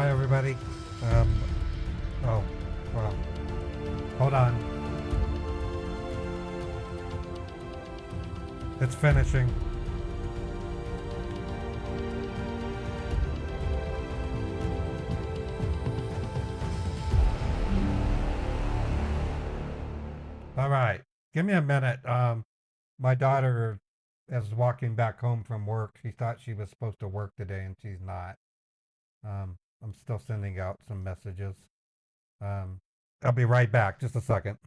Hi, everybody. Um, oh, well, hold on. It's finishing. All right. Give me a minute. My daughter is walking back home from work. She thought she was supposed to work today, and she's not. I'm still sending out some messages. Um, I'll be right back. Just a second.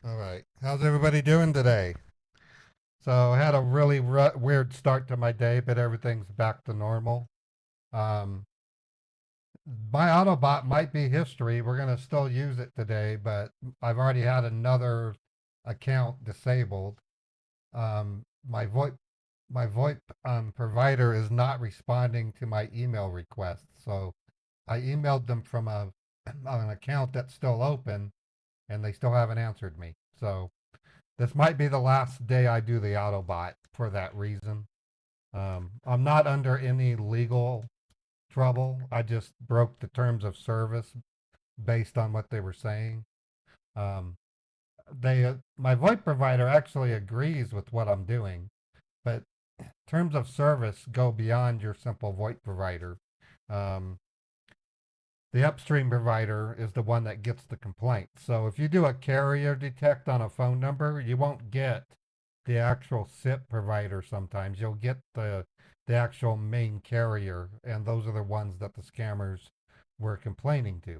All right. How's everybody doing today? So I had a really weird start to my day, but everything's back to normal. Um, my Autobot might be history. We're going to still use it today, but I've already had another account disabled. Um, my VoIP provider is not responding to my email requests. So I emailed them from an account that's still open, and they still haven't answered me. So this might be the last day I do the Autobot for that reason. I'm not under any legal trouble. I just broke the terms of service based on what they were saying. Um, my VoIP provider actually agrees with what I'm doing, but terms of service go beyond your simple VoIP provider. Um, the upstream provider is the one that gets the complaint. So if you do a carrier detect on a phone number, you won't get the actual SIP provider sometimes. You'll get the actual main carrier, and those are the ones that the scammers were complaining to.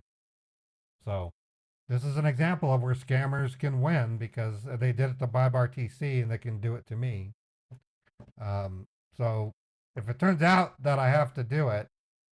So this is an example of where scammers can win because they did it to BuyBarTC and they can do it to me. So if it turns out that I have to do it,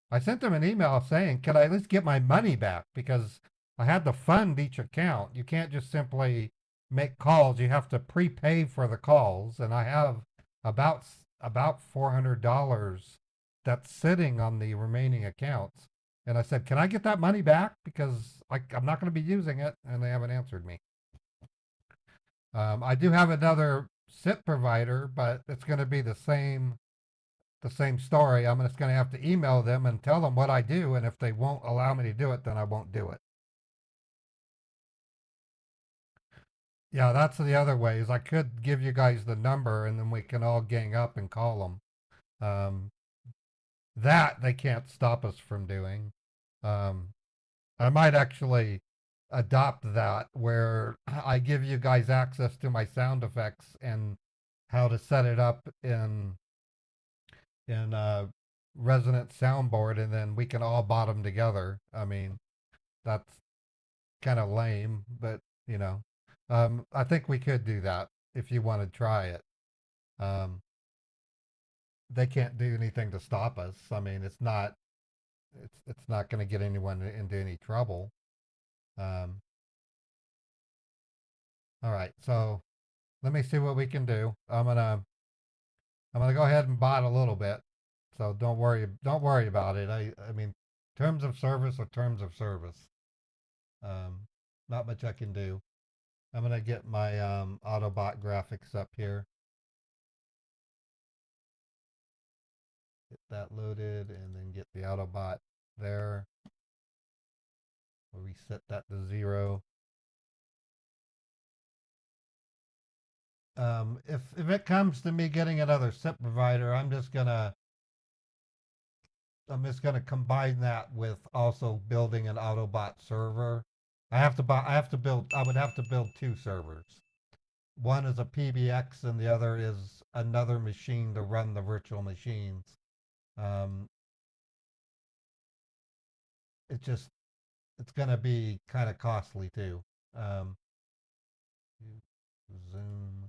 I sent them an email saying, can I at least get my money back? Because I had to fund each account. You can't just simply make calls. You have to prepay for the calls. And I have about $400 that's sitting on the remaining accounts. And I said, can I get that money back? Because I'm not going to be using it. And they haven't answered me. I do have another SIP provider, but it's going to be the same story. I'm just going to have to email them and tell them what I do, and if they won't allow me to do it, then I won't do it. Yeah, that's the other way. Is I could give you guys the number, and then we can all gang up and call them. That they can't stop us from doing. Um, I might actually adopt that where I give you guys access to my sound effects and how to set it up in resonant soundboard, and then we can all bottom together. I mean, that's kind of lame, but you know, I think we could do that if you want to try it. Um, they can't do anything to stop us. I mean, it's not going to get anyone into any trouble. Um, all right, so let me see what we can do. I'm gonna go ahead and bot a little bit. So don't worry about it. I mean, terms of service are terms of service. Um, not much I can do. I'm gonna get my Autobot graphics up here. Get that loaded, and then get the Autobot there. We'll reset that to 0. If it comes to me getting another SIP provider, I'm just gonna combine that with also building an Autobot server. I would have to build 2 servers. One is a PBX and the other is another machine to run the virtual machines. Um, it's gonna be kind of costly too. Um, Zoom.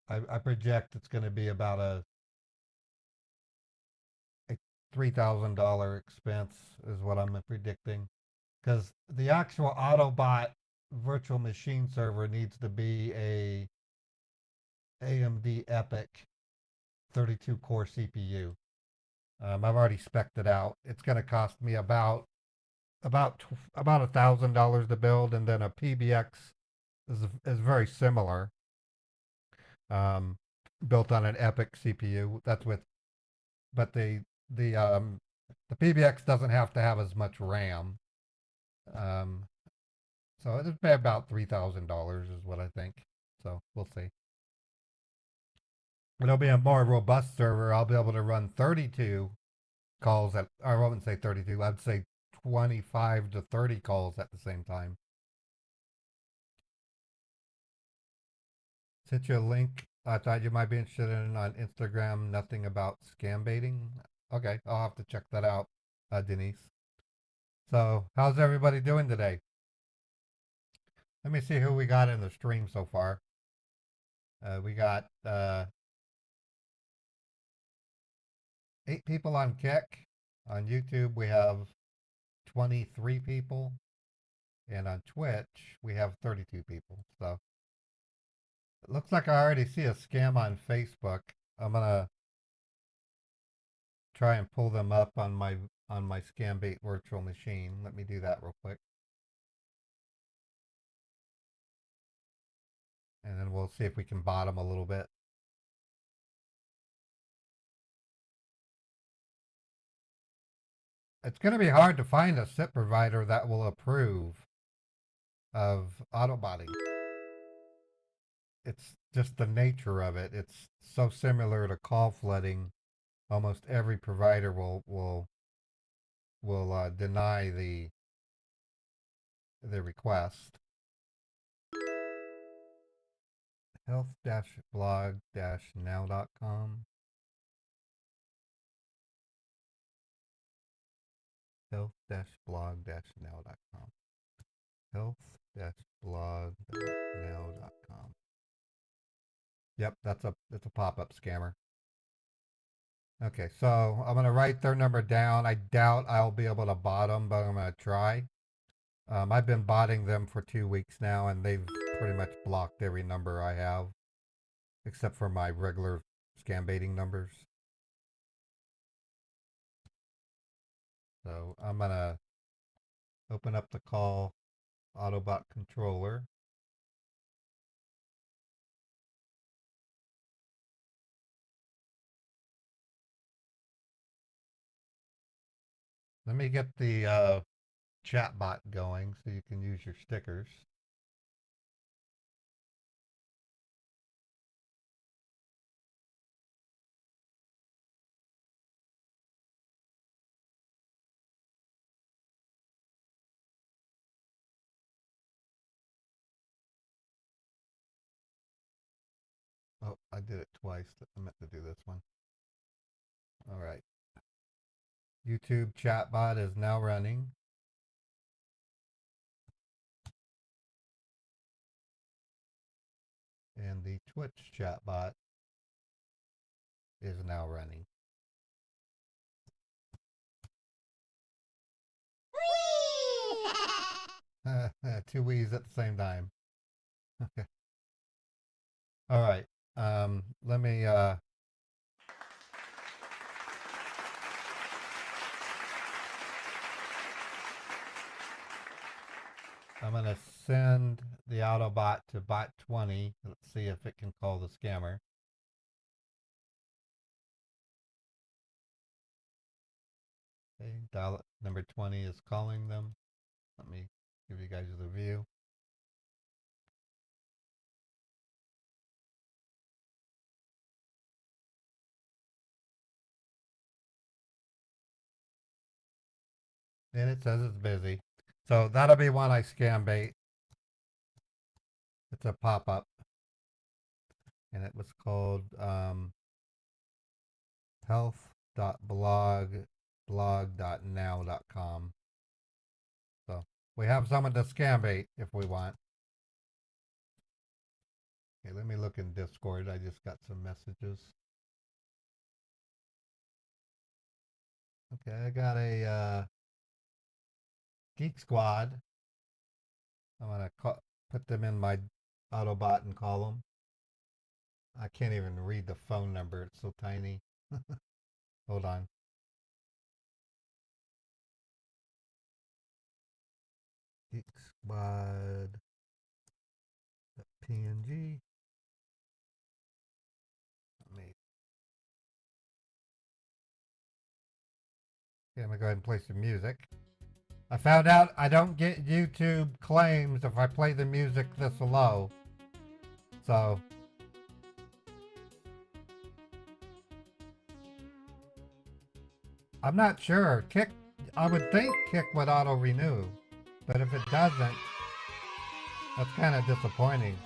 I project it's gonna be about a $3,000 expense is what I'm predicting. Because the actual Autobot virtual machine server needs to be a AMD EPIC 32 core CPU. I've already spec'd it out. It's going to cost me about $1,000 to build, and then a PBX is very similar, um, built on an Epic CPU. That's with, but the the PBX doesn't have to have as much RAM. Um, so it'll be about $3,000 is what I think. So we'll see. It'll be a more robust server. I'll be able to run 32 calls at, I wouldn't say 32, I'd say 25 to 30 calls at the same time. Sent you a link I thought you might be interested in on Instagram, nothing about scam baiting. Okay, I'll have to check that out, Denise. So, how's everybody doing today? Let me see who we got in the stream so far. We got 8 people on Kick. On YouTube, we have 23 people. And on Twitch, we have 32 people. So, it looks like I already see a scam on Facebook. I'm gonna try and pull them up on my scam bait virtual machine. Let me do that real quick. And then we'll see if we can bot them a little bit. It's going to be hard to find a SIP provider that will approve of autobotting. It's just the nature of it. It's so similar to call flooding. Almost every provider will deny the request. Health-blog-now.com. Health-blog-now.com. Health-blog-now.com. Yep, that's a pop-up scammer. Okay, so I'm gonna write their number down. I doubt I'll be able to bot them, but I'm gonna try. I've been botting them for 2 weeks now, and they've pretty much blocked every number I have, except for my regular scam baiting numbers. So I'm gonna open up the call AutoBot controller. Let me get the chat bot going so you can use your stickers. Oh, I did it twice. I meant to do this one. All right. YouTube chatbot is now running. And the Twitch chatbot is now running. Two Wii's at the same time. Okay. All right. Let me I'm gonna send the Autobot to bot 20. Let's see if it can call the scammer. Okay, dial number 20 is calling them. Let me give you guys the view. And it says it's busy. So that'll be one I scam bait. It's a pop-up. And it was called health.blog.now.com. So we have someone to scam bait if we want. Okay, let me look in Discord. I just got some messages. Okay, I got a Geek Squad. I'm gonna put them in my Autobot and call them. I can't even read the phone number. It's so tiny. Hold on. Xquad PNG. I'm gonna go ahead and play some music. I found out I don't get YouTube claims if I play the music this low. So I'm not sure. Kick, I would think Kick would auto renew, but if it doesn't, that's kind of disappointing.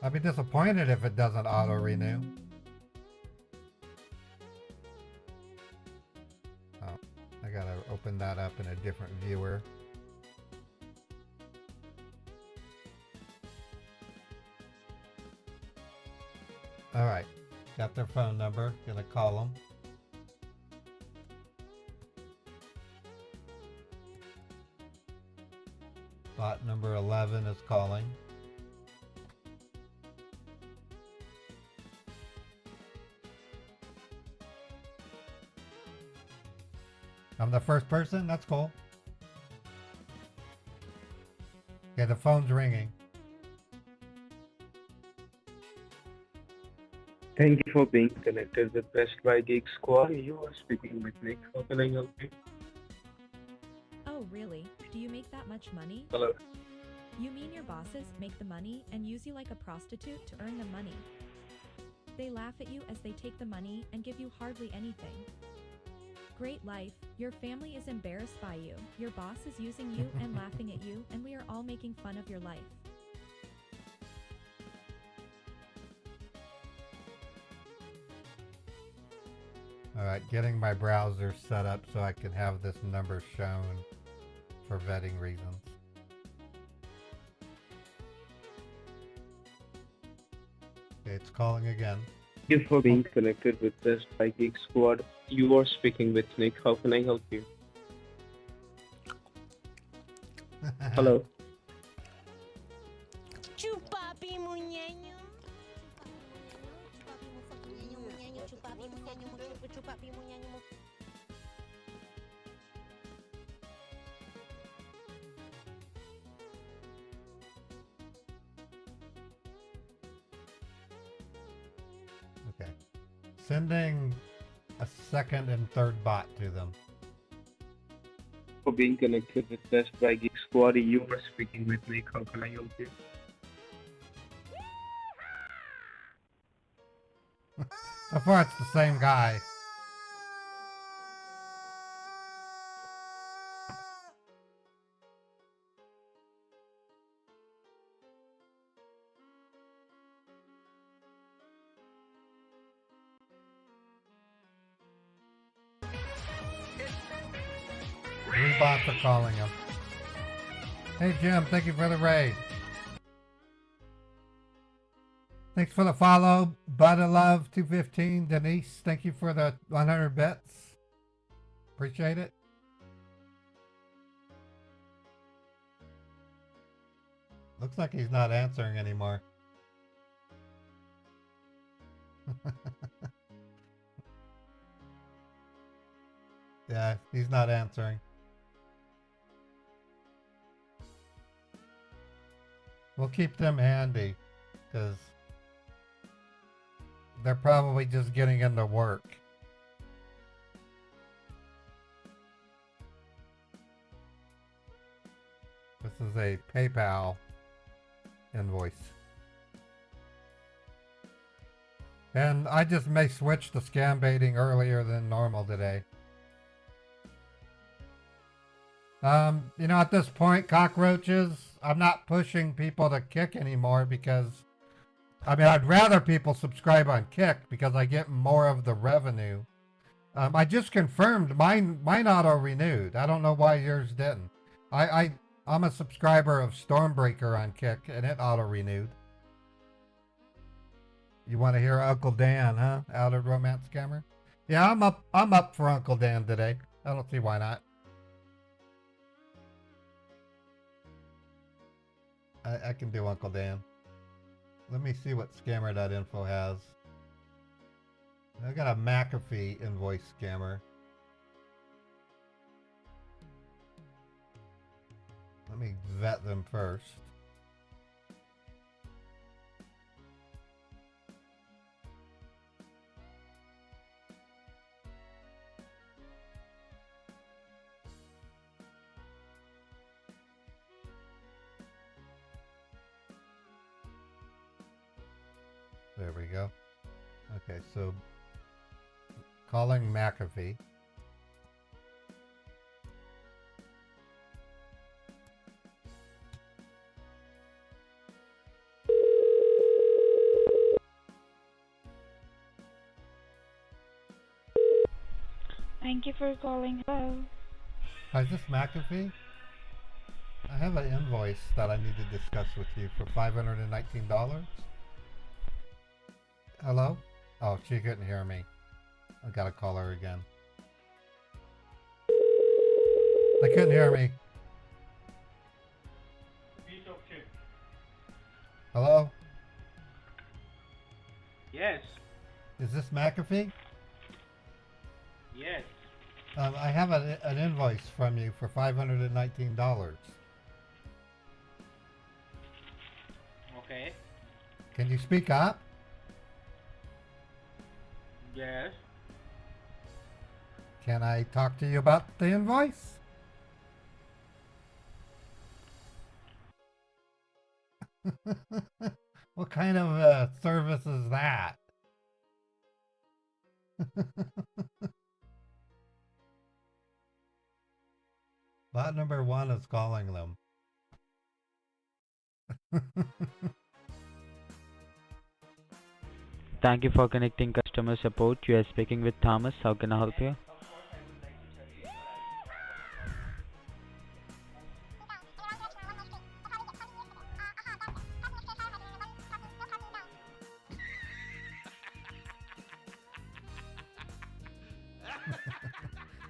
I'd be disappointed if it doesn't auto renew. Oh, I gotta open that up in a different viewer. All right, got their phone number. Gonna call them. Bot number 11 is calling. I'm the first person? That's cool. Okay, the phone's ringing. Thank you for being connected with Best Buy Geek Squad. You are speaking with Nick. How can I help you? Oh, really? Do you make that much money? Hello. You mean your bosses make the money and use you like a prostitute to earn the money? They laugh at you as they take the money and give you hardly anything. Great life, your family is embarrassed by you, your boss is using you and laughing at you, and we are all making fun of your life. Alright, getting my browser set up so I can have this number shown for vetting reasons. Okay, it's calling again. Thank you for being connected with Best Buy Geek Squad. You are speaking with Nick. How can I help you? Hello. Chupapi munyanyo. Chupapi munyanyo. Okay. Sending a second and third bot to them. For being connected with Best Buy Geek Squad, you are speaking with Nick. How can I help you? So far it's the same guy. Three bots are calling him. Hey Jim, thank you for the raid. Thanks for the follow, Butta Love 215. Denise, thank you for the 100 bits. Appreciate it. Looks like he's not answering anymore. Yeah, he's not answering. We'll keep them handy, because they're probably just getting into work. This is a PayPal invoice. And I just may switch to scam baiting earlier than normal today. You know, at this point, cockroaches, I'm not pushing people to Kick anymore because, I mean, I'd rather people subscribe on Kick because I get more of the revenue. I just confirmed mine auto renewed. I don't know why yours didn't. I'm a subscriber of Stormbreaker on Kick and it auto renewed. You want to hear Uncle Dan, huh? Outer Romance Scammer? Yeah, I'm up for Uncle Dan today. I don't see why not. I can do Uncle Dan. Let me see what scammer.info has. I got a McAfee invoice scammer. Let me vet them first. There we go. Okay, so calling McAfee. Thank you for calling. Hello. Hi, is this McAfee? I have an invoice that I need to discuss with you for $519. Hello? Oh, she couldn't hear me. I gotta call her again. They couldn't hear me. Hello? Yes, Is this McAfee? yes. I have an invoice from you for $519. Okay. Can you speak up? Yes. Can I talk to you about the invoice? What kind of service is that? Bot number 1 is calling them. Thank you for connecting customer support. You are speaking with Thomas. How can I help you?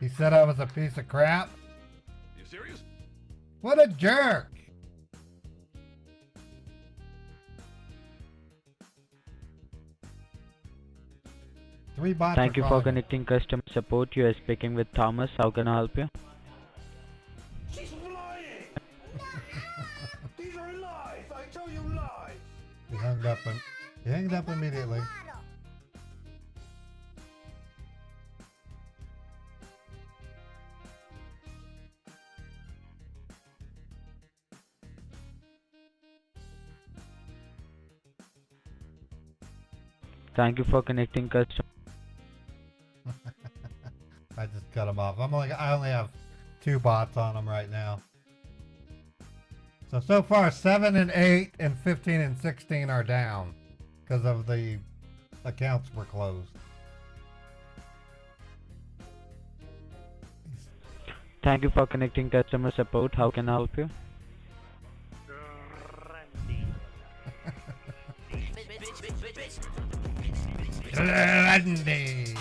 He said I was a piece of crap? You serious? What a jerk! Three bots. Thank are you for calling me. connecting customer support. You are speaking with Thomas. How can I help you? She's lying! These are lies! I tell you lies! He hung up and he hung up immediately. Thank you for connecting customer. I just cut him off. I only have 2 bots on them right now. So far 7 and 8 and 15 and 16 are down because of the accounts were closed. Thank you for connecting customer support. How can I help you? Randy.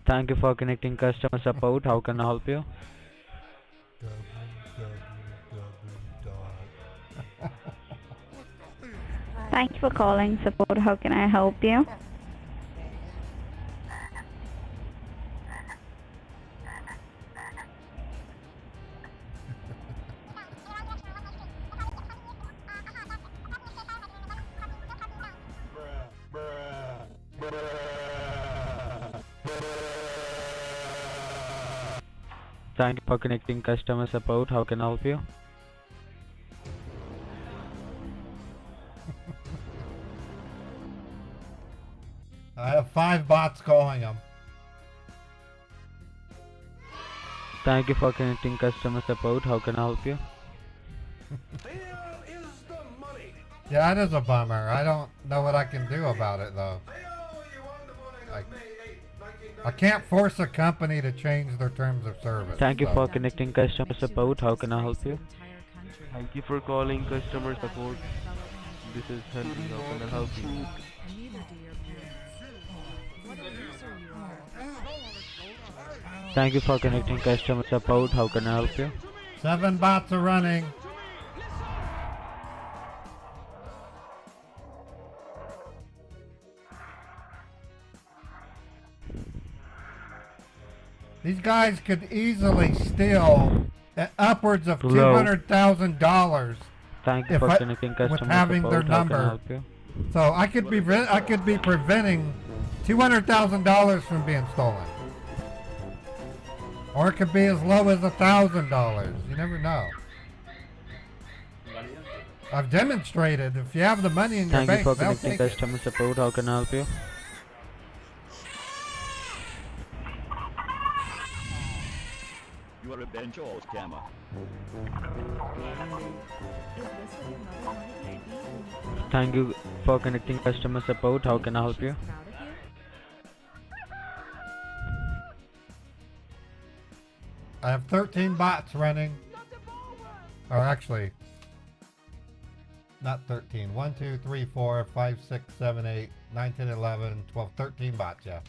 Thank you for connecting customer support. How can I help you? Thank you for calling support. How can I help you? Thank you for connecting customer support. How can I help you? I have 5 bots calling them. Thank you for connecting customer support. How can I help you? Here is the money! Yeah, that is a bummer. I don't know what I can do about it though. I can't force a company to change their terms of service. Thank you so- for connecting customer support. How can I help you? Thank you for calling customer support. This is Henry. How can I help you? What a loser you are. Thank you for connecting customer support. How can I help you? 7 bots are running. These guys could easily steal upwards of Hello. $200,000 Thank you If for I- connecting with customer having support. their How can I number. help you? So I could be preventing $200,000 from being stolen, or it could be as low as $1,000. You never know. I've demonstrated if you have the money in your Thank you bank, for they'll connecting take it. customer support. How can I help you? You are a bench or scammer. Is this what your mother wanted you to be when you grew up? Thank you for connecting customer support. How can I help you? She's proud of you? I have 13 bots running. Or actually, not 13. 1, 2, 3, 4, 5, 6, 7, 8, 9, 10, 11, 12, 13 bots, yeah.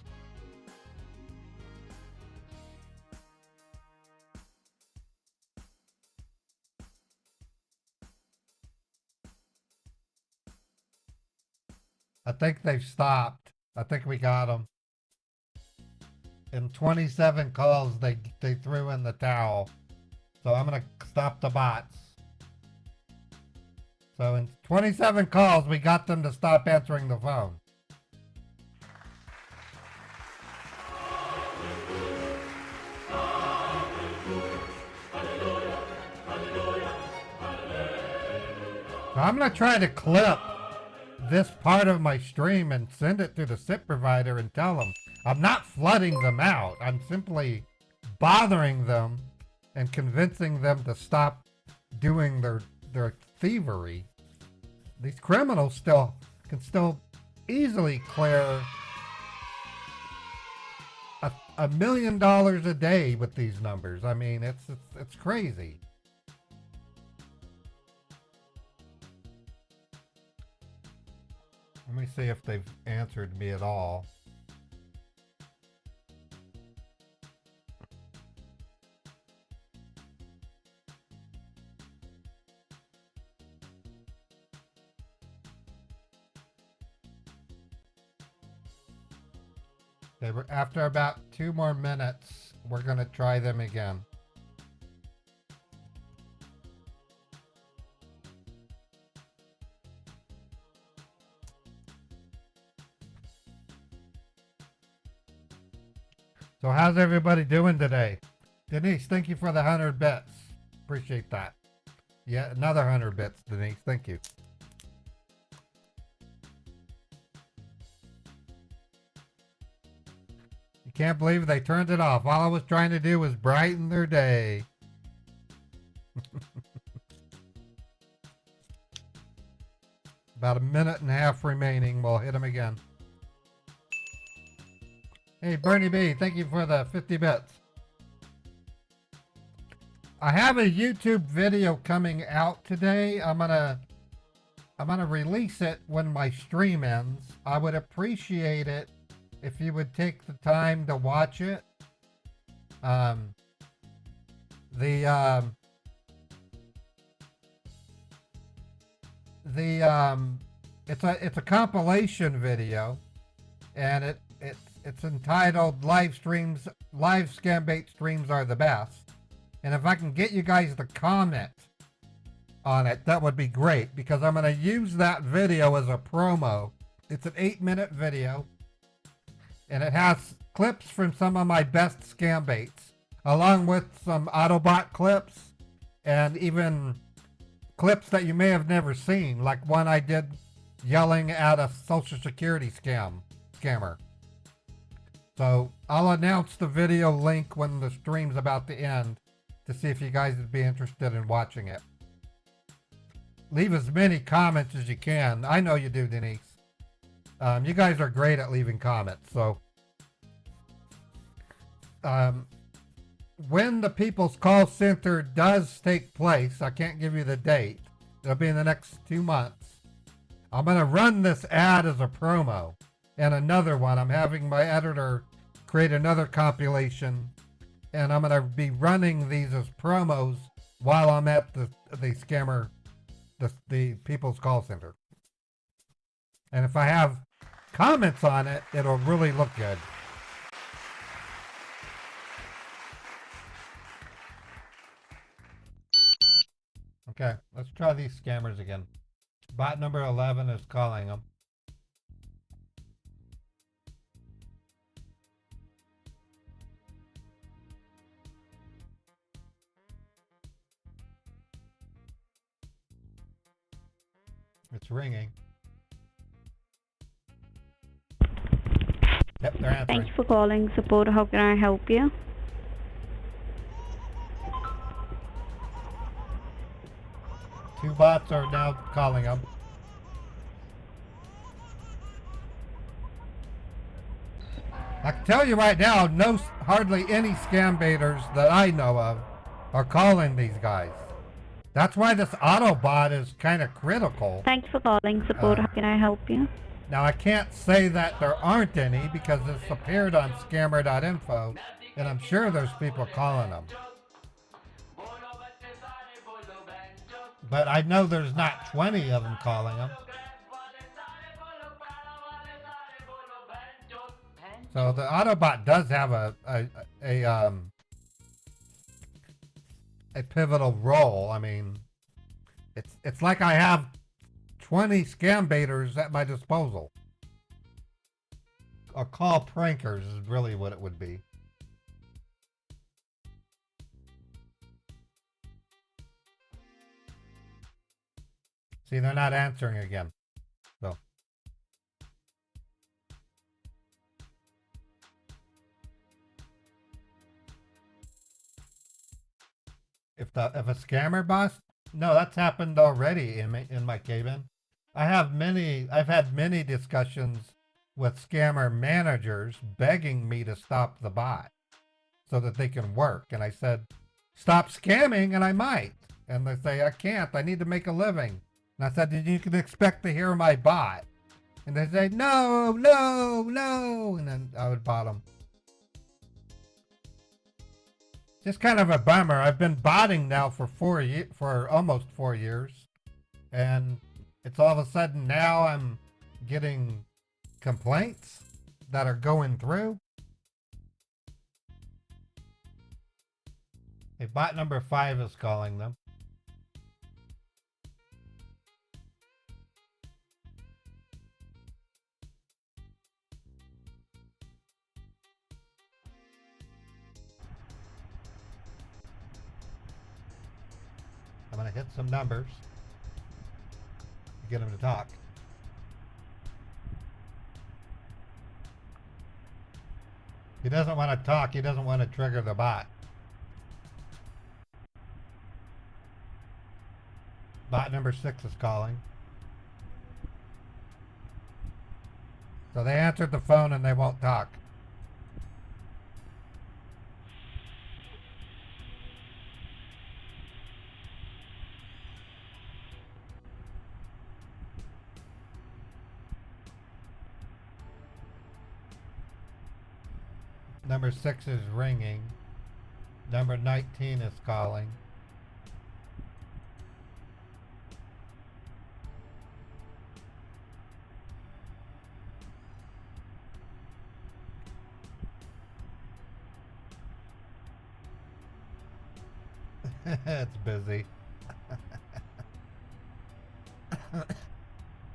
I think they've stopped. I think we got them. In 27 calls, they threw in the towel. So I'm going to stop the bots. So in 27 calls, we got them to stop answering the phone. So I'm going to try to clip this part of my stream and send it to the SIP provider and tell them I'm not flooding them out. I'm simply bothering them and convincing them to stop doing their thievery. These criminals can still easily clear $1 million a day with these numbers. I mean, it's crazy. Let me see if they've answered me at all. After about 2 more minutes, we're going to try them again. So how's everybody doing today? Denise, thank you for the 100 bits. Appreciate that. Yeah, another 100 bits, Denise. Thank you. You can't believe they turned it off. All I was trying to do was brighten their day. About 1.5 minutes remaining. We'll hit them again. Hey, Bernie B, thank you for the 50 bits. I have a YouTube video coming out today. I'm gonna release it when my stream ends. I would appreciate it if you would take the time to watch it. It's a compilation video, and it's entitled Live Scam Bait Streams Are the Best. And if I can get you guys to comment on it, that would be great, because I'm going to use that video as a promo. It's an 8-minute video, and it has clips from some of my best scam baits, along with some AutoBot clips, and even clips that you may have never seen, like one I did yelling at a Social Security scammer. So I'll announce the video link when the stream's about to end to see if you guys would be interested in watching it. Leave as many comments as you can. I know you do, Denise. You guys are great at leaving comments. So when the People's Call Center does take place, I can't give you the date. It'll be in the next 2 months. I'm going to run this ad as a promo. and another one. I'm having my editor create another compilation, and I'm gonna be running these as promos while I'm at the scammer, the people's call center. And if I have comments on it, it'll really look good. Okay, let's try these scammers again. Bot number 11 is calling them. It's ringing. Yep, they're answering. Thanks for calling support. How can I help you? Two bots are now calling them. I can tell you right now, hardly any scam baiters that I know of are calling these guys. That's why this AutoBot is kind of critical. Thanks for calling support. How can I help you? Now, I can't say that there aren't any because it's appeared on scammer.info, and I'm sure there's people calling them. But I know there's not 20 of them calling them. So the AutoBot does have a pivotal role. I mean, it's like I have 20 scam baiters at my disposal. Or call prankers is really what it would be. See, they're not answering again. So. If a scammer boss, no, that's happened already in my cabin. I've had many discussions with scammer managers begging me to stop the bot so that they can work. And I said, stop scamming, and I might. And they say, I can't, I need to make a living. And I said, you can expect to hear my bot. And they say, no, no, no. And then I would bot them. Just kind of a bummer. I've been botting now for almost 4 years. And it's all of a sudden now I'm getting complaints that are going through. Hey, bot number 5 is calling them. I'm going to hit some numbers to get him to talk. He doesn't want to talk. He doesn't want to trigger the bot. Bot number 6 is calling. So they answered the phone and they won't talk. Number 6 is ringing. Number 19 is calling. It's busy.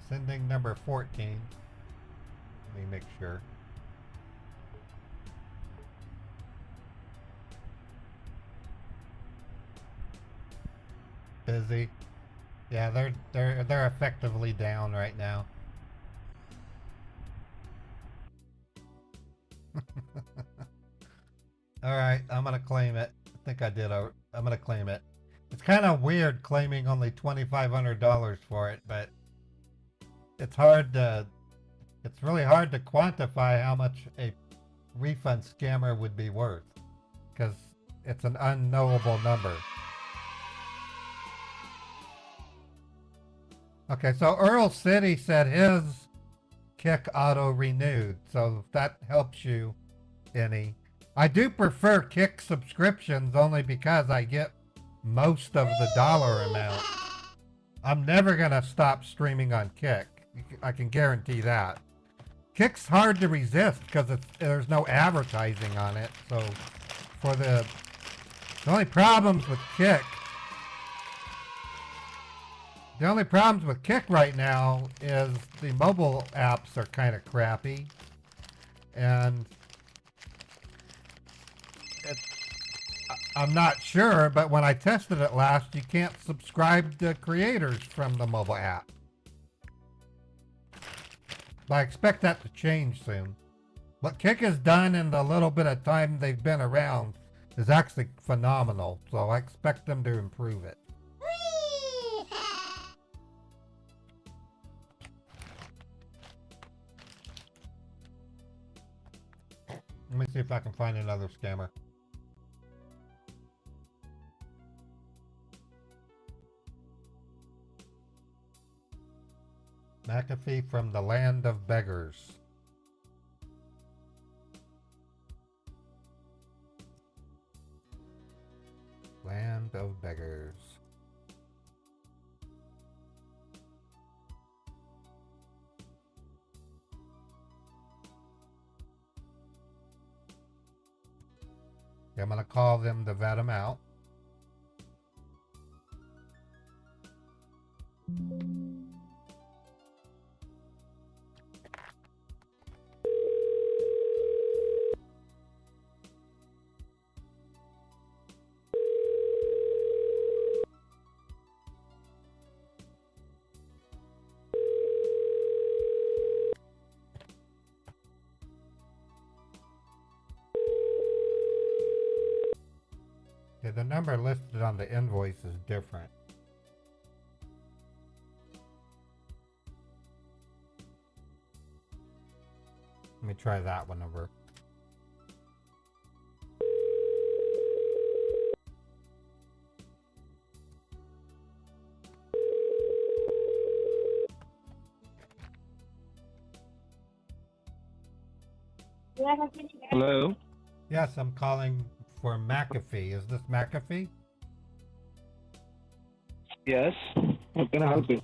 Sending number 14. Let me make sure. Busy. Yeah, they're effectively down right now. All right, I'm gonna claim it. I think I did. I'm gonna claim it. It's kind of weird claiming only $2,500 for it, but it's really hard to quantify how much a refund scammer would be worth because it's an unknowable number. Okay, so Earl City said his Kick Auto Renewed. So if that helps you any. I do prefer Kick subscriptions only because I get most of the dollar amount. I'm never going to stop streaming on Kick. I can guarantee that. Kick's hard to resist because there's no advertising on it. So for the only problems with Kick right now is the mobile apps are kind of crappy, and I'm not sure, but when I tested it last, you can't subscribe to creators from the mobile app. But I expect that to change soon. What Kick has done in the little bit of time they've been around is actually phenomenal, so I expect them to improve it. Let me see if I can find another scammer. McAfee from the Land of Beggars. Land of Beggars. I'm gonna call them to vet them out. Yeah, the number listed on the invoice is different. Let me try that one over. Hello? Yes, I'm calling for McAfee. Is this McAfee? Yes. How can I help you?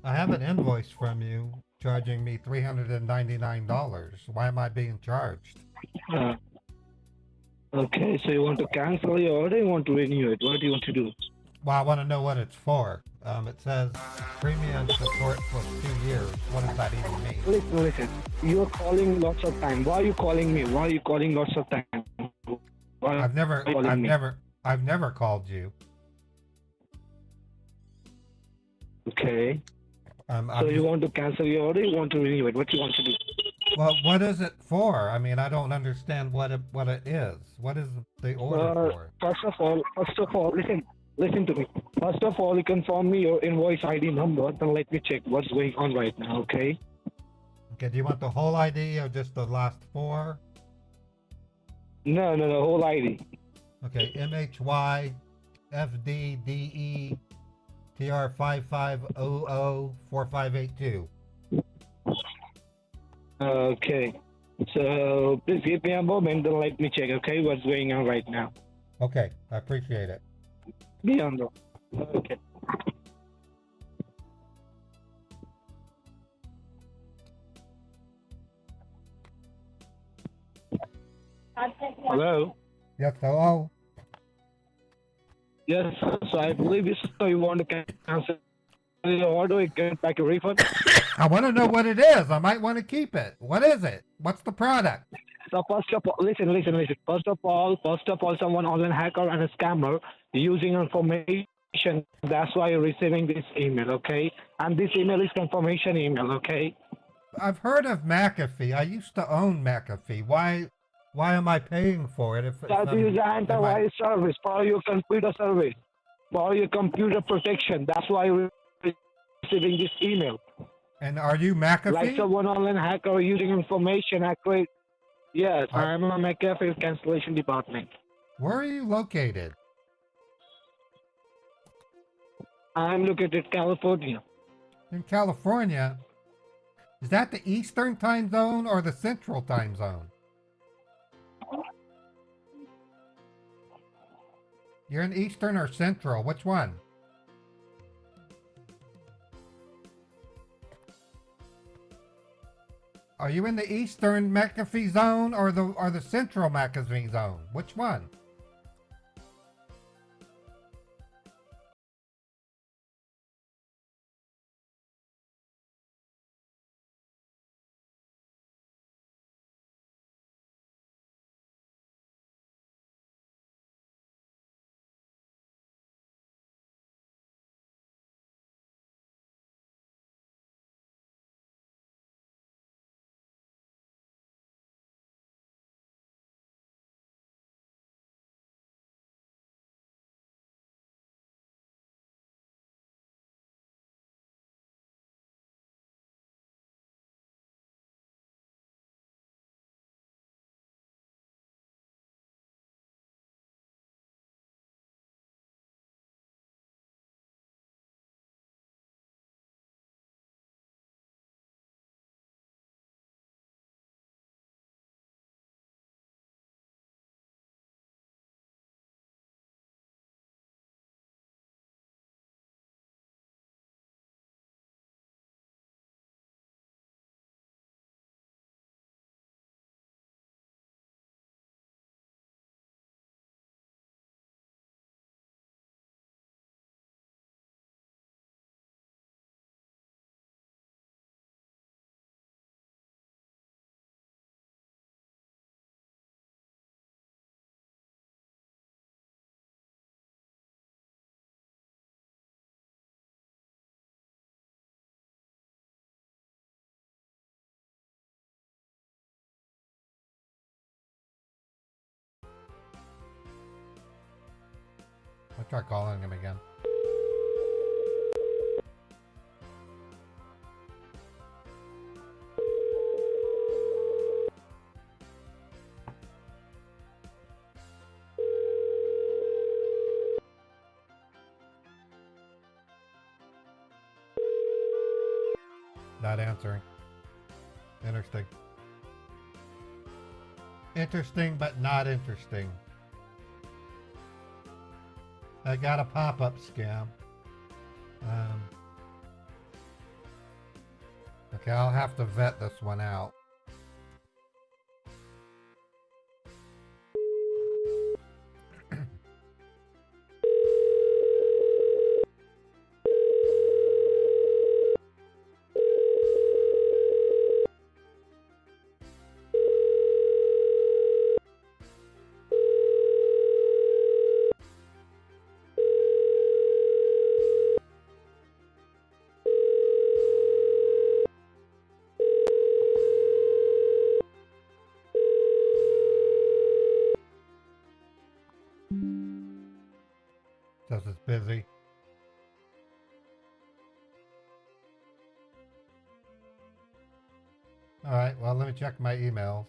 I have an invoice from you charging me $399. Why am I being charged? Okay, so you want to cancel your order, you want to renew it? What do you want to do? Well, I want to know what it's for. It says premium support for 2 years. What does that even mean? Listen. You're calling lots of time. Why are you calling me? Why are you calling lots of time? Why I've never are you calling me? called you. Okay. So you want to cancel your order, you want to renew it? What do you want to do? Well, what is it for? I mean, I don't understand what it is. What is the order for? First of all, listen to me. First of all, you confirm me your invoice ID number, then let me check what's going on right now, okay? Okay, do you want the whole ID or just the last four? No, whole ID. Okay, MHY FDDE TR 55004582. Okay. So please give me a moment, then let me check, okay, what's going on right now. Okay, I appreciate it. Be on the. Okay. Hello? Yes, hello? Yes, so I believe you want to cancel your order, you get back a refund. I want to know what it is. I might want to keep it. What is it? What's the product? So first of all, listen. First of all, someone online hacker and a scammer using information. That's why you're receiving this email, okay? And this email is confirmation email, okay? I've heard of McAfee. I used to own McAfee. Why am I paying for it? That is an enterprise service for your computer service, for your computer protection. That's why you're receiving this email. And are you McAfee? Like someone online hacker using information accurate. Yes, I'm a McAfee cancellation department. Where are you located? I'm located in California. In California? Is that the Eastern time zone or the Central time zone? You're in Eastern or Central? Which one? Are you in the Eastern McAfee zone or the Central McAfee zone? Which one? I'll try calling him again. Not answering. Interesting. Interesting, but not interesting. I got a pop-up scam. Okay, I'll have to vet this one out. Says it's busy. Alright, well, let me check my emails.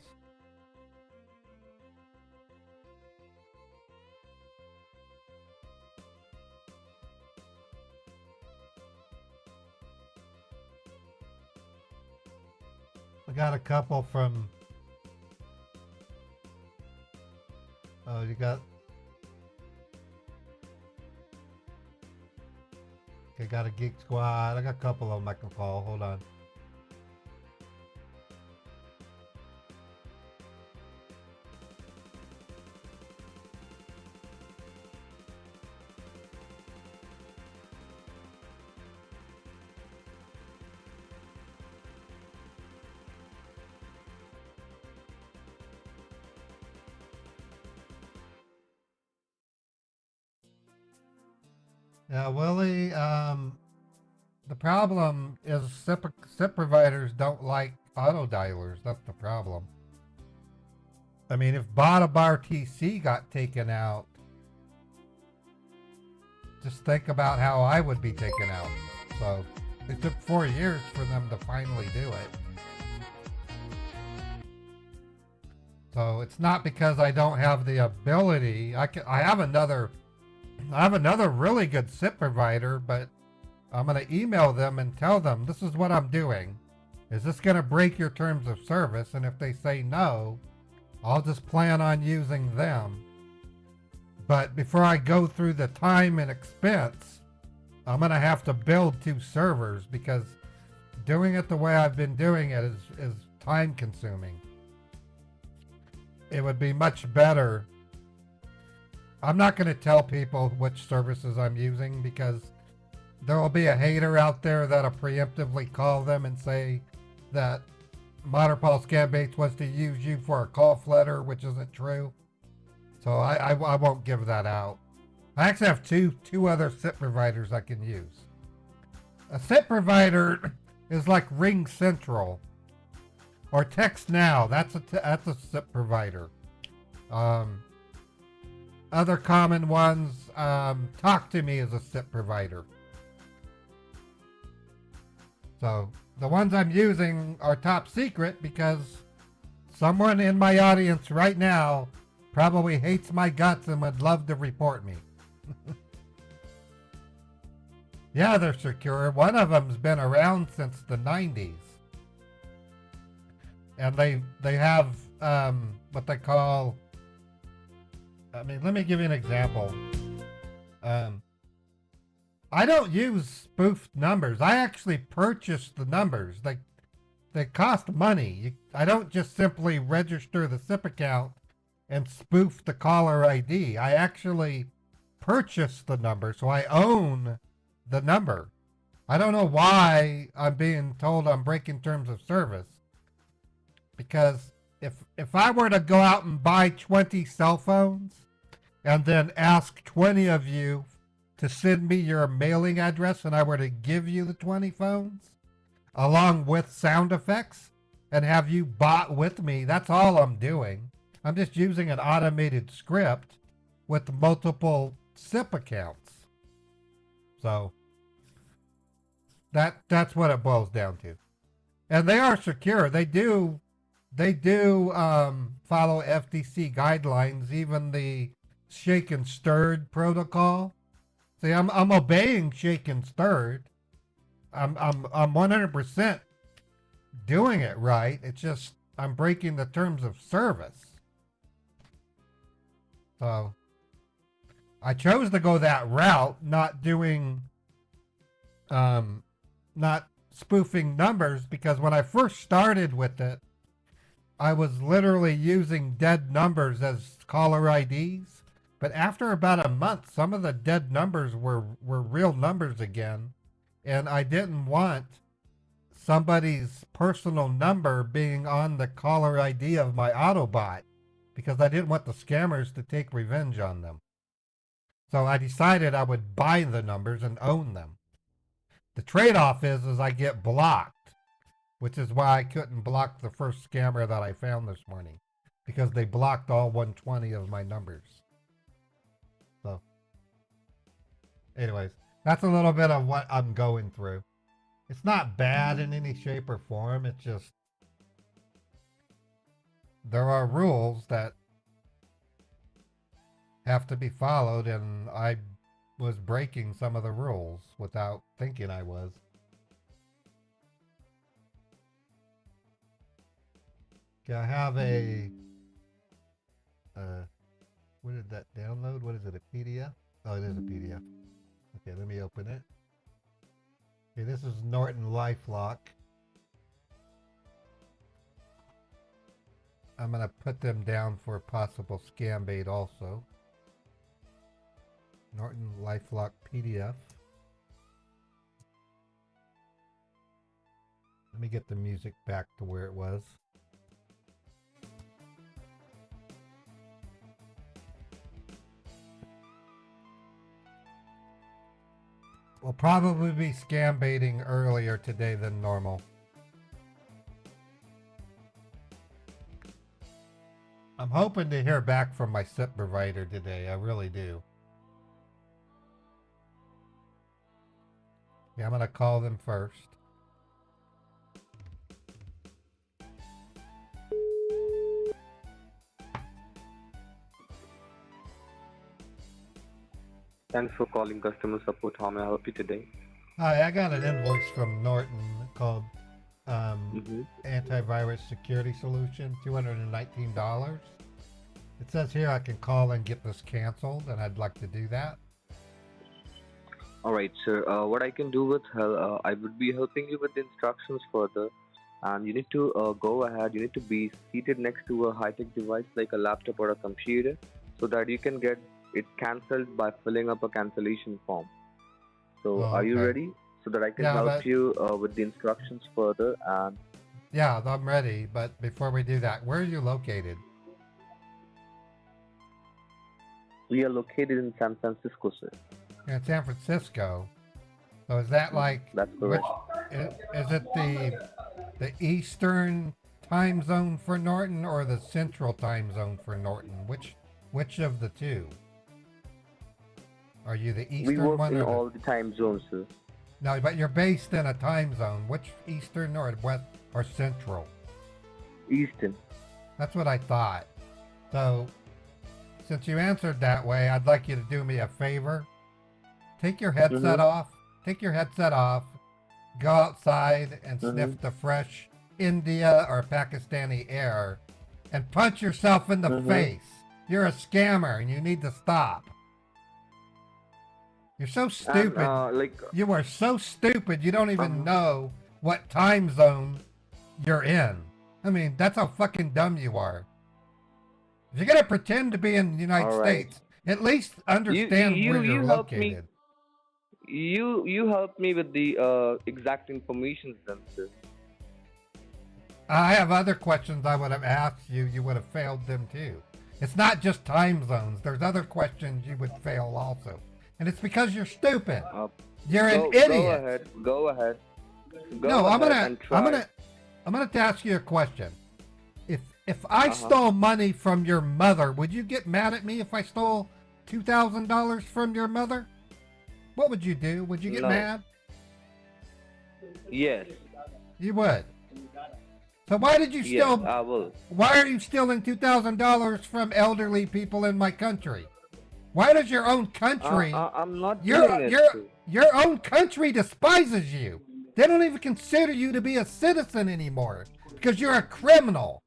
I got a couple from... Oh, you got... Okay, got a Geek Squad. I got a couple of them I can call. Hold on. Yeah, Willie, the problem is SIP providers don't like auto dialers. That's the problem. I mean, if Bada Bar TC got taken out, just think about how I would be taken out. So, it took 4 years for them to finally do it. So, it's not because I don't have the ability. I have another really good SIP provider, but I'm going to email them and tell them this is what I'm doing. Is this going to break your terms of service? And if they say no, I'll just plan on using them. But before I go through the time and expense, I'm going to have to build 2 servers because doing it the way I've been doing it is time consuming. It would be much better. I'm not going to tell people which services I'm using because there will be a hater out there that'll preemptively call them and say that Modern Scam Baits wants to use you for a call flutter, which isn't true. So I won't give that out. I actually have two other SIP providers I can use. A SIP provider is like Ring Central or Text Now. That's a SIP provider. Other common ones, Talk to Me is a SIP provider. So the ones I'm using are top secret because someone in my audience right now probably hates my guts and would love to report me. Yeah, they're secure. One of them's been around since the 90s. And they have what they call, I mean, let me give you an example. I don't use spoofed numbers. I actually purchase the numbers. They cost money. I don't just simply register the SIP account and spoof the caller ID. I actually purchase the number, so I own the number. I don't know why I'm being told I'm breaking terms of service. Because if I were to go out and buy 20 cell phones and then ask 20 of you to send me your mailing address and I were to give you the 20 phones along with sound effects and have you bot with me, that's all I'm doing. I'm just using an automated script with multiple SIP accounts. So that's what it boils down to. And they are secure. They do follow FTC guidelines, even the shake and stirred protocol. See, I'm obeying shake and stirred. I'm 100% doing it right. It's just I'm breaking the terms of service. So I chose to go that route, not doing, not spoofing numbers, because when I first started with it, I was literally using dead numbers as caller IDs. But after about a month, some of the dead numbers were real numbers again. And I didn't want somebody's personal number being on the caller ID of my AutoBot because I didn't want the scammers to take revenge on them. So I decided I would buy the numbers and own them. The trade-off is I get blocked, which is why I couldn't block the first scammer that I found this morning, because they blocked all 120 of my numbers. So, anyways, that's a little bit of what I'm going through. It's not bad in any shape or form. It's just there are rules that have to be followed, and I was breaking some of the rules without thinking I was. Okay, I have a what did that download? What is it, a PDF? Oh, it is a PDF. Okay, let me open it. Okay, this is Norton LifeLock. I'm gonna put them down for possible scam bait also. Norton LifeLock PDF. Let me get the music back to where it was. We'll probably be scam baiting earlier today than normal. I'm hoping to hear back from my SIP provider today. I really do. Yeah, I'm going to call them first. Thanks for calling customer support. How may I help you today? Hi, I got an invoice from Norton called antivirus security solution, $219. It says here I can call and get this canceled, and I'd like to do that. Alright, sir. What I can do with I would be helping you with the instructions further. And you need to go ahead. You need to be seated next to a high-tech device like a laptop or a computer, so that you can get it cancelled by filling up a cancellation form. So, are you ready? So that I can help you with the instructions further. And yeah, I'm ready. But before we do that, where are you located? we are located in San Francisco, sir. In San Francisco. So is that like? That's correct. Is it the Eastern time zone for Norton or the Central time zone for Norton? Which of the two? Are you the Eastern We work one in or all the time zones, sir. No, but you're based in a time zone. Which Eastern or West or Central? Eastern. That's what I thought. So, since you answered that way, I'd like you to do me a favor. Take your headset off. Take your headset off. Go outside and sniff the fresh India or Pakistani air and punch yourself in the face. You're a scammer and you need to stop. You're so stupid. You are so stupid you don't even know what time zone you're in. I mean, that's how fucking dumb you are. If you're going to pretend to be in the United States, at least understand where you're located. You help me with the exact information then, sir. I have other questions I would have asked you. You would have failed them too. It's not just time zones. There's other questions you would fail also. And it's because you're stupid. You're an idiot. Go ahead. I'm gonna ask you a question. If I stole money from your mother, would you get mad at me if I stole $2,000 from your mother? What would you do? Would you get mad? Yes. You would. So why did you steal? Yes, I will. Why are you stealing $2,000 from elderly people in my country? Why does your own country? I'm not doing it. Your own country despises you. They don't even consider you to be a citizen anymore because you're a criminal.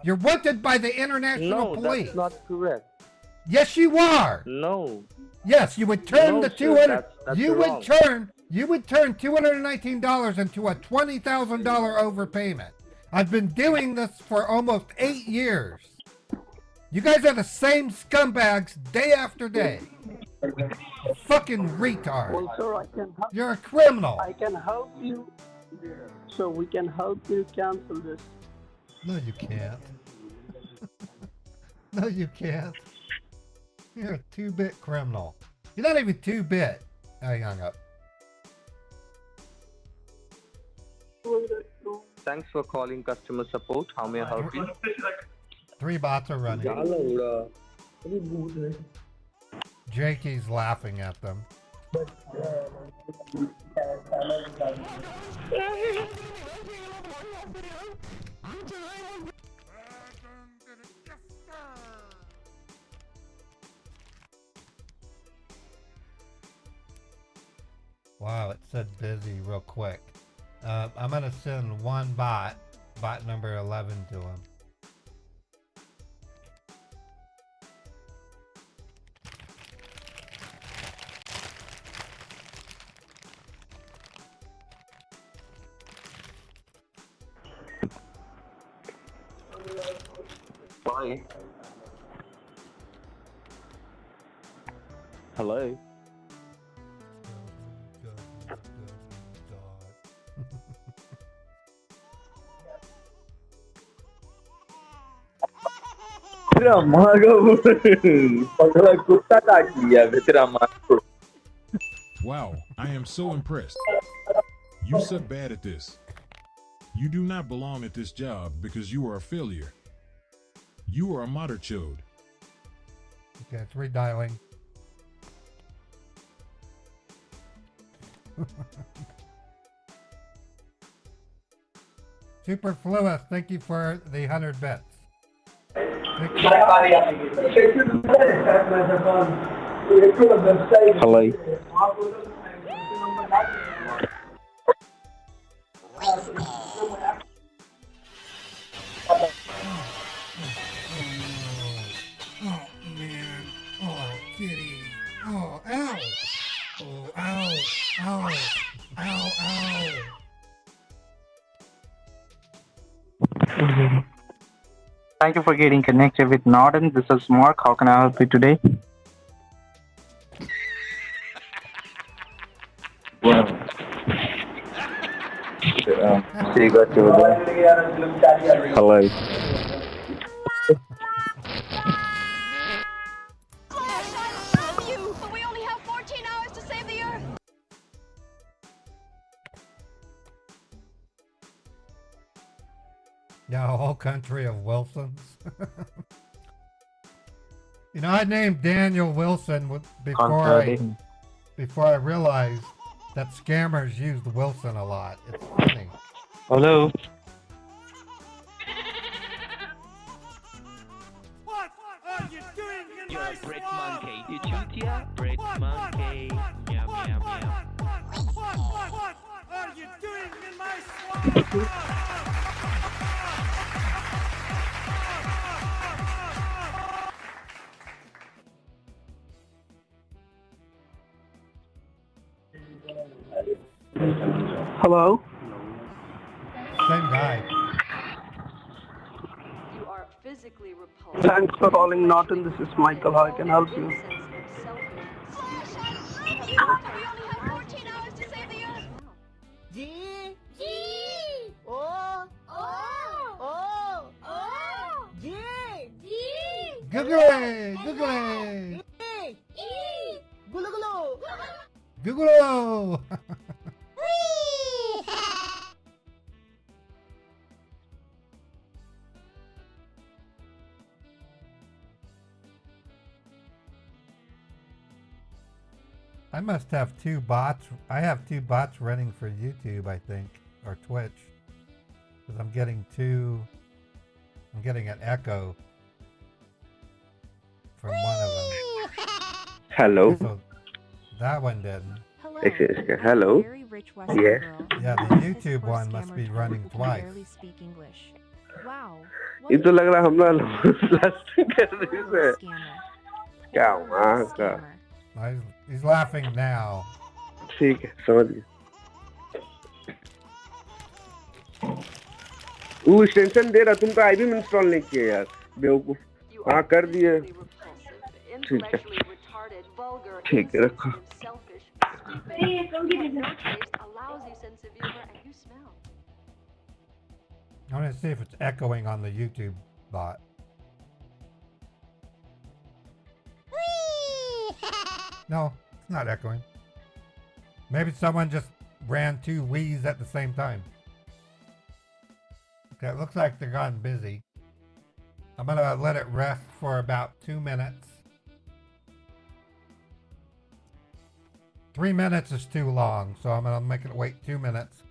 You're wanted by the international police. No, that's not correct. Yes, you are. No. Yes, you would turn the 200. That's You wrong. would turn $219 into a $20,000 overpayment. I've been doing this for almost 8 years. You guys are the same scumbags day after day. Fucking retard. Well, sir, I can help. You're a criminal. I can help you. So we can help you cancel this. No, you can't. No, you can't. You're a 2-bit criminal. You're not even 2-bit. I hung up. Thanks for calling customer support. How may I help you? 3 bots are running. Jakey's laughing at them. Wow, it said busy real quick. I'm going to send one bot number 11 to him. Bye. Hello. Wow, I am so impressed. You suck bad at this. You do not belong at this job because you are a failure. You are a mother chode. Okay, it's redialing. Superfluous, thank you for the 100 bits. Hello. Thank you for getting connected with Norton. This is Mark. How can I help you today? Hello. You, but we only have 14 hours to save the Earth. Yeah, a whole country of Wilsons. You know, I named Daniel Wilson before I realized that scammers used Wilson a lot. It's funny. Hello. What are you doing in You're my a bread swamp? monkey. You choose here, bread monkey. Meow, meow, meow. What are you doing in my swamp? Hello? Same guy. You are physically repulsive. Thanks for calling Norton. This is Michael. How can I help you? G, G, O, O, O, O, G, G, Google Google E, E, gulu gulu. Google I must have two bots. I have two bots running for YouTube, I think, or Twitch. Because I'm getting an echo from one of them. Hello. So that one didn't. Hello. Yes. Yeah, the YouTube one must be running twice. Wow. ये तो लग रहा है हमला last कर रही है क्या वहाँ का He's laughing now. ठीक है समझ गया वो एक्सटेंशन दे रहा तुम तो आईबी में इंस्टॉल नहीं किया यार बेवकूफ हाँ कर दिए ठीक है ठीक है रखो I want to see if it's echoing on the YouTube bot. No, it's not echoing. Maybe someone just ran two Wii's at the same time. Okay, it looks like they're gone busy. I'm going to let it rest for about 2 minutes. 3 minutes is too long, so I'm going to make it wait 2 minutes.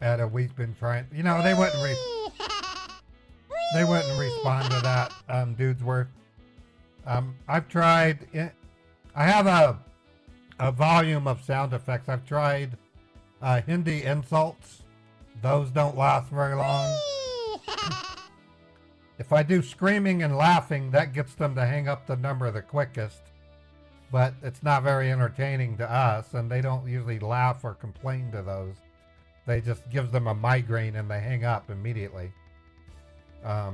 Ada, we've been trying, you know, they wouldn't respond to that, dude's worth. I've tried, I have a volume of sound effects. I've tried Hindi insults. Those don't last very long. If I do screaming and laughing, that gets them to hang up the number the quickest. But it's not very entertaining to us, and they don't usually laugh or complain to those. They just gives them a migraine and they hang up immediately. Oh,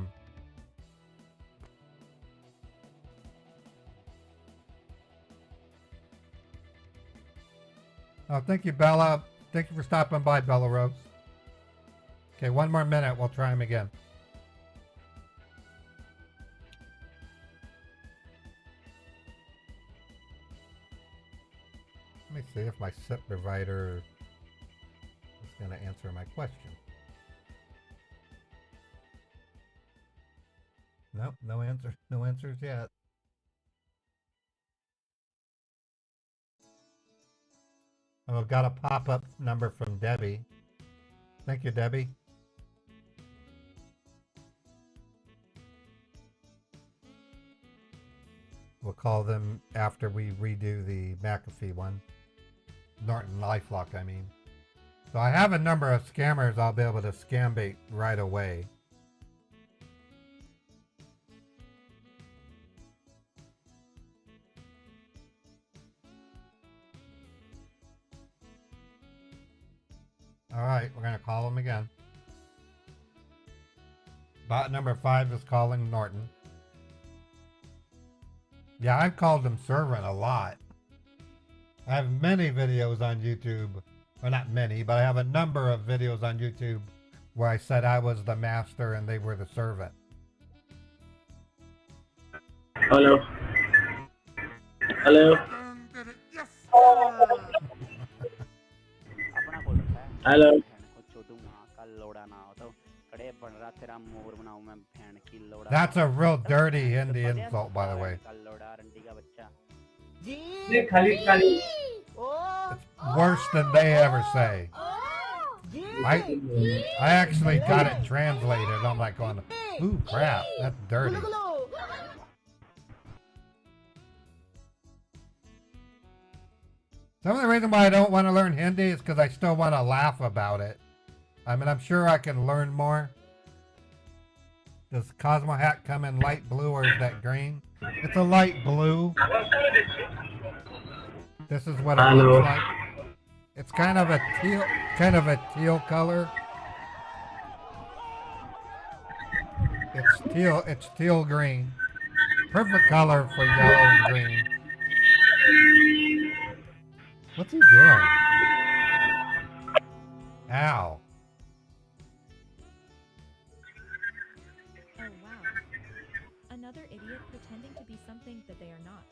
thank you, Bella. Thank you for stopping by, Bella Rose. Okay, 1 more minute. We'll try him again. Let me see if my SIP provider is going to answer my question. Nope, no answer. No answers yet. Oh, I've got a pop-up number from Debbie. Thank you, Debbie. We'll call them after we redo the McAfee one. Norton LifeLock, I mean. So I have a number of scammers I'll be able to scam bait right away. Alright, we're gonna call him again. Bot number 5 is calling Norton. Yeah, I've called him servant a lot. I have many videos on YouTube. Well, not many, but I have a number of videos on YouTube where I said I was the master and they were the servant. Hello. Hello. Hello. That's a real dirty Hindi insult, by the way. It's worse than they ever say. I actually got it translated. I'm like going, ooh, crap, that's dirty. The only reason why I don't want to learn Hindi is because I still want to laugh about it. I mean, I'm sure I can learn more. Does Cosmo hat come in light blue or is that green? It's a light blue. This is what it looks like. It's kind of a teal color. It's teal green. Perfect color for yellow and green. What's he doing? Ow. Oh wow. Another idiot pretending to be something that they are not.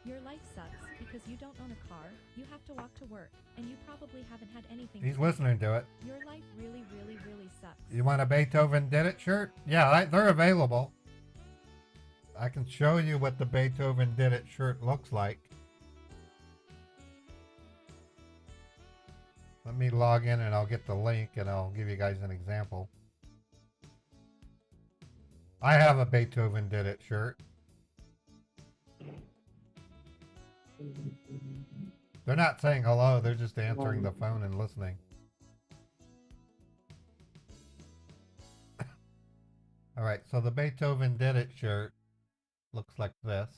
Your life sucks because you don't own a car, you have to walk to work, and you probably haven't had anything. He's listening to it. Your life really, really, really sucks. You want a Beethoven Did It shirt? Yeah, they're available. I can show you what the Beethoven Did It shirt looks like. Let me log in and I'll get the link and I'll give you guys an example. I have a Beethoven Did It shirt. They're not saying hello, they're just answering the phone and listening. Alright, so the Beethoven Did It shirt looks like this.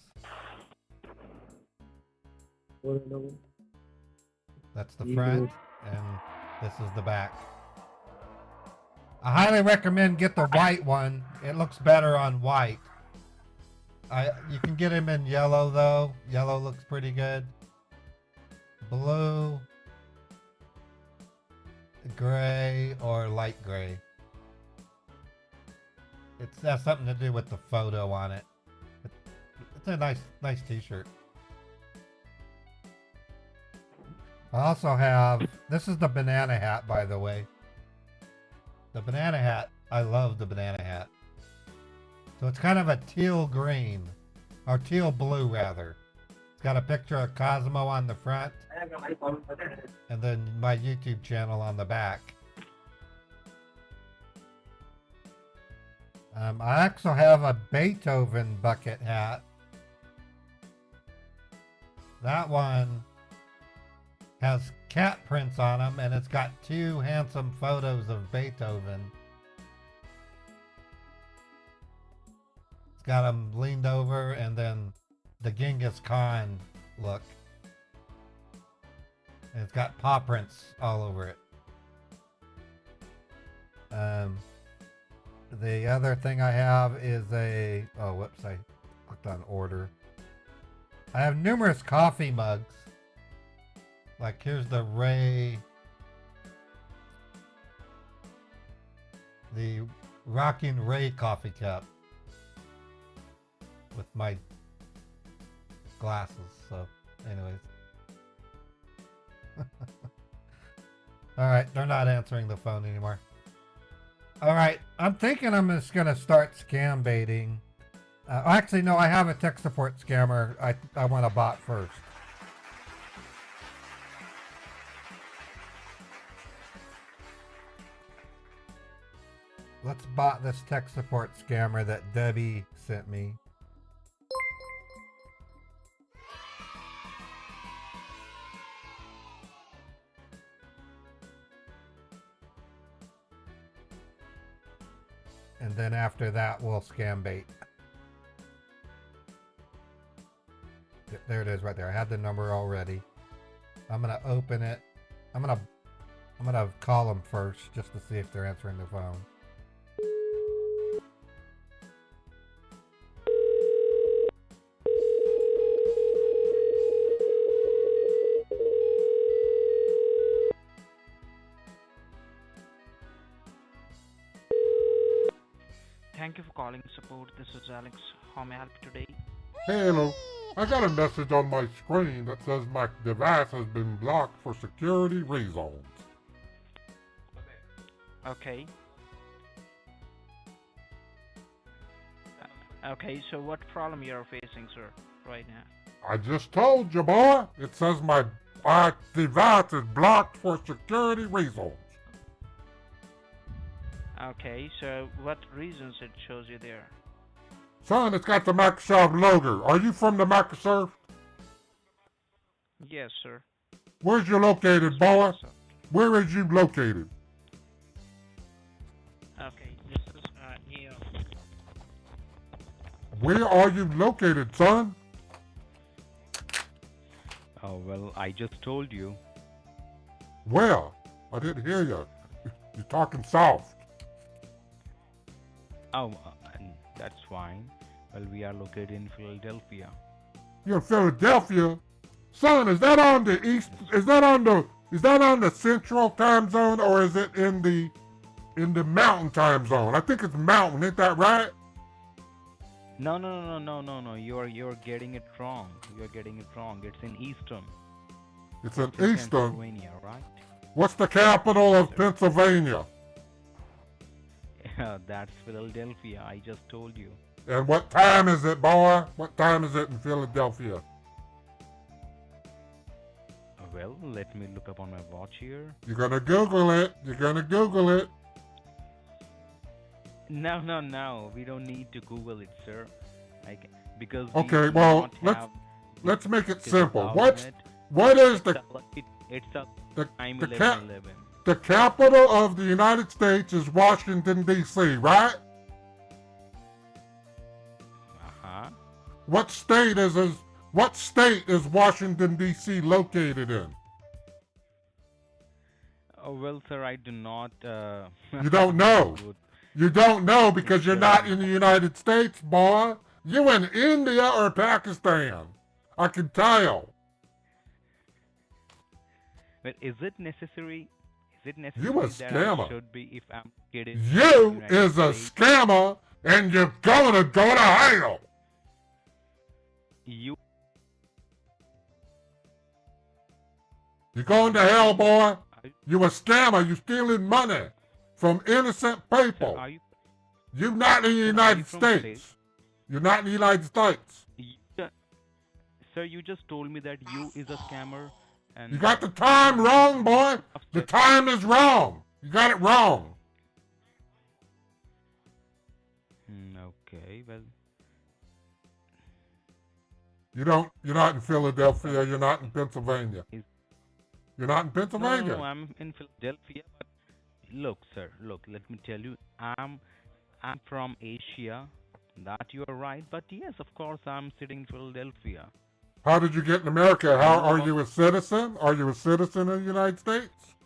That's the front, and this is the back. I highly recommend get the white one. It looks better on white. You can get him in yellow though. Yellow looks pretty good. Blue, gray, or light gray. It has something to do with the photo on it. It's a nice t-shirt. I also have, this is the banana hat, by the way. The banana hat, I love the banana hat. So it's kind of a teal green, or teal blue rather. It's got a picture of Cosmo on the front, and then my YouTube channel on the back. I also have a Beethoven bucket hat. That one has cat prints on them, and it's got two handsome photos of Beethoven. It's got them leaned over, and then the Genghis Khan look. And it's got paw prints all over it. The other thing I have is a, oh whoops, I clicked on order. I have numerous coffee mugs. Like here's the Rockin' Ray coffee cup with my glasses. So anyways. Alright, they're not answering the phone anymore. Alright, I'm thinking I'm just going to start scam baiting. Actually, no, I have a tech support scammer. I want a bot first. Let's bot this tech support scammer that Debbie sent me. And then after that, we'll scam bait. There it is right there. I had the number already. I'm going to open it. I'm I'm gonna call them first just to see if they're answering the phone. Thank you for calling support. This is Alex. How may I help you today? Hello. I got a message on my screen that says my device has been blocked for security reasons. Okay. Okay, so what problem you're facing, sir, right now? I just told you, boy. It says my device is blocked for security reasons. Okay, so what reasons it shows you there? Son, it's got the Microsoft logo. Are you from the Microsoft? Yes, sir. Where's you located, boy? Where is you located? Okay, this is New York. Where are you located, son? Oh, well, I just told you. Where? I didn't hear you. You're talking soft. Oh, that's fine. Well, we are located in Philadelphia. You're in Philadelphia? Son, is that on the east? Is that on the central time zone, or is it in the mountain time zone? I think it's mountain. Ain't that right? No. You're getting it wrong. You're getting it wrong. It's in Eastern. It's in in Eastern. Pennsylvania, right? What's the capital of Pennsylvania? That's Philadelphia. I just told you. And what time is it, boy? What time is it in Philadelphia? Well, let me look up on my watch here. You're gonna Google it. You're gonna Google it. No. We don't need to Google it, sir. Because Okay, we well, do not have let's make it this simple. allowed in it. What is the It's a the, time the 11:11. The capital of the United States is Washington, D.C., right? Uh-huh. What state is Washington, D.C. located in? Oh, well, sir, I do not... You don't know. You don't know because you're not in the United States, boy. You in India or Pakistan. I can tell. But is it necessary? Is it necessary You a that scammer. I should be if I'm kidding? You is a scammer and you're gonna go to hell. You You're going to hell, boy. You a scammer. You stealing money from innocent people. Are you, You're not in the United from States. States? You're not in the United States. sir, you just told me that you is a scammer. And You got the time wrong, boy. The time is wrong. You got it wrong. Okay, well, You're not in Philadelphia. You're not in Pennsylvania. You're not in Pennsylvania. no, I'm in Philadelphia. But look, sir, let me tell you, I'm from Asia. That you are right, but yes, of course, I'm sitting in Philadelphia. How did you get in America? How are you a citizen? Are you a citizen of the United States?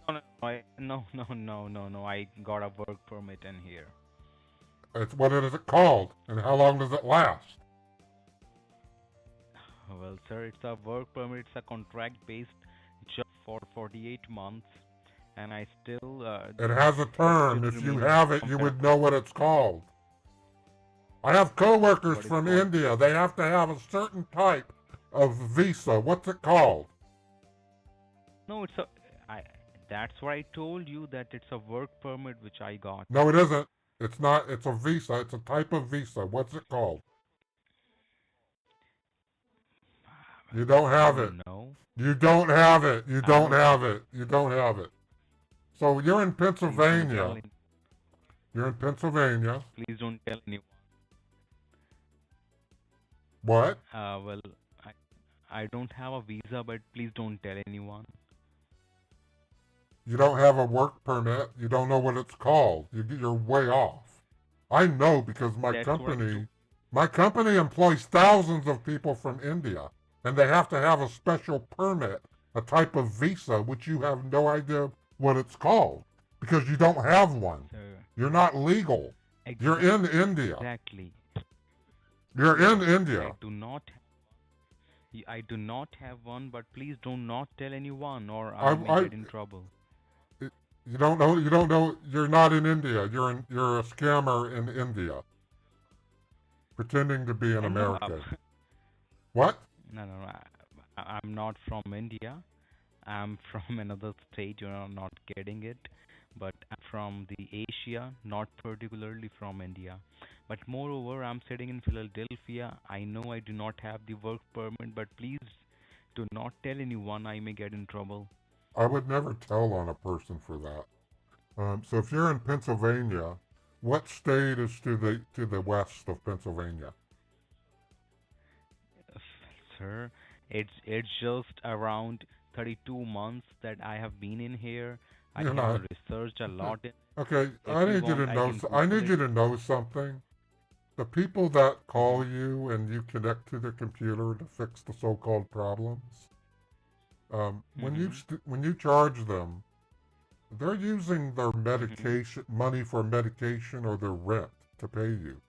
No, I got a work permit in here. What is it called? And how long does it last? Well, sir, it's a work permit. It's a contract-based job for 48 months, and I still. It has a term. If you have it, you would know what it's called. I have coworkers from India. They have to have a certain type of visa. What's it called? No, that's why I told you that it's a work permit which I got. No, it isn't. It's not. It's a visa. It's a type of visa. What's it called? You don't have it. No. You don't have it. You don't have it. You don't have it. So you're in Pennsylvania. You're in Pennsylvania. Please don't tell anyone. What? Well, I don't have a visa, but please don't tell anyone. You don't have a work permit. You don't know what it's called. You're way off. I know because my company employs thousands of people from India, and they have to have a special permit, a type of visa, which you have no idea what it's called because you don't have one. Sir. You're not legal. You're in India. Exactly. You're in India. I do not have one, but please do not tell anyone, or I may get in trouble. You don't know. You don't know. You're not in India. You're a scammer in India, pretending to be an American. What? No. I'm not from India. I'm from another state. You're not getting it. But I'm from the Asia, not particularly from India. But moreover, I'm sitting in Philadelphia. I know I do not have the work permit, but please do not tell anyone. I may get in trouble. I would never tell on a person for that. So if you're in Pennsylvania, what state is to the west of Pennsylvania? Sir, it's just around 32 months that I have been in here. I have researched a lot. Okay, I need you to know. I need you to know something. The people that call you and you connect to their computer to fix the so-called problems, when you charge them, they're using their medication money for medication or their rent to pay you.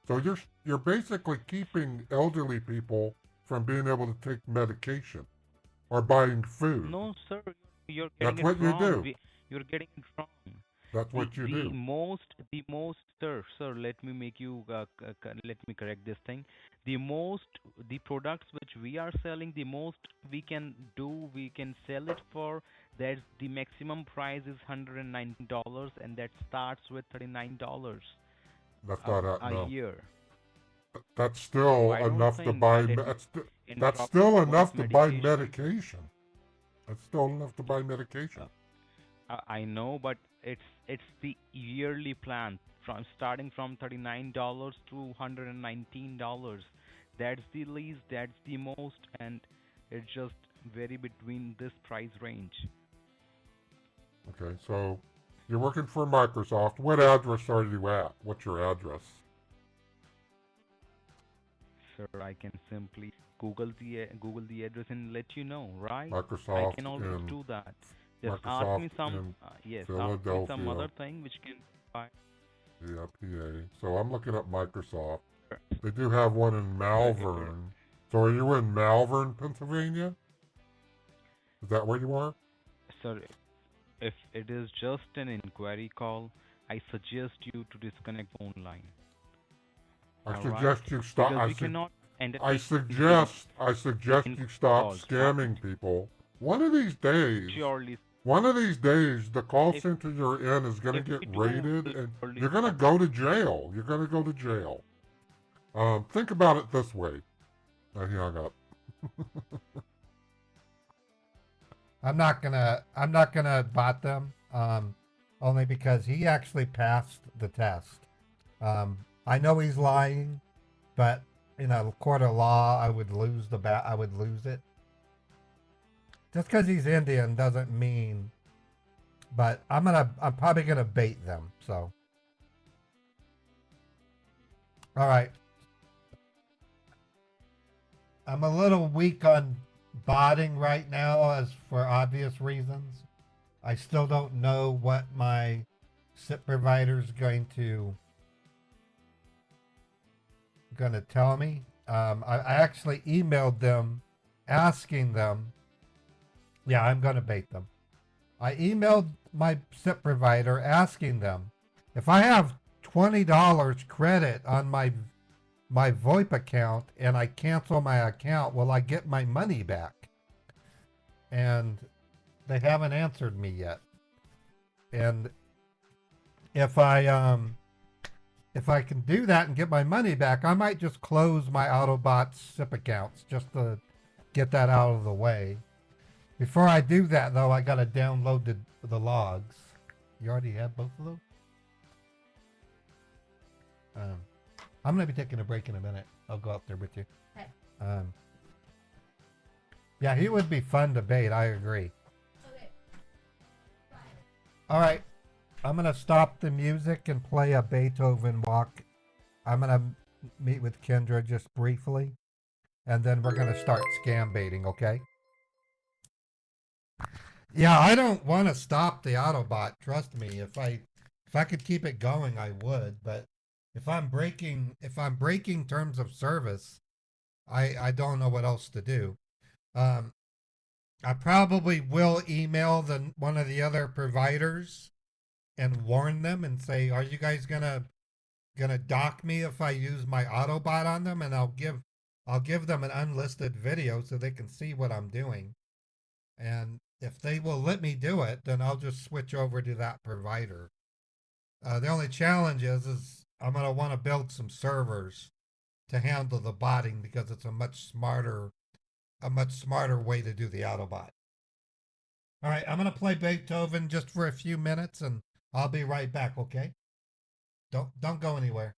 So you're basically keeping elderly people from being able to take medication or buying food. No, sir, you're getting That's what you do. You're getting it wrong. That's what you do. The most, sir, let me make you, let me correct this thing. The products which we are selling, the most we can sell it for, that's the maximum price is $119, and that starts with $39. That's not a year. That's still enough to buy. That's still enough to buy medication. That's still enough to buy medication. I know, but it's the yearly plan starting from $39 to $119. That's the least, that's the most, and it's just vary between this price range. Okay, so you're working for Microsoft. What address are you at? What's your address? Sir, I can simply Google the address and let you know, right? Microsoft. I can always do that. Just Microsoft ask me some, ask me some other thing which can buy. Yeah, PA. So I'm looking at Microsoft. They do have one in Malvern. So are you in Malvern, Pennsylvania? Is that where you are? Sir, if it is just an inquiry call, I suggest you to disconnect phone line. I suggest you stop. I suggest you stop scamming people. One of these days, the call center you're in is going to get raided, and you're going to go to jail. You're going to go to jail. Think about it this way. He hung up. I'm not gonna bot them. Only because he actually passed the test. I know he's lying, but in a court of law, I would lose it. Just because he's Indian doesn't mean. But I'm probably gonna bait them. So, all right. I'm a little weak on botting right now, as for obvious reasons. I still don't know what my SIP provider is going to tell me. I actually emailed them asking them. Yeah, I'm going to bait them. I emailed my SIP provider asking them if I have $20 credit on my VoIP account and I cancel my account, will I get my money back? And they haven't answered me yet. And if I can do that and get my money back, I might just close my AutoBot SIP accounts just to get that out of the way. Before I do that, though, I gotta download the logs. You already have both of those? I'm gonna be taking a break in a minute. I'll go up there with you. Okay. Yeah, he would be fun to bait. I agree. Okay. All right. I'm going to stop the music and play a Beethoven walk. I'm going to meet with Kendra just briefly, and then we're going to start scam baiting, okay? Yeah, I don't want to stop the AutoBot. Trust me. If I could keep it going, I would. But if I'm breaking terms of service, I don't know what else to do. Um, I probably will email one of the other providers and warn them and say, "Are you guys gonna dock me if I use my AutoBot on them?" And I'll give them an unlisted video so they can see what I'm doing. And if they will let me do it, then I'll just switch over to that provider. The only challenge is I'm gonna want to build some servers to handle the botting because it's a much smarter way to do the AutoBot. All right, I'm gonna play Beethoven just for a few minutes, and I'll be right back. Okay? Don't go anywhere.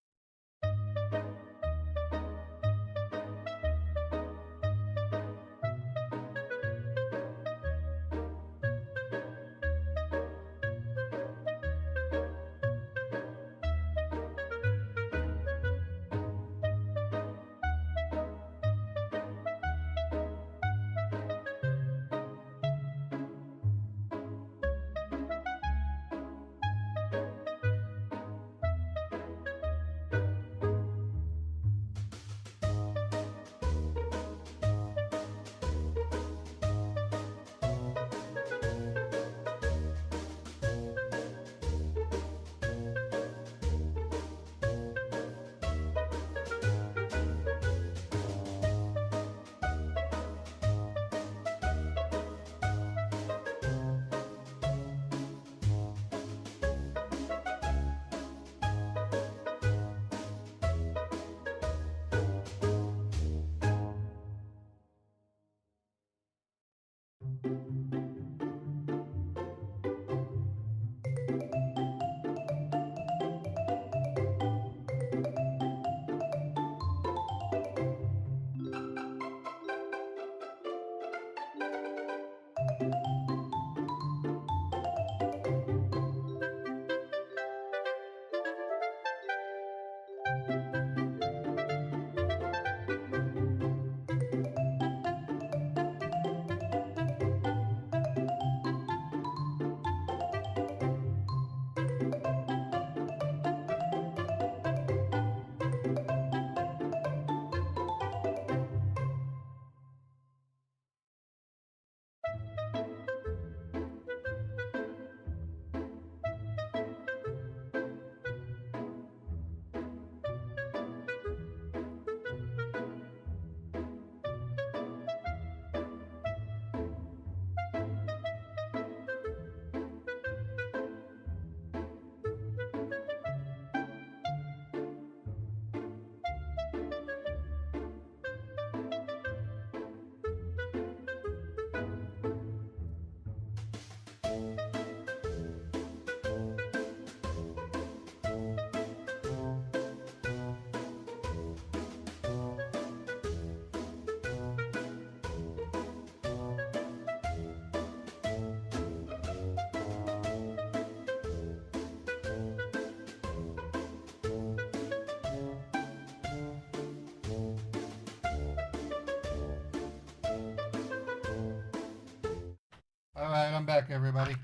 All right, I'm back, everybody.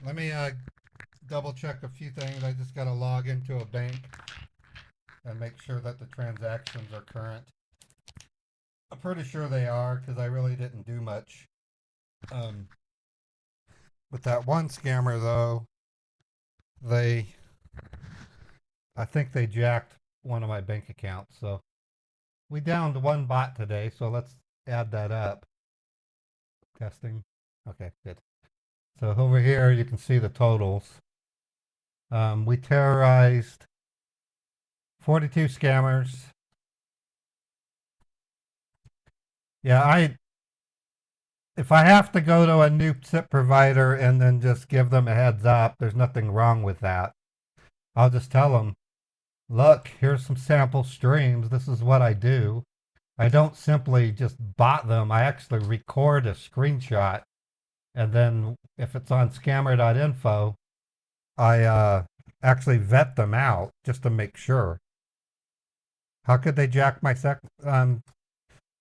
Let me double check a few things. I just got to log into a bank and make sure that the transactions are current. I'm pretty sure they are because I really didn't do much. With that one scammer, though, I think they jacked one of my bank accounts. So we downed one bot today, so let's add that up. Testing. Okay, good. So over here, you can see the totals. We terrorized 42 scammers. Yeah, if I have to go to a new SIP provider and then just give them a heads up, there's nothing wrong with that. I'll just tell them, look, here's some sample streams. This is what I do. I don't simply just bot them. I actually record a screenshot. And then if it's on scammer.info, I actually vet them out just to make sure. How could they jack my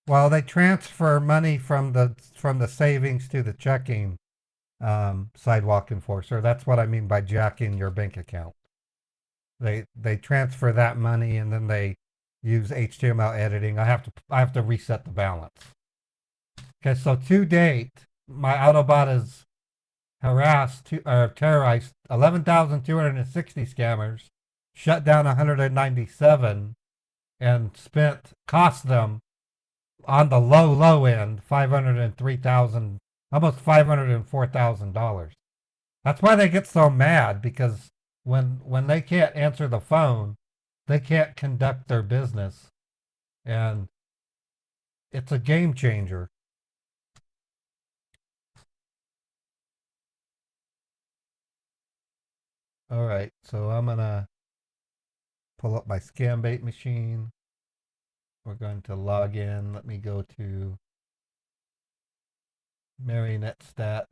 well, they transfer money from the savings to the checking sidewalk enforcer. That's what I mean by jacking your bank account. They transfer that money and then they use HTML editing. I have to reset the balance. Okay, so to date, my Autobot has harassed or terrorized 11,260 scammers, shut down 197, and cost them on the low end $503,000, almost $504,000. That's why they get so mad, because when they can't answer the phone, they can't conduct their business, and it's a game changer. All right, so I'm gonna pull up my scam bait machine. We're going to log in. Let me go to MarionetStat.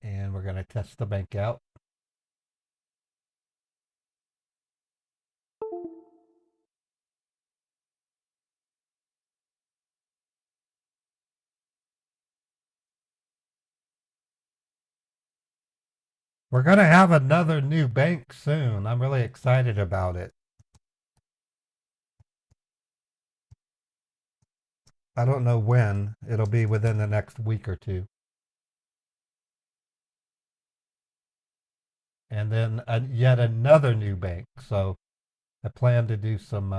And we're going to test the bank out. We're going to have another new bank soon. I'm really excited about it. I don't know when. It'll be within the next week or two. And then yet another new bank. So I plan to do some...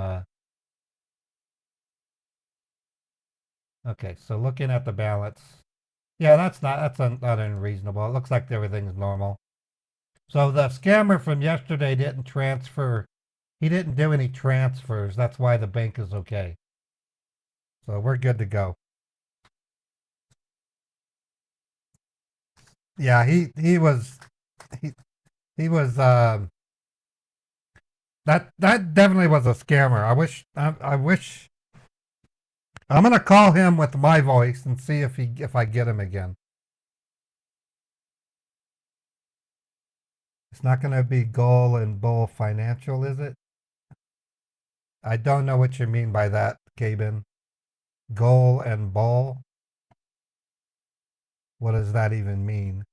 Okay, so looking at the balance. Yeah, that's not unreasonable. It looks like everything's normal. So the scammer from yesterday didn't transfer. He didn't do any transfers. That's why the bank is okay. So we're good to go. Yeah, he was that definitely was a scammer. I wish I'm gonna call him with my voice and see if I get him again. It's not gonna be Goal and Bull Financial, is it? I don't know what you mean by that, Cabin. Goal and Bull? What does that even mean?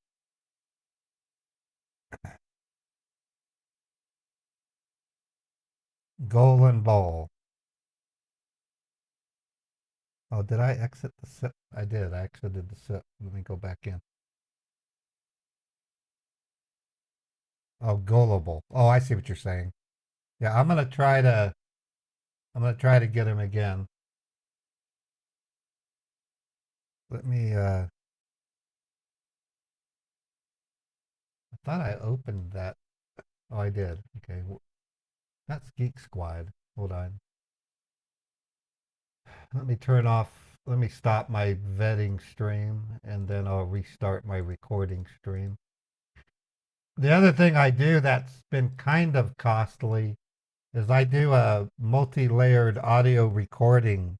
Goal and Bull. Oh, did I exit the SIP? I did. I exited the SIP. Let me go back in. Oh, gullible. Oh, I see what you're saying. Yeah, I'm gonna try to get him again. Let me I thought I opened that. Oh, I did. Okay. That's Geek Squad. Hold on. Let me stop my vetting stream, and then I'll restart my recording stream. The other thing I do that's been kind of costly is I do a multi-layered audio recording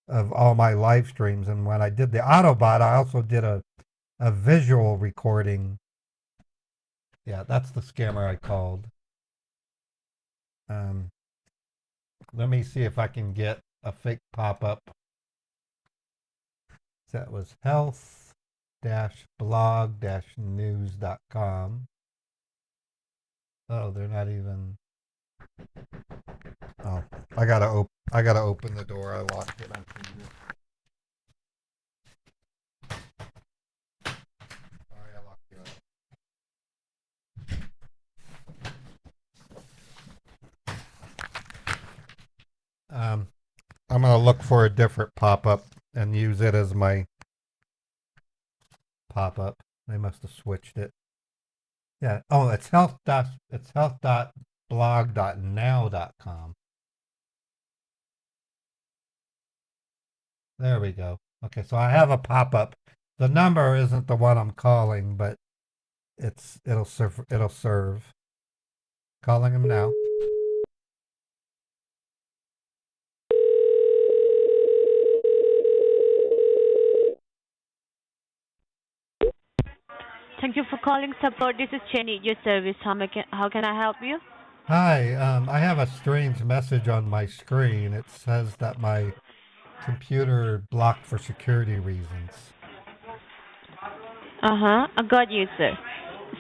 of all my live streams. And when I did the Autobot, I also did a visual recording. Yeah, that's the scammer I called. Let me see if I can get a fake pop-up. That was health-blog-news.com. Oh, they're not even. Oh, I gotta open the door. I locked it. Sorry, I locked you up. I'm gonna look for a different pop-up and use it as my pop-up. They must have switched it. Yeah. Oh, it's health.blog.now.com. There we go. Okay, so I have a pop-up. The number isn't the one I'm calling, but it'll serve. Calling him now. Thank you for calling support. This is Jenny, your service. How can I help you? Hi, I have a strange message on my screen. It says that my computer blocked for security reasons. I got you, sir.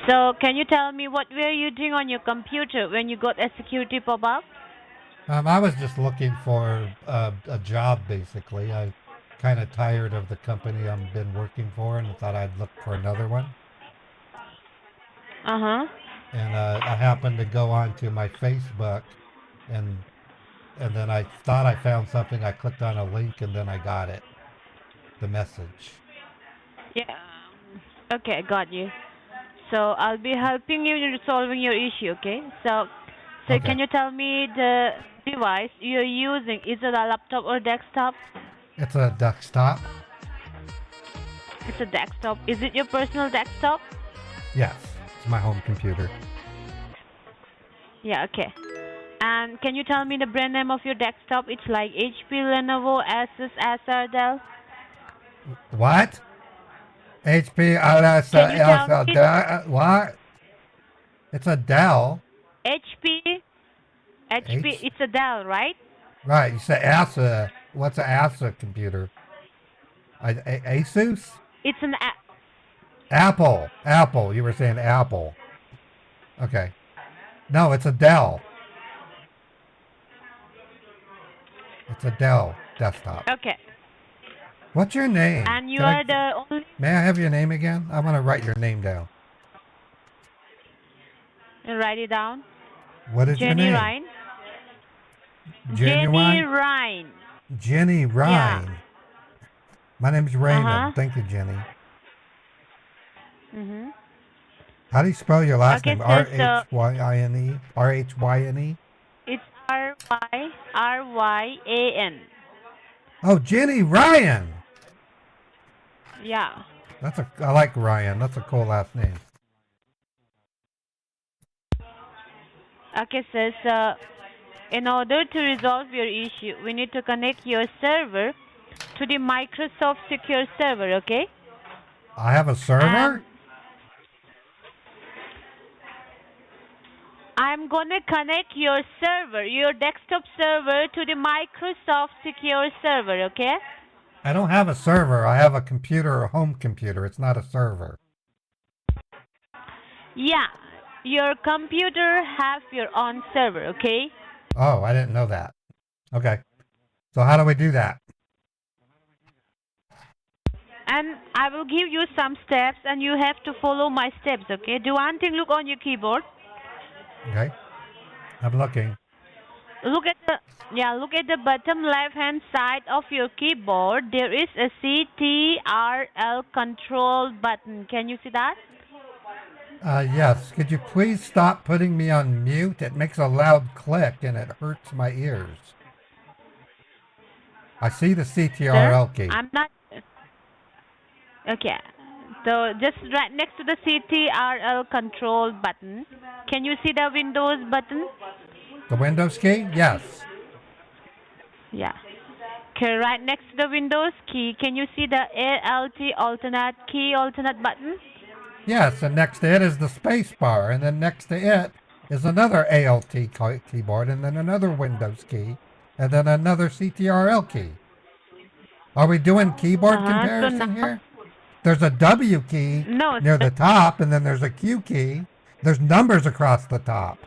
So, can you tell me what were you doing on your computer when you got a security pop-up? I was just looking for a job, basically. I kind of tired of the company I've been working for and thought I'd look for another one. And I happened to go onto my Facebook, and then I thought I found something. I clicked on a link, and then I got it, the message. Yeah. Okay, got you. So, I'll be helping you in resolving your issue, okay? So, Okay. can you tell me the device you're using? Is it a laptop or desktop? It's a desktop. It's a desktop. Is it your personal desktop? Yes, it's my home computer. Yeah, okay. And can you tell me the brand name of your desktop? It's like HP, Lenovo, Asus, Acer, Dell. What? HP, Can you tell me? what? It's a Dell. HP, it's a Dell, right? Right, you say ASA. What's an ASA computer? Asus? It's an Apple. You were saying Apple. Okay. No, it's a Dell. It's a Dell desktop. Okay. What's your name? And you are the only... May I have your name again? I want to write your name down. Write it down. What is your name? Ryan. Genuine? Jenny Ryan. Jenny Ryan. Yeah. My name's Raymond. Thank you, Jenny. How do you spell your last name? R-H-Y-I-N-E? R-H-Y-N-E? It's R-Y-R-Y-A-N. Oh, Jenny Ryan. Yeah. I like Ryan. That's a cool last name. Okay, sir. So, in order to resolve your issue, we need to connect your server to the Microsoft Secure Server, okay? I have a server? I'm gonna connect your server, your desktop server, to the Microsoft Secure Server, okay? I don't have a server. I have a computer, a home computer. It's not a server. Yeah, your computer have your own server, okay? Oh, I didn't know that. Okay. So how do we do that? And I will give you some steps and you have to follow my steps, okay? Do one thing, look on your keyboard. Okay. I'm looking. Look at the bottom left hand side of your keyboard. There is a CTRL control button. Can you see that? Yes. Could you please stop putting me on mute? It makes a loud click and it hurts my ears. I see the CTRL key. I'm not... Okay. So just right next to the CTRL control button, can you see the Windows button? The Windows key? Yes. Yeah. Okay, right next to the Windows key, can you see the ALT alternate button? Yes, and next to it is the space bar, and then next to it is another ALT keyboard, and then another Windows key, and then another CTRL key. Are we doing keyboard comparison here? There's a W key near the top, and then there's a Q key. There's numbers across the top.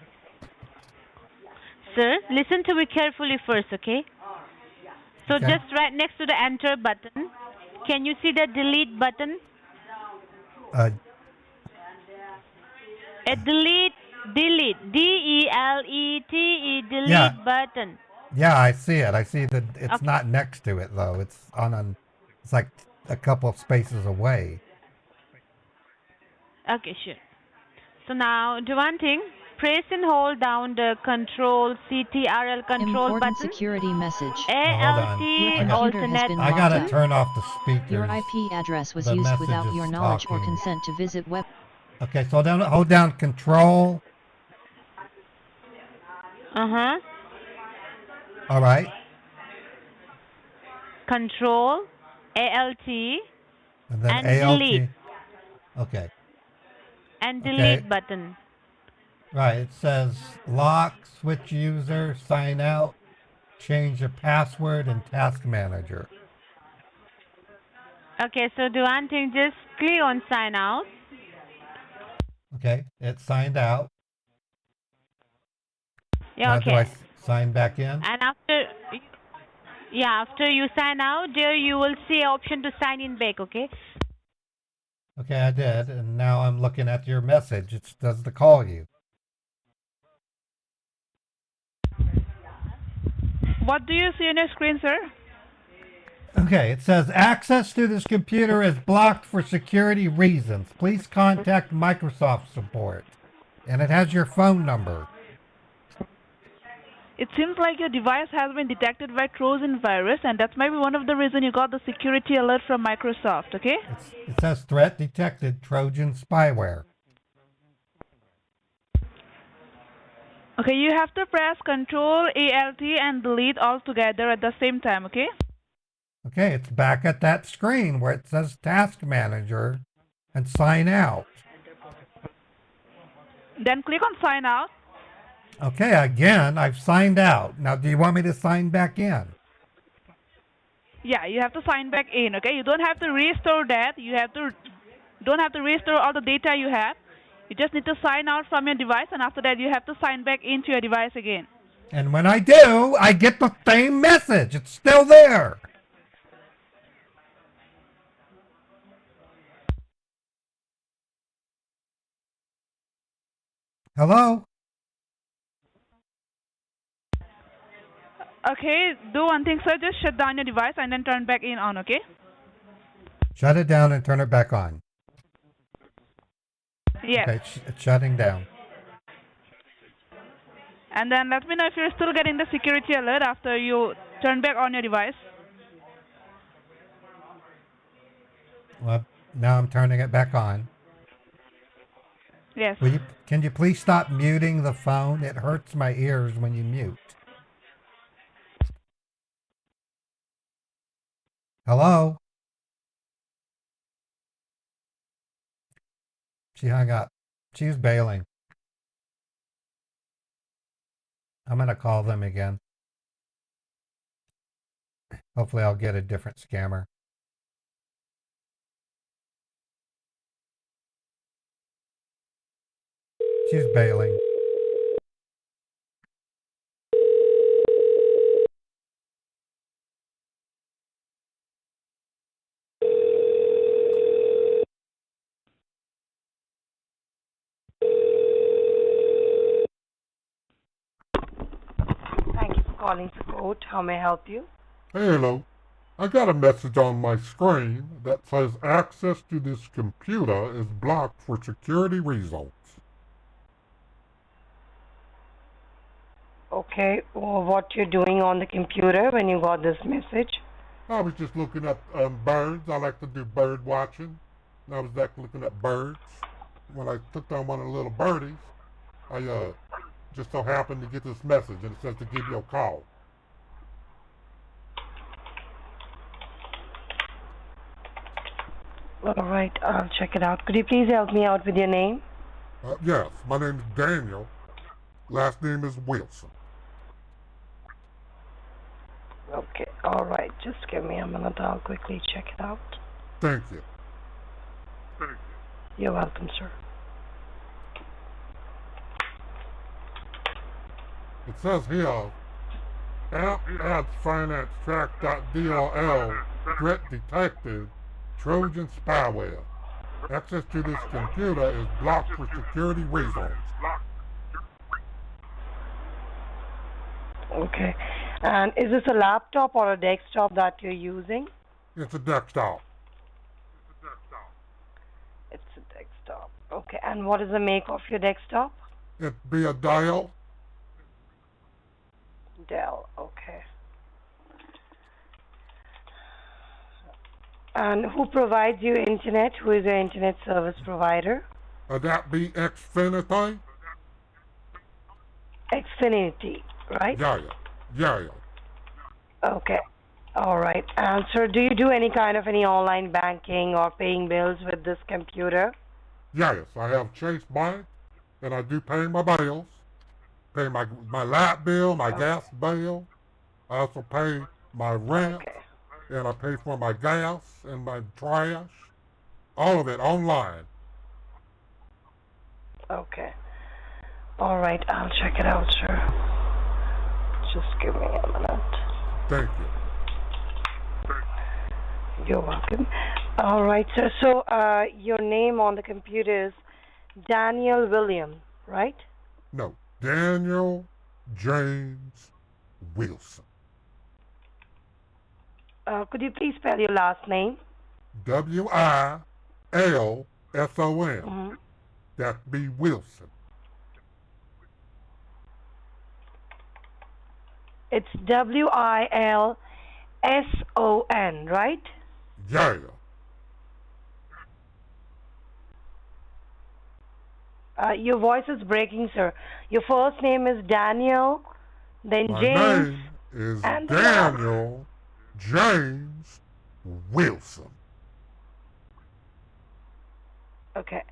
Sir, listen to me carefully first, okay? So Okay. just right next to the enter button, can you see the delete button? A delete, D-E-L-E-T-E, delete button. Yeah, I see it. I see that it's not next to it, though. It's it's like a couple of spaces away. Okay, sure. So now, do one thing. Press and hold down the control CTRL control Important button. security message. ALT alternate. I gotta turn off the speakers. Your IP address was The used message without is your knowledge or talking. consent to visit web. Okay, so hold down Control. Uh-huh. All right. Control, ALT, And then and ALT. delete. Okay. And Okay. delete button. Right, it says lock, switch user, sign out, change the password, and task manager. Okay, so do one thing, just click on sign out. Okay, it signed out. Yeah, Now do I okay. sign back in? And after you sign out, there you will see option to sign in back, okay? Okay, I did, and now I'm looking at your message. It does the call you. What do you see on your screen, sir? Okay, it says access to this computer is blocked for security reasons. Please contact Microsoft support. And it has your phone number. It seems like your device has been detected by Trojan virus, and that might be one of the reasons you got the security alert from Microsoft, okay? It says threat detected, Trojan spyware. Okay, you have to press Control Alt and delete all together at the same time, okay? Okay, it's back at that screen where it says task manager and sign out. Then click on sign out. Okay, again, I've signed out. Now, do you want me to sign back in? Yeah, you have to sign back in, okay? You don't have to restore that. Don't have to restore all the data you have. You just need to sign out from your device, and after that you have to sign back into your device again. And when I do, I get the same message. It's still there. Hello? Okay, do one thing, sir. Just shut down your device and then turn back in on, okay? Shut it down and turn it back on. Yes. Okay, it's shutting down. And then let me know if you're still getting the security alert after you turn back on your device. Well, now I'm turning it back on. Yes. Can you please stop muting the phone? It hurts my ears when you mute. Hello? She hung up. She was bailing. I'm going to call them again. Hopefully I'll get a different scammer. She's bailing. Thank you for calling support. How may I help you? Hello. I got a message on my screen that says access to this computer is blocked for security reasons. Okay, well, what you're doing on the computer when you got this message? I was just looking at birds. I like to do bird watching. And I was looking at birds. When I clicked on one of the little birdies, I just so happened to get this message, and it says to give you a call. All right, I'll check it out. Could you please help me out with your name? Yes, my name is Daniel. Last name is Wilson. Okay, all right. Just give me a minute. I'll quickly check it out. Thank you. You're welcome, sir. It says here, app@financetrack.dll, threat detected, Trojan spyware. Access to this computer is blocked for security reasons. Okay. And is this a laptop or a desktop that you're using? It's a desktop. It's a desktop. Okay. And what is the make of your desktop? It'd be a Dell. Dell. Okay. And who provides you internet? Who is your internet service provider? That be Xfinity? Xfinity, right? Yeah. Okay. All right. And sir, do you do any online banking or paying bills with this computer? Yes, I have Chase Bank, and I do pay my bills, pay my light bill, my gas bill. I also pay my rent, and I pay for my gas and my trash, all of it online. Okay. All right, I'll check it out, sir. Just give me a minute. Thank you. You're welcome. All right, sir. So, your name on the computer is Daniel William, right? No, Daniel James Wilson. Could you please spell your last name? Wilson. That'd be Wilson. It's Wilson, right? Yeah. Your voice is breaking, sir. Your first name is Daniel, then My James. name is and Daniel James Wilson. Okay.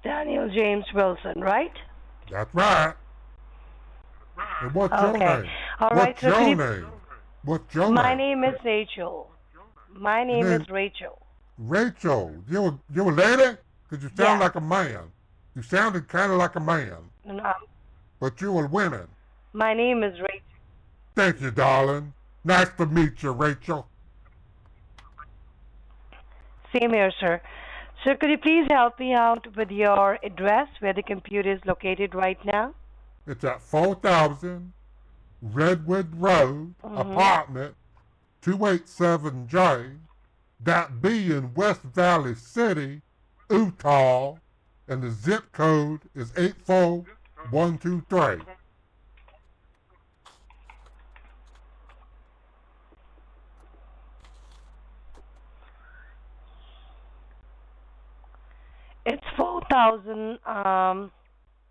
Daniel James Wilson, right? That's right. And what's your Okay. name? All right, What's so your could you- name? What's your My name? name is Rachel. My name name- is Rachel. Rachel. You a lady? Because you sound Yeah. like a man. You sounded kind of like a man, No, but you were women. my name is Rachel. Thank you, darling. Nice to meet you, Rachel. Same here, sir. Sir, could you please help me out with your address where the computer is located right now? It's at 4000 Redwood Road, apartment 287J. That be in West Valley City, Utah, and the zip code is 84123. It's 4000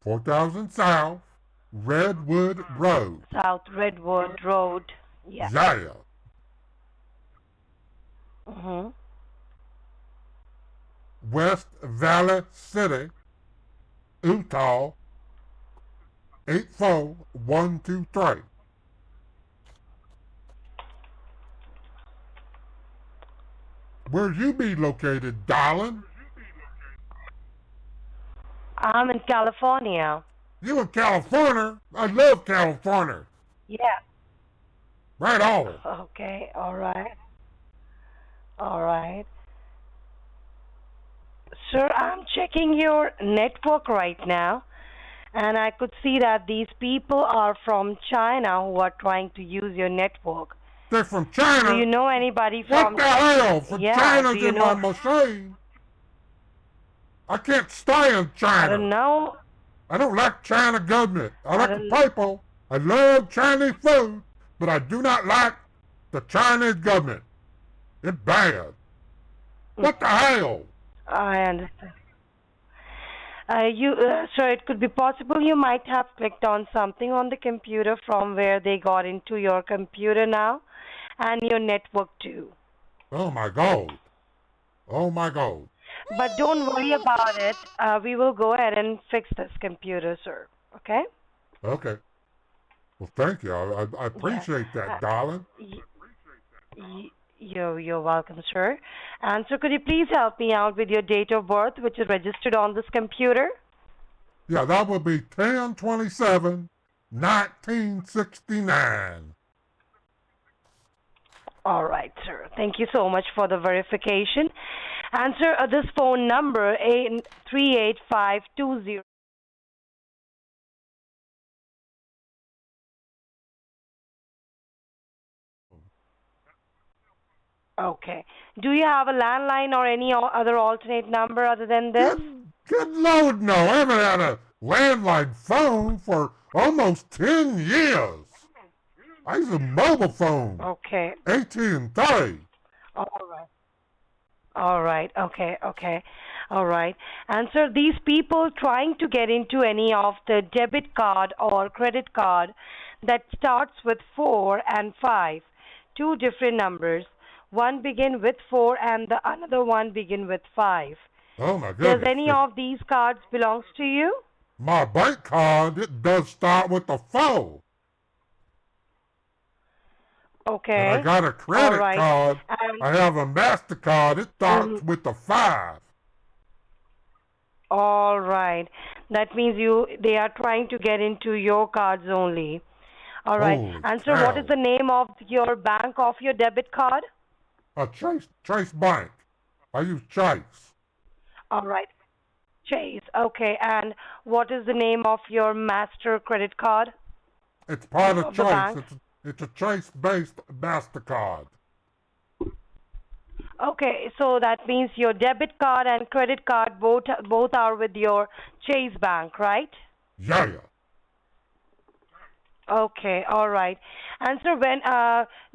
4000 South Redwood Road. South Redwood Road. Yeah. Yeah. Mm-hmm. West Valley City, Utah, 84123. Where you be located, darling? I'm in California. You in California? I love California. Yeah. Right on. Okay, all right. All right. Sir, I'm checking your network right now, and I could see that these people are from China who are trying to use your network. They're from China? Do you know anybody from... What the hell? From Yeah, China's do you in know... my machine. I can't stay in China. I don't know. I don't like China government. I like don't- the people. I love Chinese food, but I do not like the Chinese government. It's bad. What the hell? I understand. Sir, it could be possible you might have clicked on something on the computer from where they got into your computer now, and your network too. Oh my God. Oh my God. But don't worry about it. We will go ahead and fix this computer, sir. Okay? Okay. Well, thank you. I appreciate that, darling. You're welcome, sir. And so could you please help me out with your date of birth, which is registered on this computer? Yeah, that would be 10/27/1969. All right, sir. Thank you so much for the verification. And sir, this phone number, 38520. Okay. Do you have a landline or any other alternate number other than this? Good Lord, no. I haven't had a landline phone for almost 10 years. I use a mobile phone. Okay. AT&T. All right. All right. Okay. Okay. All right. And sir, these people trying to get into any of the debit card or credit card that starts with 4 and 5, two different numbers. One begin with 4 and the another one begin with 5. Oh my goodness. Does any of these cards belongs to you? my bank card, it does start with a 4. Okay. And I got a credit right. card. I have a MasterCard. It starts with a 5. All right. That means they are trying to get into your cards only. All right. Holy And so what cow. is the name of your bank of your debit card? Chase Bank. I use Chase. All right. Chase. Okay. And what is the name of your master credit card? It's part of the bank? Chase. It's a Chase-based MasterCard. Okay, so that means your debit card and credit card both are with your Chase Bank, right? Yeah. Okay, all right. And so when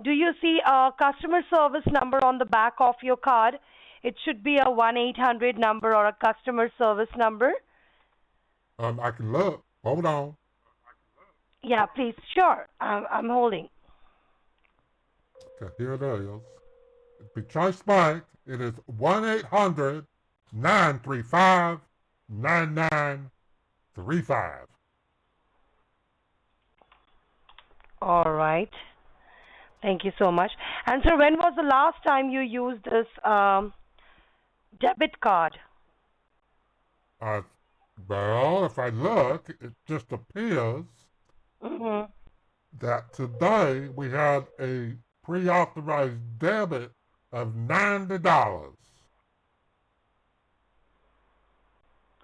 do you see a customer service number on the back of your card? It should be a 1-800 number or a customer service number. I can look. Hold on. Yeah, please. Sure. I'm holding. Okay, here it is. It'd be Chase Bank. It is 1-800-935-9935. All right. Thank you so much. And so when was the last time you used this debit card? Well, if I look, it just appears that today we had a pre-authorized debit of $90.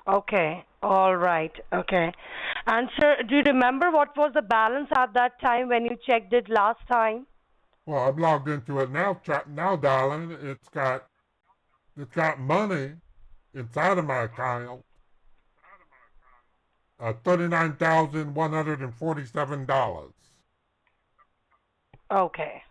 Okay. All right. Okay. And sir, do you remember what was the balance at that time when you checked it last time? Well, I'm logged into it now, darling. It's got money inside of my account. $39,147. Okay.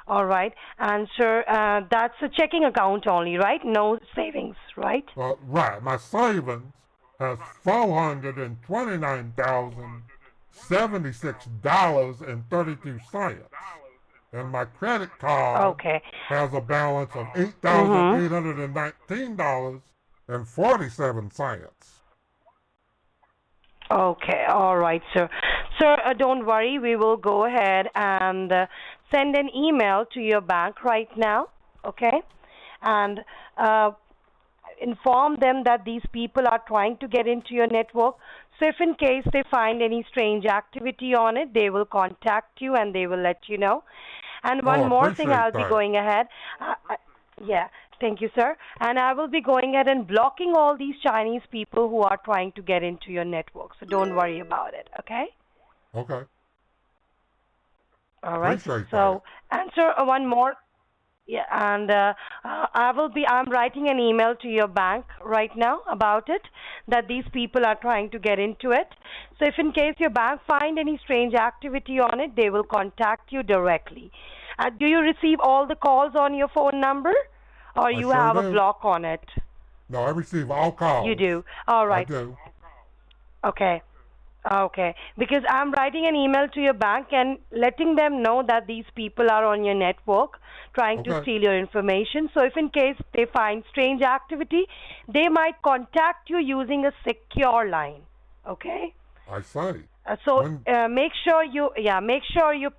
All right. And sir, that's a checking account only, right? No savings, right? Right. My savings has $421,076.32. And my credit card has a balance of $8,819.47. Okay, all right, sir. Sir, don't worry. We will go ahead and send an email to your bank right now, okay? And inform them that these people are trying to get into your network. So if in case they find any strange activity on it, they will contact you and they will let you know. And one more thing, I'll be going ahead. Yeah. Thank you, sir. And I will be going ahead and blocking all these Chinese people who are trying to get into your network. So don't worry about it, okay? Okay. All right. So answer one more. Yeah, and I'm writing an email to your bank right now about it, that these people are trying to get into it. So if in case your bank find any strange activity on it, they will contact you directly. Do you receive all the calls on your phone number? Or you have a block on it? No, I receive all calls. You do? All right. I do. Okay. Okay. Because I'm writing an email to your bank and letting them know that these people are on your network trying to steal your information. So if in case they find strange activity, they might contact you using a secure line. Okay? I say. Make sure you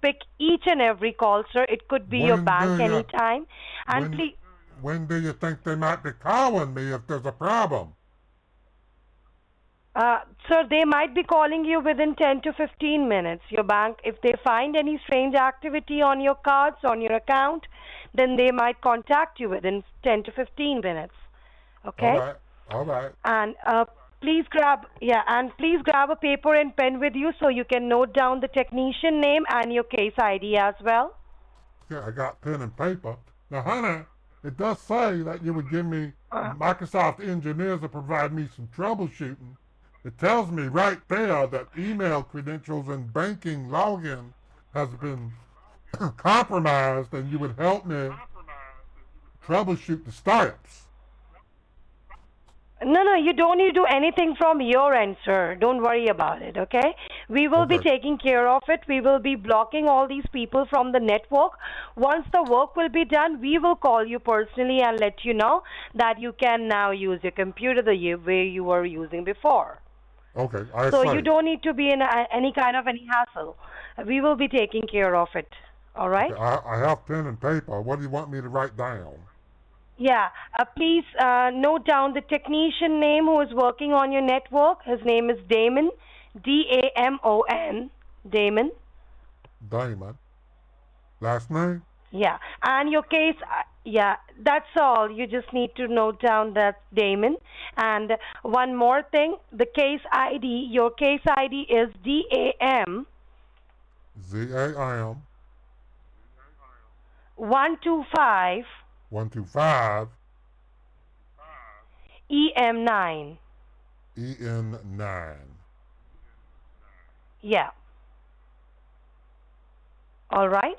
pick each and every call, sir. It could be your bank anytime. And please. When do you think they might be calling me if there's a problem? Sir, they might be calling you within 10 to 15 minutes. Your bank, if they find any strange activity on your cards, on your account, then they might contact you within 10 to 15 minutes. Okay? All right. And please grab a paper and pen with you so you can note down the technician name and your case ID as well. Yeah, I got pen and paper. Now, honey, it does say that you would give me Microsoft engineers to provide me some troubleshooting. It tells me right there that email credentials and banking login has been compromised, and you would help me troubleshoot the steps. No, you don't need to do anything from your end, sir. Don't worry about it, okay? We will be taking care of it. We will be blocking all these people from the network. Once the work will be done, we will call you personally and let you know that you can now use your computer the way you were using before. Okay, I So see. you don't need to be in any kind of any hassle. We will be taking care of it. All right? Okay, I have pen and paper. What do you want me to write down? Yeah. Please note down the technician name who is working on your network. His name is Damon. Damon. Damon. Damon. Last name? Yeah. And your case, yeah, that's all. You just need to note down that Damon. And one more thing, the case ID, your case ID is DAM ZAM 125 125 EM9. EN9. Yeah. All right?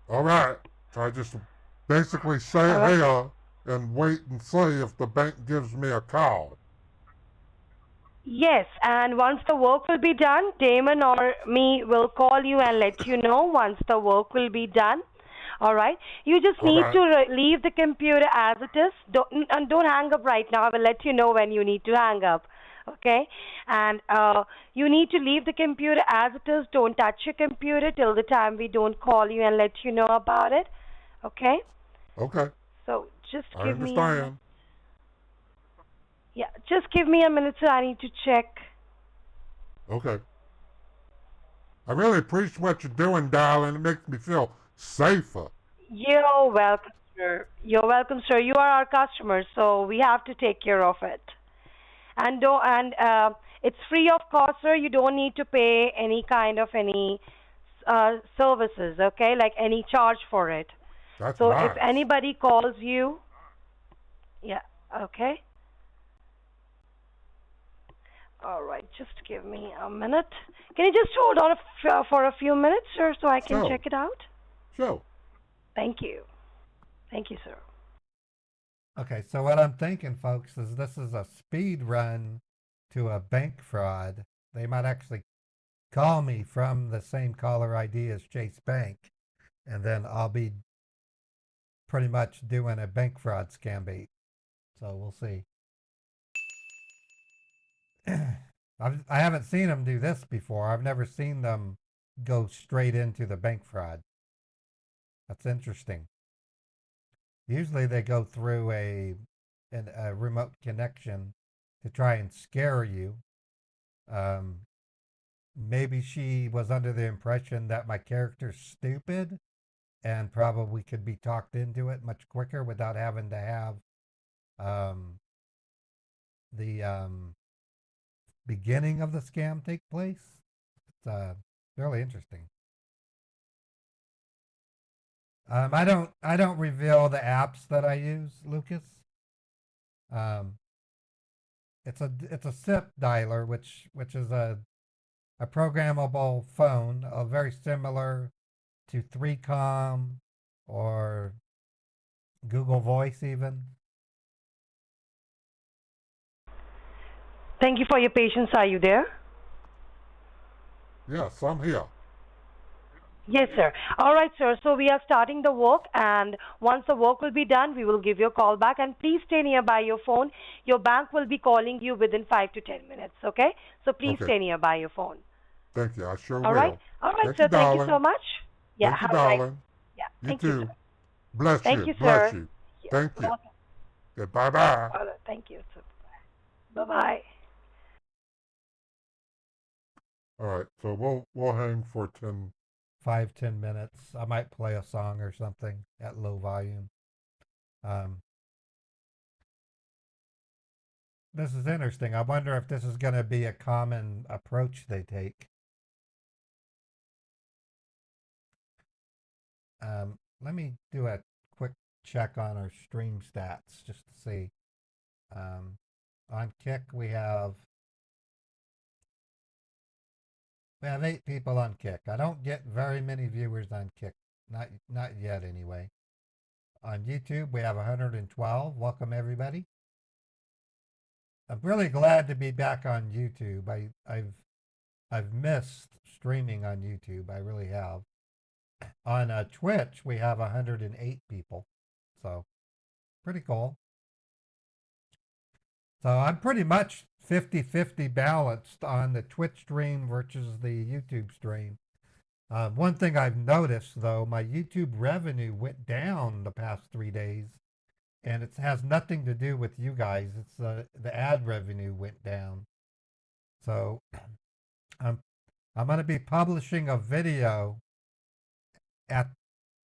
All right. So I just basically say All right. here and wait and see if the bank gives me a call. Yes, and once the work will be done, Damon or me will call you and let you know once the work will be done. All right? You just need to leave the computer as it is. Don't hang up right now. I will let you know when you need to hang up. Okay? And you need to leave the computer as it is. Don't touch your computer till the time we don't call you and let you know about it. Okay? Okay. So just I give me understand. yeah, just give me a minute, sir. I need to check. Okay. I really appreciate what you're doing, darling. It makes me feel safer. You're welcome, sir. You're welcome, sir. You are our customer, so we have to take care of it. And it's free of cost, sir. You don't need to pay any kind of any services, okay? Like any charge for it. That's so nice. if anybody calls you, yeah, okay. All right, just give me a minute. Can you just hold on for a few minutes, sir, so I can check it out? Sure. Thank you. Thank you, sir. Okay, so what I'm thinking, folks, is this is a speed run to a bank fraud. They might actually call me from the same caller ID as Chase Bank, and then I'll be pretty much doing a bank fraud scam bait. So we'll see. I haven't seen them do this before. I've never seen them go straight into the bank fraud. That's interesting. Usually they go through a remote connection to try and scare you. Maybe she was under the impression that my character's stupid and probably could be talked into it much quicker without having to have the beginning of the scam take place. It's really interesting. I don't reveal the apps that I use, Lucas. It's a SIP dialer, which is a programmable phone, very similar to 3Com or Google Voice even. Thank you for your patience. Are you there? Yes, I'm here. Yes, sir. All right, sir. So we are starting the work, and once the work will be done, we will give you a call back. And please stay nearby your phone. Your bank will be calling you within 5 to 10 minutes, okay? So please stay nearby your phone. Thank you. I sure will. All right, sir. Thank you so much. Yeah, thank you, have a nice. darling. Yeah, You thank too. you, sir. Bless Thank you. you, Bless sir. you. Yeah, Thank you're you. welcome. Okay, bye-bye. All right, thank you. Bye bye. All right, so we'll hang for 5-10 minutes. I might play a song or something at low volume. This is interesting. I wonder if this is going to be a common approach they take. Let me do a quick check on our stream stats just to see. On Kick, we have 8 people on Kick. I don't get very many viewers on Kick. Not yet anyway. On YouTube, we have 112. Welcome everybody. I'm really glad to be back on YouTube. I've missed streaming on YouTube. I really have. On Twitch, we have 108 people. So, pretty cool. So I'm pretty much 50-50 balanced on the Twitch stream versus the YouTube stream. One thing I've noticed, though, my YouTube revenue went down the past 3 days, and it has nothing to do with you guys. It's the ad revenue went down. So I'm going to be publishing a video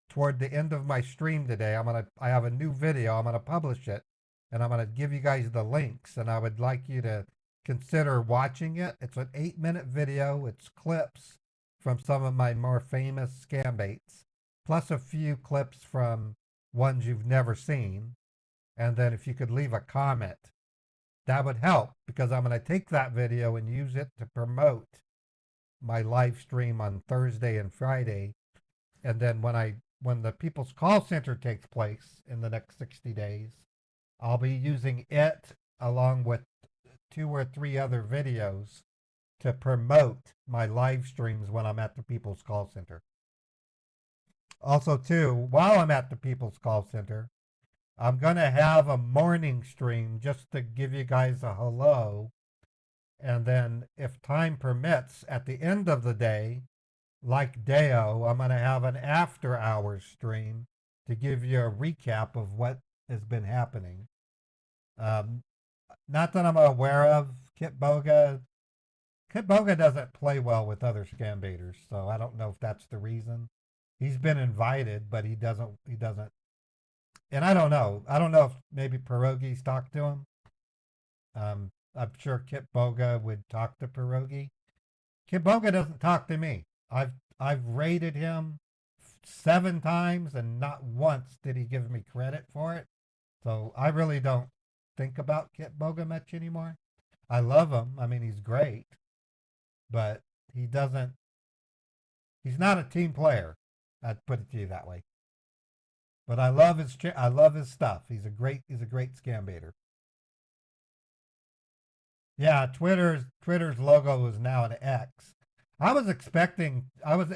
toward the end of my stream today. I have a new video. I'm going to publish it, and I'm going to give you guys the links, and I would like you to consider watching it. It's an 8-minute video. It's clips from some of my more famous scam baits, plus a few clips from ones you've never seen. And then if you could leave a comment, that would help, because I'm going to take that video and use it to promote my live stream on Thursday and Friday. And then when the People's Call Center takes place in the next 60 days, I'll be using it along with 2 or 3 other videos to promote my live streams when I'm at the People's Call Center. Also, too, while I'm at the People's Call Center, I'm going to have a morning stream just to give you guys a hello. And then, if time permits, at the end of the day, like Deo, I'm going to have an after hours stream to give you a recap of what has been happening. Not that I'm aware of. Kit Boga doesn't play well with other scam baiters, so I don't know if that's the reason. He's been invited, but he doesn't, and I don't know if maybe Pierogi's talked to him. I'm sure Kit Boga would talk to Pierogi. Kit Boga doesn't talk to me. I've rated him 7 times, and not once did he give me credit for it. So I really don't think about Kit Boga much anymore. I love him. I mean, he's great, but he's not a team player. I'd put it to you that way. But I love his stuff. He's a great scam baiter. Yeah, Twitter's logo is now an X. I was expecting Elon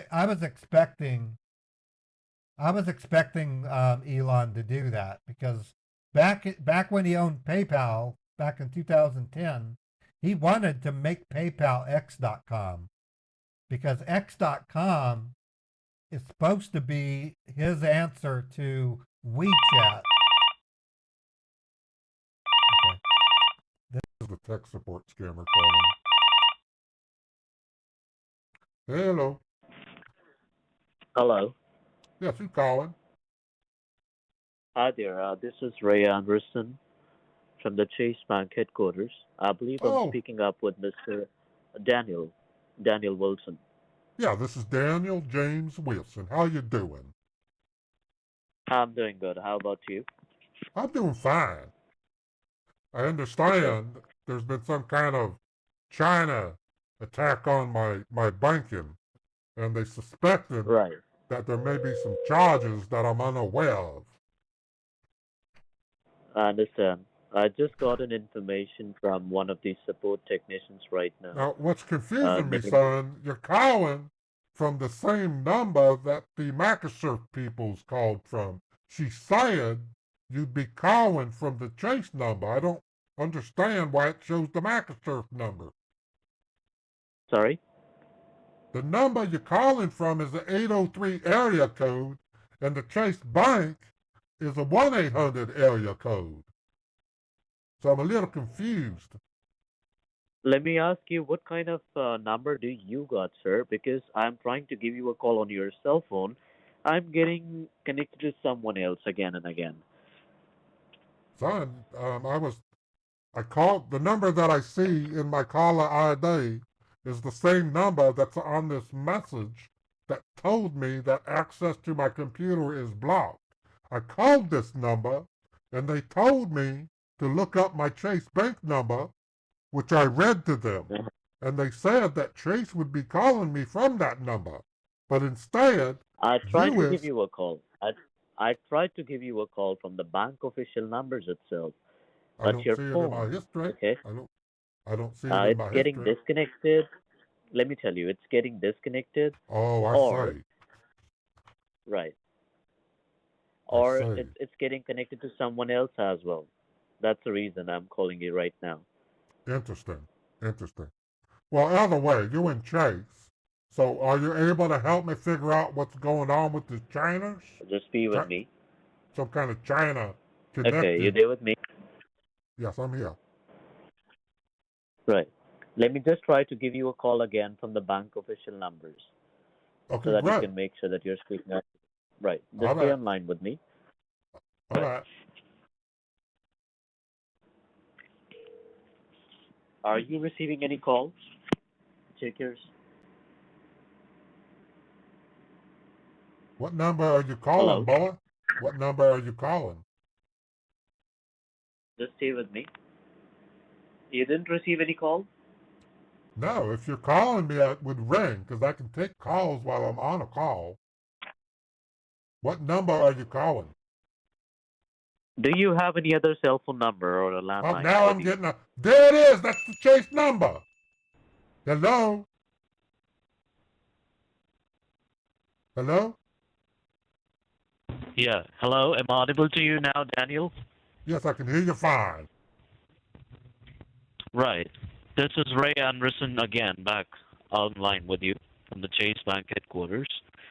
to do that, because back when he owned PayPal back in 2010, he wanted to make PayPal X.com, because X.com is supposed to be his answer to WeChat. Okay. This is the tech support scammer calling. Hello. Hello. Yes, who's calling? Hi there. This is Ray Anderson from the Chase Bank headquarters. I believe I'm speaking up with Mr. Daniel Wilson. Yeah, this is Daniel James Wilson. How you doing? I'm doing good. How about you? I'm doing fine. I understand there's been some kind of China attack on my banking, and they suspected that there may be some charges that I'm unaware of. I understand. I just got an information from one of the support technicians right now. Now, what's confusing me, son, you're calling from the same number that the Microsurf people's called from. She said you'd be calling from the Chase number. I don't understand why it shows the Microsurf number. Sorry? The number you're calling from is the 803 area code, and the Chase Bank is a 1-800 area code. So I'm a little confused. Let me ask you, what kind of number do you got, sir? Because I'm trying to give you a call on your cell phone. I'm getting connected to someone else again and again. Son, I called, the number that I see in my caller ID is the same number that's on this message that told me that access to my computer is blocked. I called this number, and they told me to look up my Chase Bank number, which I read to them. And they said that Chase would be calling me from that number. But instead, I tried to give you a call. I tried to give you a call from the bank official numbers itself. I But don't your see it phone, in my history. okay? I don't see it in my it's getting history. disconnected. Let me tell you, it's getting disconnected. Oh, I see. Right. I Or see. it's getting connected to someone else as well. That's the reason I'm calling you right now. Interesting. Interesting. Well, either way, you in Chase. So are you able to help me figure out what's going on with the Chinas? Just be with me. Some kind of China Okay, you connected. there with me? Yes, I'm here. Right. Let me just try to give you a call again from the bank official numbers Okay, so that you great. can make sure that you're speaking up. Right. All Just stay right. online with me. All right. Are you receiving any calls? Check yours. What number are you calling, boy? What number are you calling? Just stay with me. You didn't receive any calls? No, if you're calling me, it would ring because I can take calls while I'm on a call. What number are you calling? Do you have any other cell phone number or a landline? Oh, now I'm getting a. There it is. That's the Chase number. Hello? Hello? Yeah. Hello. Am I audible to you now, Daniel? Yes, I can hear you fine. Right. This is Ray Anderson again, back online with you from the Chase Bank headquarters.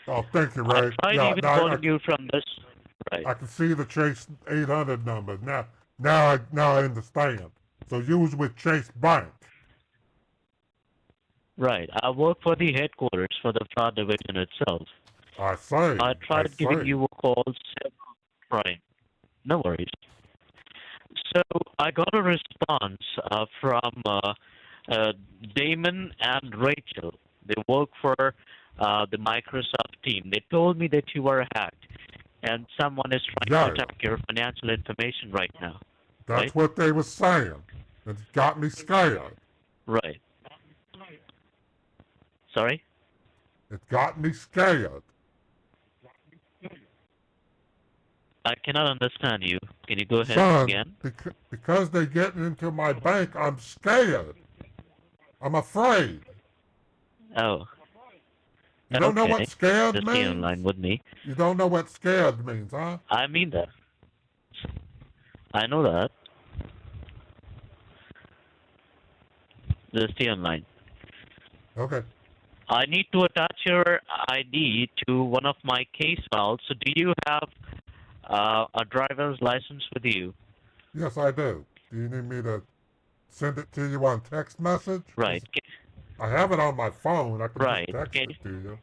Oh, thank you, Ray. I tried even calling you from this. Right. I can see the Chase 800 number. Now I understand. So you was with Chase Bank. Right. I work for the headquarters for the fraud division itself. I see. I tried giving you a call. Right. No worries. So I got a response from Damon and Rachel. They work for the Microsoft team. They told me that you were hacked and someone is trying to attack your financial information right now. That's right? what they were saying. It got me scared. Right. Sorry? It got me scared. I cannot understand you. Can you go ahead Son, again? Because they getting into my bank, I'm scared. I'm afraid. Oh. You don't know what scared Just means? stay online with me. You don't know what scared means, huh? I mean that. I know that. Just stay online. Okay. I need to attach your ID to one of my case files. So do you have a driver's license with you? Yes, I do. Do you need me to send it to you on text message? Right. I have it on my phone. I can Right. just text it to you.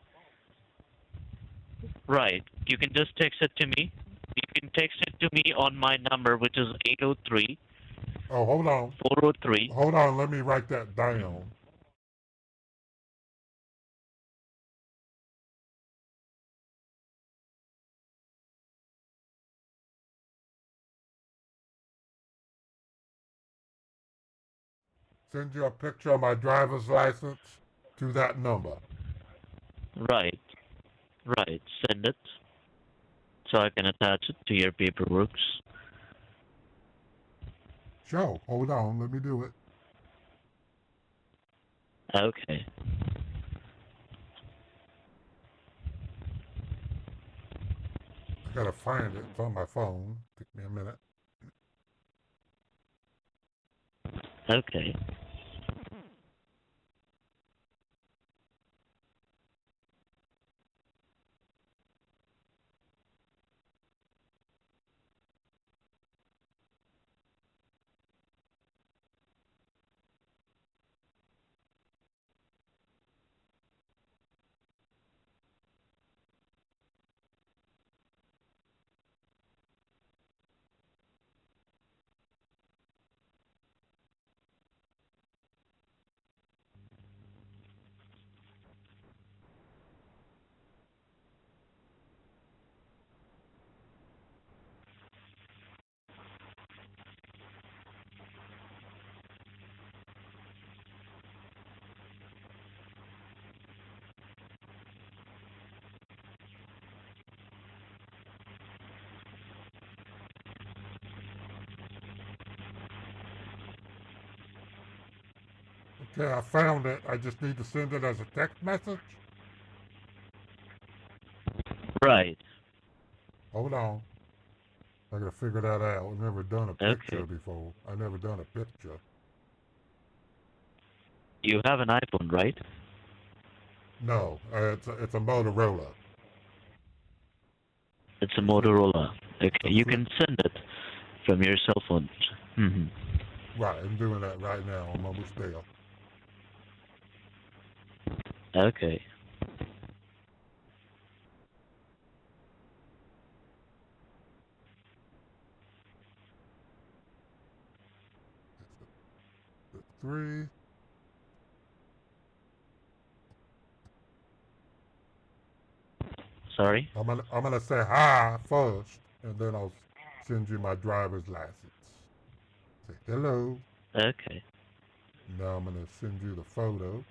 Right. You can just text it to me. You can text it to me on my number, which is 803. Oh, hold on. 403. Hold on. Let me write that down. Send you a picture of my driver's license to that number. Right. Right. Send it so I can attach it to your paperwork. Sure. Hold on. Let me do it. Okay. I gotta find it. It's on my phone. Take me a minute. Okay. Okay, I found it. I just need to send it as a text message. Right. Hold on. I gotta figure that out. I've never done a picture Okay. before. I've never done a picture. You have an iPhone, right? No, it's a Motorola. It's a Motorola. Okay, The you flip. can send it from your cell phone. Hmm. Right, I'm doing that right now. I'm almost there. Okay. The 3. Sorry? I'm gonna say hi first, and then I'll send you my driver's license. Say hello. Okay. Now I'm gonna send you the photo.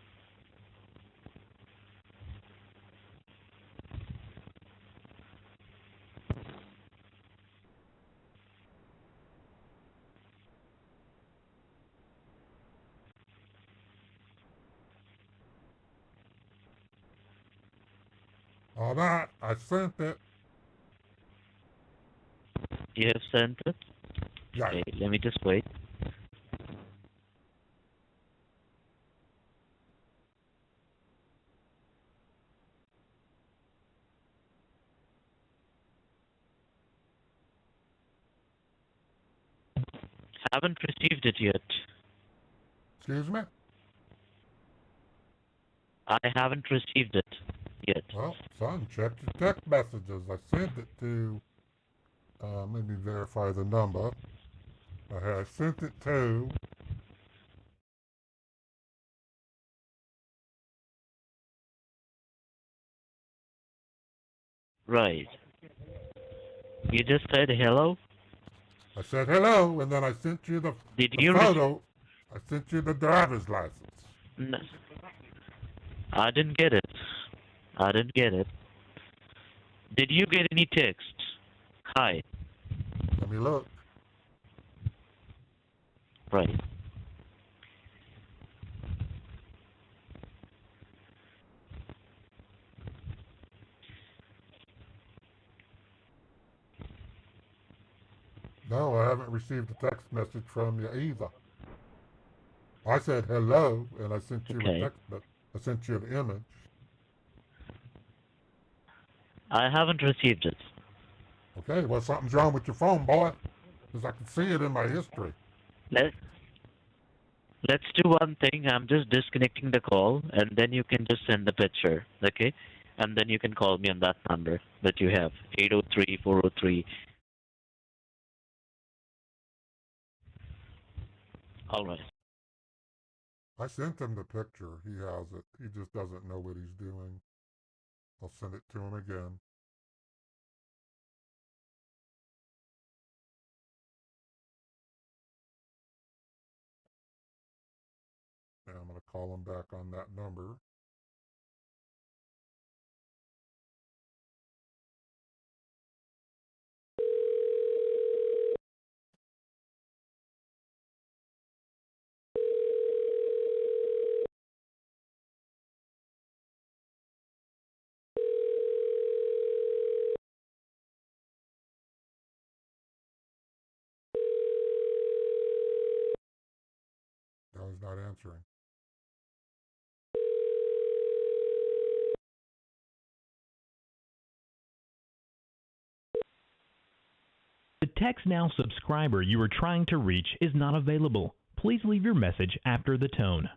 All right, I sent it. You have sent it? Yeah. Okay, let me just wait. Haven't received it yet. Excuse me? I haven't received it yet. Well, son, check your text messages. I sent it to, let me verify the number. I sent it to, Right. You just said hello? I said hello, and then I sent you the you photo. I sent you the driver's license. No. I didn't get it. I didn't get it. Did you get any text? Hi. Let me look. Right. No, I haven't received a text message from you either. I said hello, and I sent you a Okay. text, but I sent you an image. I haven't received it. Okay, well, something's wrong with your phone, boy, because I can see it in my history. Let's do one thing. I'm just disconnecting the call, and then you can just send the picture, okay? And then you can call me on that number that you have, 803-403. All right. I sent him the picture. He has it. He just doesn't know what he's doing. I'll send it to him again. And I'm going to call him back on that number. No, he's not answering. The Text Now subscriber you are trying to reach is not available. Please leave your message after the tone.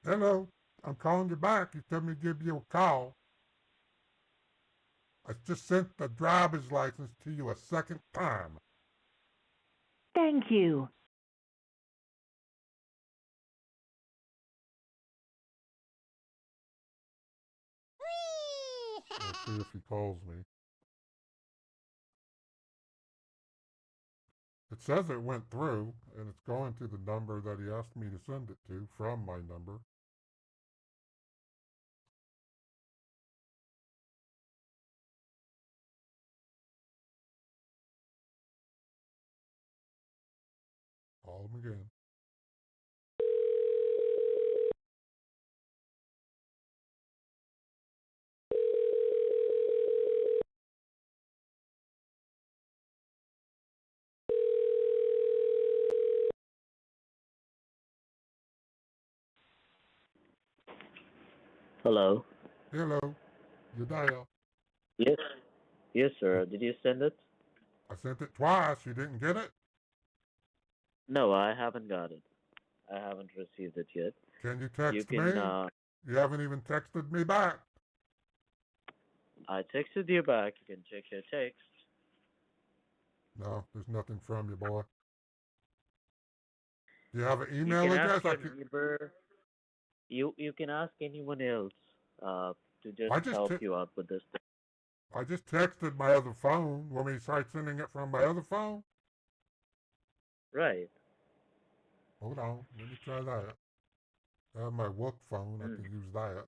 Hello, I'm calling you back. You told me to give you a call. I just sent the driver's license to you a second time. Thank you. We'll see if he calls me. It says it went through, and it's going to the number that he asked me to send it to from my number. Call him again. Hello. Hello. You dial. Yes. Yes, sir. Did you send it? I sent it twice. You didn't get it? No, I haven't got it. I haven't received it yet. Can you You text can. me? You haven't even texted me back. I texted you back. You can check your text. No, there's nothing from you, boy. Do you have an You email can address? ask your neighbor. You can ask anyone else to I just just help you out with this thing. I just texted my other phone. Want me to try sending it from my other phone? Right. Hold on. Let me try that. I have my work phone. I can use that.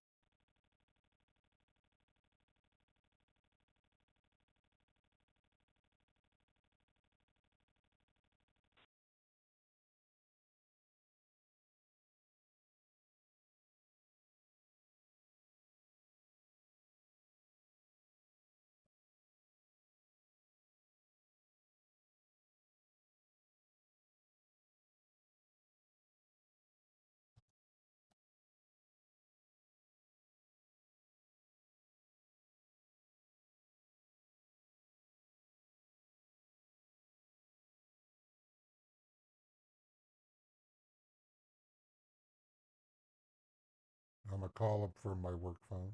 I'm going to call up from my work phone.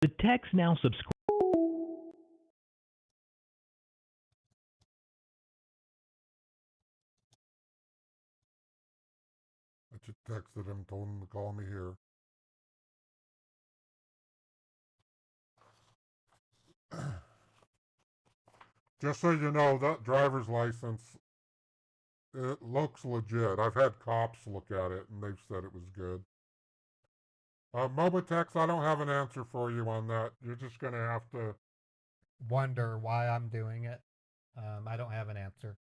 The text now subscribe. I just texted him, told him to call me here. Just so you know, that driver's license, it looks legit. I've had cops look at it, and they've said it was good. Mobitex, I don't have an answer for you on that. You're just going to have to wonder why I'm doing it. I don't have an answer.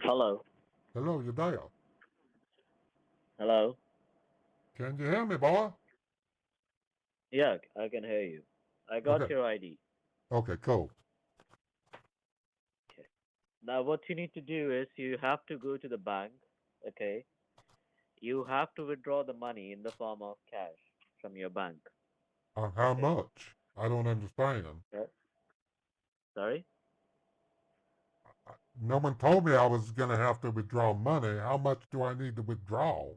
Hello. Hello, you dial. Hello. Can you hear me, boy? Yeah, I can hear you. I got Okay. your ID. Okay, cool. Okay. Now, what you need to do is you have to go to the bank. Okay. You have to withdraw the money in the form of cash from your bank. On how much? I don't understand. Okay. Sorry? No one told me I was going to have to withdraw money. How much do I need to withdraw?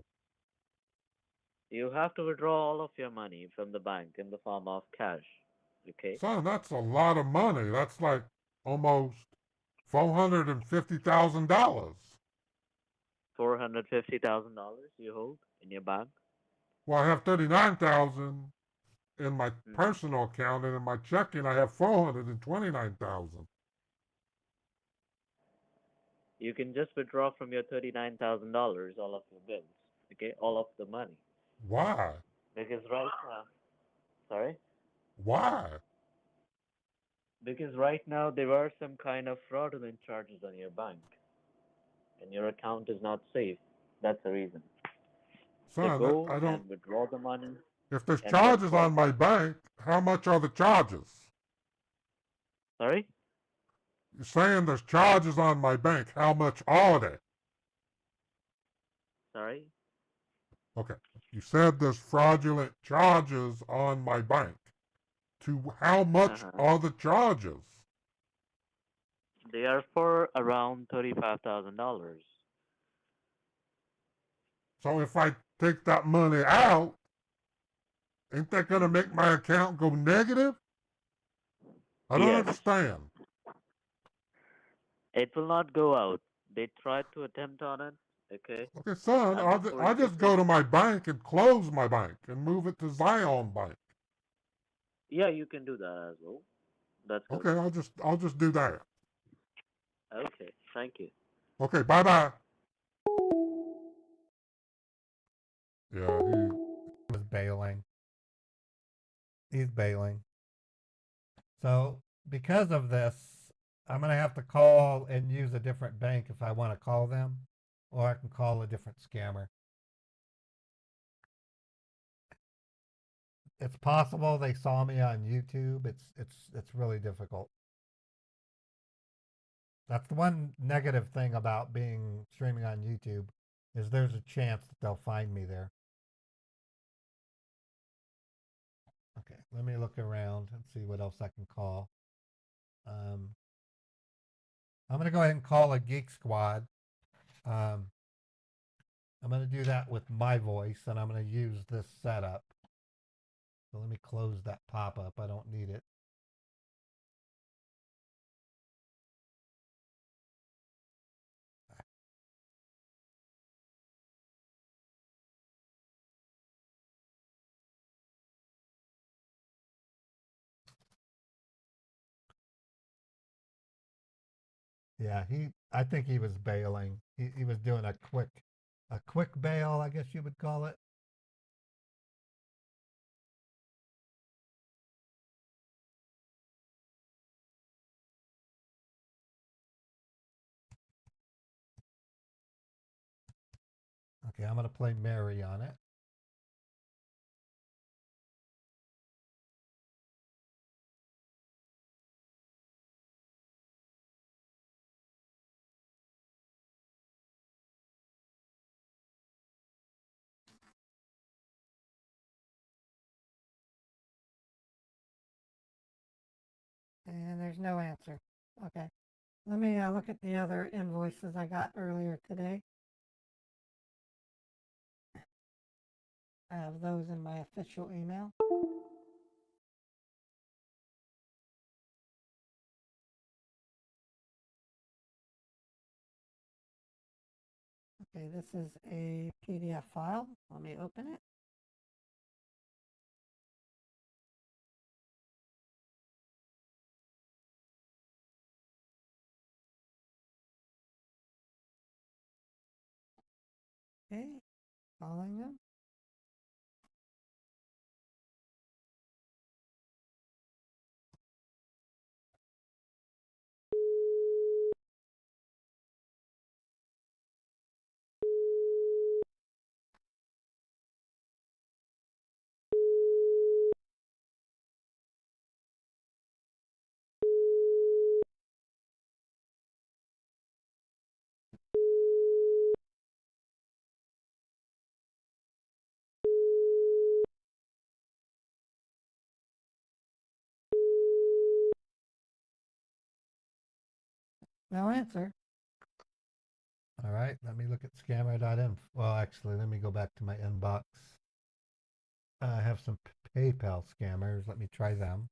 You have to withdraw all of your money from the bank in the form of cash. Okay. Son, that's a lot of money. That's like almost $450,000. $450,000 you hold in your bank? Well, I have 39,000 in my personal account, and in my checking, I have 429,000. You can just withdraw from your $39,000 all of your bills. Okay, all of the money. Why? Because right now, sorry? Why? Because right now there are some kind of fraudulent charges on your bank, and your account is not safe. That's the reason. So Son, go I don't. and withdraw the money. If there's and charges get on my bank, how much are the charges? Sorry? You're saying there's charges on my bank. How much are they? Sorry? Okay. You said there's fraudulent charges on my bank. To how much are the charges? They are for around $35,000. So if I take that money out, ain't that going to make my account go negative? I don't Yes. understand. It will not go out. They tried to attempt on it. Okay. Okay, son, I just go to my bank and close my bank and move it to Zion Bank. Yeah, you can do that as well. That's good. Okay, I'll just do that. Okay, thank you. Okay, bye bye. Yeah, He was bailing. He's bailing. So because of this, I'm gonna have to call and use a different bank if I want to call them, or I can call a different scammer. It's possible they saw me on YouTube. It's really difficult. That's the one negative thing about being streaming on YouTube is there's a chance that they'll find me there. Okay, let me look around and see what else I can call. Um, I'm gonna go ahead and call a Geek Squad. Um, I'm gonna do that with my voice, and I'm gonna use this setup. So let me close that pop-up. I don't need it. Yeah, I think he was bailing. He was doing a quick bail, I guess you would call it. Okay, I'm gonna play Mary on it. And there's no answer. Okay. Let me look at the other invoices I got earlier today. I have those in my official email. Okay, this is a PDF file. Let me open it. Okay, calling them. No answer. All right, let me look at scammer.info. Well, actually, let me go back to my inbox. I have some PayPal scammers. Let me try them.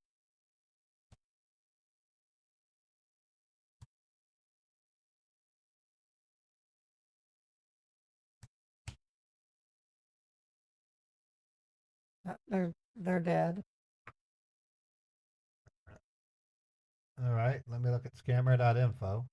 They're dead. All right, let me look at scammer.info.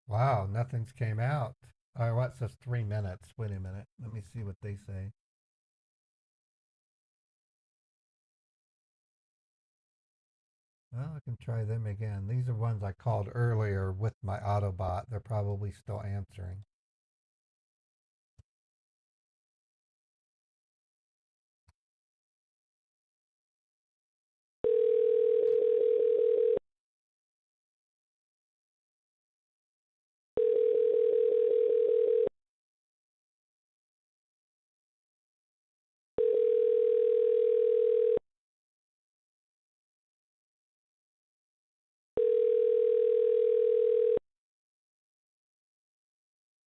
Wow, nothing's came out. All right, what says 3 minutes? Wait a minute. Let me see what they say. Well, I can try them again. These are ones I called earlier with my AutoBot. They're probably still answering.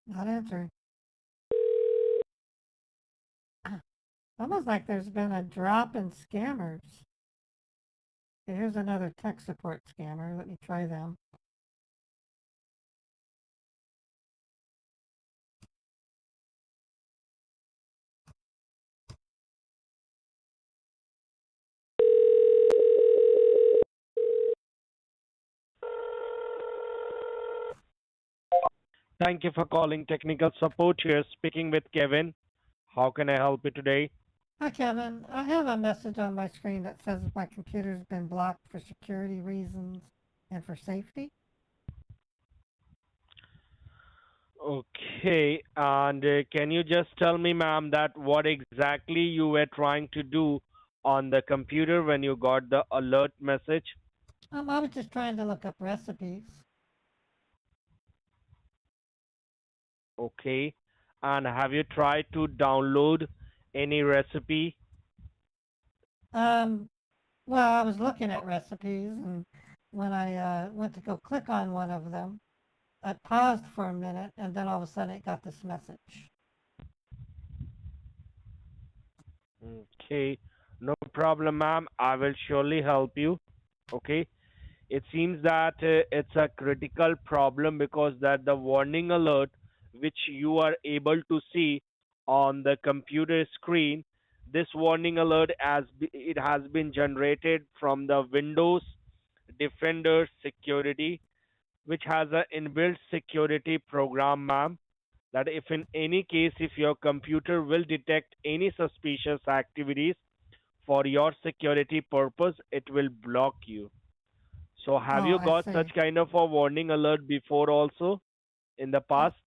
Not answering. Almost like there's been a drop in scammers. Okay, here's another tech support scammer. Let me try them. Thank you for calling technical support here. Speaking with Kevin. How can I help you today? Hi, Kevin. I have a message on my screen that says my computer's been blocked for security reasons and for safety. Okay, and can you just tell me, ma'am, that what exactly you were trying to do on the computer when you got the alert message? I was just trying to look up recipes. Okay, and have you tried to download any recipe? Well, I was looking at recipes, and when I went to go click on one of them, I paused for a minute, and then all of a sudden it got this message. Okay, no problem, ma'am. I will surely help you. Okay, it seems that it's a critical problem because that the warning alert which you are able to see on the computer screen, this warning alert it has been generated from the Windows Defender Security, which has an inbuilt security program, ma'am, that if in any case if your computer will detect any suspicious activities for your security purpose, it will block you. So have Oh, you I got see. such kind of a warning alert before also in the past?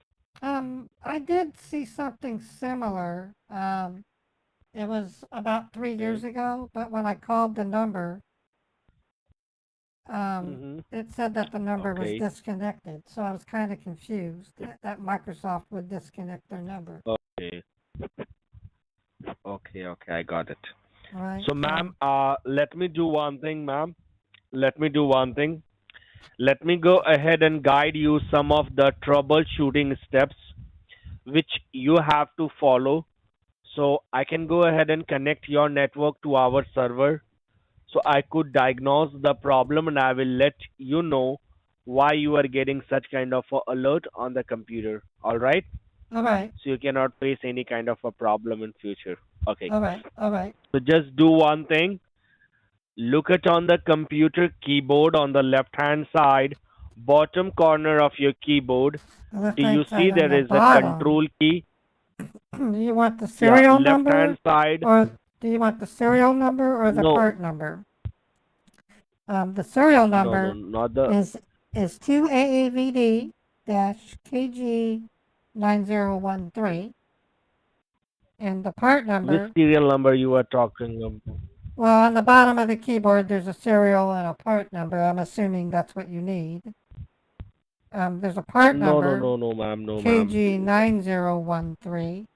I did see something similar. It was about 3 years Okay. ago, but when I called the number, Mm-hmm. it said that the number was Okay. disconnected. So I was kind of confused that Microsoft would disconnect their number. Okay. Okay, I got it. All right. So ma'am, let me do one thing, ma'am. Let me do one thing. Let me go ahead and guide you some of the troubleshooting steps which you have to follow. So I can go ahead and connect your network to our server so I could diagnose the problem and I will let you know why you are getting such kind of a alert on the computer. All right? All right. So you cannot face any kind of a problem in future. Okay. All right. All right. So just do one thing. Look at on the computer keyboard on the left hand side, bottom corner of your keyboard. The left Do you hand see side on there the is a bottom. control key? Do you want the Yeah, serial left number, hand side. or do you want the serial number or the No, part number? The serial no, number not the. is 2AAVD KG 9013, and the part Which number. serial number you are talking about? Well, on the bottom of the keyboard, there's a serial and a part number. I'm assuming that's what you need. There's a part No, no, number, no, no, ma'am, no, ma'am. KG 9013.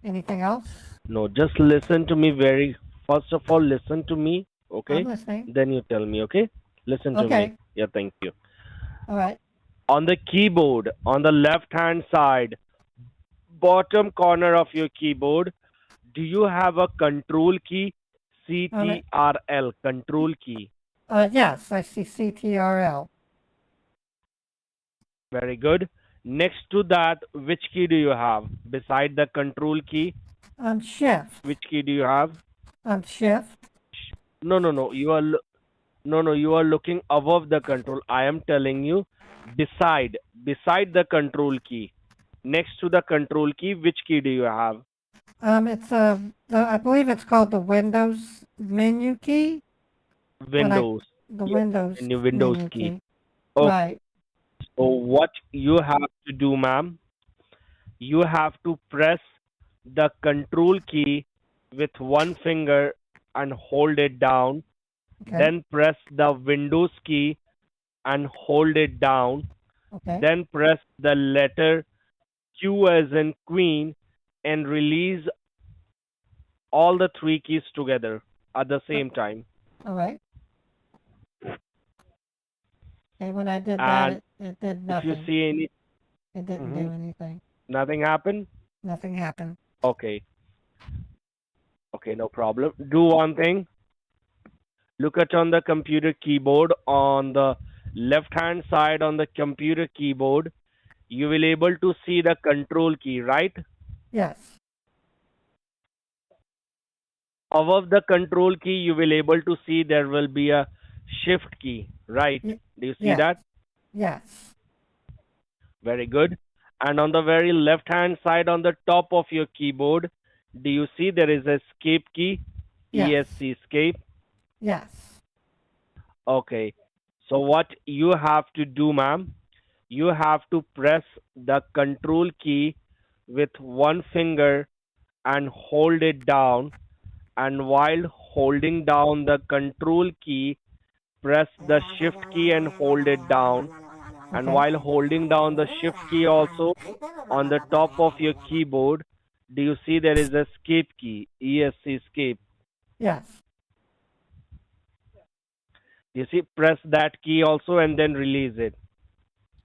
Anything else? No, just listen to me very. First of all, listen to me, I'm okay? listening. Then you tell me, okay? Listen to me. Okay. Yeah, thank you. All right. On the keyboard, on the left hand side, bottom corner of your keyboard, do you have a control key? Right. CTRL, control key. Yes, I see CTRL. Very good. Next to that, which key do you have? Beside the control key, Shift. which key do you have? Shift. No, no, no. You are looking above the control. I am telling you, beside the control key, next to the control key, which key do you have? It's I believe it's called the Windows menu key. Windows. The Yeah, Windows Windows menu key. key. Okay. Right. So what you have to do, ma'am, you have to press the control key with one finger and hold it down. Okay. Then press the Windows key and hold it down. Okay. Then press the letter Q as in Queen and release all the three keys together at the same time. All right. Okay, when I did And that, it did if nothing. you see any, It didn't do anything. nothing happened. Nothing happened. Okay. Okay, no problem. Do one thing. Look at on the computer keyboard on the left hand side on the computer keyboard. You will able to see the control key, right? Yes. Above the control key, you will able to see there will be a shift key, right? Do you see Yes. that? Yes. Very good. And on the very left hand side on the top of your keyboard, do you see there is a escape key? Yes. ESC escape. Yes. Okay. So what you have to do, ma'am, you have to press the control key with one finger and hold it down. And while holding down the control key, press the shift key and hold it down. And while holding down the shift key also on the top of your keyboard, do you see there is escape key, ESC escape? Yes. You see, press that key also and then release it.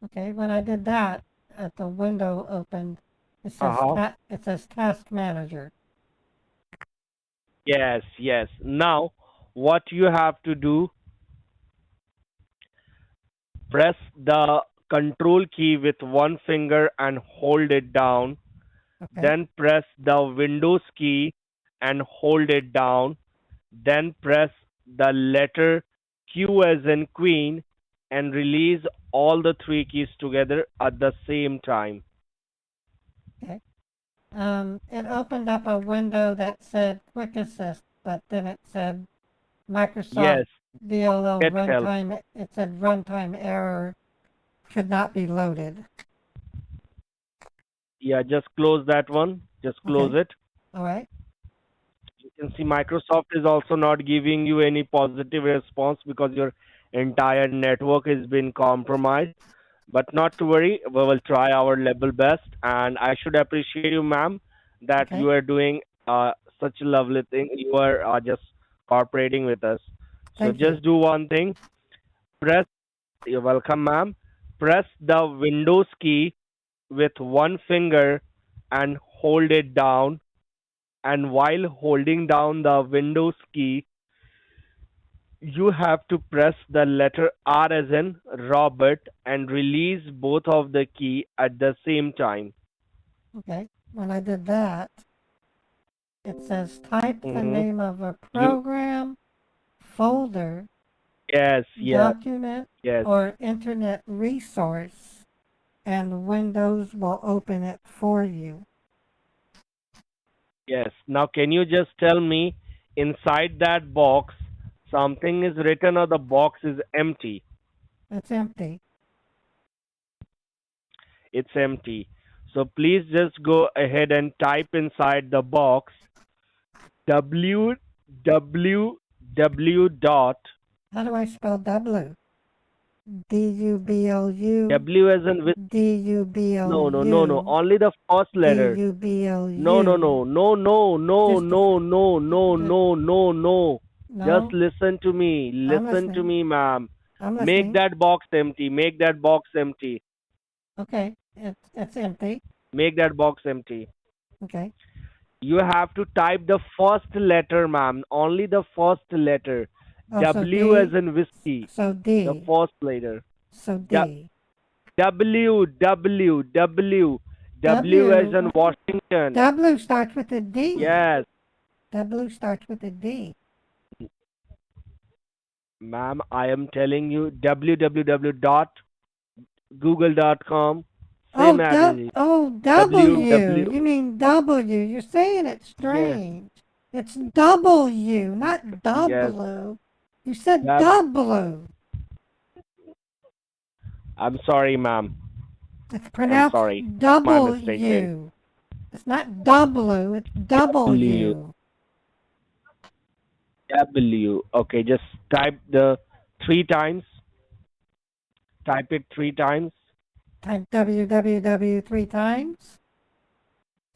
Okay, when I did that, at the window opened, it says it says Task Manager. Yes, yes. Now, what you have to do, press the control key with one finger and hold it down. Okay. Then press the Windows key and hold it down. Then press the letter Q as in Queen and release all the three keys together at the same time. Okay. It opened up a window that said Quick Assist, but then it said Microsoft Yes. DLL Get help. runtime. It said runtime error could not be loaded. Yeah, just close that one. Just close Okay. it. All right. You can see Microsoft is also not giving you any positive response because your entire network has been compromised. But not to worry, we will try our level best. And I should appreciate you, ma'am, that Okay. you are doing such a lovely thing. You are just cooperating with us. So Thank you. just do one thing. Press, you're welcome, ma'am. Press the Windows key with one finger and hold it down. And while holding down the Windows key, you have to press the letter R as in Robert and release both of the key at the same time. Okay. When I did that, it says type the Mhm. name of a program, folder, Yes, yes, document, yes. or internet resource, and Windows will open it for you. Yes. Now, can you just tell me inside that box something is written or the box is empty? It's empty. It's empty. So please just go ahead and type inside the box www dot How do I spell W? D-U-B-L-U. W as in with D-U-B-L-U. no. Only the first letter. D-U-B-L-U. No. Just No. No? Just listen to me. I'm Listen to listening. me, ma'am. I'm Make listening. that box empty. Make that box empty. Okay. It's empty. Make that box empty. Okay. You have to type the first letter, ma'am. Only the first letter. Oh, so W D? as in whiskey. So The D. first letter. So D. W as in Washington. W starts with a D. Yes. W starts with a D. Ma'am, I am telling you www.google.com. Same address. W. You mean W. You're saying it strange. It's W, not W. You said Yep. W. I'm sorry, ma'am. It's pronounced sorry. My mistake there. W. It's not W, it's W. W. Okay, just type the 3 times. Type it 3 times. Type www 3 times.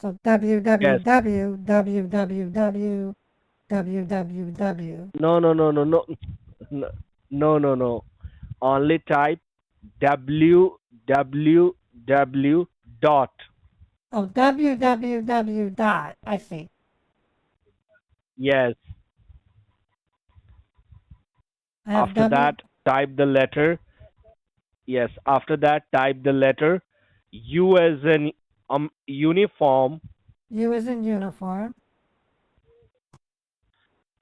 So www. No. Only type www dot. Oh, www dot. I see. Yes. I have After that, type the letter. Yes. After that, type the letter U as in uniform, U is in uniform,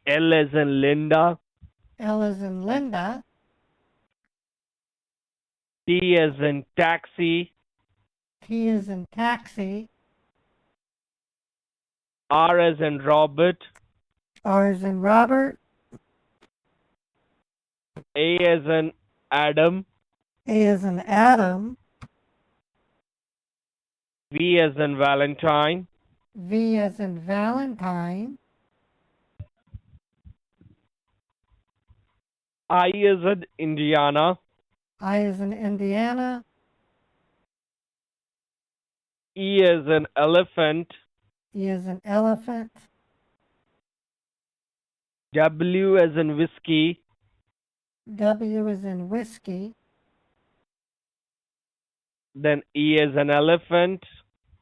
L as in Linda, L is in Linda, T as in taxi, T is in taxi, R as in Robert, R is in Robert, A as in Adam, A is in Adam, V as in Valentine, V as in Valentine, I as in Indiana, I is in Indiana, E as in elephant, E is in elephant, W as in whiskey, W is in whiskey, then E as in elephant,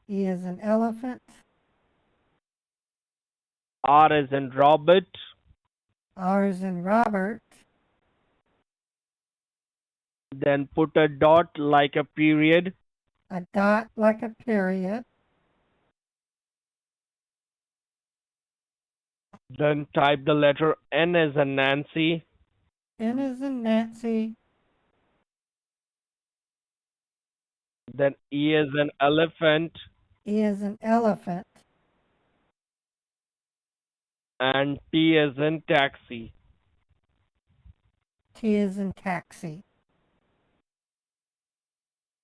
E is in elephant, R as in Robert, R is in Robert, then put a dot like a period, a dot like a period, then type the letter N as in Nancy, N is in Nancy, then E as in elephant, E is in elephant, and T as in taxi. T is in taxi.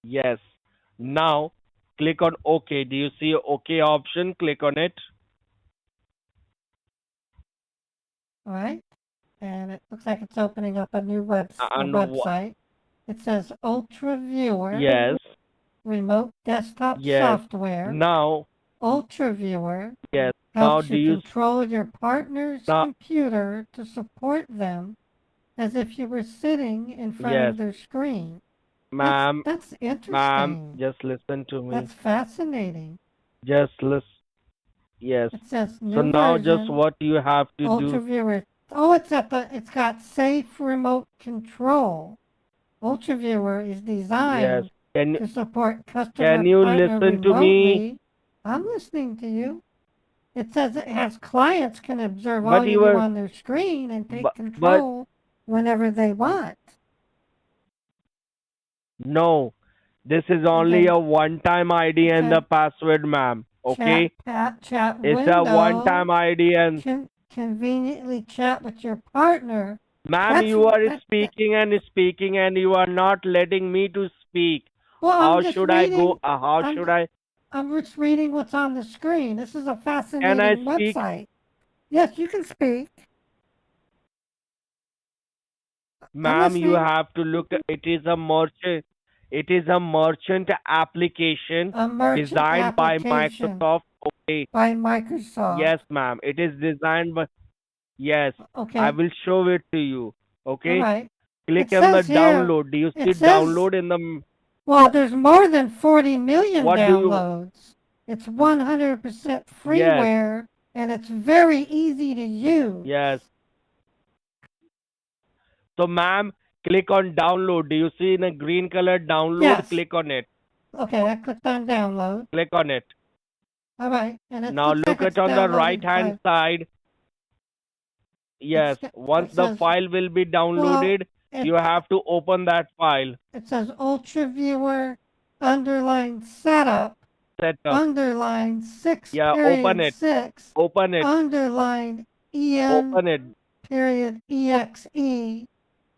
Yes. Now click on OK. Do you see OK option? Click on it. All right, and it looks like it's opening up a new And website. It says Ultra Viewer. Yes. Remote desktop Yes. software. Now. Ultra Viewer. Yes. Now Helps do you you control your partner's computer to support them as if you were sitting in front Yes. of their screen. Ma'am. That's interesting. Ma'am, just listen to me. That's fascinating. Just listen. Yes. It says new So now just version, what you have to Ultra do. Viewer. Oh, it's got safe remote control. Ultra Viewer is Yes. designed to support customer Can you partner listen to remotely. me? I'm listening to you. It says it has clients can observe But all you you do were- on their screen and take but- control whenever they want. No. This is only Okay. a one-time ID and the password, ma'am. Okay? Chat It's window. a one-time ID and Conveniently chat with your partner. ma'am, That's- you are that- speaking and you are not letting me to speak. Well, How I'm just should I go? reading- How I'm- should I? I'm just reading what's on the screen. This is a fascinating speak? website. Yes, you can speak. Ma'am, you listening. have to look. It is a merchant. It is a merchant application A merchant designed by application. Microsoft. Okay. By Microsoft. Yes, ma'am. It is designed by. Yes. Okay. I will show it to you. Okay. All right. Click It on the says here- download. Do you it see says- download in the? Well, there's more than 40 million What do you- downloads. It's 100% freeware, and it's very easy to use. Yes. So, ma'am, click on download. Do you see in a green color download? Yes. Click on it. Okay, I clicked on download. Click on it. All right, and it Now looks look like it's at on the downloading right hand side. Yes. Once it the says- file will be downloaded, it- you have to open that file. It says Ultra Viewer underline setup Setup. underline 6 Yeah, period open it. 6 Open it. underline EN Open it. period EXE.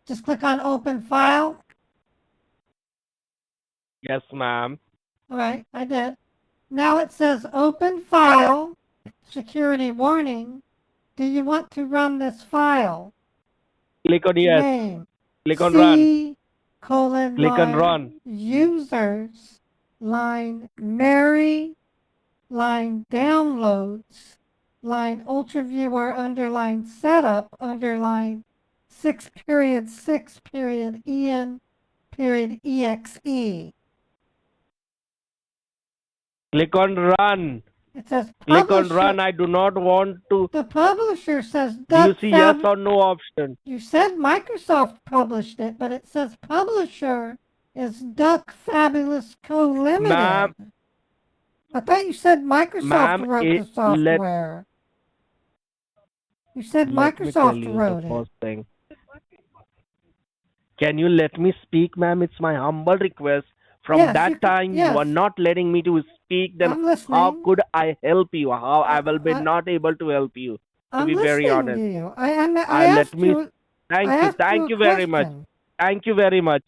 Just click on open file. Yes, ma'am. All right, I did. Now it says open file, security warning. Do you want to run this file? Click on yes. Name. Click on run. C colon Click on line run. users line Mary line downloads line Ultra Viewer underline setup underline 6 period EN period EXE. Click on run. It says Click on publisher. run. I do not want to. The publisher says Do you Duck see yes Fab. or no option? You said Microsoft published it, but it says publisher is Duck Fabulous Co. Limited. Ma'am, I thought you said Microsoft ma'am, wrote the let software. You said let me tell Microsoft you wrote the it. first thing. Can you let me speak, ma'am? It's my humble request. From Yes, that you can, time, you yes. are not letting me to speak. Then I'm how listening. could I help you? How I will be I- not able to help you? To I'm be very listening honest, to you. I let asked me. you. Thank I you. asked you Thank a you very much. question. Thank you very much.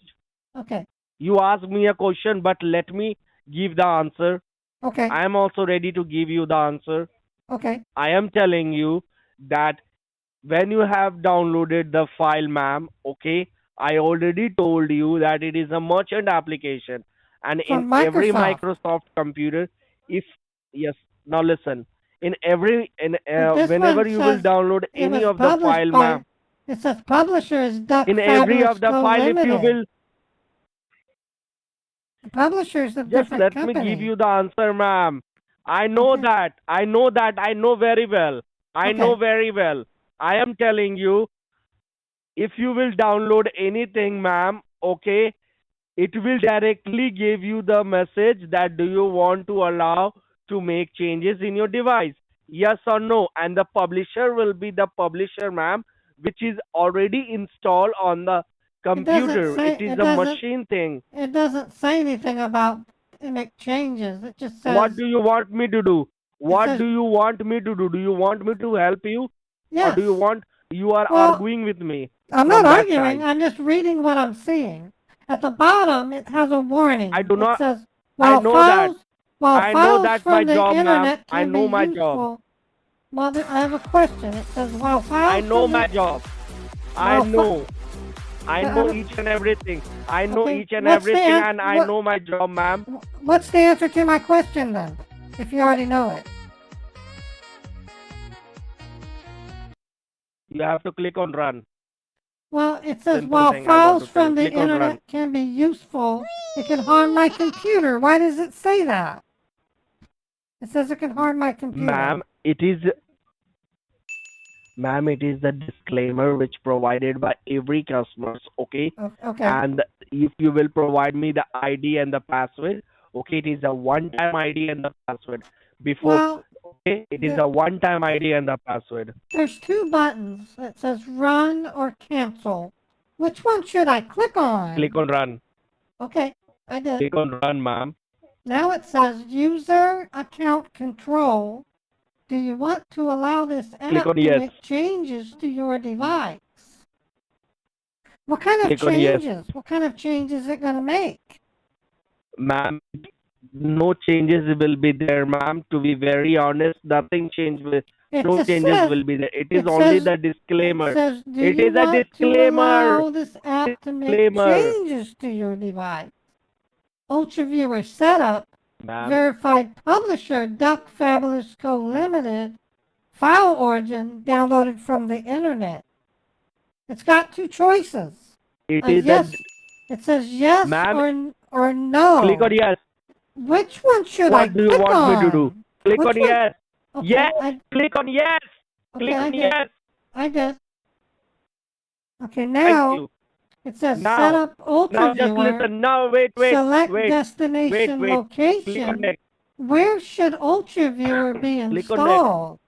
Okay. You asked me a question, but let me give the answer. Okay. I am also ready to give you the answer. Okay. I am telling you that when you have downloaded the file, ma'am, okay, I already told you that it is a merchant application, and in From every Microsoft. Microsoft computer, if yes, now listen, in every But this whenever one you will says download it any was of the published file, by. ma'am, It says publisher is Duck in every Fabulous of the Co. file, if you Limited. will The publisher is a just different let company. me give you the answer, ma'am. I know Okay. that. I know that. I know very well. I know Okay. very well. I am telling you, if you will download anything, ma'am, okay, it will directly give you the message that do you want to allow to make changes in your device, yes or no, and the publisher will be the publisher, ma'am, which is already installed on the It doesn't computer. say. It is It a doesn't. machine thing. It doesn't say anything about to make changes. It just What says. do you want me to do? It What says do you want me to do? Do you want me to help you, or do yes. you want you are Well, arguing with me I'm from not that arguing. side? I'm just reading what I'm seeing. At the bottom, it has a warning. I do It not. says, I while know that. while I know files that's my from the job, ma'am. internet I can be know my job. useful. Mother, I have a question. It says, while I files know from my the job. I while know. I know have each and everything. I know okay, each and what's the everything, an- and I know my job, ma'am. what's the answer to my question then? If you already know it. You have to click on run. Well, it says Simple while thing I want files to tell you. from the Click on run. internet can be useful, it can harm my computer. Why does it say that? It says it can harm my computer. Ma'am, it is the disclaimer which provided by every customers, okay? Okay. And if you will provide me the ID and the password, okay, it is a one-time ID and the password. Before, Well, okay, it is a one-time ID and the password. there's two buttons. It says run or cancel. Which one should I click on? Click on run. Okay, I did. Click on run, ma'am. Now it says user account control. Do you want to allow this app on to yes. make changes to your device? What kind of Click on yes. changes? What kind of changes is it going to make? Ma'am, no changes will be there, ma'am. To be very honest, nothing change will. No changes will be there. It is only the disclaimer. It says, do It you is a want to disclaimer. allow this app to make Disclaimer. changes to your device? UltraViewer setup, Ma'am, verified publisher, Duck Fabulous Co. Limited, file origin downloaded from the internet. It's got two choices. it is Yes. It says yes Ma'am, or no. click on yes. Which one should I What do you click want on? me to do? Click Which on one? yes. Okay, Yes. Click on yes. Okay, Click I on did. yes. I did. Okay, Thank now you. it says Now, set up now just UltraViewer. listen. Now wait. Select Wait. destination Click on location. next. Where should UltraViewer be Click on next. installed?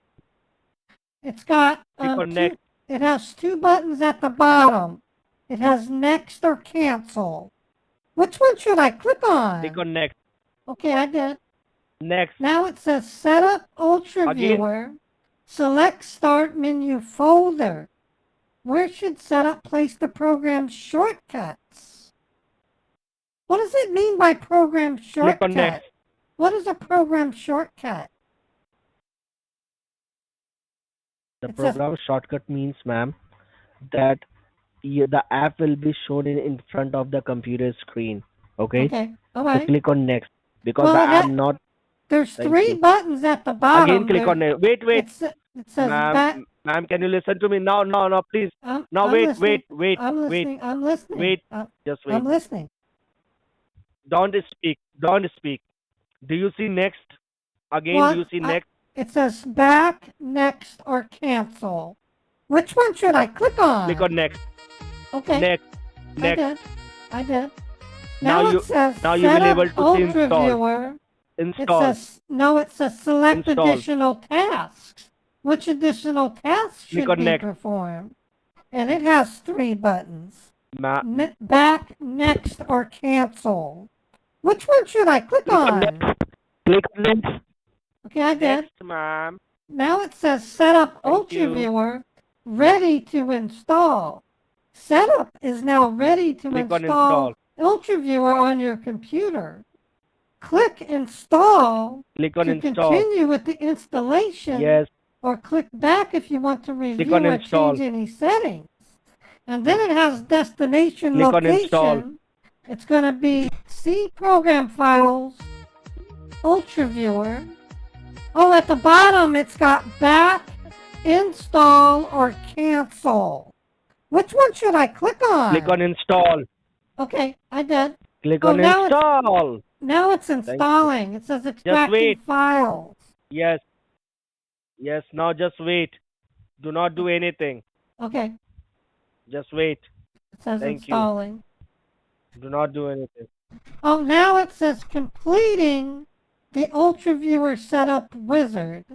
It's got Click on two, next. it has two buttons at the bottom. It has next or cancel. Which one should I click on? Click on next. Okay, I did. Next. Now it says set up UltraViewer. Select start menu folder. Where should setup place the program's shortcuts? What does it mean by program shortcut? Click on next. What is a program shortcut? The It says- program shortcut means, ma'am, that the app will be shown in front of the computer screen. Okay. Okay, all So right. click on next because Well, I am not. There's Thank three you. buttons at the bottom. Again, click on next. Wait. It says back. Ma'am, can you listen to me? No, please. I'm Wait. listening. Wait. I'm listening. I'm listening. Wait. I'm, Just wait. I'm listening. Don't speak. Do you see next? Again, do you see next? It says back, next, or cancel. Which one should I click on? Click on next. Okay. Next. Next. I did. Now it you says now you will set able up to see Ultra install. Viewer. Install. It says select Install. additional tasks. Which additional tasks Click should on be next. performed? And it has 3 buttons. Ma- Back, next, or cancel. Which one should I click on? Click on next. Okay, I did. Next, ma'am. Now it says set up Thank Ultra you. Viewer, ready to install. Setup is now ready to Click on install Ultra Viewer on your computer. Click install Click on to install. continue with the installation. Yes. Or click back if you want to review on or install. change any settings. And then it has destination Click on location. install. It's going to be C program files, Ultra Viewer. Oh, at the bottom it's got back, install, or cancel. Which one should I click on? Click on install. Okay, I did. Click on now install. Now it's installing. It says extracting wait. files. Yes. Yes, now just wait. Do not do anything. Okay, Just wait. it says Thank you. installing. Do not do anything. Oh, now it says completing the Ultra Viewer setup wizard.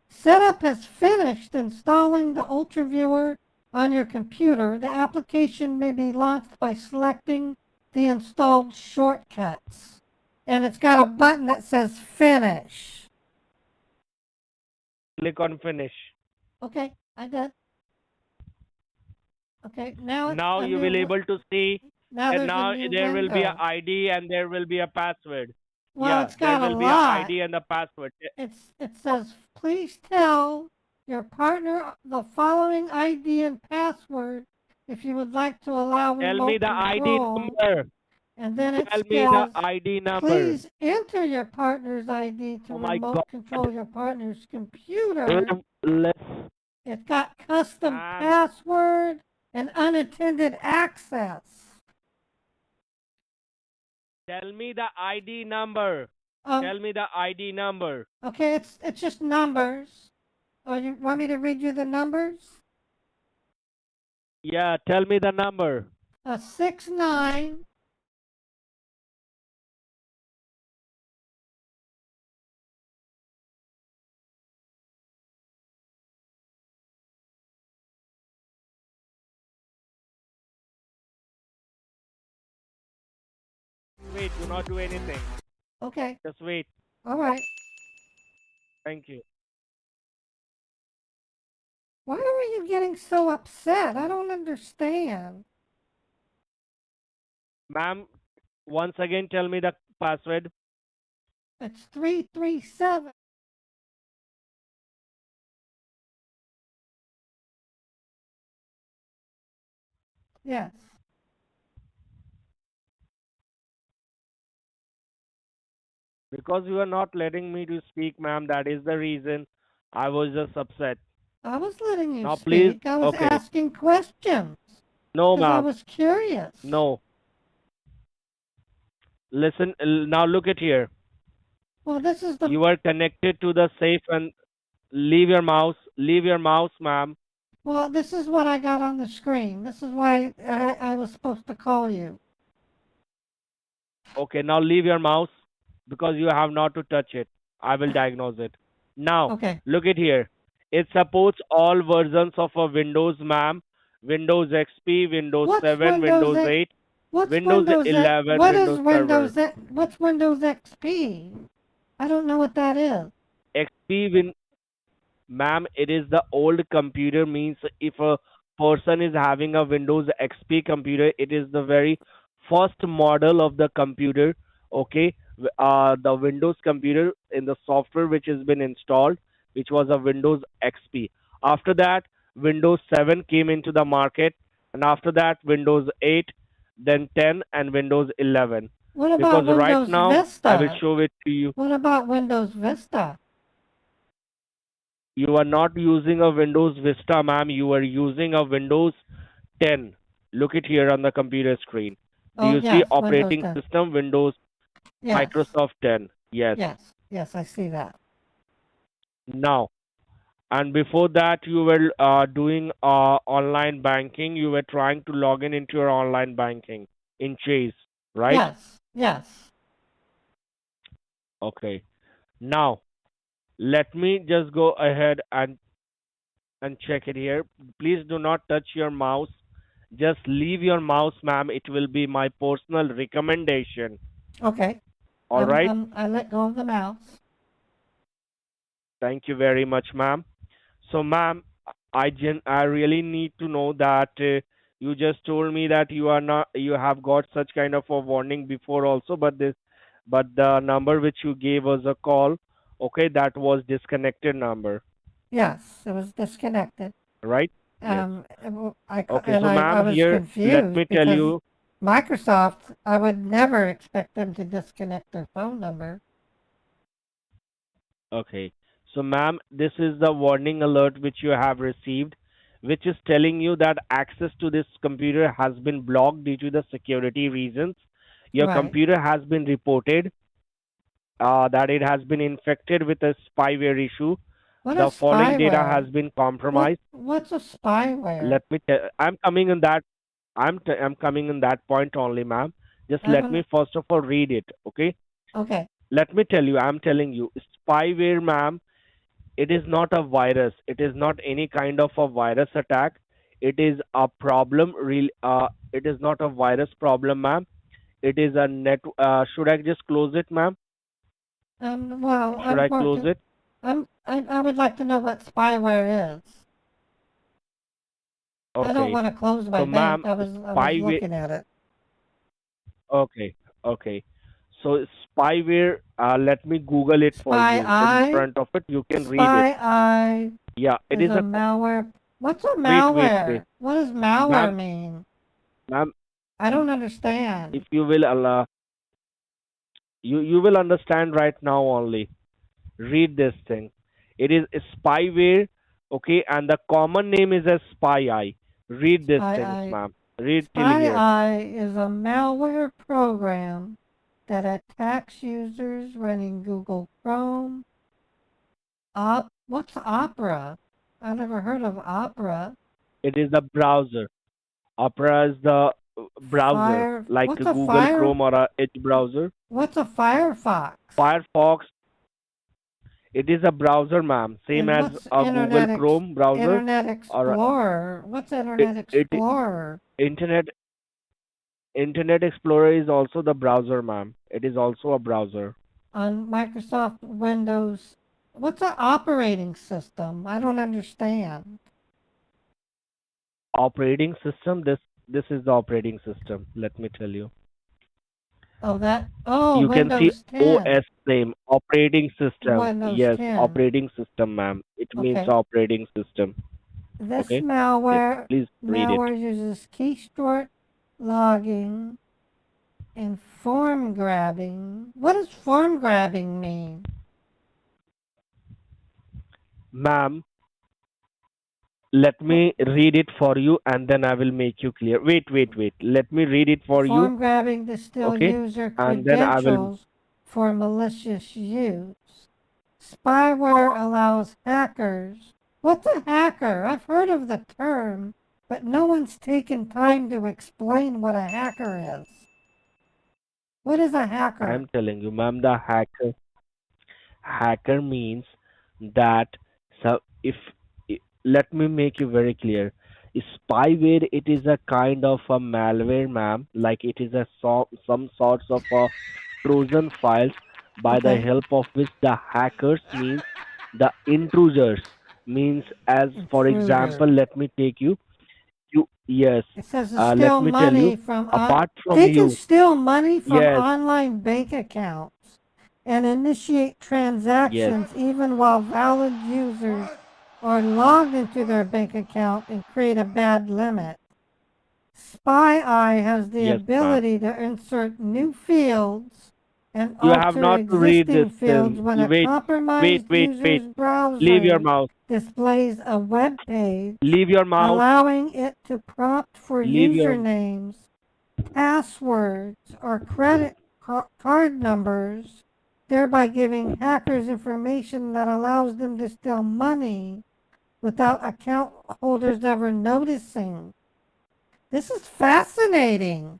Setup has finished installing the Ultra Viewer on your computer. The application may be launched by selecting the installed shortcuts. And it's got a button that says finish. Click on finish. Okay, I did. Okay, now it's Now a you new will wi- able to see, Now and there's now a new there will be window. a ID and there will be a password. Well, Yeah, it's got there a will be lot. a ID and a password. It says, please tell your partner the following ID and password if you would like to allow Tell remote me the ID control. number. And then it Tell me the says, ID number. please enter your partner's ID to Oh my remote God. control your partner's computer. Let's It's got custom password and unattended access. tell me the ID number. Um, Tell me the ID number. Okay, it's just numbers. Oh, you want me to read you the numbers? Yeah, tell me the number. 69. Wait, do not do anything. Okay, Just wait. all right. Thank you. Why are you getting so upset? I don't understand. Ma'am, once again tell me the password. It's 337. Yes. Because you are not letting me to speak, ma'am, that is the reason I was just upset. I was letting you Now, speak. please. I was Okay. asking questions. No, 'Cause I ma'am. was curious. No. Listen, now look at here. Well, this is the. You are connected to the safe and leave your mouse. Leave your mouse, ma'am. Well, this is what I got on the screen. This is why I was supposed to call you. Okay, now leave your mouse because you have not to touch it. I will diagnose it. Now, Okay. look at here. It supports all versions of a Windows, ma'am. Windows XP, Windows What's 7, Windows Windows X- 8, What's Windows Windows 11, What Windows is Windows Server. What's Windows XP? I don't know what that is. XP, ma'am, it is the old computer. Means if a person is having a Windows XP computer, it is the very first model of the computer. Okay, the Windows computer in the software which has been installed, which was a Windows XP. After that, Windows 7 came into the market, and after that, Windows 8, then 10, and Windows 11. What about Because Windows right now, Vista? I will show it to you. What about Windows Vista? You are not using a Windows Vista, ma'am. You are using a Windows 10. Look it here on the computer screen. Do you see yes, operating Windows 10. system Windows Yes. Microsoft 10? Yes. Yes, I see that. Now, and before that, you were doing online banking. You were trying to log in into your online banking in Chase, right? Yes, yes. Okay. Now, let me just go ahead and check it here. Please do not touch your mouse. Just leave your mouse, ma'am. It will be my personal recommendation. Okay. All right. I let go of the mouse. Thank you very much, ma'am. So, ma'am, I really need to know that you just told me that you have got such kind of a warning before also, but the number which you gave us a call, okay, that was disconnected number, Yes, it was disconnected. right? Yes. Okay, so I ma'am, was here let confused me tell because you. Microsoft, I would never expect them to disconnect their phone number. Okay, so ma'am, this is the warning alert which you have received, which is telling you that access to this computer has been blocked due to the security reasons. Your Right. computer has been reported that it has been infected with a spyware issue. What The is following data has spyware? been compromised. What's a spyware? Let me tell. I'm coming in that. I'm coming in that point only, ma'am. Just I'm let me gonna, first of all read it, okay? okay. Let me tell you. I'm telling you, spyware, ma'am. It is not a virus. It is not any kind of a virus attack. It is a problem. It is not a virus problem, ma'am. It is a net. Should I just close it, ma'am? Well, Should I close it? I would like to know what spyware is. I don't Okay. want to close my So, bank. ma'am, I was spyware. looking at it. Okay. Okay. So, spyware. Let me Google it for Spy you. In Eye? front of it, you can read it. Spy Eye Yeah. It is is a a. malware. What's a Wait. Wait. Wait. malware? What does malware Ma'am. mean? Ma'am. I don't If understand. you will allow, you will understand right now only. Read this thing. It is spyware, okay, and the common name is a spy eye. Read these Spy things, Eye. ma'am. Read till Spy here. Eye is a malware program that attacks users running Google Chrome. What's Opera? I never heard of Opera. It is the browser. Opera is the browser, like a What's a Google Chrome or a Edge browser. What's a Firefox? Firefox, it is a browser, ma'am, same And as what's a Google Chrome browser Internet or Explorer? What's it, Internet it Explorer? Internet Explorer is also the browser, ma'am. It is also a browser. On Microsoft Windows. What's an operating system? I don't understand. Operating system. This is the operating system. Let me tell you. You can see Windows 10. OS name, operating system. Windows Yes, 10. operating system, ma'am. It means Okay. operating system. This Okay? Yes, please read it. malware uses keystroke logging and form grabbing. What does form grabbing mean? Ma'am, let me read it for you and then I will make you clear. Wait. Let me read it for you. Form grabbing to steal Okay? user And then I will. credentials for malicious use. Spyware allows hackers. What's a hacker? I've heard of the term, but no one's taken time to explain what a hacker is. What is a hacker? I'm telling you, ma'am, the hacker means that, so if let me make you very clear. Spyware, it is a kind of a malware, ma'am. Like it is some sorts of a Trojan files by the Okay. help of which the hackers means the intruders means, as for example, let me take you. Yes. It says to Let steal me tell you. money from Apart from they can you, steal money from yes, online bank accounts and initiate yes, transactions even while valid users are logged into their bank account and create a bad limit. Spy Eye has the yes, ma'am. ability to insert new fields and You have alter not to read existing this fields thing. when You a wait, compromised wait. user's Leave your browser mouse. displays a web page, Leave your mouse. allowing it to prompt for Leave your. usernames, passwords, or credit card numbers thereby giving hackers information that allows them to steal money without account holders ever noticing. This is fascinating.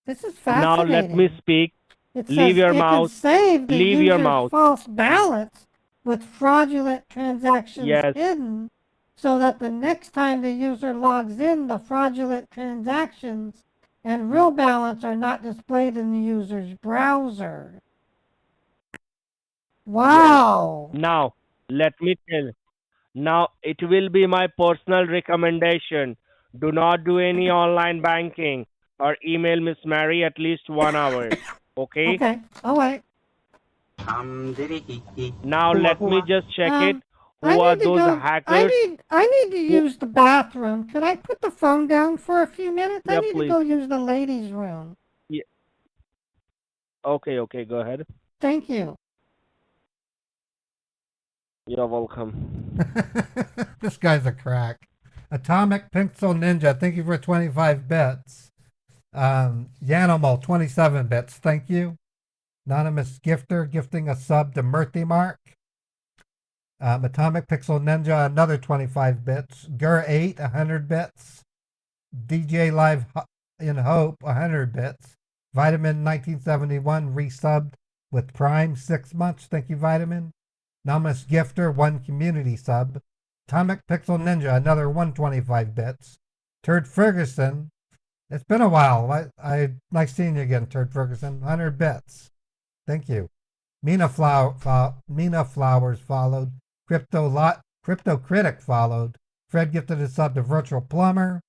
This is Now let me fascinating. speak. It Leave says your it can mouth. save the Leave your user's mouth. false balance with fraudulent transactions Yes. hidden so that the next time the user logs in, the fraudulent transactions and real balance are not displayed in the user's browser. Wow. Yes. Now, let me tell. Now, it will be my personal recommendation. Do not do any online banking or email Miss Mary at least 1 hour. Okay? Okay. All right. Now, let me just check it. I Who are need to those go. hackers? I need to Who, use the bathroom. Could I put the phone down for a few minutes? I yeah, need to please. go use the ladies' room. Yeah. Okay, go ahead. Thank you. You're welcome. This guy's a crack. Atomic Pixel Ninja, thank you for 25 bits. Yanimal, 27 bits, thank you. Anonymous Gifter, gifting a sub to Murthy Mark. Atomic Pixel Ninja, another 25 bits. Gur8, 100 bits. DJ Live in Hope, 100 bits. Vitamin 1971, resubbed with Prime, 6 months. Thank you, Vitamin. Anonymous Gifter, 1 community sub. Atomic Pixel Ninja, another 125 bits. Turd Ferguson, it's been a while. Nice seeing you again, Turd Ferguson. 100 bits. Thank you. Mina Flowers followed. Crypto Critic followed. Fred gifted a sub to Virtual Plumber.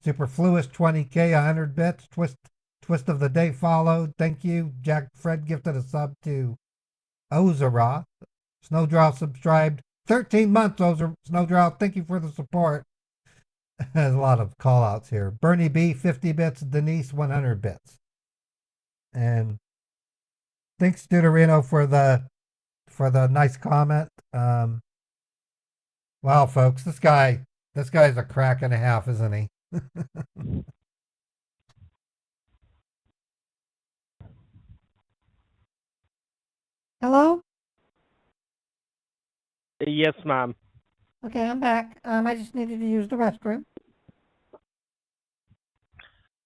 Superfluous 20K, 100 bits. Twist of the Day followed. Thank you. Fred gifted a sub to Ozaroth. Snowdrow subscribed. 13 months, Snowdrow. Thank you for the support. There's a lot of call outs here. Bernie B, 50 bits. Denise, 100 bits. And thanks, Deuterino, for the nice comment. Wow, folks, this guy's a crack and a half, isn't he? Hello? Yes, ma'am. Okay, I'm back. I just needed to use the restroom.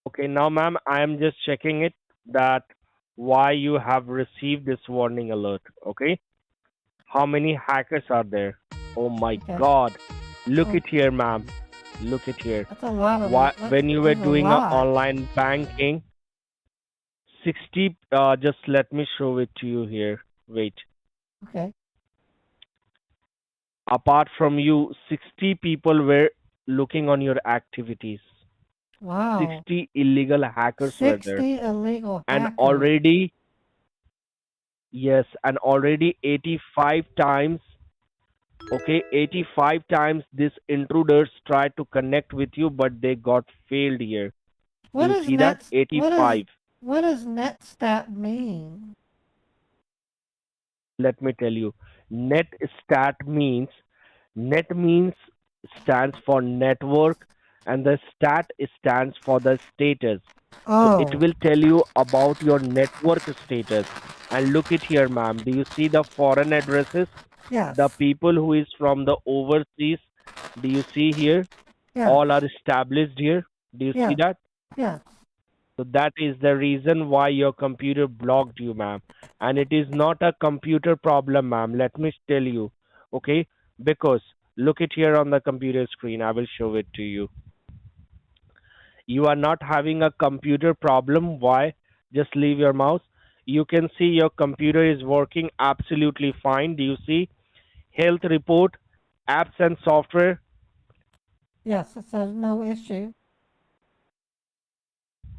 Okay, now, ma'am, I am just checking it that why you have received this warning alert. Okay, how many hackers are there? Oh my God! Look it here, ma'am. Look it here. That's a lot of. When you were doing online banking, 60. Just let me show it to you here. Wait. Okay. Apart from you, 60 people were looking on your activities. Wow. 60 illegal hackers were there. 60 illegal hackers. And already, yes, and already 85 times, okay, 85 times these intruders tried to connect with you, but they got failed here. What you see that? 85. What does NetStat mean? Let me tell you. NetStat means, net means stands for network, and the stat stands for the status. So it will tell you about your network status. And look it here, ma'am. Do you see the foreign addresses? Yes. The people who is from the overseas. Do you see here? Yes. All are established here. Do you see that? Yes. So that is the reason why your computer blocked you, ma'am. And it is not a computer problem, ma'am. Let me tell you. Okay? Because look it here on the computer screen. I will show it to you. You are not having a computer problem. Why? Just leave your mouse. You can see your computer is working absolutely fine. Do you see? Health report, apps and software. Yes, it says no issue.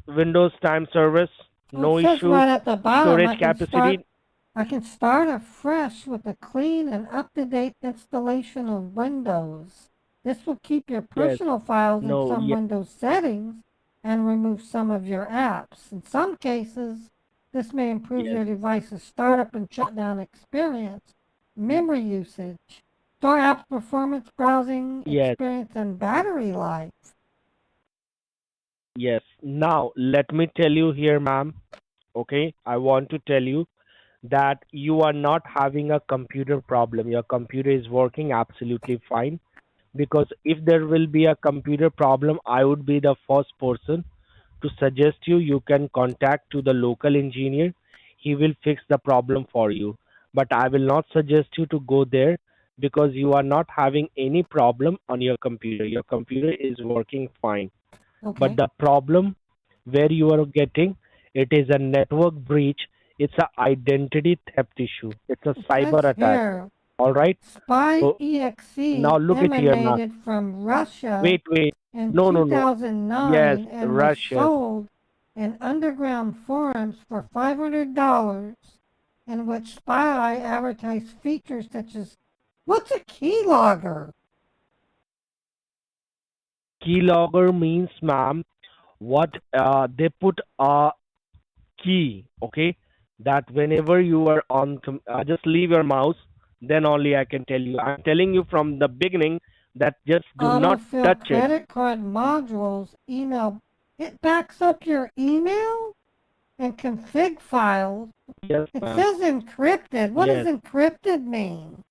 Windows time service, no it says issue. Right at the bottom, Storage capacity. I can start afresh with a clean and up-to-date installation of Windows. This will keep your personal files in some Windows settings and remove some of your apps. In some cases, this may improve your device's startup and shutdown experience, memory usage, store app performance, browsing experience, and battery life. Yes. Now, let me tell you here, ma'am. Okay, I want to tell you that you are not having a computer problem. Your computer is working absolutely fine. Because if there will be a computer problem, I would be the first person to suggest you can contact to the local engineer. He will fix the problem for you. But I will not suggest you to go there because you are not having any problem on your computer. Your computer is working fine. But Okay. the problem where you are getting, it is a network breach. It's a identity theft issue. It's a It cyber says attack. here, All right. Spy So now EXE look at here now. emanated from Russia Wait. in No, no, no. Yes, 2009 and was Russia. sold in underground forums for $500, in which Spy advertised features such as, what's a keylogger? Keylogger means, ma'am, what they put a key, okay? That whenever you are on, just leave your mouse, then only I can tell you. I'm telling you from the beginning that just do not Autofill touch it. credit card modules, email. It backs up your email and config files. Yes, It ma'am. says encrypted. What does Yes, encrypted mean?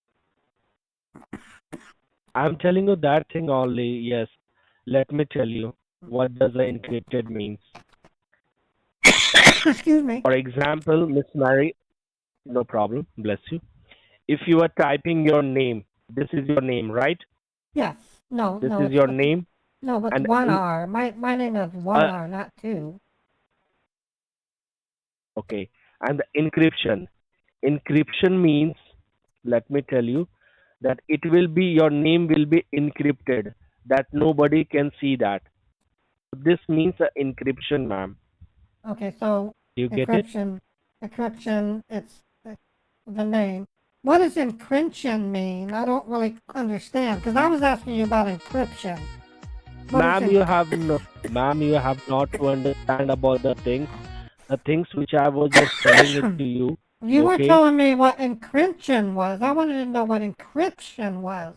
I'm telling you that thing only. Yes, let me tell you what does the encrypted means. Excuse me. For example, Miss Mary, no problem, bless you. If you are typing your name, this is your name, right? Yes. No, This no, is it's your name, no, it's and one R. My name is one uh, R, not two. okay, and the encryption. Encryption means, let me tell you, that it will be your name will be encrypted, that nobody can see that. This means encryption, ma'am. Okay, so You get it? encryption, it's the name. What does encryption mean? I don't really understand because I was asking you about encryption. What is Ma'am, ma'am, you have not to understand about the things which I was just telling it to you. You were Okay, telling me what encryption was. I wanted to know what encryption was.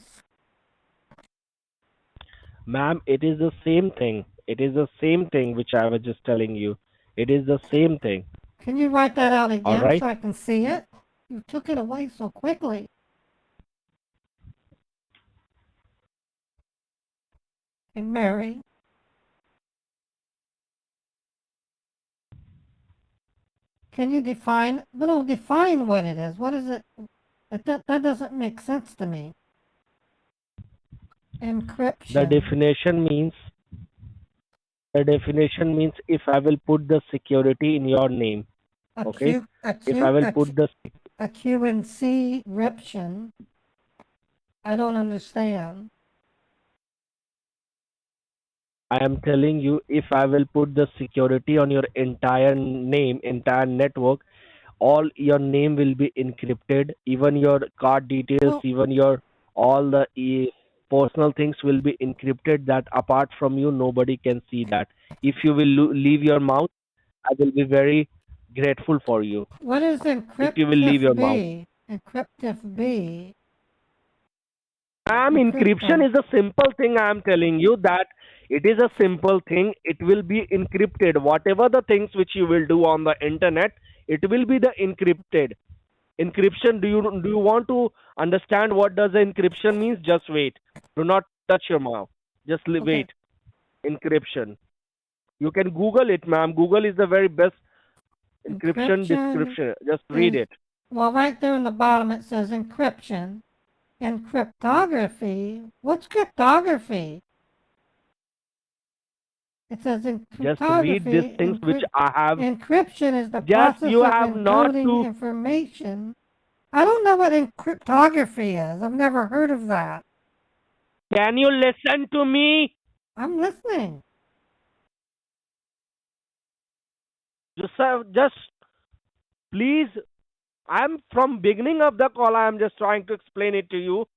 ma'am, it is the same thing. It is the same thing which I was just telling you. It is the same thing. Can you write that out All again right. so I can see it? You took it away so quickly. Hey, Mary. Can you define what it is? What is it? That doesn't make sense to me. The Encryption. definition means if I will put the security in your name. Okay. If I will put the A QNC encryption. I don't understand. I am telling you, if I will put the security on your entire name, entire network, all your name will be encrypted, even your card details, even your all the personal things will be encrypted. That apart from you, nobody can see that. If you will leave your mouth, I will be very grateful for you. What is If you will leave your encryptive mouth. B? Encryptive B. Encryption is a simple thing. I am telling you that it is a simple thing. It will be encrypted. Whatever the things which you will do on the internet, it will be the encrypted. Encryption. Do you want to understand what does the encryption means? Just wait. Do not touch your mouth. Just wait. Encryption. You can Google it, ma'am. Google is the very best encryption description. Just read it. Well, right there in the bottom it says encryption. And cryptography. What's cryptography? It says in Just cryptography. read these things which I have. Encryption is the Just process you of have not encoding to. information. I don't know what cryptography is. I've never heard of that. Can you listen to me? I'm listening. Just please. I'm from beginning of the call. I'm just trying to explain it to you.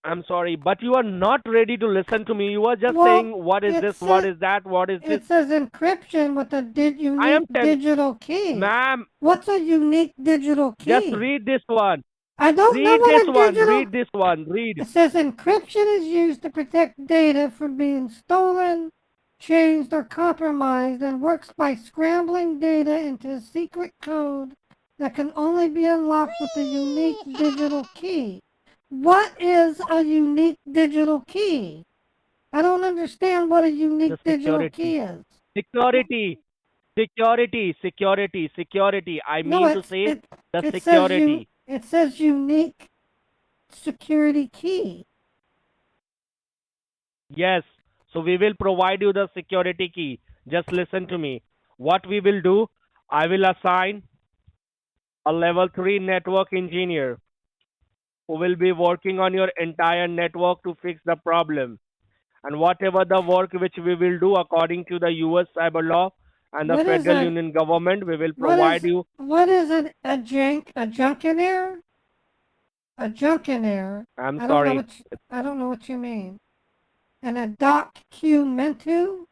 I'm sorry, but you are not ready to listen to me. You are just saying, "What is this? What is that? What is this?" It says encryption with a unique digital key. Ma'am. What's a unique digital key? Just read this one. I don't know what a digital... Read this one. Read. It says encryption is used to protect data from being stolen changed, or compromised and works by scrambling data into a secret code that can only be unlocked with a unique digital key. What is a unique digital key? I don't understand what a unique The digital security. key is. Security. Security. I No, mean to say the it security. it says unique security key. Yes. So we will provide you the security key. Just listen to me. What we will do, I will assign a level 3 network engineer who will be working on your entire network to fix the problem. And whatever the work which we will do according to the US cyber law and the What is federal a union government, we will what provide is you. what is a junkenaire? A junkenaire. I'm I don't know sorry. what I don't know what you mean. And a documentu?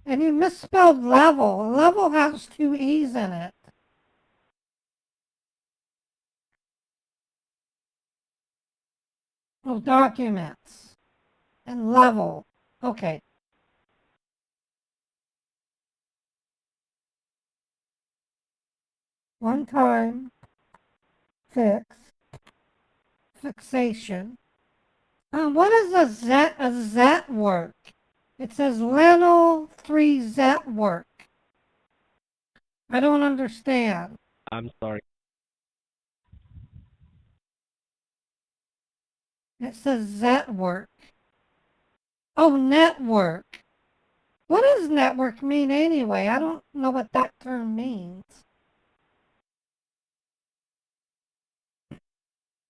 And you misspelled level. Level has 2 E's in it. Oh, documents. And level. Okay. One time. Fixation. What is a zet work? It says Lenel 3 zet work. I don't understand. I'm sorry. It says zet work. Oh, network. What does network mean anyway? I don't know what that term means.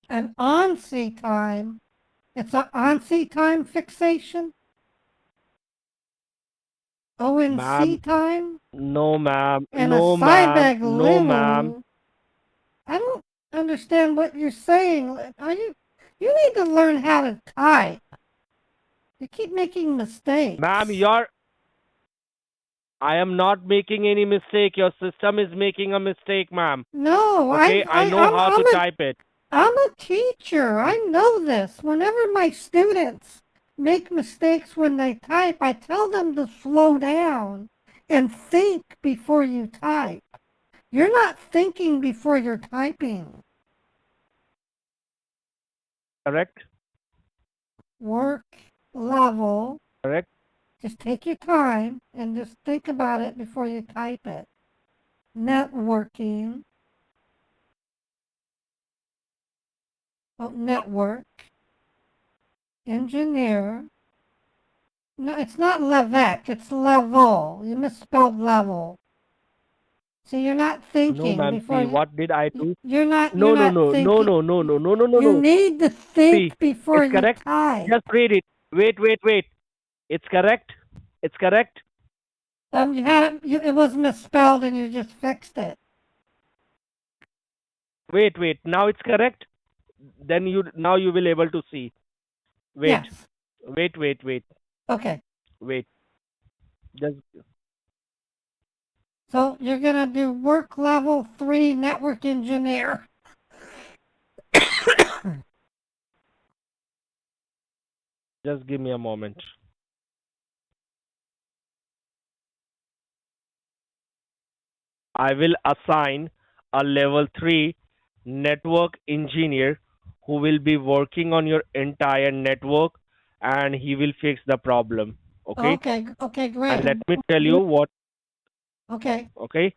An ONSI time. It's an ONSI time fixation? ONC time? No, ma'am. And No, a ma'am. Cybeg No, ma'am. Lulu. I don't understand what you're saying. You need to learn how to type. You keep making mistakes. Ma'am, I am not making any mistake. Your system is making a mistake, ma'am. No, Okay, I know how to type it. I'm a teacher. I know this. Whenever my students make mistakes when they type, I tell them to slow down and think before you type. You're not thinking before you're typing. Correct? Work level. Correct. Just take your time and just think about it before you type it. Networking. Oh, network. Engineer. No, it's not Levesque, it's level. You misspelled level. See, you're not thinking No, ma'am. before See, what did I do? You're not No, you're no, not no, thinking. no, no, no, no, no, no, no, You no. need to think See, before it's you correct. type. Just read it. Wait. It's correct. It's correct. It was misspelled and you just fixed it. Wait. Now it's correct. Then now you will able to see. Wait. Yes. Wait. Okay. Wait. Just So you're gonna do work level 3 network engineer. Just give me a moment. I will assign a level 3 network engineer who will be working on your entire network and he will fix the problem. Okay? Okay, great. And let me tell you what. Okay. Okay?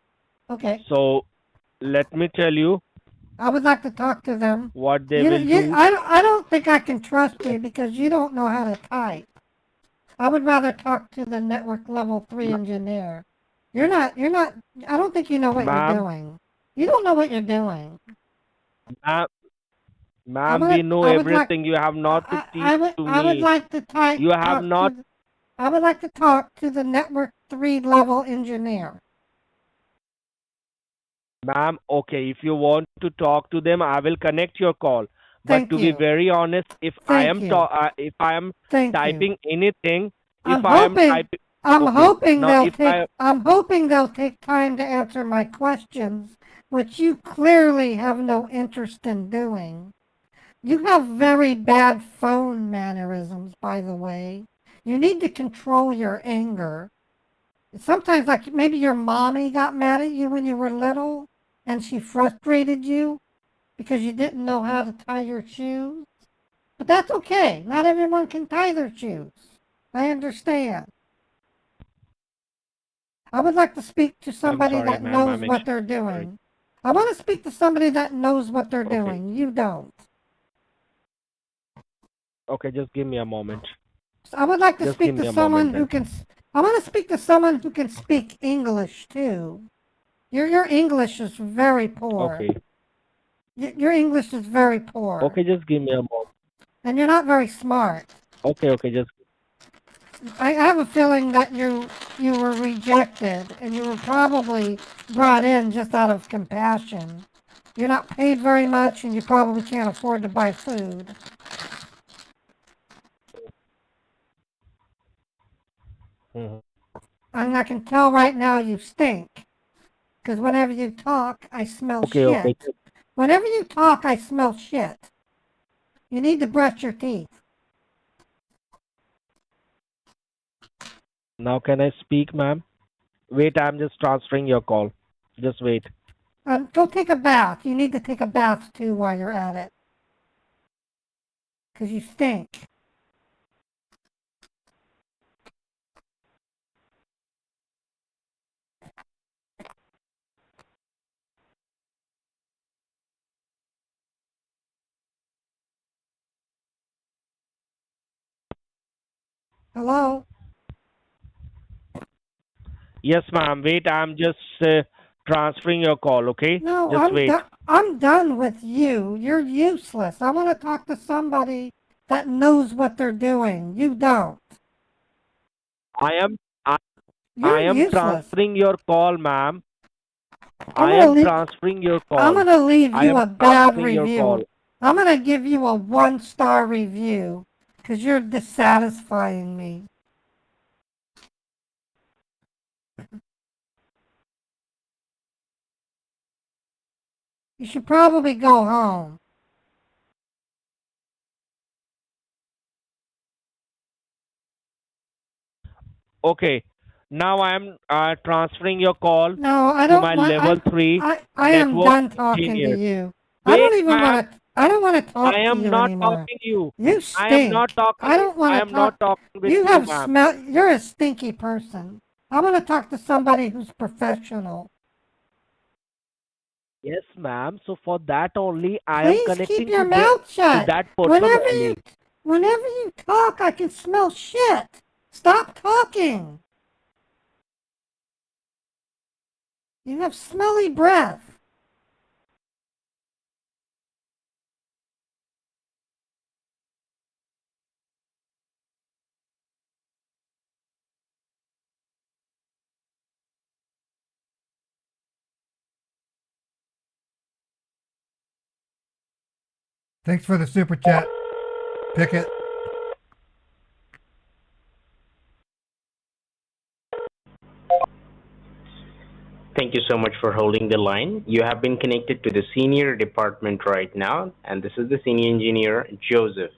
Okay. So, let me tell you I would like to talk to them. what they will do. I don't think I can trust you because you don't know how to type. I would rather talk to the network level 3 engineer. You're not, I don't think you know what you're doing. You don't know what you're doing. Ma'am, we know everything. You have not to teach to me. I would like to type. You have not. I would like to talk to the network 3 level engineer. Ma'am, okay, if you want to talk to them, I will connect your call. But to be very honest, if I am typing anything, I'm hoping they'll take time to answer my questions, which you clearly have no interest in doing. You have very bad phone mannerisms, by the way. You need to control your anger. Sometimes, like maybe your mommy got mad at you when you were little and she frustrated you because you didn't know how to tie your shoes. But that's okay. Not everyone can tie their shoes. I understand. I would like to speak to I'm somebody sorry, that ma'am. knows I'm what they're extremely sorry. doing. I want to speak to somebody that knows what they're Okay. doing. You don't. Okay, just give me a moment. I would like to Just speak give to me a someone moment who then. can. I want to speak to someone who can speak English too. Your English is very poor. Okay. Your English is very poor, Okay, just give me a moment. and you're not very smart. Okay, just I have a feeling that you were rejected, and you were probably brought in just out of compassion. You're not paid very much, and you probably can't afford to buy food. Mhm. And I can tell right now you stink. Because whenever you talk, I smell Okay. shit. Whenever you talk, I smell shit. You need to brush your teeth. Now can I speak, ma'am? Wait, I'm just transferring your call. Just wait. Go take a bath. You need to take a bath too while you're at it. Because you stink. Hello? Yes, ma'am. Wait, I'm just transferring your call, okay? No, Just wait. I'm done with you. You're useless. I want to talk to somebody that knows what they're doing. You don't. I am I, You're I am useless. transferring your call, ma'am. I'm I gonna am leave. transferring your I'm call. gonna leave I you am a bad transferring your call. review. I'm gonna give you a 1-star review because you're dissatisfying me. You should probably go home. Okay. Now I am transferring your call No, I to don't my want. level 3 I am network done talking to engineer. you. I Wait, don't even ma'am. want to. I don't want to I talk to am you not anymore. talking to you. You I am not stink. talking. I don't want I to am not talk. talking with You you, have ma'am. smell. You're a stinky person. I want to talk to somebody who's professional. Yes, ma'am. So for that only, I am Please keep connecting your to mouth shut. that person Whenever only. you talk, I can smell shit. Stop talking. You have smelly breath. Thanks for the super chat, Pickett. Thank you so much for holding the line. You have been connected to the senior department right now, and this is the senior engineer, Joseph.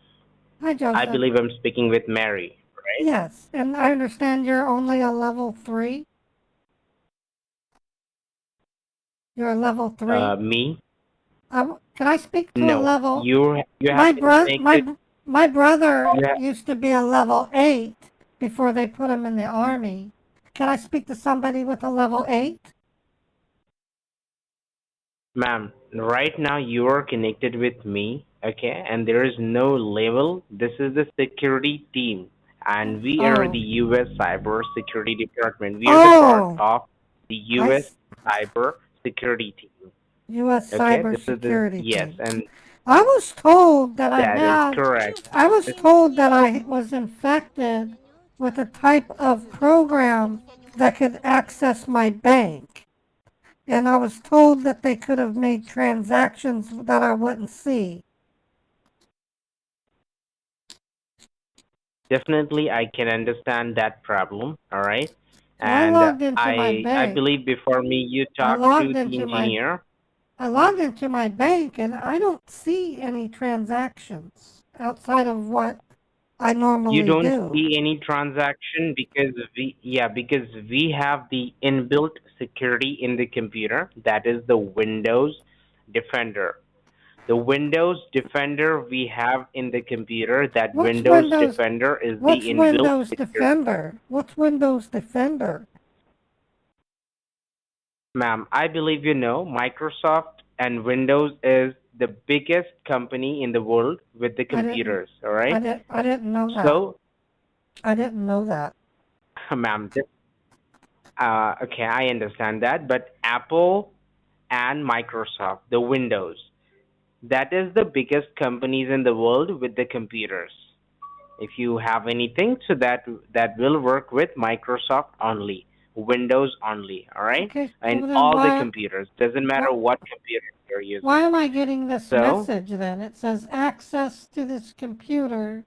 Hi, Joseph. I believe I'm speaking with Mary, right? Yes, and I understand you're only a level 3. You're a level 3. Me? Can I speak to a No. level? You have been connected. My brother Yeah. used to be a level 8 before they put him in the army. Can I speak to somebody with a level 8? Ma'am, right now you are connected with me, okay? And there is no level. This is the security team, and we are the U.S. Cyber Security Department. We are the part of the U.S. Cyber Security Team. U.S. Okay, Cyber this is the Security yes, team. and I was told that that is correct. I was told that I was infected with a type of program that could access my bank. And I was told that they could have made transactions that I wouldn't see. Definitely, I can understand that problem. All right, So I and logged into my I bank. believe before me you I talked to logged the into my engineer. I logged into my bank and I don't see any transactions outside of what I normally You don't do. see any transaction because we have the inbuilt security in the computer, that is the Windows Defender. The Windows Defender we have in the computer, that What's Windows Windows? Defender is the What's inbuilt Windows security. Defender? What's Windows Defender? Ma'am, I believe you know Microsoft and Windows is the biggest company in the world with the I didn't. computers, all right? I didn't know that. So, I didn't know that. ma'am, okay, I understand that, but Apple and Microsoft, the Windows, that is the biggest companies in the world with the computers. If you have anything, so that will work with Microsoft only, Windows only, all right? Okay. And Well, then all the computers, doesn't matter what computer you're using. why am I getting this So, message then? It says access to this computer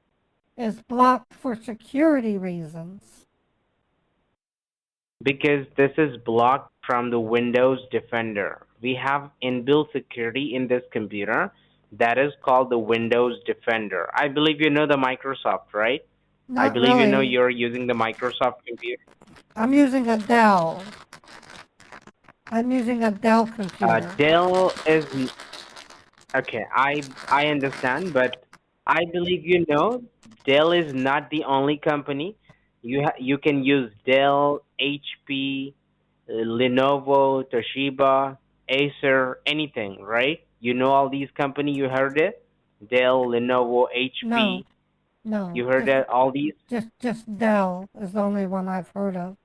is blocked for security reasons. because this is blocked from the Windows Defender. We have inbuilt security in this computer that is called the Windows Defender. I believe you know the Microsoft, right? I Not believe you know really. you're using the Microsoft computer. I'm using a Dell. I'm using a Dell computer. Dell is okay. I understand, but I believe you know Dell is not the only company. You can use Dell, HP, Lenovo, Toshiba, Acer, anything, right? You know all these company. You heard it? Dell, Lenovo, HP. No. You heard that all these? Just Dell is the only one I've heard of.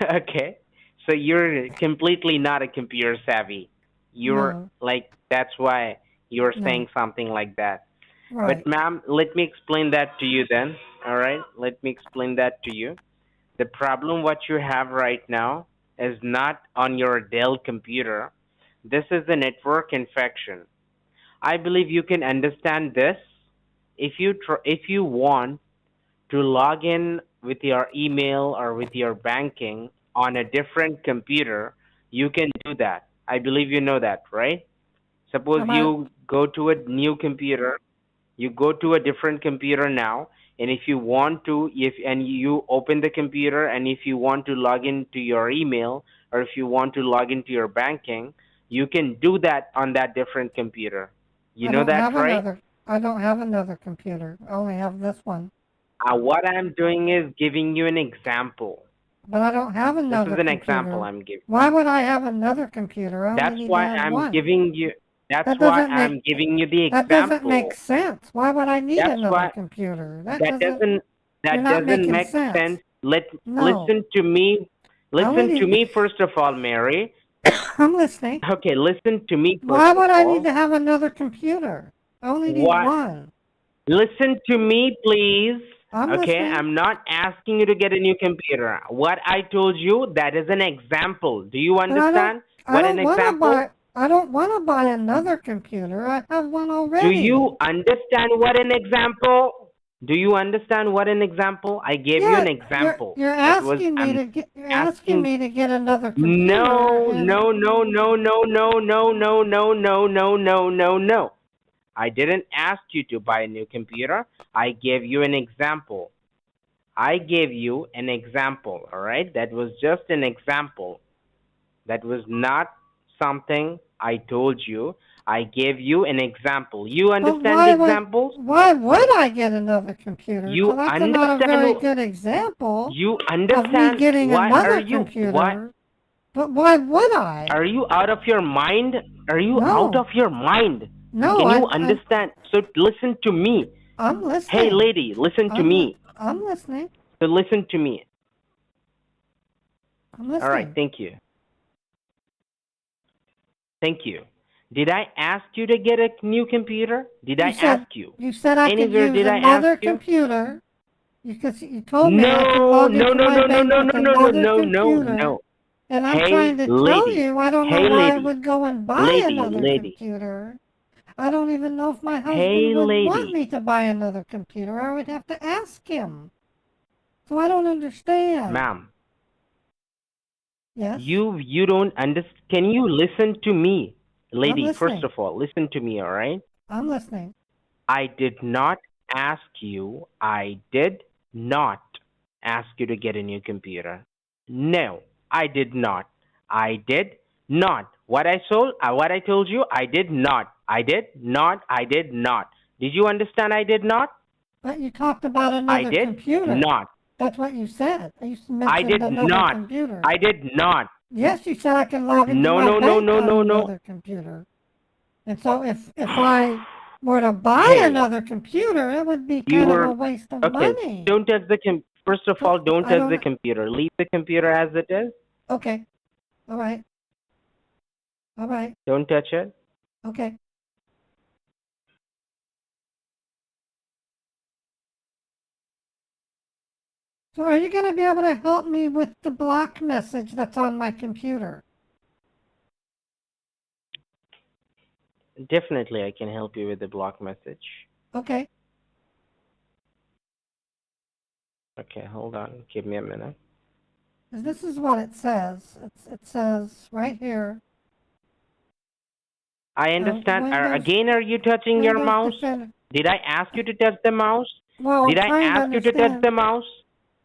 Okay. So you're completely not a computer savvy. You're No. like that's why you're No. saying something like that. Right. But ma'am, let me explain that to you then. All right? Let me explain that to you. The problem what you have right now is not on your Dell computer. This is a network infection. I believe you can understand this if you want to log in with your email or with your banking on a different computer, you can do that. I believe you know that, right? Suppose Am I? you go to a new computer, you go to a different computer now, and if you want to, if and you open the computer, and if you want to log into your email or if you want to log into your banking, you can do that on that different computer. You know that, right? I don't have another computer. I only have this one. What I'm doing is giving you an example. But I don't have This another is an computer. example I'm giving. Why would I have another computer? I That's only need why to have I'm one. giving you. That's That why doesn't I'm make giving you the that doesn't make example. sense. Why would I need That's another why computer? that You're doesn't not making make sense. sense. No. Listen to me. I only Listen to need. me first of all, Mary. I'm listening. Okay, listen to me first Why would of I all. need to have another computer? I only need What? one. Listen to me, please. I'm Okay, listening. I'm not asking you to get a new computer. What I told you, that is an example. Do you But understand I what an don't want to example? buy. I don't want to buy another computer. I have one already. Do you understand what an example? Do you understand what an example? I gave you an example. You're That was asking me I'm to get. You're asking asking. me to get another computer. No, and no, no, no, no, no, no, no, no, no, no, no, no, no. I didn't ask you to buy a new computer. I gave you an example. I gave you an example, all right? That was just an example. That was not something I told you. I gave you an example. You But understand the examples? why would I get another computer? You So that's not a very understand? good example You of me understand? getting Why another are you? computer. Why But why would I? are you out of your mind? Are you out No. of your mind? No, Can you understand? So listen to me. I'm listening. Hey, lady, listen to me. I'm listening. So listen to me. I'm listening. All right, thank you. Thank you. Did I ask you to get a new computer? Did I ask you? You said I Anywhere could use did I another ask you? computer. You told me I could No, log no, into no, my no, no, bank no, with no, no, no, another no, no, computer. no. And I'm Hey, trying to tell lady. you, I don't know Hey, why I lady. would go and buy Lady, another lady. computer. I don't even know if my husband Hey, would want lady. me to buy another computer. I would have to ask him. So I don't understand. Ma'am, Yes? you don't understand. Can you listen to me? Lady, first listening. of all, listen to me, all right? I'm listening. I did not ask you. I did not ask you to get a new computer. No, I did not. I did not. What I told you, I did not. I did not. I did not. Did you understand? I did not. But you talked about I another did computer. not. That's what you said. You I mentioned did another not. computer. I did not. Yes, you said I can log into No, my no, no, bank no, on no, no. another computer. And so if I were to buy Hey, another computer, it would be you kind of were a waste of okay. money. Don't touch the First of all, don't I touch the don't. computer. Leave the computer as it is. Okay. All right. All right. Don't touch it. Okay. So are you going to be able to help me with the block message that's on my computer? Definitely, I can help you with the block message. Okay. Okay, hold on. Give me a minute. 'Cause this is what it says. It says right here. I understand. Windows, Again, are you touching your Windows mouse? Defender. Did I ask you to touch the mouse? Well, Did I'm I trying to ask you to touch understand. the mouse?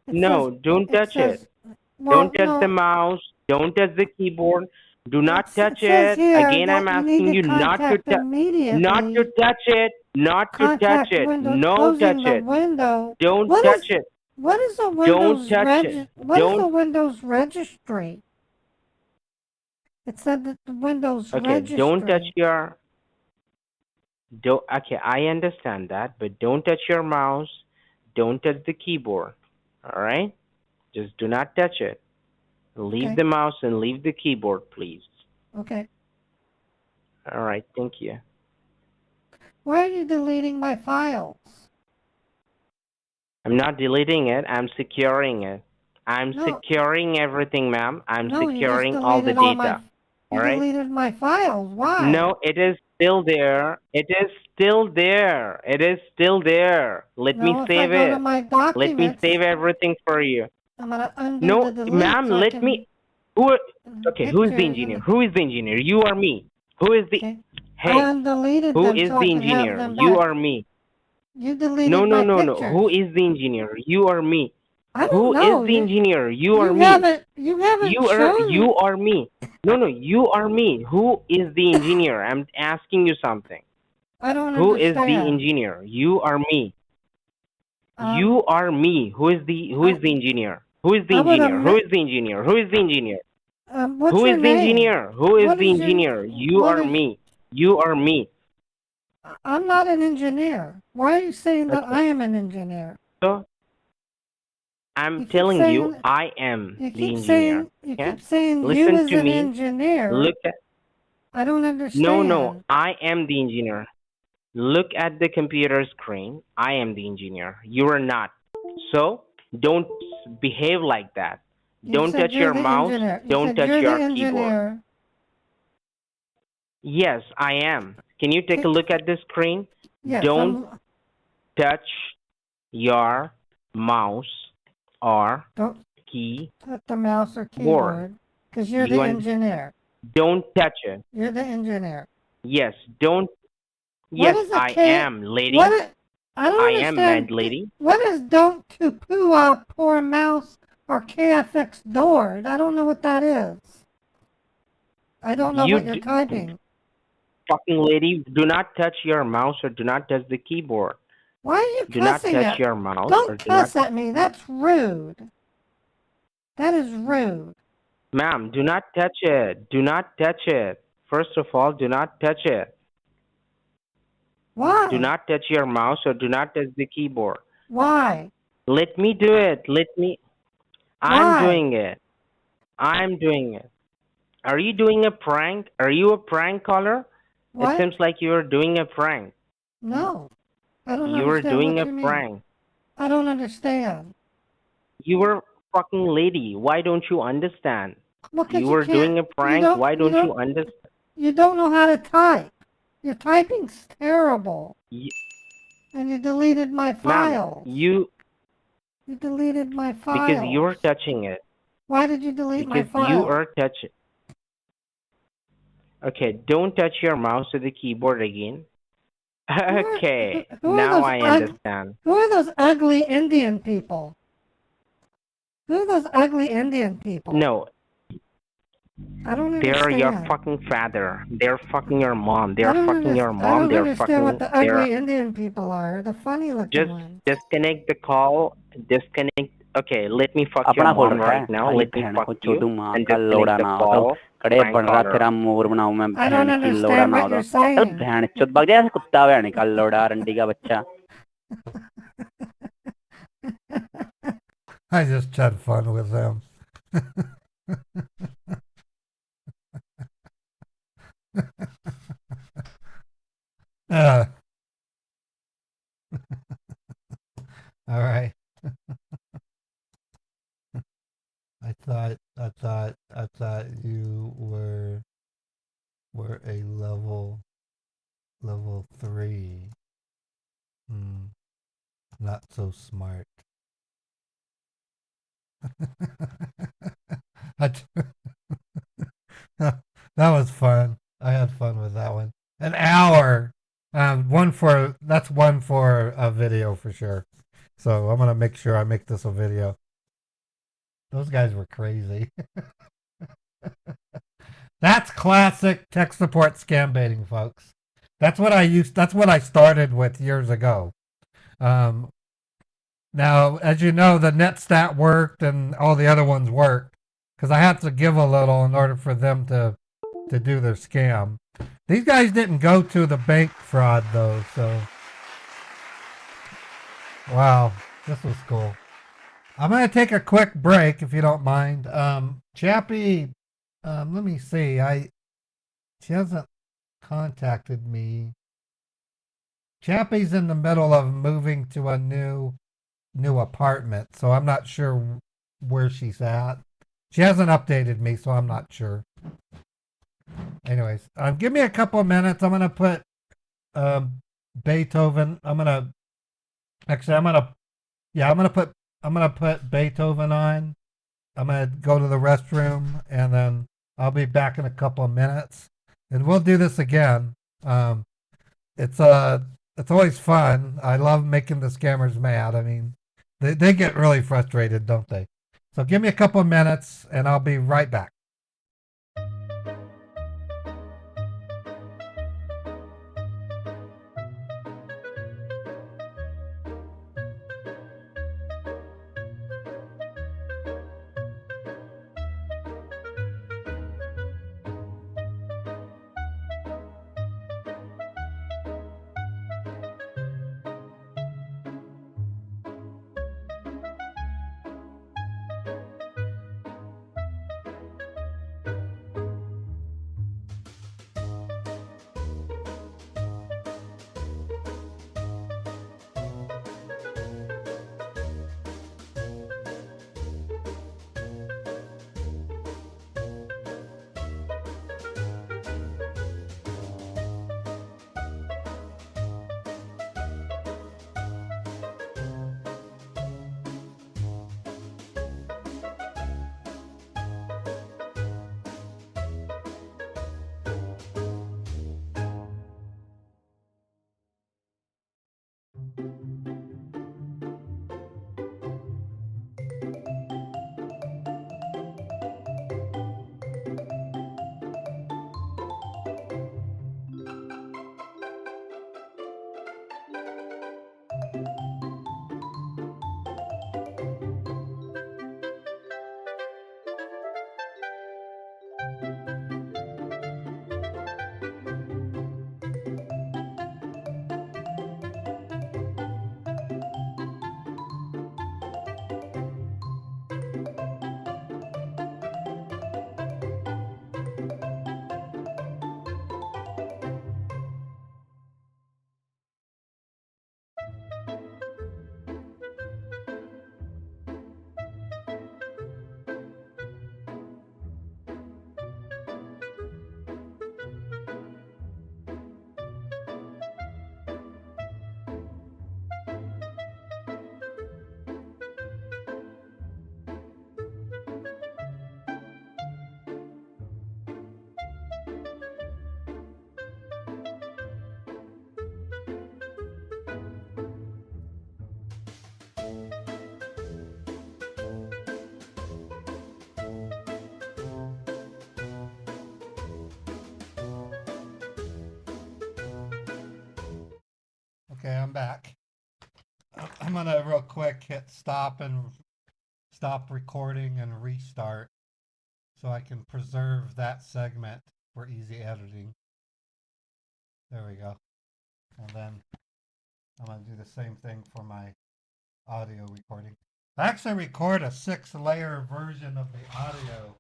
It No, says, don't touch says, it. well, Don't touch the no, mouse. Don't touch the keyboard. Do not touch it says it. here Again, I'm that you need asking to you not to contact immediately. not to touch it. Not to touch Contact it. Windows, No closing touch the it. window. Don't What touch is it. what is a Don't Windows touch it. What is a Don't. Windows registry? It said that the Windows Okay, registry. don't touch your. Don't. Okay, I understand that, but don't touch your mouse. Don't touch the keyboard. All right? Just do not touch it. Leave Okay. the mouse and leave the keyboard, please. Okay. All right, thank you. Why are you deleting my files? I'm not deleting it. I'm securing it. I'm No. securing everything, ma'am. I'm No, you just securing all the deleted all data. you All right? deleted my files. Why? No, it is still there. It is still there. It is still there. Let me No, if I save go to it. my Let me documents, save everything for you. I'm gonna undo No, the delete. ma'am, So I let can me. Who? Okay, who is the pictures engineer? and Who is the engineer? You or me? Who is the? okay. Hey, I undeleted who them is so the I can have engineer? them You back. or me? You deleted No, no, my no, no. pictures. Who is the engineer? You or me? I don't Who know. is the engineer? You or me? You haven't You shown or me? No, no, you or me. Who is the engineer? I'm asking you something. I don't Who is understand. the engineer? You or me? Um, You or me? Who is the engineer? Who is the I would engineer? have Who is the engineer? Who is the engineer? what's Who your is the name? engineer? Who is What the is your- engineer? You what or is- me? You or me? I'm not an engineer. Why are you saying that Okay. I am an engineer? So I'm keep telling you, saying- I am You the keep engineer. saying you Okay? keep saying you Listen as to an me. engineer. Look at. I don't understand. No, no, I am the engineer. Look at the computer screen. I am the engineer. You are not. So don't behave like that. You Don't said touch you're your the mouse. engineer. You Don't said touch you're your the keyboard. engineer. Yes, I am. Can you take a look at the screen? Yes, Don't touch your mouse or Don't keyboard. touch the mouse or keyboard because you're the engineer. Don't touch it. You're the engineer. Yes, don't. What Yes, is a I K- am, lady. What is, I don't I am, understand. mad lady. What is don't to poo poor mouse or KFX door? I don't know what that is. I don't know You what you're typing. Fucking lady, do not touch your mouse or do not touch the keyboard. Why are you Do not cussing touch at your mouse or Don't do not. cuss at me. That's rude. That is rude. Ma'am, do not touch it. Do not touch it. First of all, do not touch it. Why? Do not touch your mouse or do not touch the keyboard. Why? Let me do it. Let me. Why? I'm doing it. I'm doing it. Are you doing a prank? Are you a prank caller? What? It seems like you are doing a prank. No. I don't You are understand doing what a you mean. prank. I don't understand. You were fucking lady. Why don't you understand? Well, 'cause You you were can't- doing a you prank. don't- Why you don't you don't- understand? You don't know how to type. Your typing's terrible. Y- And you deleted my Ma'am, file. you You deleted my file. because you are touching it. Why did you delete my Because file? you are touching. Okay, don't touch your mouse or the keyboard again. Okay, Who are now those I understand. who are those ugly Indian people? Who are those ugly Indian people? No, I don't they're your understand. fucking father. They're fucking your mom. I They're don't fucking your understand. I mom. don't They're understand what fucking. the They're ugly Indian people are. The funny looking just ones. disconnect the call. Disconnect. Okay, let me fuck your अपना खोल mom रखा है right now. भाई Let me बहन fuck को you चोदू माँ and का disconnect लोड़ा the ना हो तो call. कड़े Prank बन रहा caller. तेरा मोर बनाऊं मैं I don't बहन की लोड़ा understand ना हो what तो you're चल saying. बहन चोद भाग जा कुत्ता बहन का लोड़ा रंडी का बच्चा I just had fun with them. uh, all right. I thought you were a level 3. Not so smart. I t- that was fun. I had fun with that one. An hour. That's one for a video for sure. So I'm gonna make sure I make this a video. Those guys were crazy. That's classic tech support scam baiting, folks. That's what I started with years ago. Now, as you know, the NetStat worked and all the other ones worked because I had to give a little in order for them to do their scam. These guys didn't go to the bank fraud though, so wow, this was cool. I'm gonna take a quick break if you don't mind. Chappie, let me see. She hasn't contacted me. Chappie's in the middle of moving to a new apartment, so I'm not sure where she's at. She hasn't updated me, so I'm not sure. Anyways, give me a couple of minutes. I'm gonna put Beethoven. I'm gonna put Beethoven on. I'm gonna go to the restroom, and then I'll be back in a couple of minutes, and we'll do this again. It's always fun. I love making the scammers mad. I mean, they get really frustrated, don't they? So give me a couple of minutes, and I'll be right back. Okay, I'm back. I'm gonna real quick hit stop and stop recording and restart so I can preserve that segment for easy editing. There we go. And then I'm gonna do the same thing for my audio recording. I actually record a 6-layer version of the audio.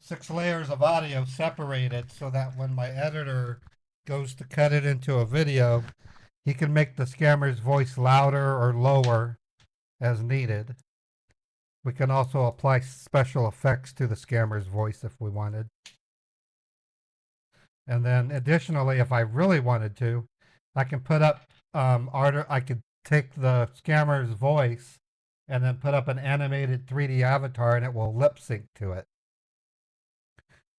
6 layers of audio separated so that when my editor goes to cut it into a video, he can make the scammer's voice louder or lower as needed. We can also apply special effects to the scammer's voice if we wanted. And then additionally, if I really wanted to, I can put up I could take the scammer's voice and then put up an animated 3D avatar and it will lip sync to it.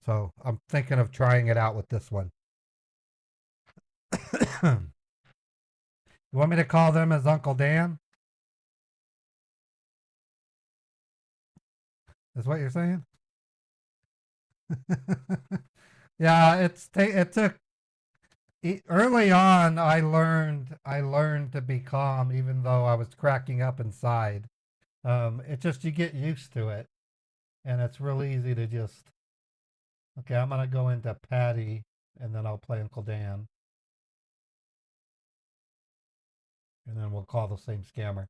So I'm thinking of trying it out with this one. You want me to call them as Uncle Dan? Is what you're saying? Yeah, it took early on. I learned to be calm, even though I was cracking up inside. It just you get used to it, and it's real easy to just. Okay, I'm gonna go into Patty, and then I'll play Uncle Dan, and then we'll call the same scammer.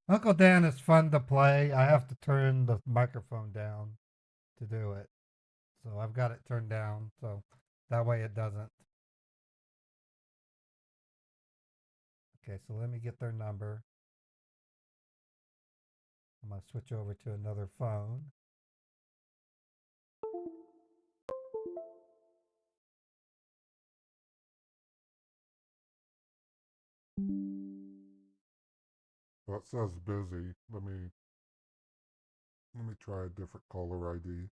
Uncle Dan is fun to play. I have to turn the microphone down to do it. So I've got it turned down, so that way it doesn't. Okay, so let me get their number. I'm going to switch over to another phone. Well, it says busy. Let me try a different caller ID.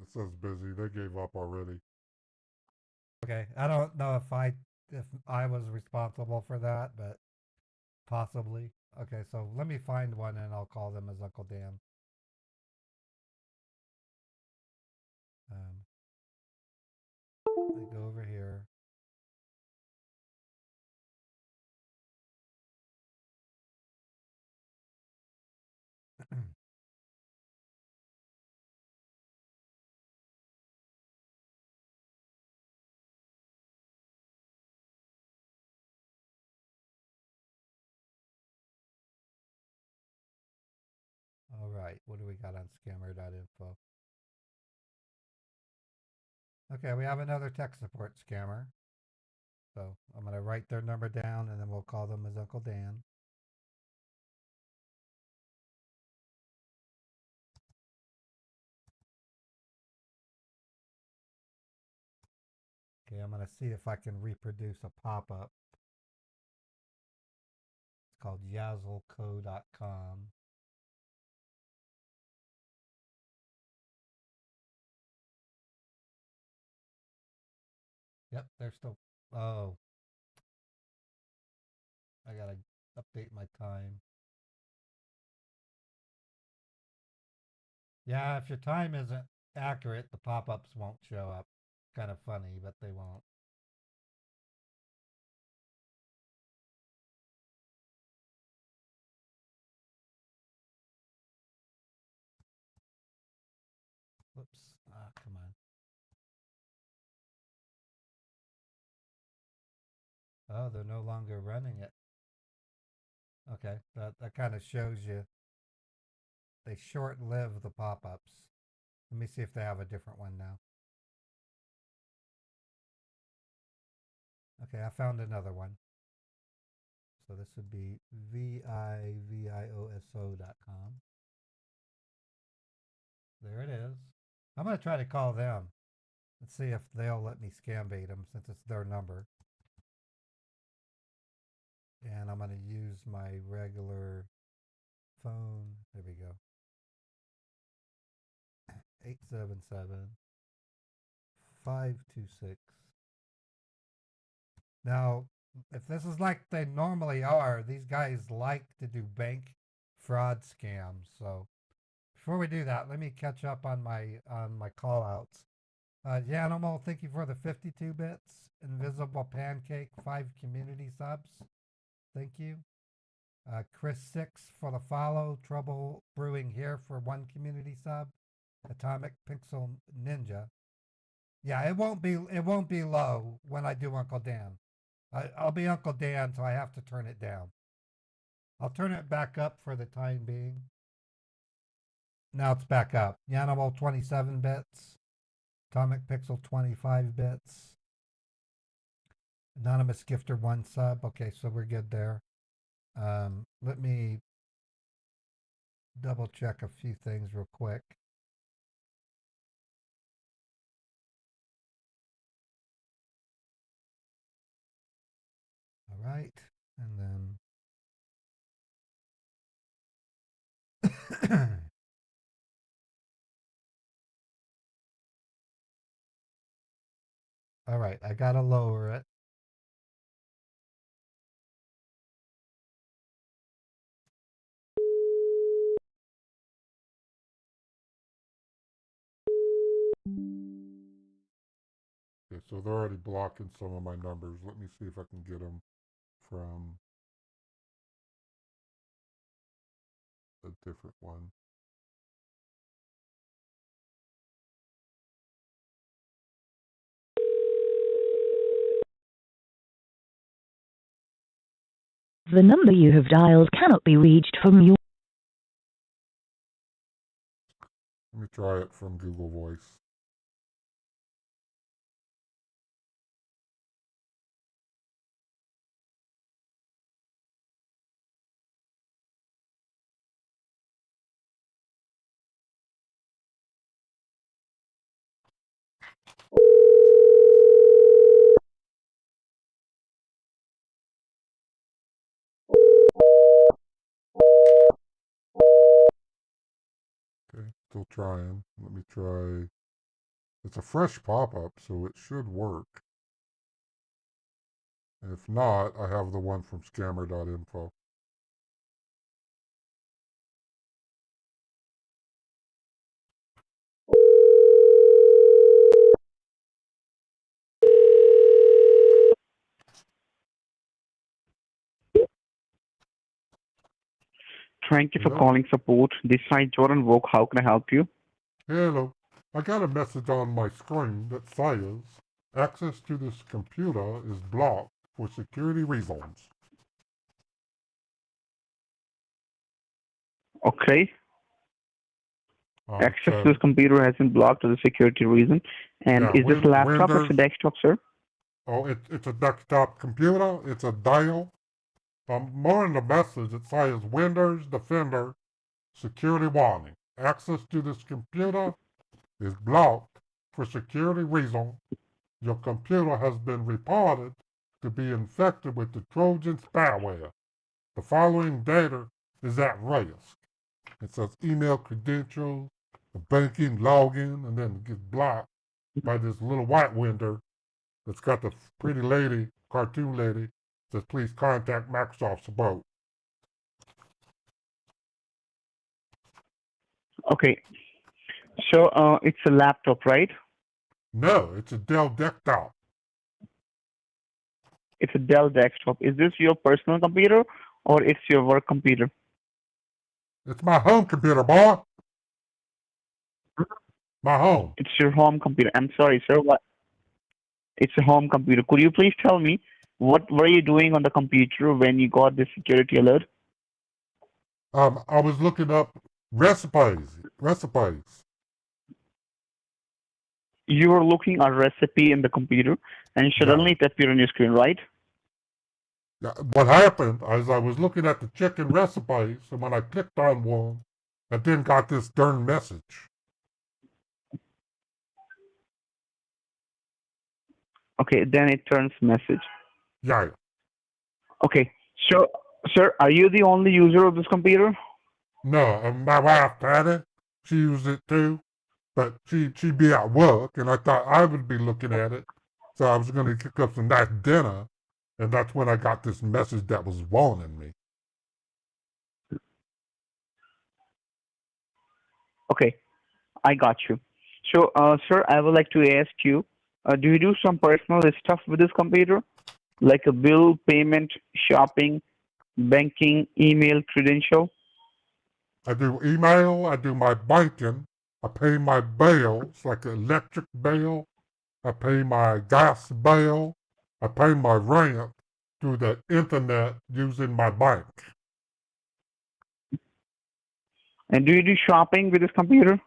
It says busy. They gave up already. Okay, I don't know if I was responsible for that, but possibly. Okay, so let me find one and I'll call them as Uncle Dan. I go over here. All right, what do we got on scammer.info? Okay, we have another tech support scammer. So I'm going to write their number down and then we'll call them as Uncle Dan. Okay, I'm going to see if I can reproduce a pop-up. It's called yazzleco.com. Yep, they're still. Oh. I gotta update my time. Yeah, if your time isn't accurate, the pop-ups won't show up. Kind of funny, but they won't. Whoops. Ah, come on. Oh, they're no longer running it. Okay, that kind of shows you they short-live the pop-ups. Let me see if they have a different one now. Okay, I found another one. So this would be vivioso.com. There it is. I'm going to try to call them and see if they'll let me scam bait them since it's their number. And I'm going to use my regular phone. There we go. 877-526. Now, if this is like they normally are, these guys like to do bank fraud scams. So before we do that, let me catch up on my call outs. Yanimal, thank you for the 52 bits. Invisible Pancake, 5 community subs. Thank you. Chris 6 for the follow. Trouble Brewing here for 1 community sub. Atomic Pixel Ninja. Yeah, it won't be low when I do Uncle Dan. I'll be Uncle Dan, so I have to turn it down. I'll turn it back up for the time being. Now it's back up. Yanimal 27 bits. Atomic Pixel 25 bits. Anonymous Gifter 1 sub. Okay, so we're good there. Let me double check a few things real quick. All right, and then all right, I gotta lower it. Okay, so they're already blocking some of my numbers. Let me see if I can get them from a different one. The number you have dialed cannot be reached from your... Let me try it from Google Voice. Okay, still trying. Let me try. It's a fresh pop-up, so it should work. If not, I have the one from scammer.info. Thank you for calling support. This side Jordan Vogue. How can I help you? Hello. I got a message on my screen that says access to this computer is blocked for security reasons. Okay. Access to this computer has been blocked for the security reason. And Yeah, is this a laptop or Windows. a desktop, sir? Oh, it's a desktop computer. It's a Dell. More in the message, it says Windows Defender security warning. Access to this computer is blocked for security reasons. Your computer has been reported to be infected with the Trojan spyware. The following data is at risk. It says email credentials, the banking login, and then it gets blocked by this little white window that's got the pretty lady, cartoon lady, says please contact Microsoft support. Okay. So it's a laptop, right? No, it's a Dell desktop. It's a Dell desktop. Is this your personal computer or it's your work computer? It's my home computer, boy. My home. It's your home computer. I'm sorry, sir. What? It's a home computer. Could you please tell me what were you doing on the computer when you got this security alert? I was looking up recipes. You were looking at a recipe in the computer and suddenly it appeared on your screen, right? Yeah, what happened is I was looking at the chicken recipes, and when I clicked on one, I then got this darn message. Okay, then it turns message. Yeah. Okay, so, sir, are you the only user of this computer? No, and my wife, Patty, she used it too, but she'd be at work, and I thought I would be looking at it, so I was going to cook up some nice dinner, And that's when I got this message that was warning me. Okay, I got you. So, sir, I would like to ask you, do you do some personal stuff with this computer? Like a bill, payment, shopping, banking, email, credential? I do email, I do my banking, I pay my bills, like the electric bill, I pay my gas bill, I pay my rent through the internet using my bank. And do you do shopping with this computer?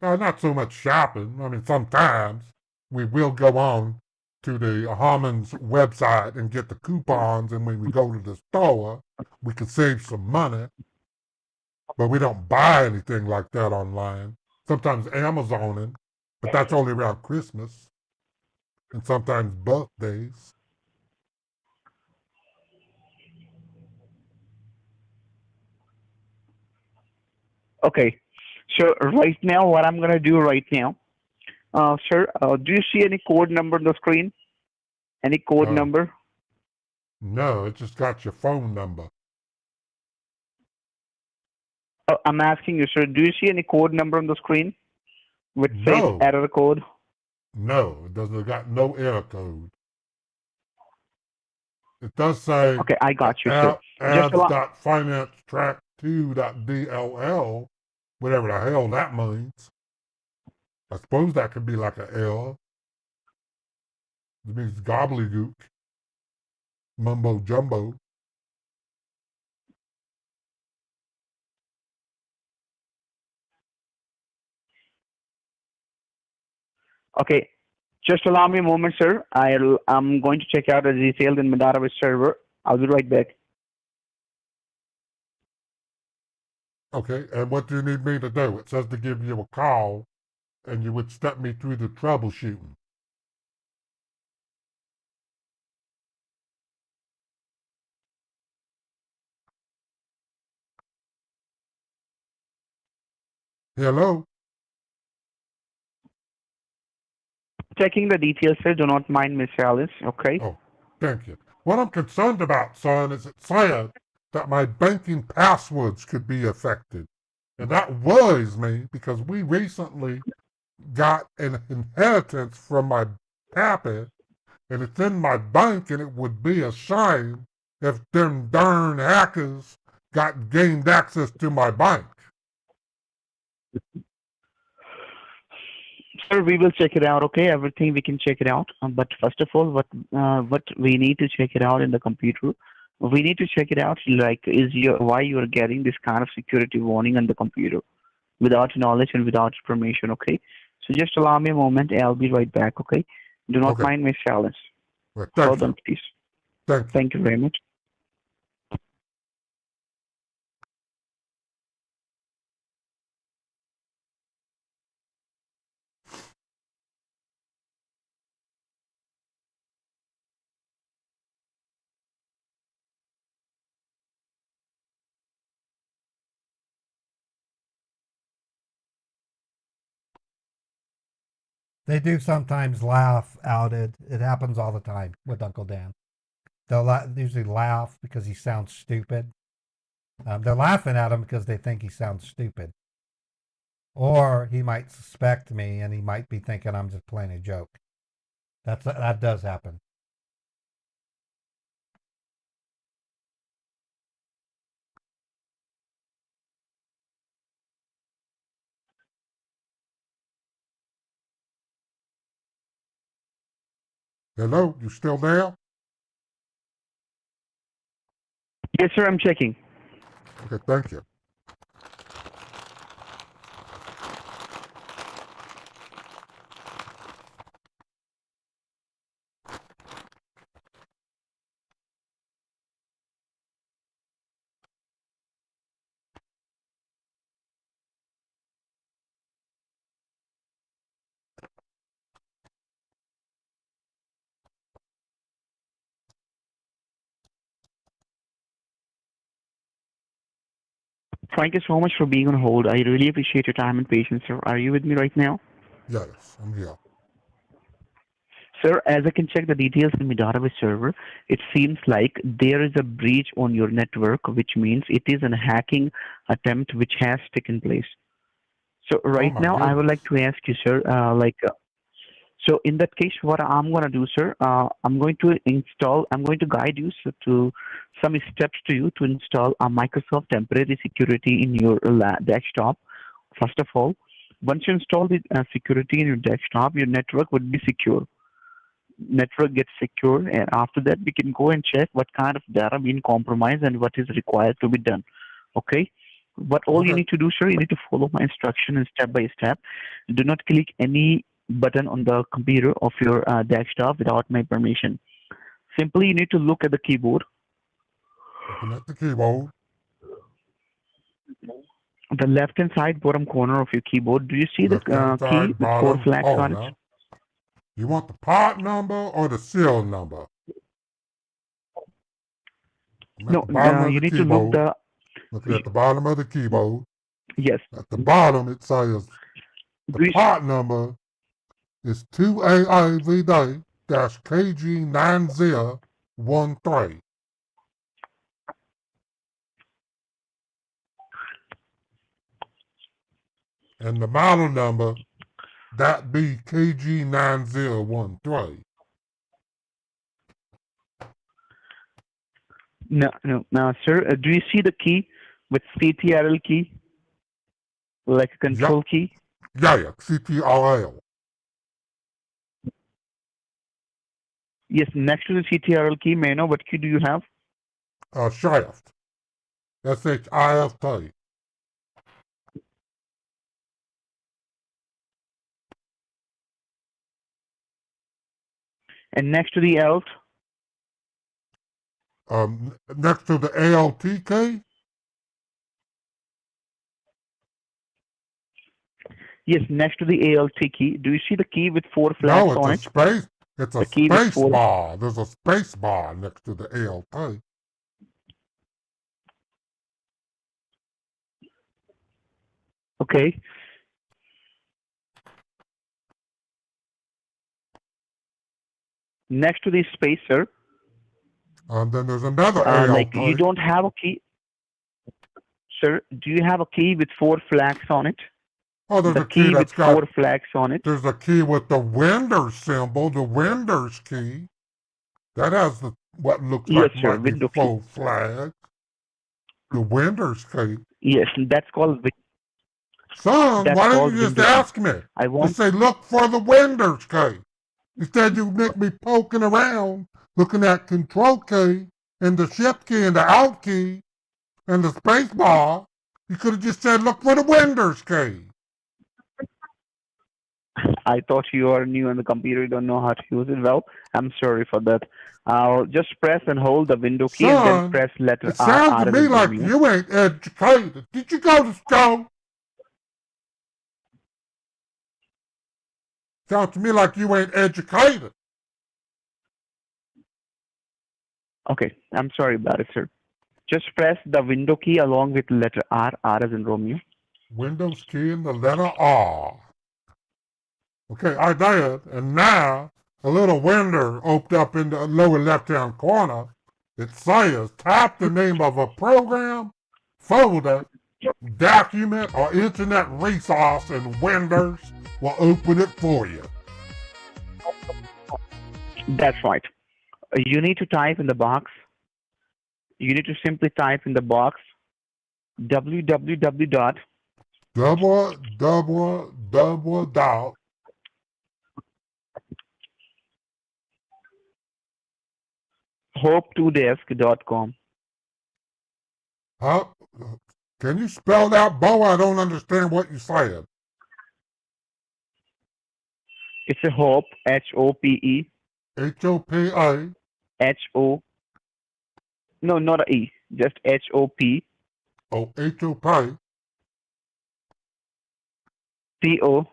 Not so much shopping. I mean, sometimes we will go on to the Harmon's website and get the coupons, and when we go to the store, we can save some money. But we don't buy anything like that online. Sometimes Amazoning, but that's only around Christmas and sometimes birthdays. Okay. So right now, what I'm gonna do right now, sir, do you see any code number on the screen? Any code number? No, it just got your phone number. I'm asking you, sir, do you see any code number on the screen which says No. error code? No, it doesn't got no error code. It does say Okay, I got you, sir. Just ads.financetrack2.dll, whatever the hell that means. I suppose that could be like an error. It means gobbledygook, mumbo jumbo. Okay, just allow me a moment, sir. I'm going to check out the details in my database server. I'll be right back. Okay, and what do you need me to do? It says to give you a call, and you would step me through the troubleshooting. Hello? Checking the details, sir. Do not mind Miss Alice, okay? Oh, thank you. What I'm concerned about, son, is it said that my banking passwords could be affected. And that worries me because we recently got an inheritance from my pappy, and it's in my bank, and it would be a shame if them darn hackers gained access to my bank. Sir, we will check it out, okay? Everything we can check it out. But first of all, what we need to check it out in the computer, we need to check it out like why you are getting this kind of security warning on the computer without knowledge and without permission, okay? So just allow me a moment. I'll be right back, okay? Do not mind Miss Alice. Well, Hold on, please. Thank you very much. They do sometimes laugh out it. It happens all the time with Uncle Dan. They'll usually laugh because he sounds stupid. They're laughing at him because they think he sounds stupid. Or he might suspect me and he might be thinking I'm just playing a joke. That does happen. Hello, you still there? Yes, sir, I'm checking. Okay, thank you. Thank you so much for being on hold. I really appreciate your time and patience, sir. Are you with me right now? Yes, I'm here. Sir, as I can check the details in my database server, it seems like there is a breach on your network, which means it is a hacking attempt which has taken place. So right my now, I would goodness. like to ask you, sir, so in that case, what I'm going to do, sir, I'm going to guide you to some steps to you to install a Microsoft temporary security in your desktop. First of all, once you install the security in your desktop, your network would be secure. Network gets secure, and after that, we can go and check what kind of data being compromised and what is required to be done. Okay? But all you Okay. need to do, sir, you need to follow my instruction and step by step. Do not click any button on the computer of your desktop without my permission. Simply, you need to look at the keyboard. Looking at the keyboard. The left-hand side bottom corner of your keyboard. Do you see the Left-hand key side with 4 bottom flags on it? corner. You want the part number or the serial number? I'm at No, the bottom of you the need to look keyboard. the. Looking at the bottom of the keyboard. Yes. At the bottom, it says the part number is 2AAVD-KG9013. And the model number, that be KG9013. No, sir. Do you see the key with CTRL key, like a control key? Yeah, CTRL. Yes. Next to the CTRL key, may I know what key do you have? Shift. SHIFT. And next to the Alt? Next to the ALT key? Yes, next to the ALT key. Do you see the key with 4 flags No, on it's it? a space. It's a The key with space 4. bar. There's a space bar next to the ALT. Okay. Next to the spacer. And then there's another ALT. Like you don't have a key. Sir, do you have a key with 4 flags on it? Oh, there's the a key with that's got 4 flags on it. There's a key with the Windows symbol, the Windows key. That has what looks Yes, like sir, might be window key. 4 flags. The Windows key. Yes, that's called. Son, that's why called didn't you just window key. ask me? I want. You say look for the Windows key. Instead, you make me poking around, looking at Control key and the Shift key and the Alt key and the space bar. You could have just said look for the Windows key. I thought you are new on the computer. You don't know how to use it well. I'm sorry for that. I'll just press and hold the window key and then press letter It R. sounds R to as me in like Romeo. you ain't educated. Did you go to school? Sounds to me like you ain't educated. Okay, I'm sorry about it, sir. Just press the window key along with letter R. R as in Romeo. Windows key and the letter R. Okay, I did. And now a little window opened up in the lower left-hand corner. It says type the name of a program, folder, document, or internet resource, and Windows will open it for you. That's right. You need to type in the box. You need to simply type in the box www dot hope2desk.com. Huh? Can you spell that, Bo? I don't understand what you said. It's a hope, H-O-P-E. H-O-P-A. H-O. No, not a E. Just H-O-P. Oh, H-O-P. T-O.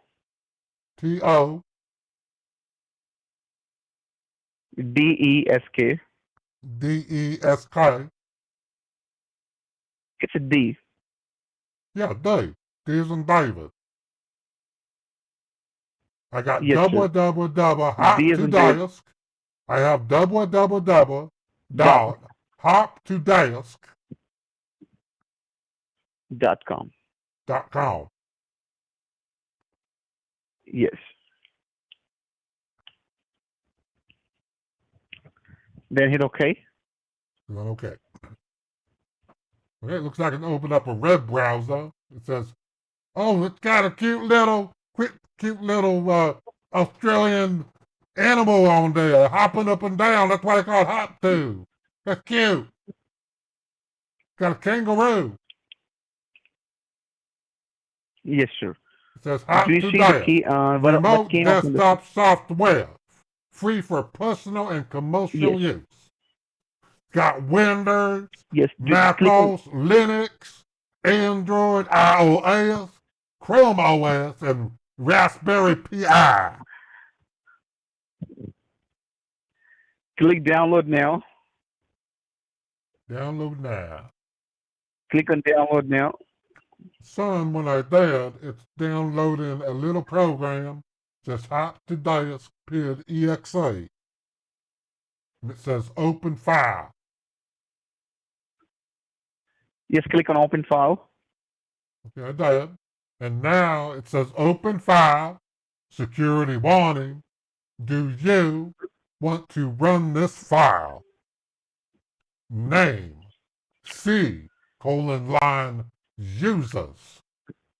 T-O. D-E-S-K. D-E-S-K. It's a D. Yeah, Dave. D as in David. I got Yes, sir. hop D as to in dog. disk. I have dot hop to disk .com. .com. Yes. Then hit OK. Okay. Okay, it looks like it opened up a web browser. It says, oh, it's got a cute little Australian animal on there, hopping up and down. That's why they call it hop to. That's cute. Got a kangaroo. Yes, sir. It says Do hop you to see the dial. key? What Remote key open desktop software. Free for personal and commercial Yes. use. Got Windows, Yes. MacOS, Linux, Android, iOS, Chrome OS, and Raspberry Pi. Click download now. Download now. Click on download now. Son, when I did, it's downloading a little program. Just hop to disk, .exe. And it says open file. Yes, click on open file. Okay, I did. And now it says open file, security warning. Do you want to run this file? Name, C, line users,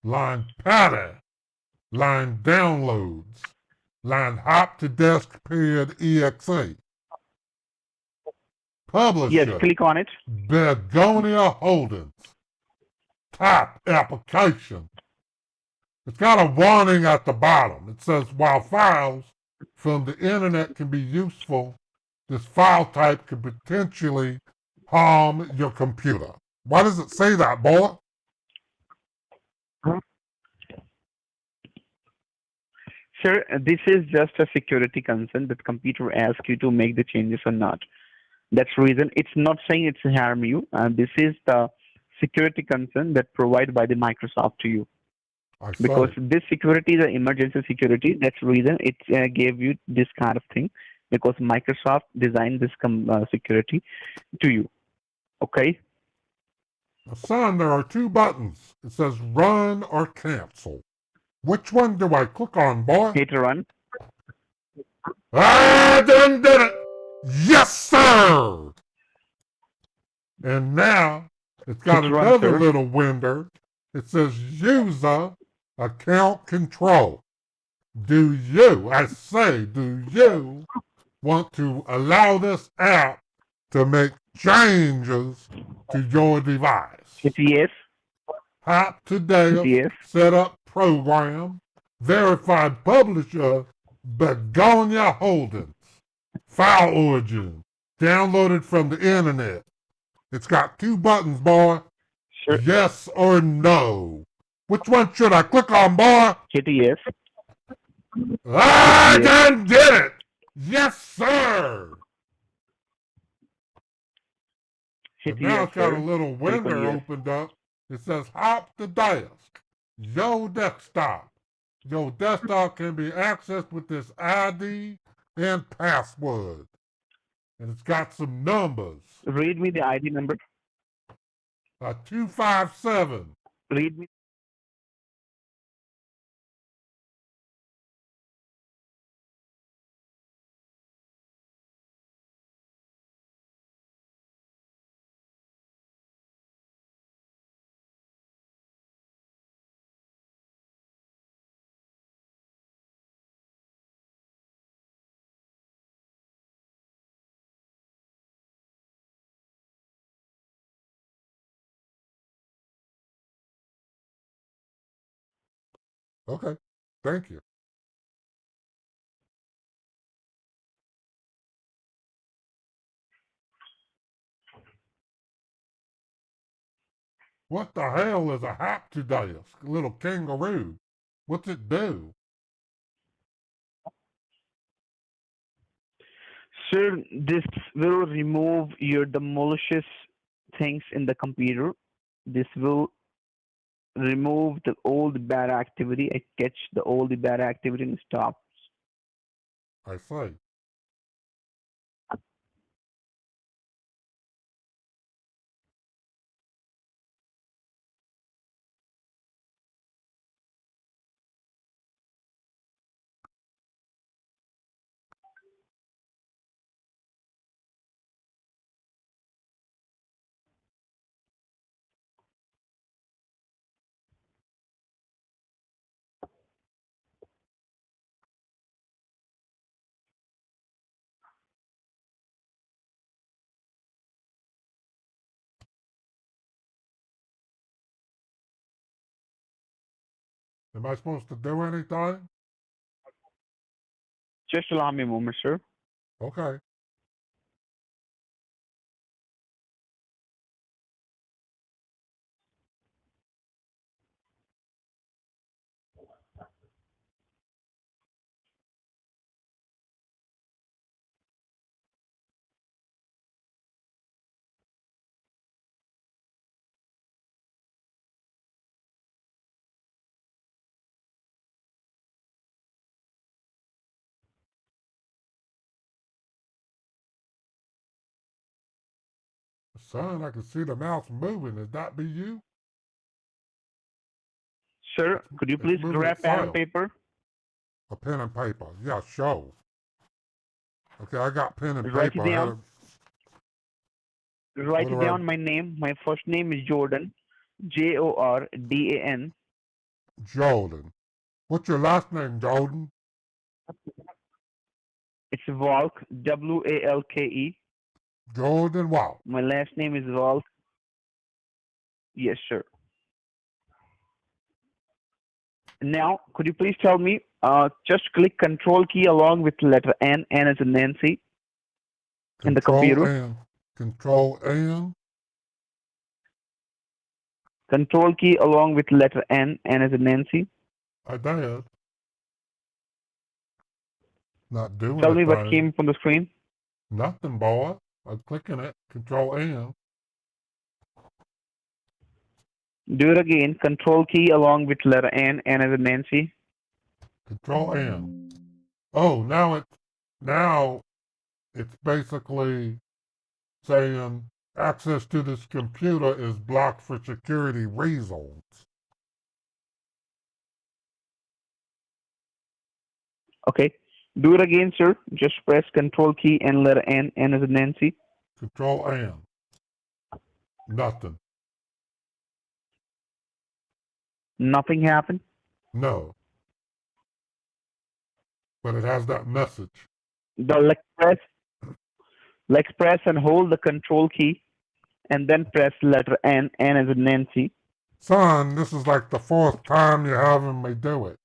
line pattern, line downloads, line hop to disk .exe. Publisher. Yes, click on it. Begonia Holdings. Type application. It's got a warning at the bottom. It says, while files from the internet can be useful, this file type could potentially harm your computer. Why does it say that, boy? Sir, this is just a security concern that computer asks you to make the changes or not. That's the reason. It's not saying it's harm you. This is the security concern that provided by the Microsoft to you. Because this security is an emergency security. That's the reason it gave you this kind of thing. Because Microsoft designed this security to you. Okay? Son, there are two buttons. It says run or cancel. Which one do I click on, boy? Hit run. I done did it! Yes, sir! And now, it's got another little window. It says user account control. Do you, I say, do you want to allow this app to make changes to your device? Yes. Hop to disk, yes. Set up program, verified publisher, Begonia Holdings, file origin, downloaded from the internet. It's got two buttons, boy. Sure. Yes or no. Which one should I click on, boy? Hit yes. I done did it! Yes, sir! Hit now yes, it's got sir. a little window yes. opened up. It says hop to disk. Your desktop. Your desktop can be accessed with this ID and password. And it's got some numbers. Read me the ID number. 257. Read me. Okay. Thank you. What the hell is a hop to disk? A little kangaroo. What's it do? Sir, this will remove the malicious things in the computer. This will remove all the bad activity and catch all the bad activity and stop I see. Am I supposed to do anything? Just allow me a moment, sir. Okay. Son, I can see the mouse moving. Is that be you? Sir, could you It's please moving grab pen and itself. paper? A pen and paper. Yeah, sure. Okay, I got pen and Write it paper. down. Write What it do I- down. My name. My first name is Jordan. Jordan. Jordan. What's your last name, Jordan? It's Walk. Walke. Jordan Wow. My last name is Walk. Yes, sir. Now, could you please tell me? Just click Control key along with letter N. N as in Nancy. In the computer. N. Control N. Control key along with letter N. N as in Nancy. I did. Not doing Tell a me what thing. came from the screen. Nothing, boy. I'm clicking it. Control N. Do it again. Control key along with letter N. N as in Nancy. Control N. Oh, now it's basically saying access to this computer is blocked for security reasons. Okay. Do it again, sir. Just press Control key and letter N. N as in Nancy. Control N. Nothing. Nothing happened. No. But it has that message. Let's press and hold the Control key, and then press letter N. N as in Nancy. Son, this is like the 4th time you're having me do it.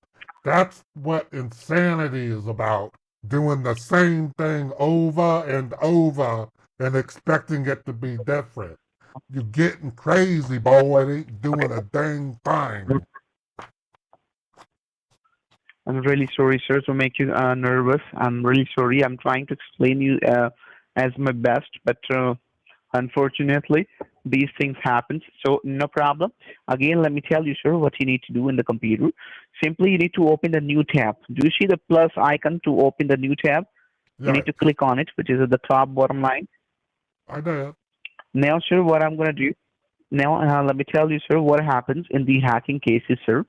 That's what insanity is about. Doing the same thing over and over and expecting it to be different. You're getting crazy, boy. It ain't doing a dang thing. I'm really sorry, sir, to make you nervous. I'm really sorry. I'm trying to explain you as my best, but unfortunately, these things happen. So no problem. Again, let me tell you, sir, what you need to do in the computer. Simply, you need to open the new tab. Do you see the plus icon to open the new tab? Yeah. You need to click on it, which is at the top bottom line. I did. Now, sir, what I'm going to do. Now, let me tell you, sir, what happens in the hacking cases, sir.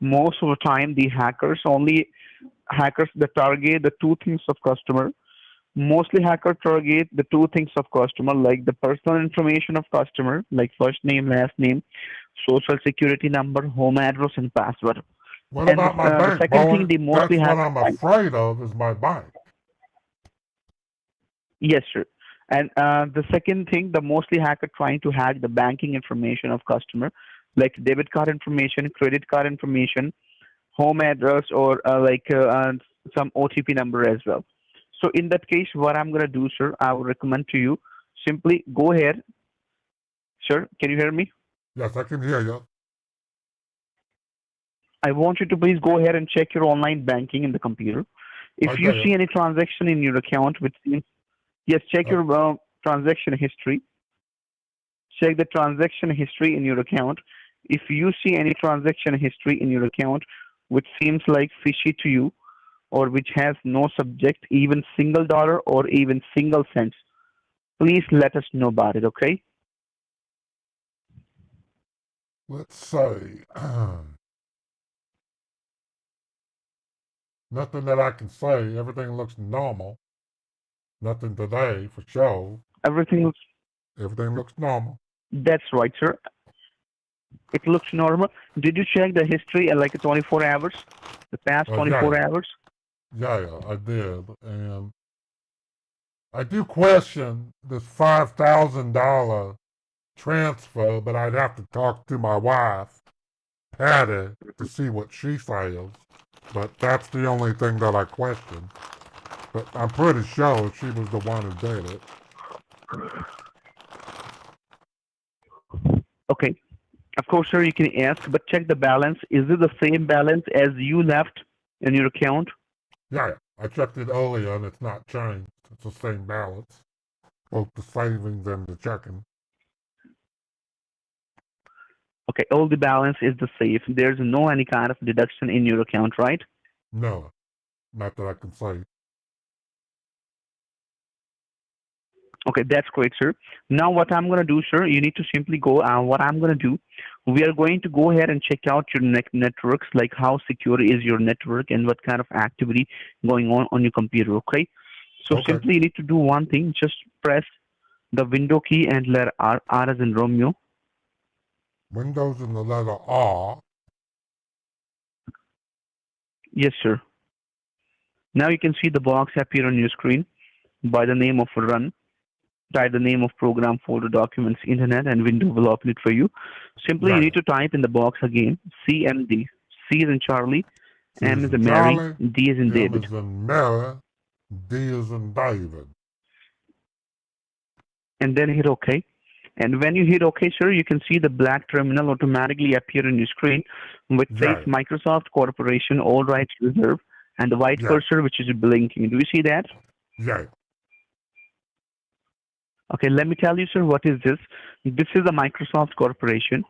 Most of the time, the hackers that target the two things of customer. Mostly hackers target the two things of customer, like the personal information of customer, like first name, last name, social security number, home address, and password. What And about my the bank, second boy? thing they mostly That's what hack. I'm afraid of is my bank. Yes, sir. And the second thing, the mostly hacker trying to hack the banking information of customer, like debit card information, credit card information, home address, or some OTP number as well. So in that case, what I'm gonna do, sir, I would recommend to you simply go ahead. Sir, can you hear me? Yes, I can hear you. I want you to please go ahead and check your online banking in the computer. If you see any transaction in your account, which seems, yes, check your transaction history. Check the transaction history in your account. If you see any transaction history in your account which seems like fishy to you, or which has no subject, even single dollar or even single cents, please let us know about it, okay? Let's say, nothing that I can say. Everything looks normal. Nothing today for sure. Everything looks normal. That's right, sir. It looks normal. Did you check the history at like 24 hours? The past 24 hours? Yeah, I did. And I do question this $5,000 transfer, but I'd have to talk to my wife, Patty, to see what she says. But that's the only thing that I question. But I'm pretty sure she was the one who did it. Okay. Of course, sir, you can ask, but check the balance. Is it the same balance as you left in your account? Yeah, I checked it earlier and it's not changed. It's the same balance. Both the savings and the checking. Okay, all the balance is the same. There's no any kind of deduction in your account, right? No, not that I can say. Okay, that's great, sir. Now what I'm going to do, sir, you need to simply go, what I'm going to do, we are going to go ahead and check out your networks, like how secure is your network and what kind of activity going on your computer, okay? So simply you need to do one thing, just press the window key and letter R, R as in Romeo. Windows and the letter R. Yes, sir. Now you can see the box appear on your screen by the name of Run. Type the name of program, folder, documents, internet, and window will open it for you. Simply, you need to type in the box again, CMD. C is in Charlie, M is in Mary, D is in David. M is in Mary, D is in David. And then hit OK. And when you hit OK, sir, you can see the black terminal automatically appear on your screen, which says Microsoft Corporation, all rights reserved, and the white cursor, which is blinking. Do you see that? Yeah. Okay, let me tell you, sir, what is this? This is a Microsoft Corporation.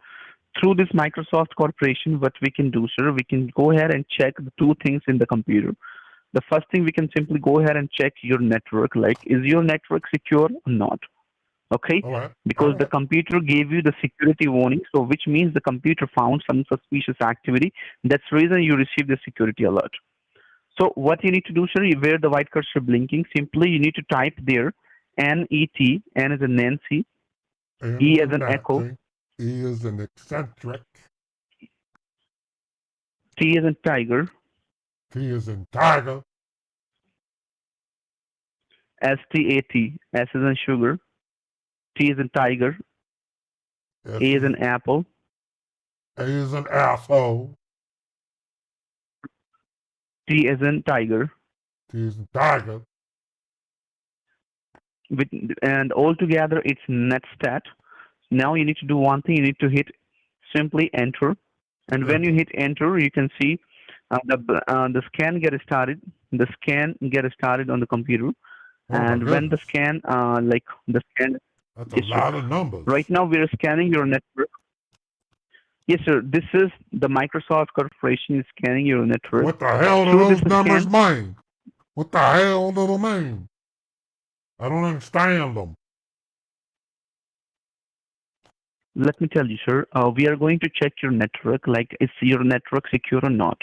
Through this Microsoft Corporation, what we can do, sir, we can go ahead and check the two things in the computer. The first thing, we can simply go ahead and check your network, like, is your network secure or not? Okay? Because the computer gave you the security warning, so which means the computer found some suspicious activity. That's the reason you received the security alert. So what you need to do, sir, where the white cursor blinking, simply you need to type there, N-E-T, N as in Nancy, E as in Echo, E is an eccentric, T as in Tiger, T is in Tiger, S-T-A-T, S as in Sugar, T as in Tiger, A as in Apple, A is an asshole, T as in Tiger, T is in Tiger, and altogether it's netstat. Now you need to do one thing. You need to hit simply enter, and when you hit enter, you can see the scan get started. The scan get started on the computer, and when the scan that's a lot of numbers. Right now we are scanning your network. Yes, sir. This is the Microsoft Corporation is scanning your network. What the hell do those numbers mean? What the hell do they mean? I don't understand them. Let me tell you, sir. We are going to check your network, like is your network secure or not.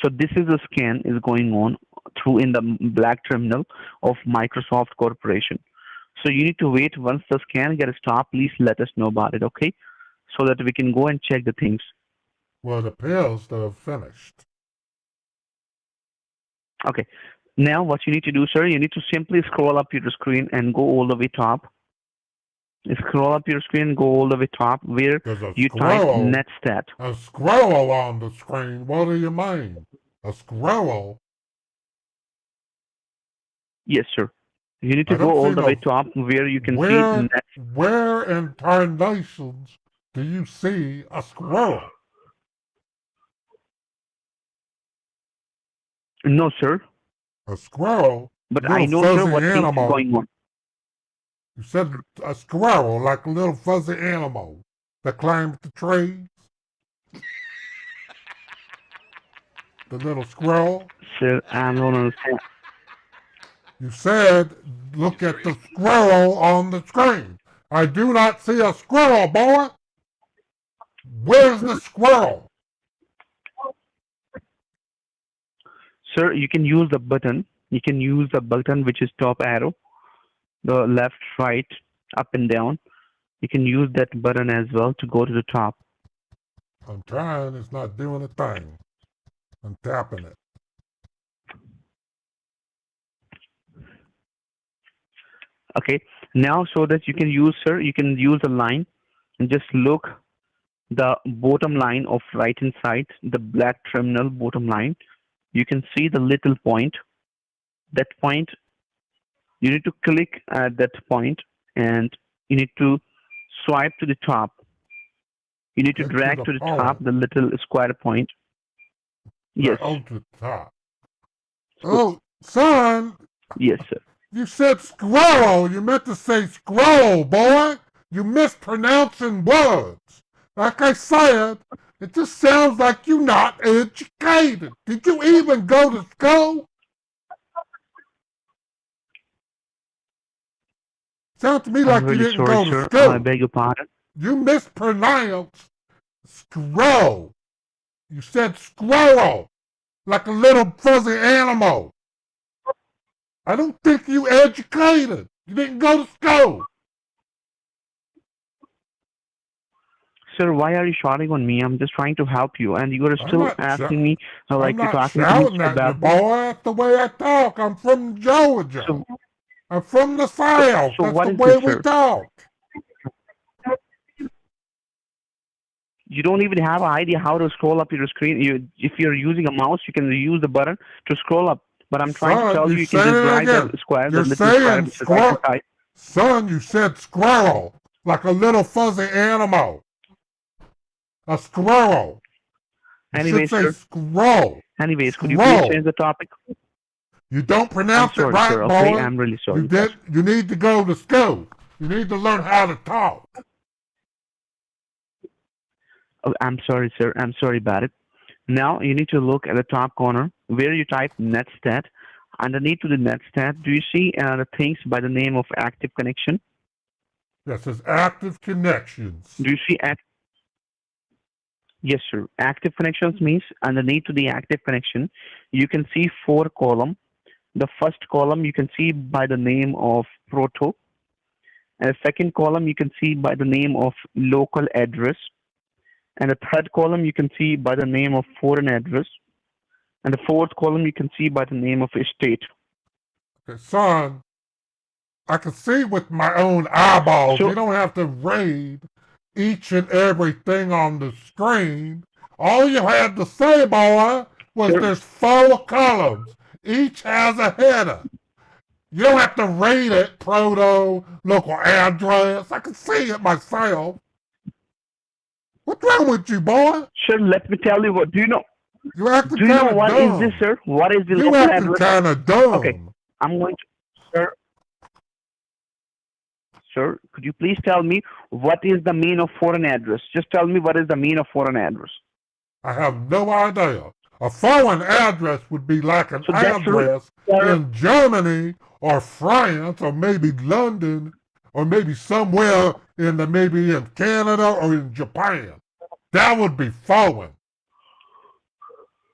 So this is a scan is going on through in the black terminal of Microsoft Corporation. So you need to wait. Once the scan gets stopped, please let us know about it, okay? So that we can go and check the things. Well, it appears to have finished. Okay. Now what you need to do, sir, you need to simply scroll up your screen and go all the way top. Scroll up your screen, go all the way top where you type netstat. A scroll on the screen? What do you mean? A scroll? Yes, sir. You need to go all the way top where you can see where in tarnations do you see a scroll? No, sir. A squirrel? But I know, sir, what things is going on. You said a squirrel, like a little fuzzy animal that climbs the trees? The little scroll? Sir, I don't understand. You said, look at the scroll on the screen. I do not see a squirrel, boy. Where's the squirrel? Sir, you can use the button. You can use the button which is top arrow, the left, right, up and down. You can use that button as well to go to the top. I'm trying. It's not doing a thing. I'm tapping it. Okay. Now, so that you can use, sir, you can use a line and just look the bottom line of right hand side, the black terminal bottom line. You can see the little point. That point, you need to click at that point and you need to swipe to the top. You need to drag to the top the little square point. Yes. Oh, to the top. Oh, son. Yes, sir. You said squirrel. You meant to say scroll, boy. You mispronouncing words. Like I said, it just sounds like you're not educated. Did you even go to school? Sounds to me like I'm really you didn't sorry, go to sir. school. I beg your pardon. You mispronounced scroll. You said squirrel, like a little fuzzy animal. I don't think you educated. You didn't go to school. Sir, why are you shouting on me? I'm just trying to help you, and you are still asking me, like you're talking to shouting me at you, about. boy. That's the way I talk. I'm from Georgia. I'm from the South. So That's what the is way this, we sir? talk. You don't even have an idea how to scroll up your screen. If you're using a mouse, you can use the button to scroll up. But I'm trying to tell you, you can just drag the square, the You're little square saying which is right squirrel. side. Son, you said squirrel, like a little fuzzy animal. A squirrel. You Anyways, should say sir. scroll. Anyways, could you Scroll. please change the topic? You don't pronounce I'm sorry, it right, sir. boy. Okay, I'm really sorry. You need to go to school. You need to learn how to talk. Oh, I'm sorry, sir. I'm sorry about it. Now you need to look at the top corner where you type netstat. Underneath to the netstat, do you see the things by the name of active connection? Yes, it's active connections. Do you see Yes, sir. Active connections means underneath to the active connection, you can see 4 columns. The first column you can see by the name of proto. And the second column you can see by the name of local address. And the third column you can see by the name of foreign address. And the fourth column you can see by the name of state. Okay, son, I can see with my own eyeballs. You don't have to read each and everything on the screen. All you had to say, boy, was there's 4 columns. Each has a header. You don't have to read it, proto, local address. I can see it myself. What's wrong with you, boy? Sure, let me tell you what. Do you know? You acting Do you know kinda what dumb. is this, sir? What is the You local acting address? kind of dumb. Okay, I'm going to, sir. Sir, could you please tell me what is the mean of foreign address? Just tell me what is the mean of foreign address. I have no idea. A foreign address would be like an address in Germany or France or maybe London or maybe somewhere maybe in Canada or in Japan. That would be foreign.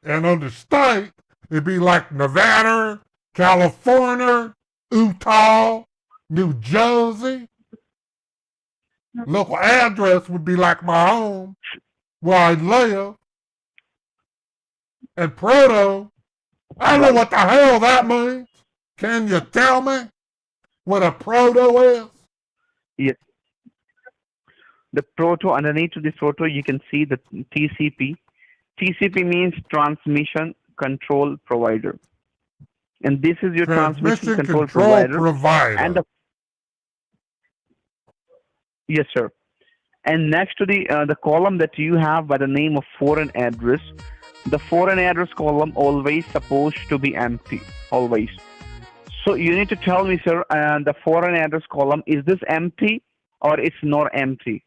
And on the state, it'd be like Nevada, California, Utah, New Jersey. Local address would be like my home, where I live. And proto, I don't know what the hell that means. Can you tell me what a proto is? Yes. The proto, underneath to this proto, you can see the TCP. TCP means transmission control provider. And this is your transmission control provider. And yes, sir. And next to the column that you have by the name of foreign address, the foreign address column always supposed to be empty, always. So you need to tell me, sir, the foreign address column, is this empty or it's not empty?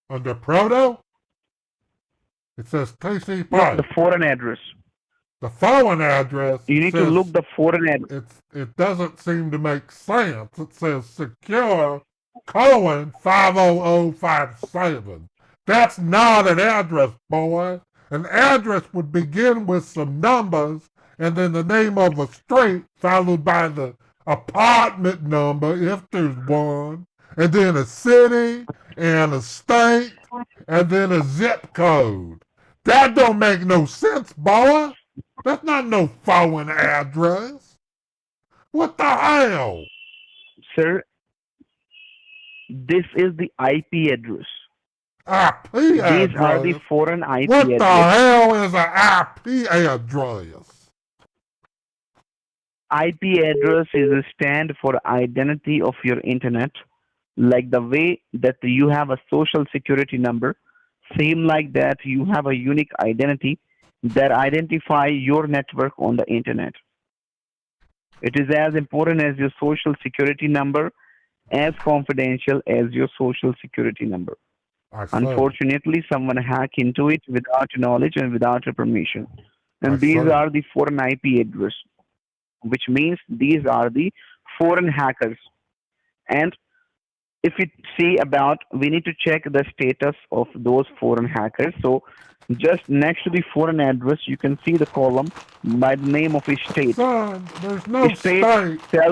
Under proto, it says TCP. No, the foreign address. The foreign address You need to says look the foreign address. it doesn't seem to make sense. It says secure colon 50057. That's not an address, boy. An address would begin with some numbers and then the name of a street followed by the apartment number if there's one, and then a city and a state and then a zip code. That don't make no sense, boy. That's not no foreign address. What the hell? Sir, this is the IP address. IP These address? are the foreign IP what address. the hell is an IP address? IP address is a stand for identity of your internet, like the way that you have a social security number, same like that you have a unique identity that identify your network on the internet. It is as important as your social security number, as confidential as your social security number. Unfortunately, someone hacked into it without your knowledge and without your permission. And these are the foreign IP address, which means these are the foreign hackers. And if we see about, we need to check the status of those foreign hackers. So just next to the foreign address, you can see the column by the name of a state. Son, there's no state. There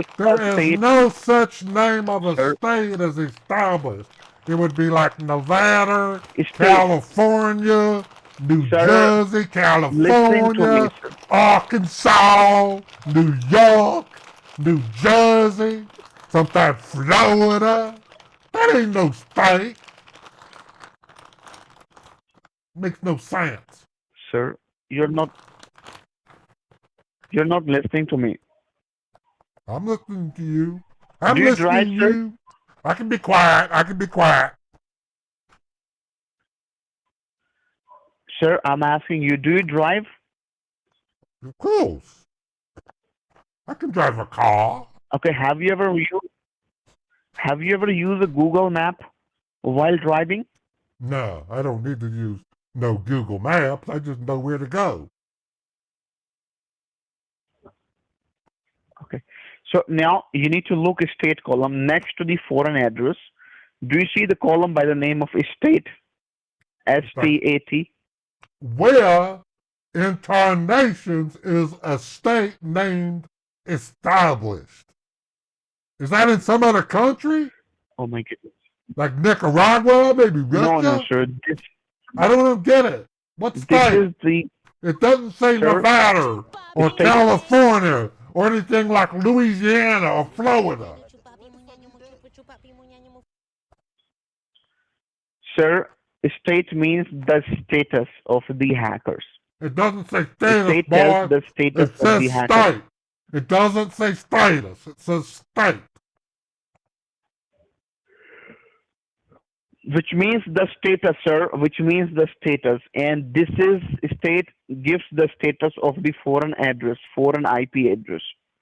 is no such name of a state as established. It would be like Nevada, California, New Jersey, California, Arkansas, New York, New Jersey, sometimes Florida. That ain't no state. Makes no sense. Sir, you're not listening to me. I'm listening to you. I'm Do you listening drive, to sir? you. I can be quiet. I can be quiet. Sir, I'm asking you, do you drive? Of course. I can drive a car. Okay, have you ever used a Google map while driving? No, I don't need to use no Google Maps. I just know where to go. Okay. So now you need to look a state column next to the foreign address. Do you see the column by the name of a state? S-T-A-T. Where in tarnations is a state named established? Is that in some other country? Oh my goodness. Like Nicaragua, maybe Russia? No, sir. I don't get it. What state? It doesn't say Nevada or California or anything like Louisiana or Florida. Sir, state means the status of the hackers. It doesn't say status, State boy. tells the status It of the says hackers. state. It doesn't say status. It says state. Which means the status, sir, which means the status. And this is state gives the status of the foreign address, foreign IP address.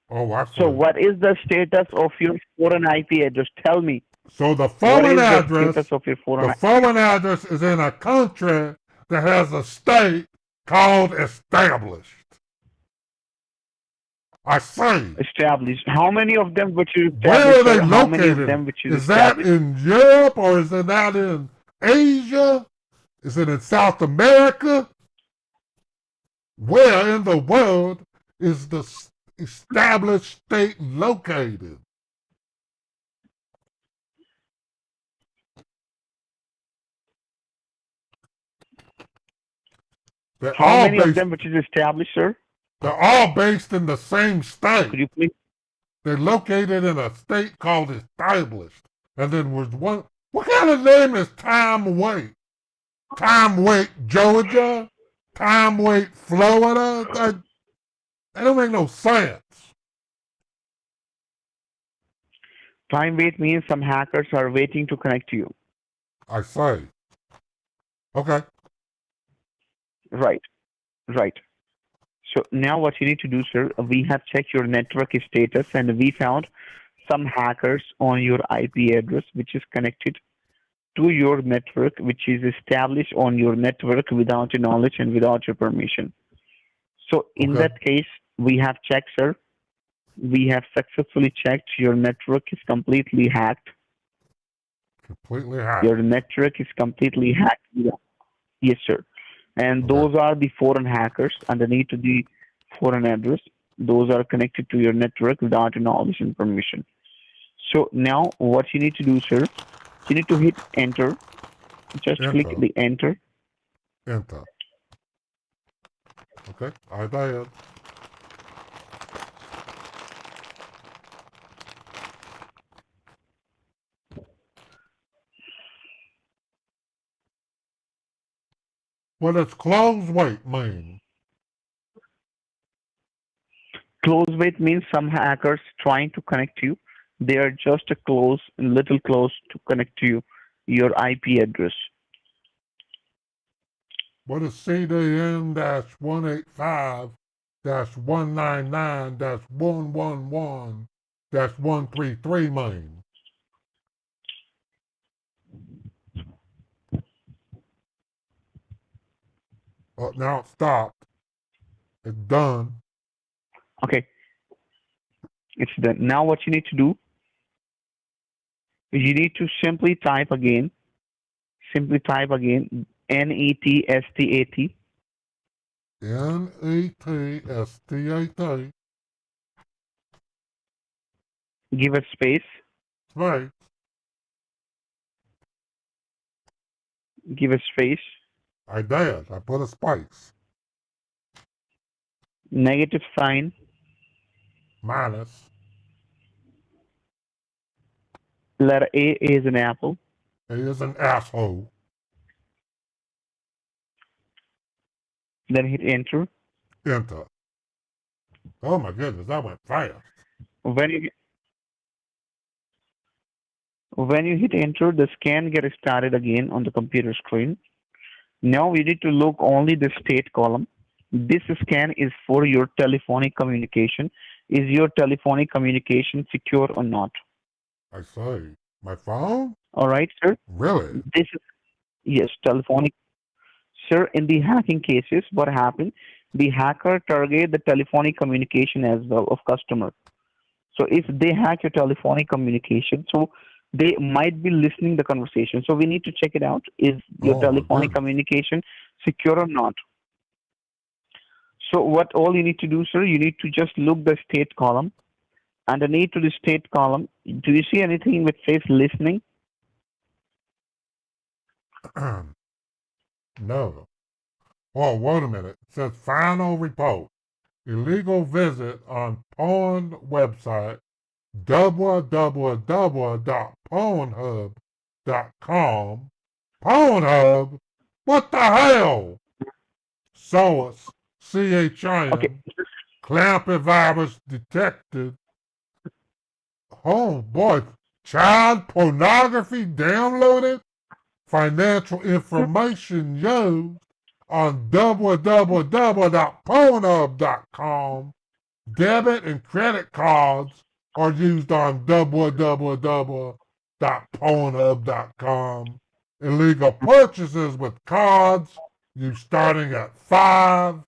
Oh, I see. So what is the status of your foreign IP address? Tell me. So the What foreign is the address, status of your foreign the foreign address is in a country that has a state called established. I say. established? How many of them which you Where are established, they sir? How many of located? them which you Is that established? in Europe or is it that in Asia? Is it in South America? Where in the world is the established state located? They're How all many of based, them which is established, sir? they're all based in the same state. Could you please? They're located in a state called established. And then was one. What kind of name is Time Wait? Time Wait, Georgia? Time Wait, Florida? That don't make no sense. Time wait means some hackers are waiting to connect to you. I say. Okay. Right. Right. So now what you need to do, sir, we have checked your network status and we found some hackers on your IP address which is connected to your network, which is established on your network without your knowledge and without your permission. So in Okay. that case, we have checked, sir. We have successfully checked your network is completely hacked. Completely hacked. Your network is completely hacked. Yeah. Yes, sir. And those are the foreign hackers underneath to the foreign address. Those are connected to your network without your knowledge and permission. So now what you need to do, sir, you need to hit enter. Just click Enter. the enter. Enter. Okay, I did. What does close wait mean? Close wait means some hackers trying to connect you. They are just a little close to connect to you, your IP address. What does CDN-185-199-111-133 mean? Oh, now it stopped. It's done. Okay, it's done. Now what you need to do, you need to simply type again. Simply type again NETSTAT. NETSTAT. Give a space. Space. Give a space. I did. I put a space. Negative sign. Minus. Letter A is an apple. A is an asshole. Then hit enter. Enter. Oh my goodness, that went fast. When you hit enter, the scan gets started again on the computer screen. Now we need to look only the state column. This scan is for your telephonic communication. Is your telephonic communication secure or not? I say, my phone? All right, sir. Really? This is, yes, telephonic. Sir, in the hacking cases, what happened? The hacker target the telephonic communication as well of customer. So if they hack your telephonic communication, so they might be listening the conversation. So we need to check it out. Is your telephonic communication secure or not? So what all you need to do, sir, you need to just look the state column. Underneath to the state column, do you see anything which says listening? No. Oh, wait a minute. It says final report. Illegal visit on porn website www.pornhub.com. Pornhub? What the hell? Source CHIM. Okay. Clampy virus detected. Oh boy. Child pornography downloaded. Financial information used on www.pornhub.com. Debit and credit cards are used on www.pornhub.com. Illegal purchases with cards used starting at 5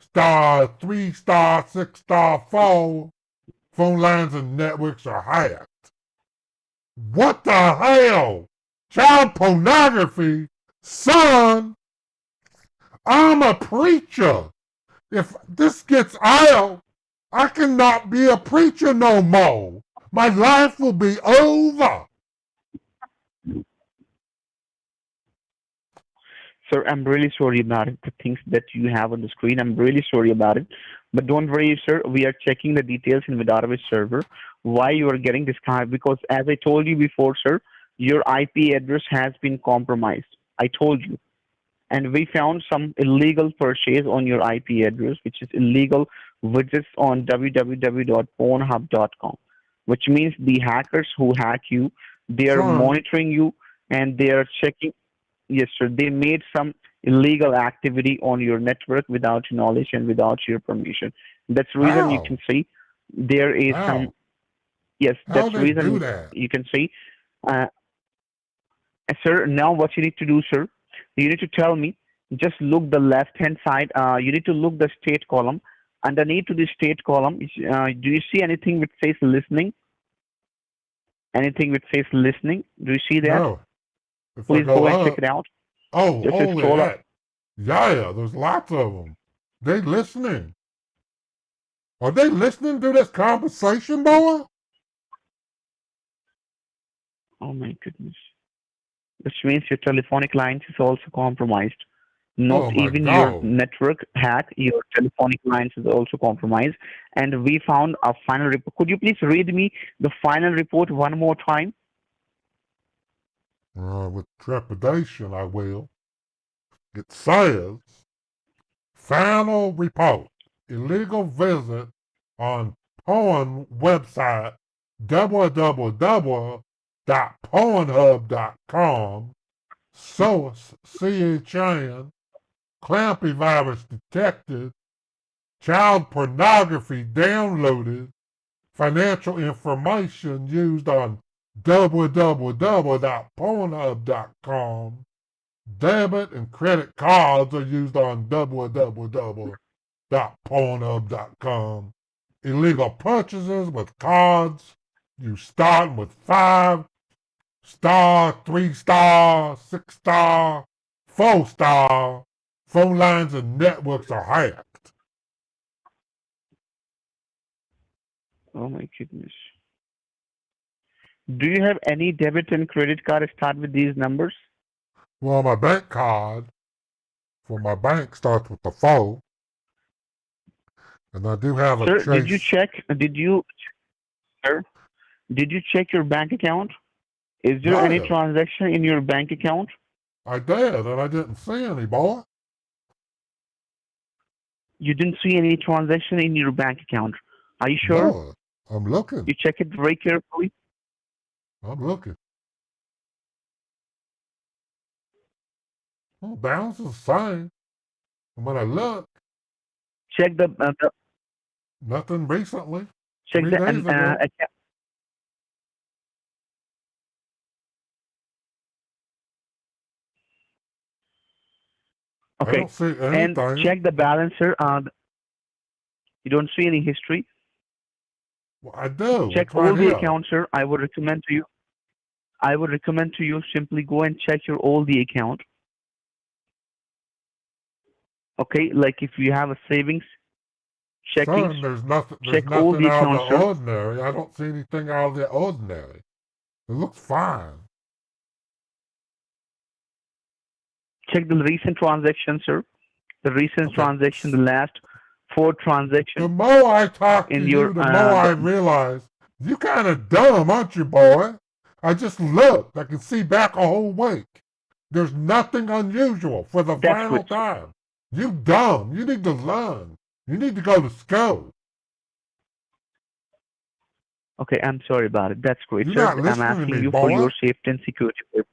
star, 3 star, 6 star, 4. Phone lines and networks are hacked. What the hell? Child pornography? Son, I'm a preacher. If this gets out, I cannot be a preacher no more. My life will be over. Sir, I'm really sorry about it. The things that you have on the screen, I'm really sorry about it. But don't worry, sir. We are checking the details in the database server. Why you are getting this kind? Because as I told you before, sir, your IP address has been compromised. I told you. And we found some illegal purchase on your IP address, which is illegal widgets on www.pornhub.com, which means the hackers who hack you, they are monitoring you and they are checking. Yes, sir. They made some illegal activity on your network without your knowledge and without your permission. That's the reason you can see there is some. Yes, that's the reason you can see. Sir, now what you need to do, sir, you need to tell me just look the left hand side. You need to look the state column. Underneath to the state column, do you see anything which says listening? Anything which says listening? Do you see that? No. If Please I go go and up, check it out. oh, Just holy scroll up. heck. Yeah, there's lots of them. They listening. Are they listening to this conversation, boy? Oh my goodness. Which means your telephonic lines is also compromised. Not Oh my even your God. network hack, your telephonic lines is also compromised. And we found a final report. Could you please read me the final report one more time? With trepidation, I will. It says, final report. Illegal visit on porn website www.pornhub.com. Source CHN. Clampy virus detected. Child pornography downloaded. Financial information used on www.pornhub.com. Debit and credit cards are used on www.pornhub.com. Illegal purchases with cards, you starting with 5-star, 3-star, 6-star, 4-star. Phone lines and networks are hacked. Oh my goodness. Do you have any debit and credit card start with these numbers? Well, my bank card for my bank starts with the 4. And I do have a Sir, Chase. did you check? Sir, did you check your bank account? Is there any Yeah. transaction in your bank account? I did, and I didn't see any, boy. You didn't see any transaction in your bank account. Are you sure? No, I'm looking. You check it very carefully. I'm looking. Well, balance is the same. And when I look, Check the nothing recently. check 3 the days ago. account. I Okay, don't see and anything. check the balancer. You don't see any history. Well, I do. Check It's right all the here. accounts, sir. I would recommend to you simply go and check your all the account. Okay, like if you have a savings, checking, Son, there's nothing check all the out of accounts, the sir. ordinary. I don't see anything out of the ordinary. It looks fine. Check the recent transaction, sir. The recent transaction, the last 4 transactions. The more I talk to in you, your the more I realize you kind of dumb, aren't you, boy? I just looked. I can see back a whole week. There's nothing unusual for the That's final good. time. You dumb. You need to learn. You need to go to school. Okay, I'm sorry about it. That's great, You're sir. not I'm listening to asking me, you for boy. your safety and security purposes.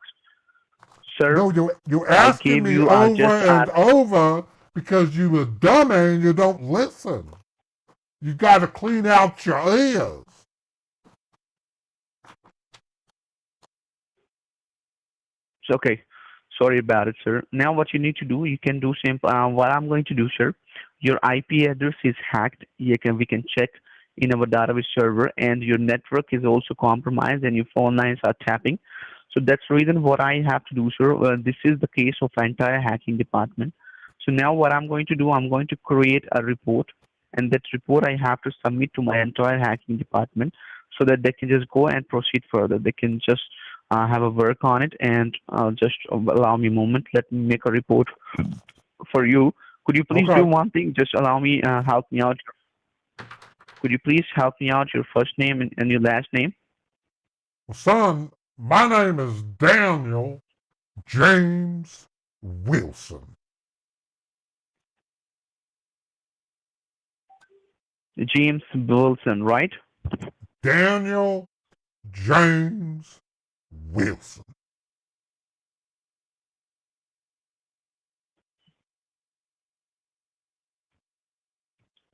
Sir, No, you're I asking gave me you over just and over because you a dummy and you don't listen. You got to clean out your ears. It's okay. Sorry about it, sir. Now what you need to do, you can do simple. What I'm going to do, sir, your IP address is hacked. We can check in our database server, and your network is also compromised, and your phone lines are tapping. So that's the reason what I have to do, sir. This is the case of entire hacking department. So now what I'm going to do, I'm going to create a report, and that report I have to submit to my entire hacking department so that they can just go and proceed further. They can just have a work on it, and just allow me a moment. Let me make a report for you. Could you please Okay. do one thing? Just allow me, help me out. Could you please help me out your first name and your last name? Well, son, my name is Daniel James Wilson. James Wilson, right? Daniel James Wilson.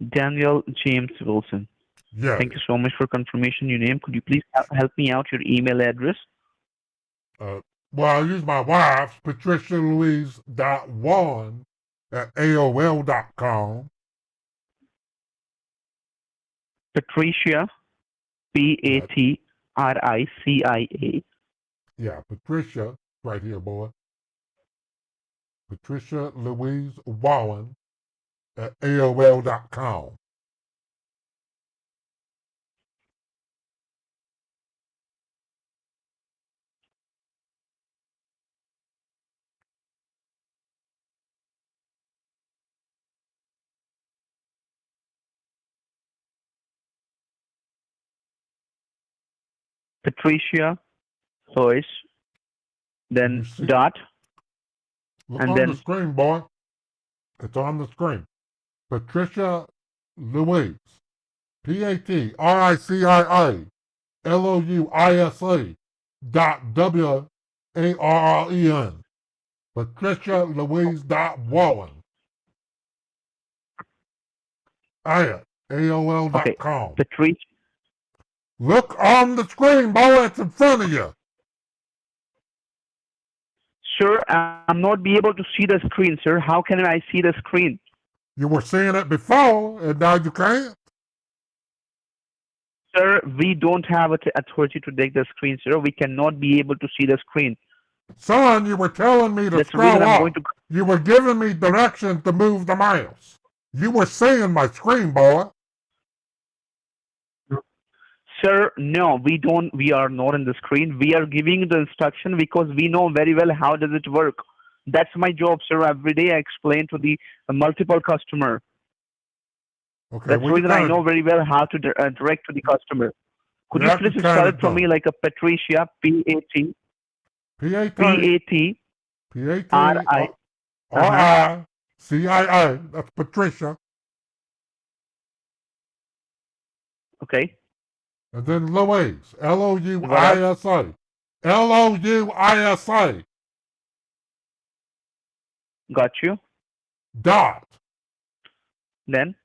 Daniel James Wilson. Yeah. Thank you so much for confirmation. Your name. Could you please help me out your email address? Well, I use my wife's patricialouise.1 at AOL.com. Patricia, Patricia. Yeah, Patricia, right here, boy. Patricia Louise Wallen at AOL.com. Patricia Lois, then dot, Look and on the then screen, boy. It's on the screen. Patricia Louise. PATRICIA LOUISA.WARREN. Patricia Louise Wallen at AOL.com. Patricia. Look on the screen, boy. It's in front of you. Sir, I'm not be able to see the screen, sir. How can I see the screen? You were seeing it before, and now you can't. Sir, we don't have authority to take the screen, sir. We cannot be able to see the screen. Son, you were telling me to That's the scroll reason I'm up. going to. You were giving me directions to move the mouse. You were seeing my screen, boy. Sir, no, we don't. We are not in the screen. We are giving the instruction because we know very well how does it work. That's my job, sir. Every day I explain to the multiple customer. Okay, That's the reason I know very well how to direct to the customer. Could you please spell it for me like a Patricia, P-A-T, P-A-T, R-I, R-I-C-I-A. That's Patricia. Okay. And then Louise, L-O-U-I-S-A. L-O-U-I-S-A. Got you. Dot. Then?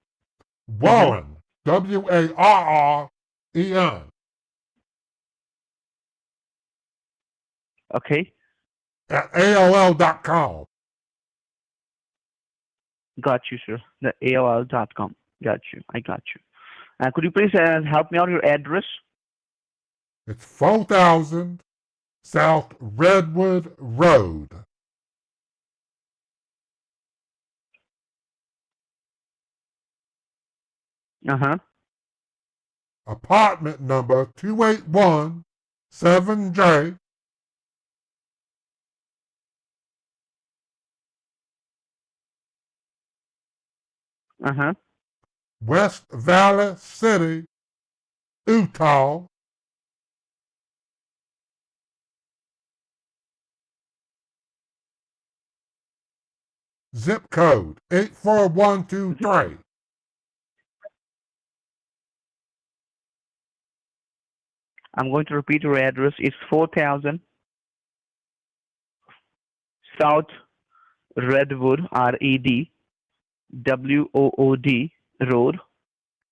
Warren, W-A-R-R-E-N. Okay. At AOL.com. Got you, sir. The AOL.com. Got you. I got you. Could you please help me out your address? It's 4000 South Redwood Road. Uh-huh. Apartment number 281 7J. Uh-huh. West Valley City, Utah. Zip code 84123. I'm going to repeat your address. It's 4000 South Redwood, R-E-D-W-O-O-D Road.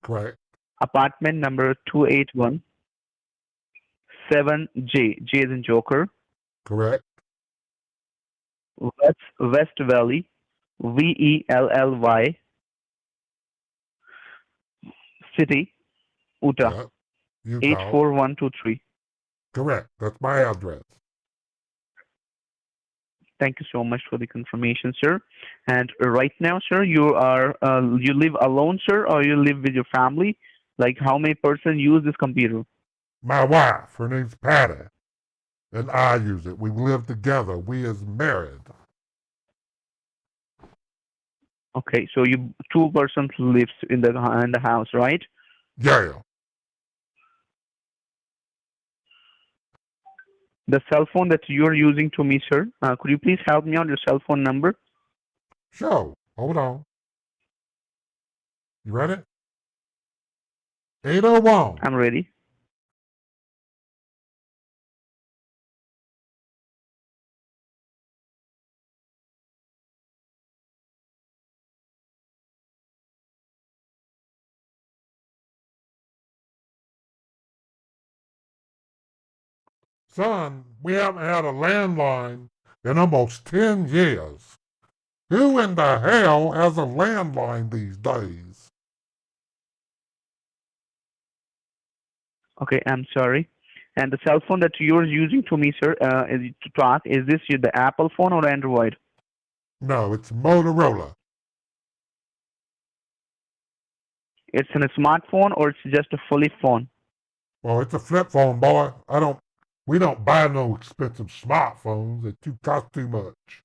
Correct. Apartment number 281 7J. J is in Joker. Correct. West Valley, V-E-L-L-Y City, Utah. Utah. 84123. Correct. That's my address. Thank you so much for the confirmation, sir. And right now, sir, you live alone, sir, or you live with your family? Like how many person use this computer? My wife, her name's Patty, and I use it. We live together. We is married. Okay, so you two persons lives in the house, right? Yeah. The cell phone that you're using to me, sir, could you please help me out your cell phone number? Sure. Hold on. You ready? 801. I'm ready. Son, we haven't had a landline in almost 10 years. Who in the hell has a landline these days? Okay, I'm sorry. And the cell phone that you're using to me, sir, to talk, is this the Apple phone or Android? No, it's Motorola. It's in a smartphone or it's just a fully phone? Well, it's a flip phone, boy. We don't buy no expensive smartphones. They cost too much.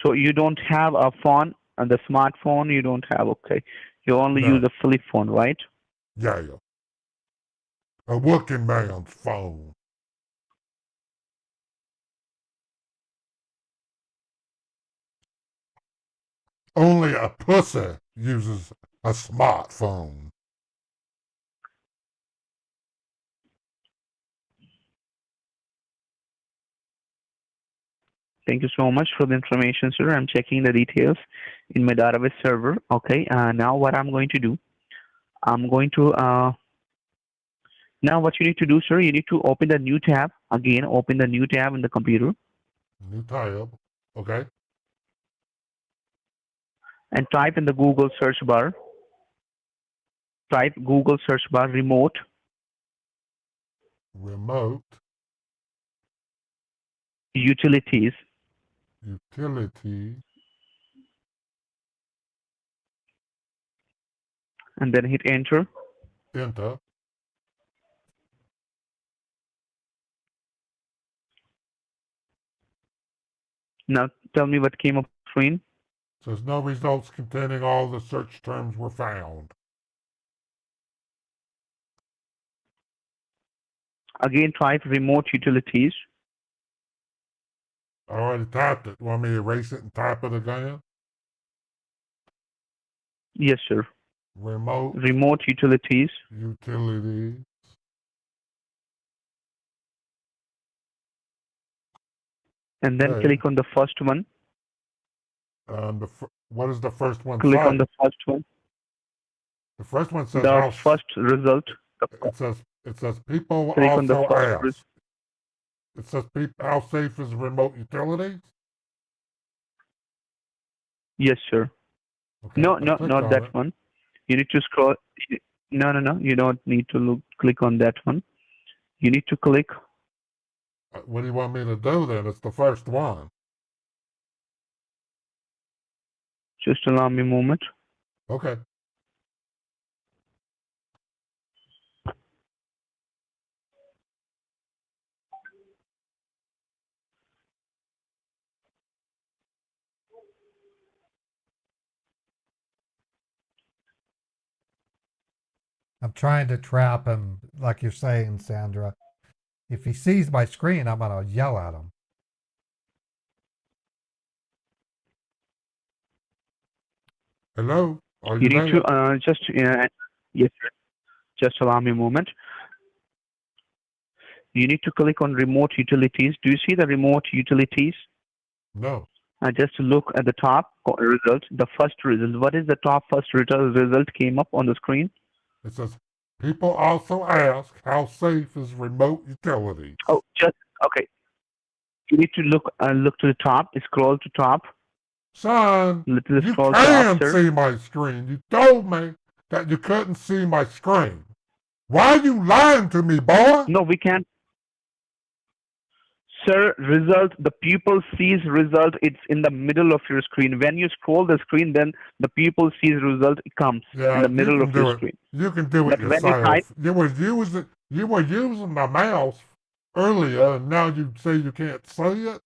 So you don't have a phone, the smartphone you don't have, okay. You only use a flip phone, right? Yeah. A working man's phone. Only a pussy uses a smartphone. Thank you so much for the information, sir. I'm checking the details in my database server. Okay, now what I'm going to do, I'm going to, now what you need to do, sir, you need to open the new tab. Again, open the new tab in the computer. New tab, okay. And type in the Google search bar. Type Google search bar remote. Remote. Utilities. Utility. And then hit enter. Enter. Now tell me what came up screen. Says no results containing all the search terms were found. Again, type remote utilities. I already typed it. Want me to erase it and type it again? Yes, sir. Remote utilities. Utilities. And then click on the first one. What is the first one? Click on the first one. The first one says the first result. It says people Click on the also first ask. It says how safe is remote utilities? Yes, sir. Okay, No, not that one. You need to scroll. No. You don't need to click on that one. You need to click. What do you want me to do then? It's the first one. Just allow me a moment. Okay. I'm trying to trap him, like you're saying, Sandra. If he sees my screen, I'm going to yell at him. Hello? You need to just, yes, sir. Just allow me a moment. You need to click on remote utilities. Do you see the remote utilities? No. Just look at the top result, the first result. What is the top first result came up on the screen? It says, people also ask how safe is remote utilities. Oh, just, okay. You need to look to the top, scroll to top. Son, you can see my screen. You told me that you couldn't see my screen. Why are you lying to me, boy? No, we can't. Sir, result, the pupil sees result, it's in the middle of your screen. When you scroll the screen, then the pupil sees result, it comes in the middle of your screen. You can do it But when yourself. you type, You were using my mouse earlier, and now you say you can't see it?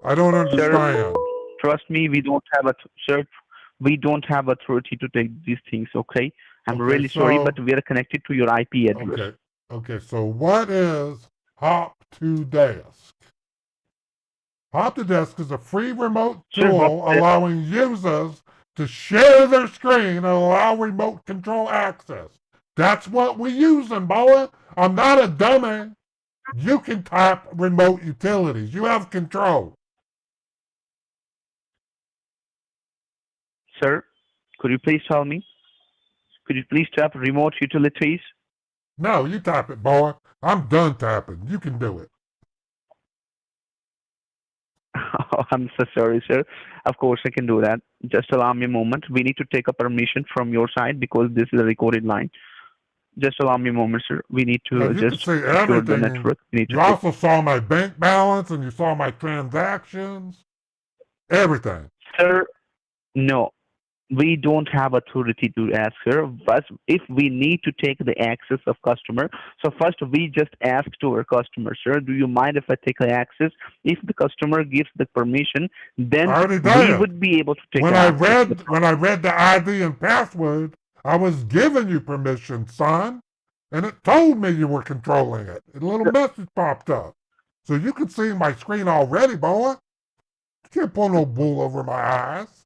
I don't understand. Sir, trust me, we don't have authority to take these things, okay? I'm really sorry, but we are connected to your IP address. Okay, so what is Hop2Desk? Hop2Desk is a free remote tool allowing users to share their screen and allow remote control access. That's what we're using, boy. I'm not a dummy. You can type remote utilities. You have control. Sir, could you please tell me? Could you please tap remote utilities? No, you type it, boy. I'm done tapping. You can do it. I'm so sorry, sir. Of course, I can do that. Just allow me a moment. We need to take a permission from your side because this is a recorded line. Just allow me a moment, sir. We need Yeah, to you can just see secure the everything. network. We need You to take. also saw my bank balance and you saw my transactions. Everything. Sir, no. We don't have authority to ask, sir. But if we need to take the access of customer, so first we just ask to our customer, sir, do you mind if I take the access? If the customer gives the permission, then I already we did. would be able to take When the I access. read the ID and password, I was giving you permission, son, and it told me you were controlling it. A little message popped up, so you can see my screen already, boy. You can't pull no bull over my eyes.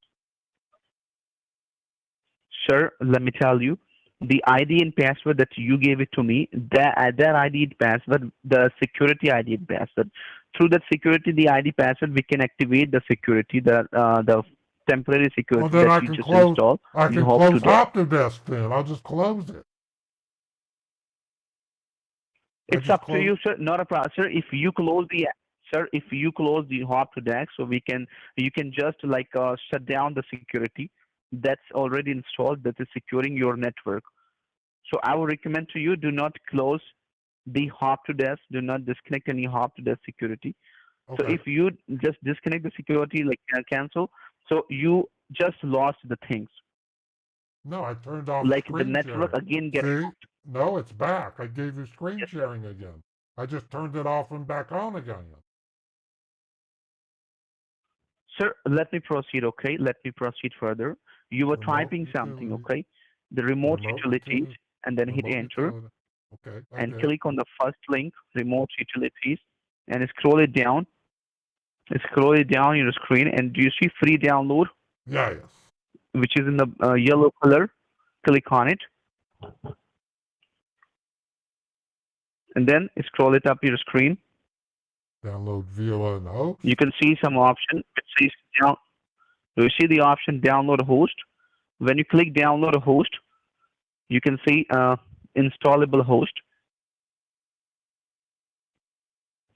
Sir, let me tell you, the ID and password that you gave it to me, that ID and password, the security ID and password. Through that security, the ID password, we can activate the security, the temporary security Well, then that I you can just close. installed. I You can hope to close that. Optodesk then. I'll just close it. It's up to you, sir. Not a problem, sir. If you close the if you close the hop to deck, so you can just like shut down the security that's already installed that is securing your network. So I would recommend to you, do not close the hop to desk. Do not disconnect any hop to desk security. So Okay. if you just disconnect the security, like cancel, so you just lost the things. No, I turned off Like the screen network sharing. again get See? No, it's back. I gave you screen sharing again. I just turned it off and back on again. Sir, let me proceed, okay? Let me proceed further. You were Remote typing something, utility. okay? The remote Remote utilities, utility. and then hit Remote enter, utility. Okay, I and did. click on the first link, remote utilities, and scroll it down. Scroll it down your screen, and do you see free download, Yes. which is in the yellow color? Click on it, and then scroll it up your screen. Download via an host. You can see some option. It says down. Do you see the option download a host? When you click download a host, you can see installable host.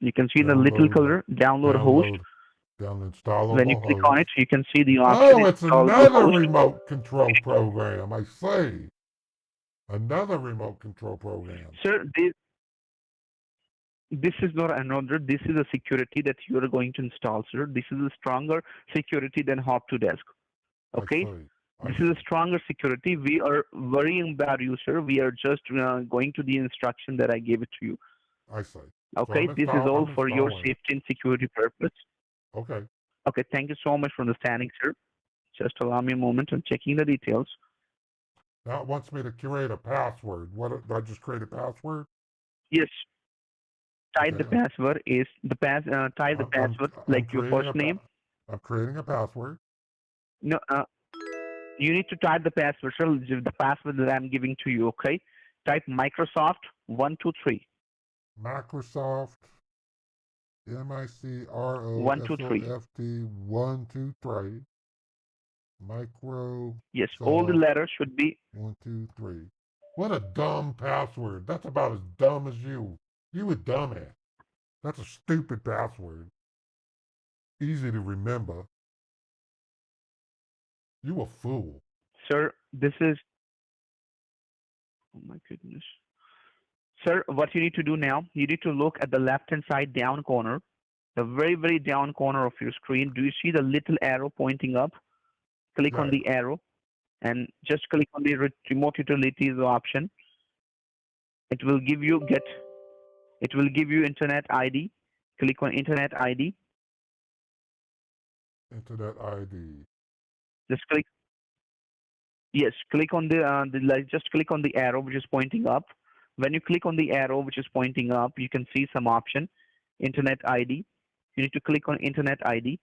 You can see the little color download host. Installable When you click host. on it, you can see the option Oh, it's installable another host. remote control program. I see. Another remote control program. Sir, this is not another. This is a security that you are going to install, sir. This is a stronger security than hop to desk. Okay. This is a stronger security. We are worrying about you, sir. We are just going to the instruction that I gave it to you. I see. Okay, So this is all I'm for your installing it. safety and security purpose. Okay. Okay, thank you so much for understanding, sir. Just allow me a moment. I'm checking the details. Now it wants me to create a password. What? Do I just create a password? Yes. Type Okay, the password is the type the password like your first name. I'm creating a password. No, you need to type the password, sir. The password that I'm giving to you. Okay. Type Microsoft 123. Microsoft. MICROSOFT 123. Micro. Yes, all the letters should be 123. What a dumb password. That's about as dumb as you. You a dumbass. That's a stupid password. Easy to remember. You a fool. Sir, this is. Oh my goodness. Sir, what you need to do now, you need to look at the left-hand side down corner, the very, very down corner of your screen. Do you see the little arrow pointing up? Click on the arrow and just click on the remote utilities option. It will give you internet ID. Click on internet ID. Internet ID. Just click. Yes, click on just click on the arrow which is pointing up. When you click on the arrow which is pointing up, you can see some option, internet ID. You need to click on internet ID.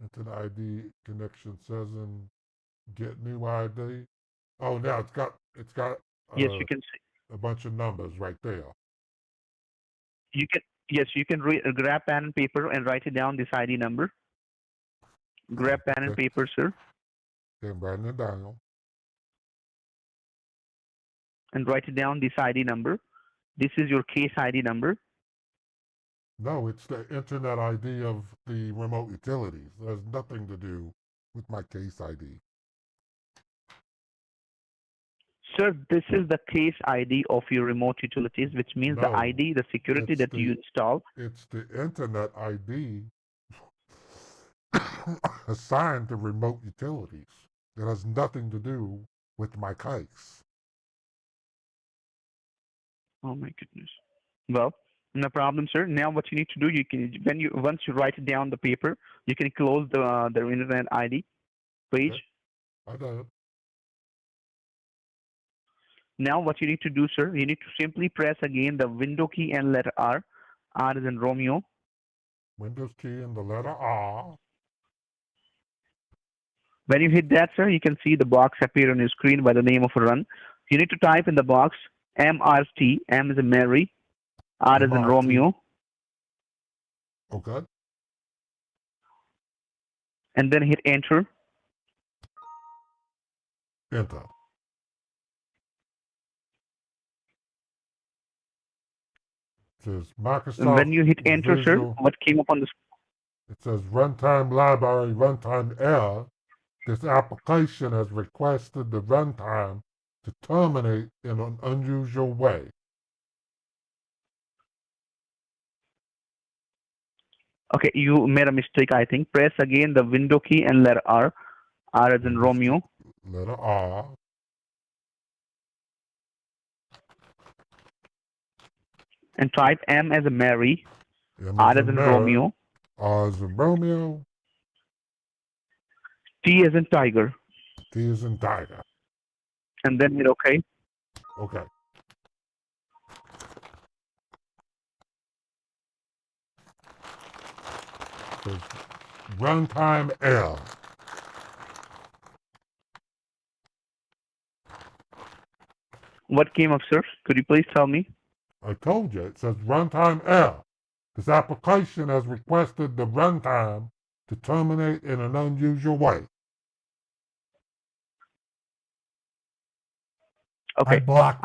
Internet ID connection says in get new ID. Oh, now it's got Yes, you can see. a bunch of numbers right there. You can grab pen and paper and write it down this ID number. Grab pen and paper, sir. Okay, I'm writing it down. And write it down, this ID number. This is your case ID number. No, it's the internet ID of the remote utilities. It has nothing to do with my case ID. Sir, this is the case ID of your remote utilities, which means the No, ID, the security that you install. It's the internet ID assigned to remote utilities. It has nothing to do with my case. Oh my goodness. Well, no problem, sir. Now what you need to do, you can once you write it down the paper, you can close the internet ID page. Okay. I got it. Now what you need to do, sir, you need to simply press again the window key and letter R. R is in Romeo. Windows key and the letter R. When you hit that, sir, you can see the box appear on your screen by the name of a run. You need to type in the box MRT. M is in Mary. R is in MRT. Romeo. Okay. And then hit enter. Enter. It says Microsoft. And when you hit enter, Visual, sir, what came up on the screen? It says runtime library, runtime error. This application has requested the runtime to terminate in an unusual way. Okay, you made a mistake, I think. Press again the window key and letter R. R as in Romeo. Letter R. And type M as in Mary. M R as in Mary, Romeo. R as in Romeo. T as in Tiger. T as in Tiger. And then hit OK. Okay. Says runtime error. What came up, sir? Could you please tell me? I told you, it says runtime error. This application has requested the runtime to terminate in an unusual way. Okay, I block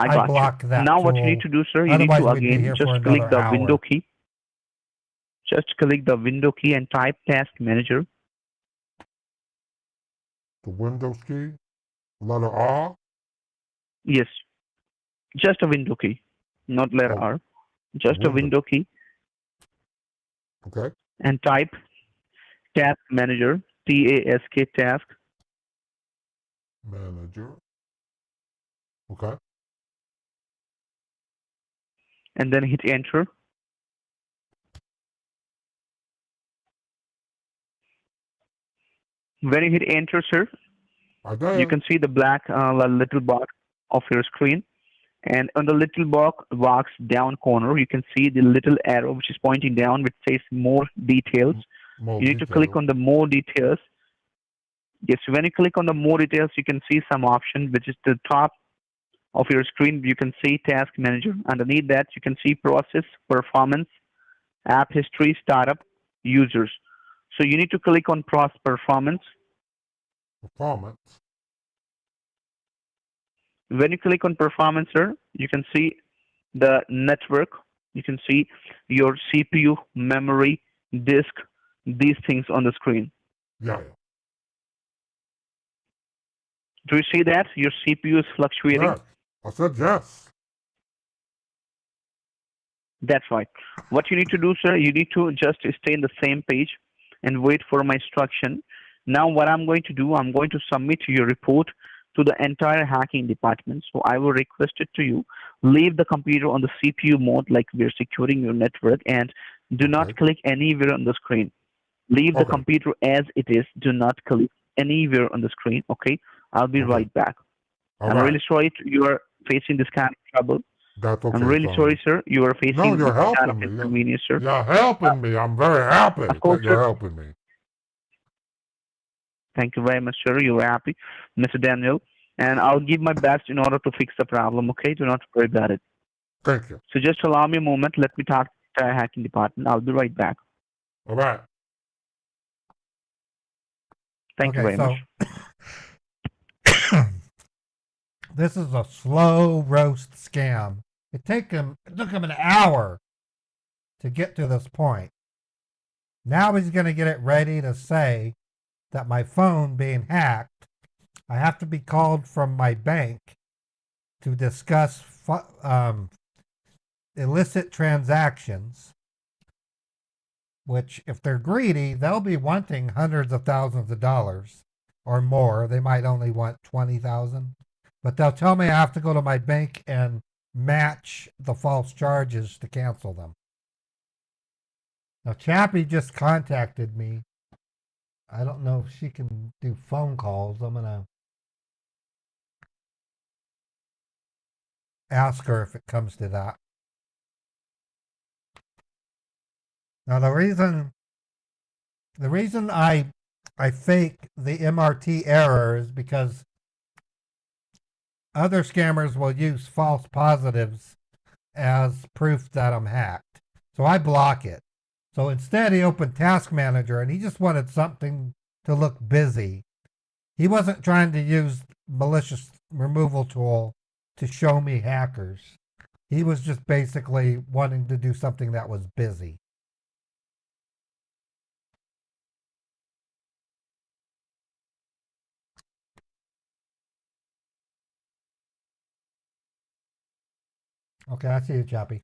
that Now what you tool. need to do, sir, you need Otherwise to we'd be again here just for click another the hour. window key. Just click the window key and type Task Manager. The Windows key, letter R. Yes, just a window key, not letter R. Just a window key. Okay. And type Task Manager, T-A-S-K, Task. Manager. Okay. And then hit enter. When you hit enter, sir, you can see the black little box of your screen. And on the little box down corner, you can see the little arrow which is pointing down, which says more details. You need to click on the more details. Yes, when you click on the more details, you can see some option, which is the top of your screen. You can see Task Manager. Underneath that, you can see Process, Performance, App History, Startup, Users. So you need to click on Performance. Performance. When you click on Performance, sir, you can see the network. You can see your CPU, memory, disk, these things on the screen. Yeah. Do you see that? Your CPU is fluctuating? Yes. I said yes. That's right. What you need to do, sir, you need to just stay in the same page and wait for my instruction. Now what I'm going to do, I'm going to submit your report to the entire hacking department. So I will request it to you, leave the computer on the CPU mode like we're securing your network, and do not click anywhere on the screen. Leave the computer as it is. Do not click anywhere on the screen, okay? I'll be right back. I'm really sorry you are facing this kind of trouble. That's okay. I'm really sorry, sir. You are facing you're this kind helping of me. inconvenience, sir. You're helping me. I'm very happy Of course, that you're sir. helping me. Thank you very much, sir. You were happy, Mr. Daniel. And I'll give my best in order to fix the problem, okay? Do not worry about it. Thank you. So just allow me a moment. Let me talk to the hacking department. I'll be right back. All right. Thank you very much. This is a slow roast scam. It took him an hour to get to this point. Now he's going to get it ready to say that my phone being hacked, I have to be called from my bank to discuss illicit transactions, which if they're greedy, they'll be wanting hundreds of thousands of dollars or more. They might only want 20,000, but they'll tell me I have to go to my bank and match the false charges to cancel them. Now, Chappie just contacted me. I don't know if she can do phone calls. I'm going to ask her if it comes to that. Now, the reason I fake the MRT error is because other scammers will use false positives as proof that I'm hacked. So I block it. So instead, he opened Task Manager, and he just wanted something to look busy. He wasn't trying to use malicious removal tool to show me hackers. He was just basically wanting to do something that was busy. Okay, I see you, Chappie.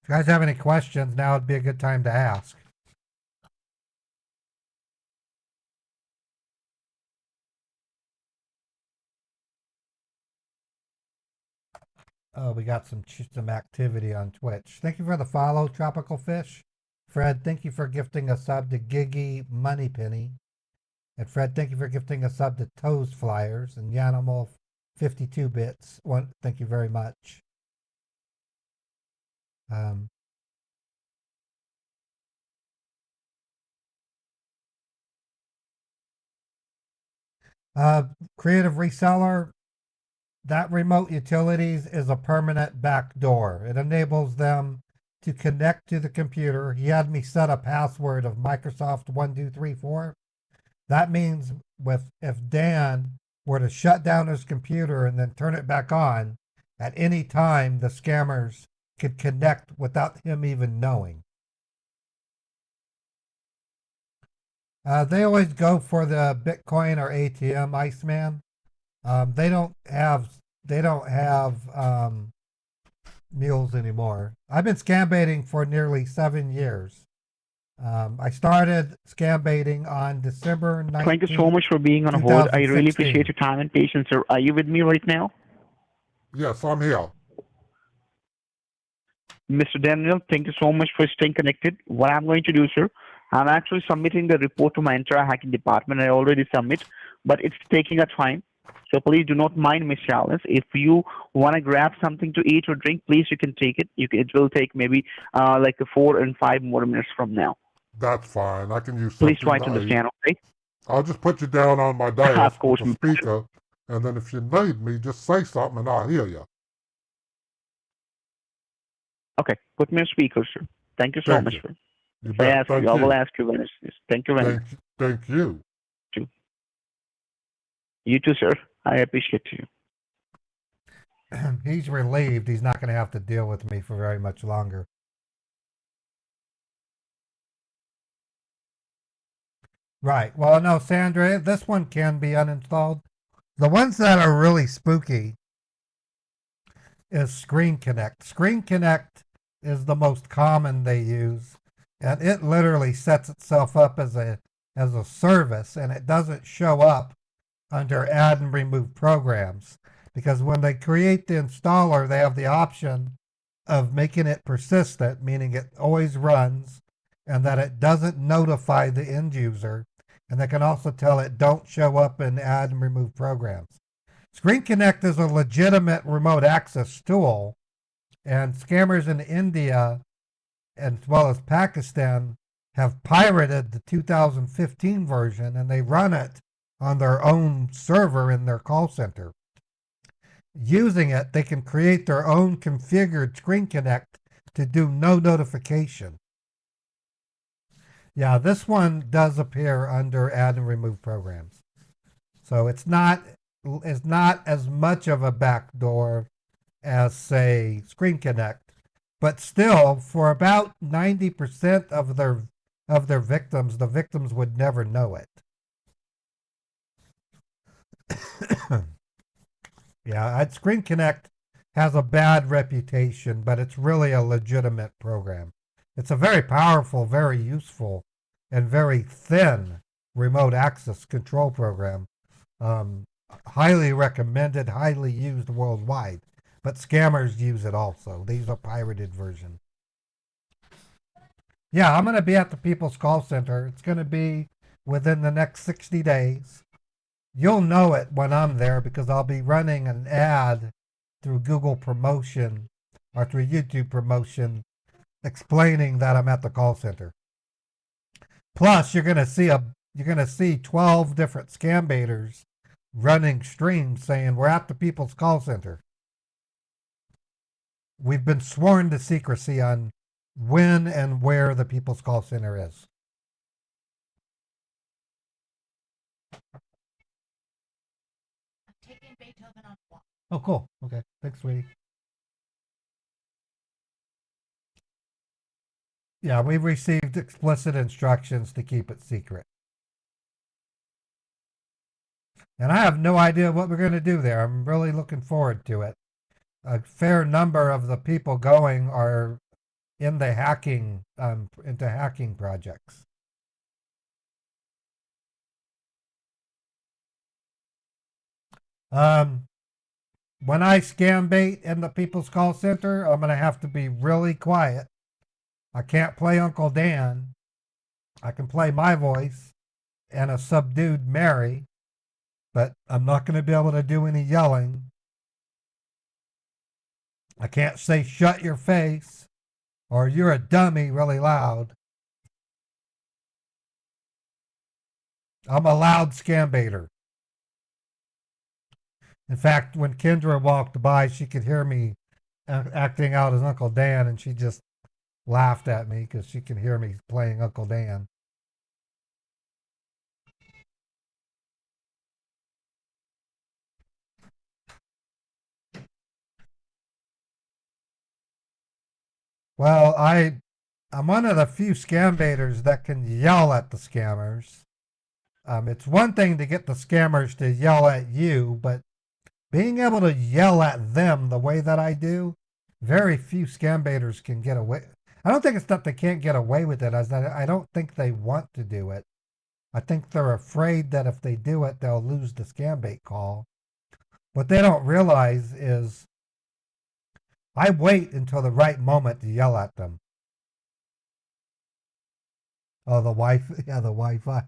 If you guys have any questions, now would be a good time to ask. Oh, we got some activity on Twitch. Thank you for the follow, Tropical Fish. Fred, thank you for gifting a sub to Giggy Moneypenny. And Fred, thank you for gifting a sub to Toes Flyers. And Yanimal 52 bits. Thank you very much. Creative Reseller, that remote utilities is a permanent backdoor. It enables them to connect to the computer. He had me set a password of Microsoft 1234. That means if Dan were to shut down his computer and then turn it back on, at any time the scammers could connect without him even knowing. They always go for the Bitcoin or ATM, Iceman. They don't have mules anymore. I've been scam baiting for nearly 7 years. I started scam baiting on December 19th. Thank you so much for being on hold. I really appreciate your time and patience, sir. Are you with me right now? Yes, I'm here. Mr. Daniel, thank you so much for staying connected. What I'm going to do, sir, I'm actually submitting the report to my entire hacking department. I already submit, but it's taking a time. So please do not mind, Miss Alice. If you want to grab something to eat or drink, please, you can take it. It will take maybe like 4 and 5 more minutes from now. That's fine. I can use something. Please try to understand, okay? I'll just put you down on my dial Of course, with the speaker, and then if you need me, just say something and I'll hear you. Okay, put me on speaker, sir. Thank you so much, sir. You I bet. ask Thank you. I you. will ask you when it's this. Thank you very much. Thank you. You too, sir. I appreciate you. He's relieved he's not going to have to deal with me for very much longer. Right. Well, no, Sandra, this one can be uninstalled. The ones that are really spooky is Screen Connect. Screen Connect is the most common they use, and it literally sets itself up as a service, and it doesn't show up under add and remove programs, because when they create the installer, they have the option of making it persistent, meaning it always runs, and that it doesn't notify the end user, And they can also tell it don't show up and add and remove programs. Screen Connect is a legitimate remote access tool, and scammers in India as well as Pakistan have pirated the 2015 version, and they run it on their own server in their call center. Using it, they can create their own configured Screen Connect to do no notification. Yeah, this one does appear under add and remove programs. So it's not as much of a backdoor as, say, Screen Connect, but still, for about 90% of their victims, the victims would never know it. Yeah, Screen Connect has a bad reputation, but it's really a legitimate program. It's a very powerful, very useful, and very thin remote access control program. Highly recommended, highly used worldwide. But scammers use it also. These are pirated versions. Yeah, I'm going to be at the People's Call Center. It's going to be within the next 60 days. You'll know it when I'm there because I'll be running an ad through Google promotion or through YouTube promotion explaining that I'm at the call center. Plus, you're going to see 12 different scam baiters running streams saying we're at the People's Call Center. We've been sworn to secrecy on when and where the People's Call Center is. I'm taking Beethoven on walk. Oh, cool. Okay. Thanks, sweetie. Yeah, we've received explicit instructions to keep it secret. And I have no idea what we're going to do there. I'm really looking forward to it. A fair number of the people going are in the hacking, into hacking projects. When I scam bait in the People's Call Center, I'm going to have to be really quiet. I can't play Uncle Dan. I can play my voice and a subdued Mary, but I'm not going to be able to do any yelling. I can't say shut your face or you're a dummy really loud. I'm a loud scam baiter. In fact, when Kendra walked by, she could hear me acting out as Uncle Dan, and she just laughed at me because she could hear me playing Uncle Dan. Well, I'm one of the few scam baiters that can yell at the scammers. It's one thing to get the scammers to yell at you, but being able to yell at them the way that I do, very few scam baiters can get away. I don't think it's that they can't get away with it, as that I don't think they want to do it. I think they're afraid that if they do it, they'll lose the scam bait call. What they don't realize is I wait until the right moment to yell at them. Oh, the Wi-Fi.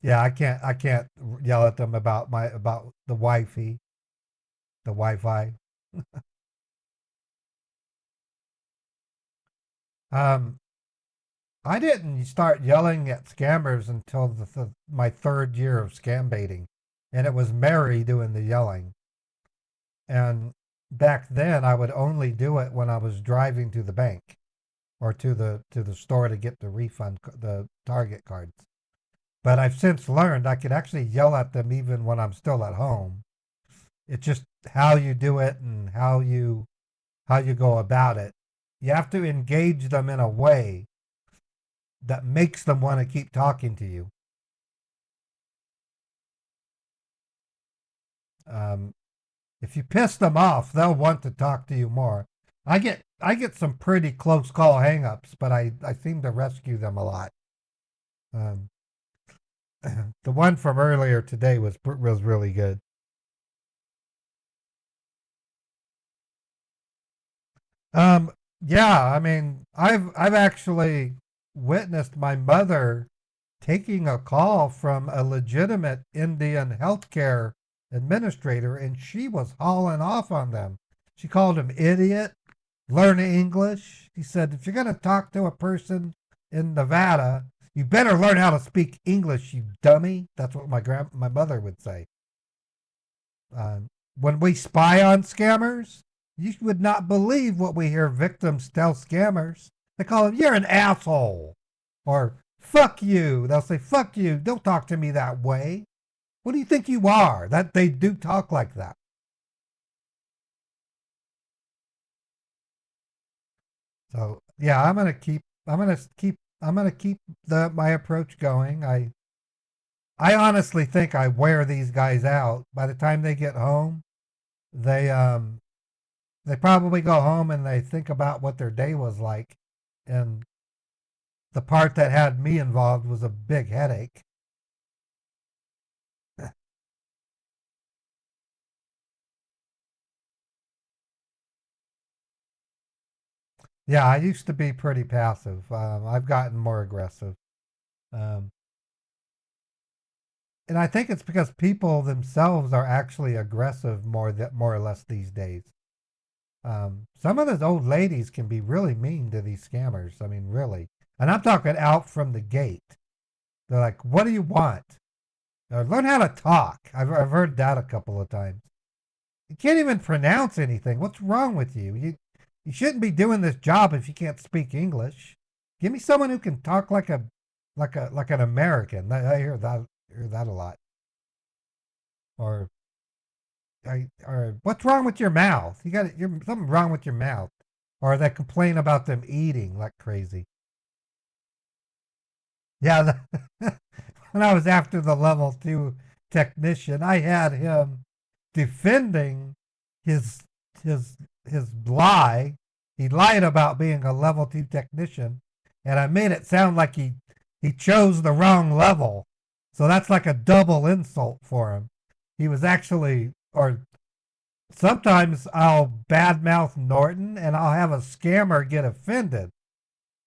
Yeah, I can't yell at them about the Wi-Fi. The Wi-Fi. I didn't start yelling at scammers until my third year of scam baiting, and it was Mary doing the yelling. And back then, I would only do it when I was driving to the bank or to the store to get the refund, the Target cards. But I've since learned I could actually yell at them even when I'm still at home. It's just how you do it and how you go about it. You have to engage them in a way that makes them want to keep talking to you. If you piss them off, they'll want to talk to you more. I get some pretty close call hangups, but I seem to rescue them a lot. The one from earlier today was really good. Yeah, I mean, I've actually witnessed my mother taking a call from a legitimate Indian healthcare administrator, and she was hauling off on them. She called him idiot, learn English. She said, if you're going to talk to a person in Nevada, you better learn how to speak English, you dummy. That's what my mother would say. When we spy on scammers, you would not believe what we hear victims tell scammers. They call them, you're an asshole. Or, fuck you. They'll say, fuck you. Don't talk to me that way. What do you think you are? That they do talk like that. So yeah, I'm gonna keep my approach going. I honestly think I wear these guys out. By the time they get home, they probably go home and they think about what their day was like, and the part that had me involved was a big headache. Yeah, I used to be pretty passive. I've gotten more aggressive. And I think it's because people themselves are actually aggressive more or less these days. Some of those old ladies can be really mean to these scammers. I mean, really. And I'm talking out from the gate. They're like, what do you want? Learn how to talk. I've heard that a couple of times. You can't even pronounce anything. What's wrong with you? You shouldn't be doing this job if you can't speak English. Give me someone who can talk like an American. I hear that a lot. Or what's wrong with your mouth? You're something wrong with your mouth. Or they complain about them eating like crazy. Yeah, when I was after the level 2 technician, I had him defending his lie. He lied about being a level 2 technician, and I made it sound like he chose the wrong level. So that's like a double insult for him. He was actually, or sometimes I'll badmouth Norton and I'll have a scammer get offended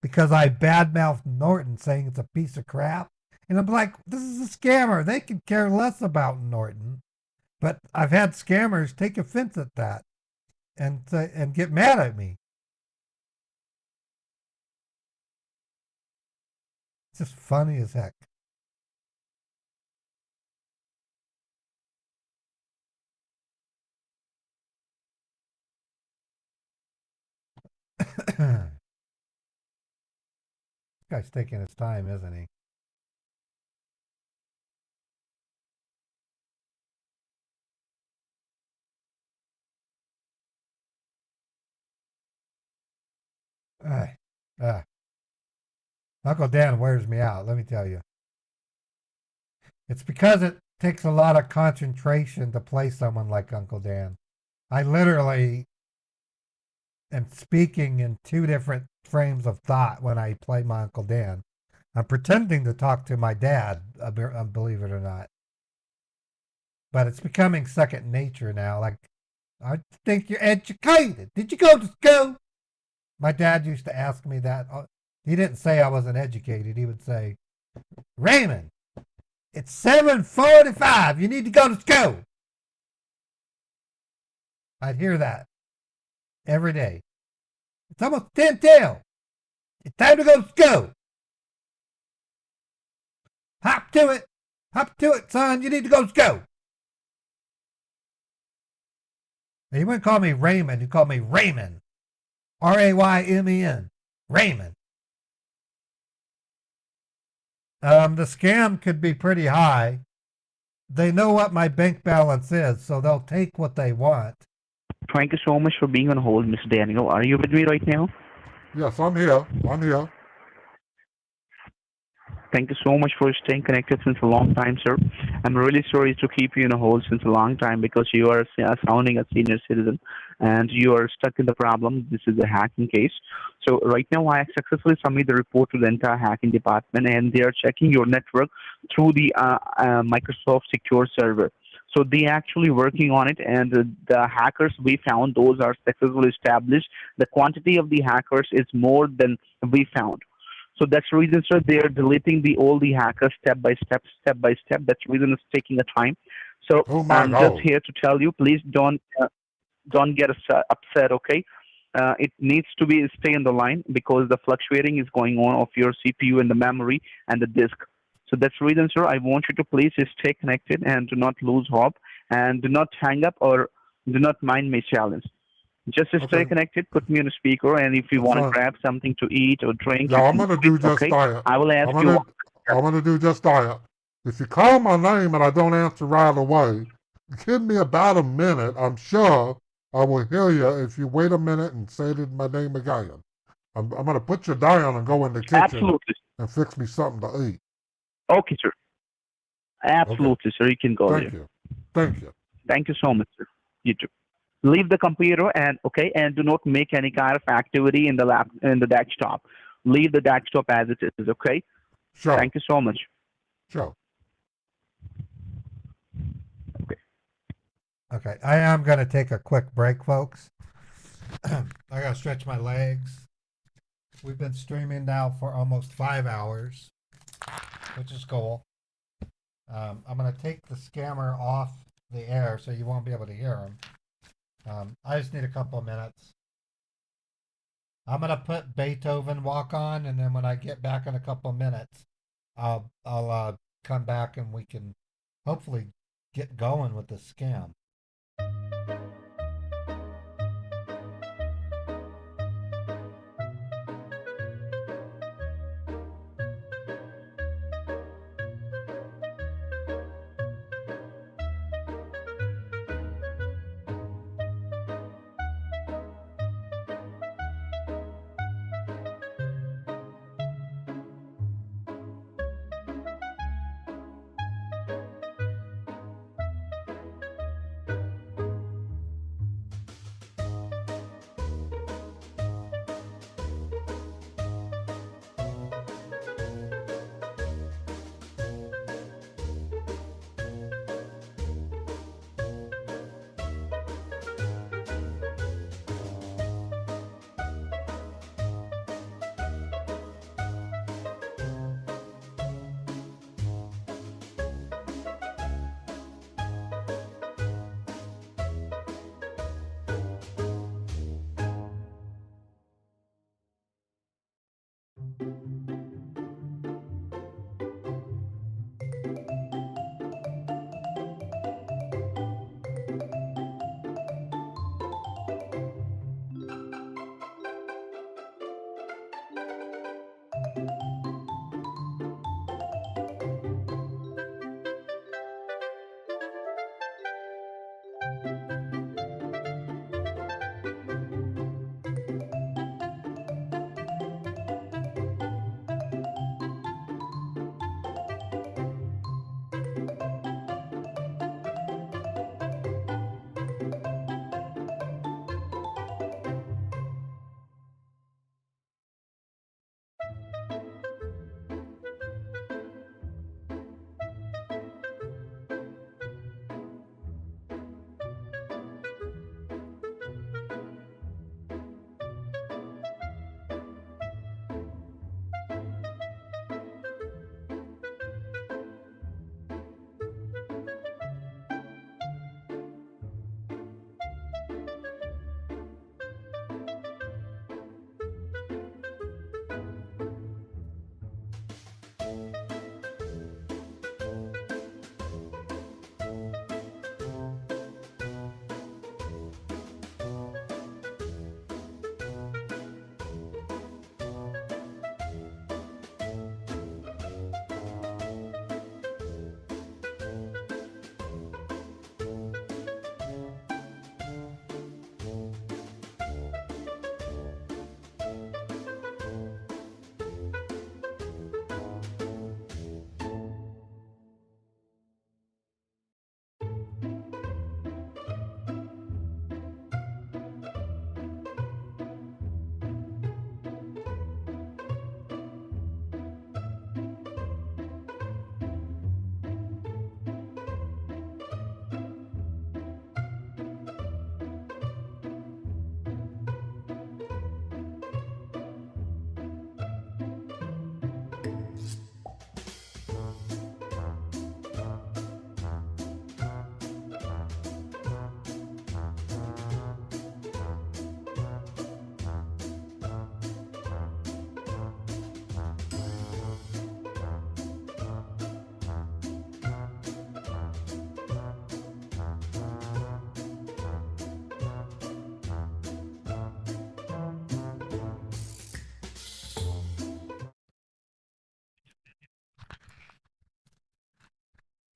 because I badmouth Norton saying it's a piece of crap. And I'm like, this is a scammer. They could care less about Norton. But I've had scammers take offense at that and get mad at me. It's just funny as heck. This guy's taking his time, isn't he? Uncle Dan wears me out, let me tell you. It's because it takes a lot of concentration to play someone like Uncle Dan. I literally am speaking in 2 different frames of thought when I play my Uncle Dan. I'm pretending to talk to my dad, believe it or not. But it's becoming second nature now. Like, I think you're educated. Did you go to school? My dad used to ask me that. He didn't say I wasn't educated. He would say, Raymond, it's 7:45. You need to go to school. I'd hear that every day. It's almost 10:10. It's time to go to school. Hop to it. Hop to it, son. You need to go to school. And he wouldn't call me Raymond. He called me Raymond. Raymen. Raymond. The scam could be pretty high. They know what my bank balance is, so they'll take what they want. Thank you so much for being on hold, Mr. Daniel. Are you with me right now? Yes, I'm here. Thank you so much for staying connected since a long time, sir. I'm really sorry to keep you in a hold since a long time because you are sounding a senior citizen and you are stuck in the problem. This is a hacking case. So right now I successfully submit the report to the entire hacking department and they are checking your network through the Microsoft Secure Server. So they actually working on it, and the hackers we found, those are successfully established. The quantity of the hackers is more than we found. So that's the reason, sir, they are deleting all the hackers step by step, step by step. That's the reason it's taking a time. So Oh my I'm just God. here to tell you, please don't get upset, okay? It needs to be stay in the line because the fluctuating is going on of your CPU and the memory and the disk. So that's the reason, sir. I want you to please stay connected and do not lose hope and do not hang up or do not mind my challenge. Just stay Okay. connected. Put me on a speaker, and if you That's want to fine. grab something to eat or drink, Yeah, you I'm can gonna do do it. just Okay? that. I will ask you. I'm gonna do just that. If you call my name and I don't answer right away, give me about a minute. I'm sure I will hear you if you wait a minute and say my name again. I'm gonna put you down and go in the kitchen Absolutely. and fix me something to eat. Okay, sir. Absolutely, sir. You can go Thank there. you. Thank you. Thank you so much, sir. You too. Leave the computer and do not make any kind of activity in the desktop. Leave the desktop as it is. Okay. Sure. Thank you so much. Sure. Okay, I am going to take a quick break, folks. I got to stretch my legs. We've been streaming now for almost 5 hours, which is cool. I'm going to take the scammer off the air so you won't be able to hear him. I just need a couple of minutes. I'm going to put Beethoven Walk on, and then when I get back in a couple of minutes, I'll come back and we can hopefully get going with the scam.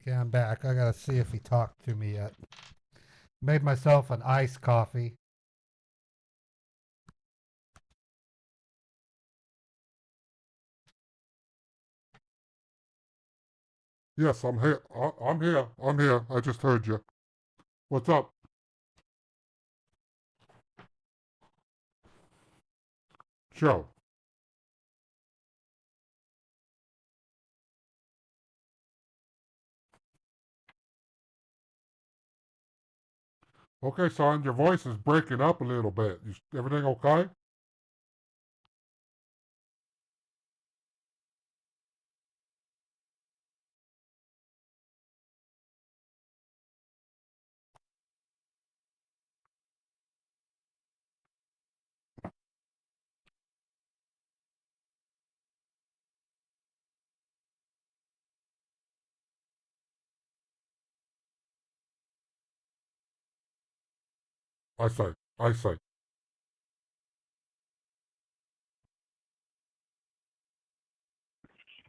Okay, I'm back. I gotta see if he talked to me yet. Made myself an iced coffee. Yes, I'm here. I'm here. I'm here. I just heard you. What's up? Joe. Okay, son, your voice is breaking up a little bit. Everything okay? I say. I say.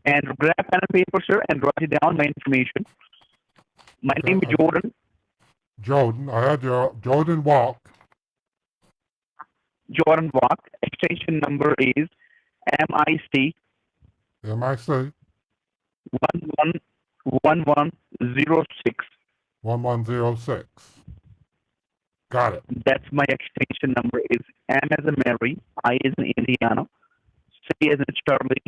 And grab pen and paper, sir, and write down my information. My name is Jordan. Jordan. I had your Jordan Walk. Jordan Walk. Extension number is MIC MIC 111106. 1106. Got it. That's my extension number is M as in Mary, I as in Indiana, C as in Charlie,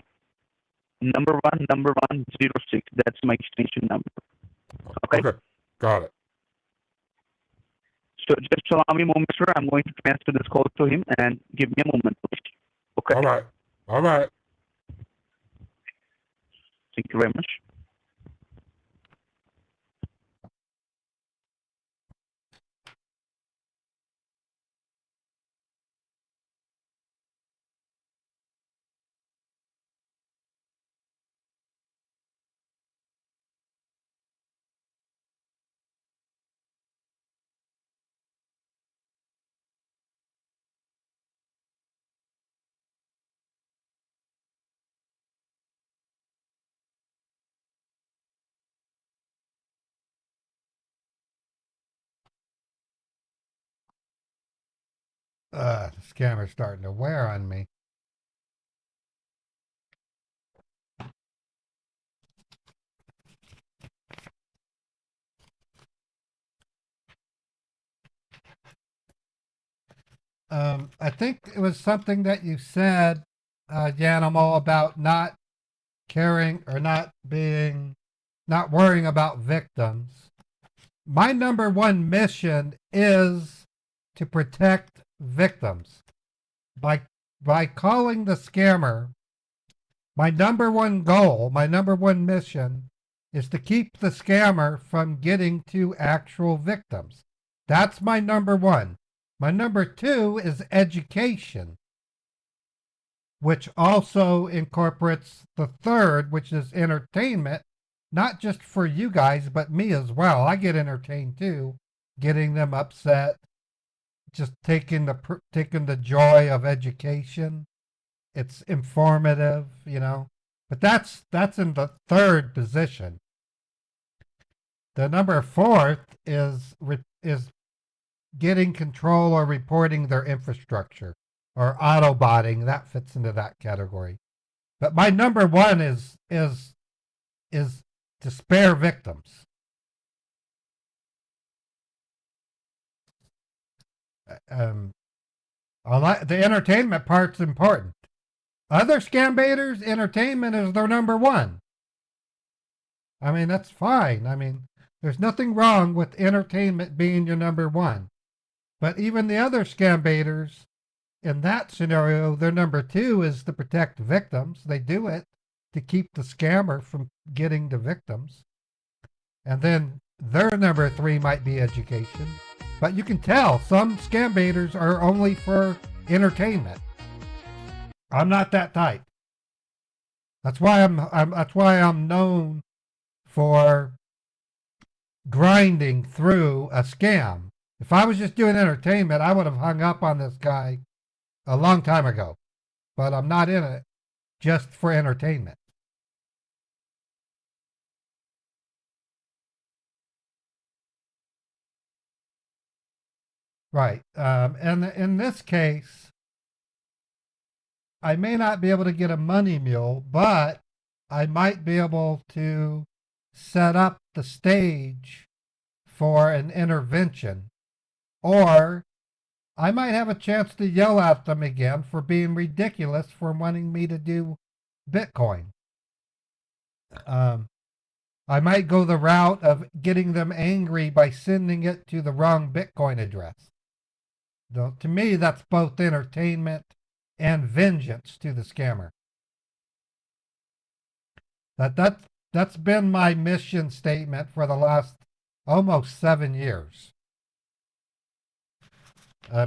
number 106. That's my extension number. Okay. Got it. So just allow me a moment, sir. I'm going to transfer this call to him and give me a moment, please. Okay. All right. All right. Thank you very much. The scammer's starting to wear on me. I think it was something that you said, Yanimo, about not caring or not worrying about victims. My number one mission is to protect victims. By calling the scammer, my number one goal, my number one mission is to keep the scammer from getting to actual victims. That's my number one. My number two is education, which also incorporates the third, which is entertainment, not just for you guys, but me as well. I get entertained too, getting them upset, just taking the joy of education. It's informative, but that's in the third position. The number fourth is getting control or reporting their infrastructure, or AutoBotting. That fits into that category. But my number one is to spare victims. The entertainment part's important. Other scam baiters, entertainment is their number one. I mean, that's fine. I mean, there's nothing wrong with entertainment being your number one. But even the other scam baiters, in that scenario, their number two is to protect victims. They do it to keep the scammer from getting to victims. And then their number three might be education. But you can tell some scam baiters are only for entertainment. I'm not that type. That's why I'm known for grinding through a scam. If I was just doing entertainment, I would have hung up on this guy a long time ago. But I'm not in it just for entertainment. Right. And in this case, I may not be able to get a money mule, but I might be able to set up the stage for an intervention. Or I might have a chance to yell at them again for being ridiculous for wanting me to do Bitcoin. I might go the route of getting them angry by sending it to the wrong Bitcoin address. Though, to me, that's both entertainment and vengeance to the scammer. That's been my mission statement for the last almost 7 years.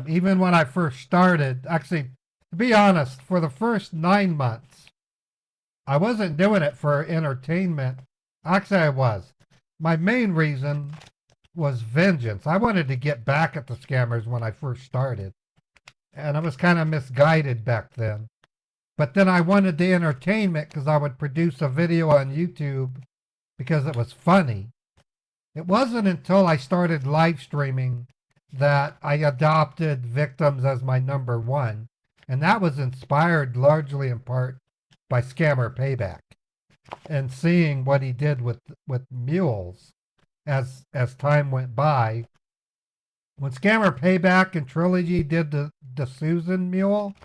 Even when I first started, actually, to be honest, for the first 9 months, I wasn't doing it for entertainment. Actually, I was. My main reason was vengeance. I wanted to get back at the scammers when I first started. And I was kind of misguided back then. But then I wanted the entertainment because I would produce a video on YouTube because it was funny. It wasn't until I started live streaming that I adopted victims as my number one. And that was inspired largely in part by Scammer Payback and seeing what he did with mules as time went by. When Scammer Payback and Trilogy did the Susan mule,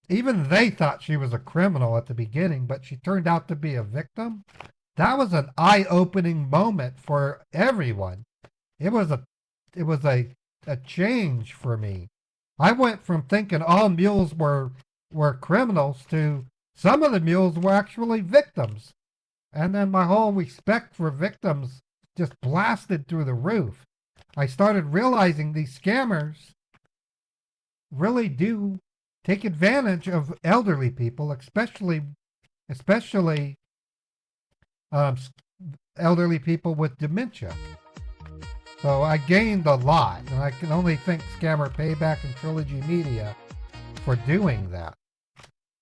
even they thought she was a criminal at the beginning, but she turned out to be a victim. That was an eye-opening moment for everyone. It was a change for me. I went from thinking all mules were criminals to some of the mules were actually victims. And then my whole respect for victims just blasted through the roof. I started realizing these scammers really do take advantage of elderly people, especially elderly people with dementia. So I gained a lot, and I can only thank Scammer Payback and Trilogy Media for doing that.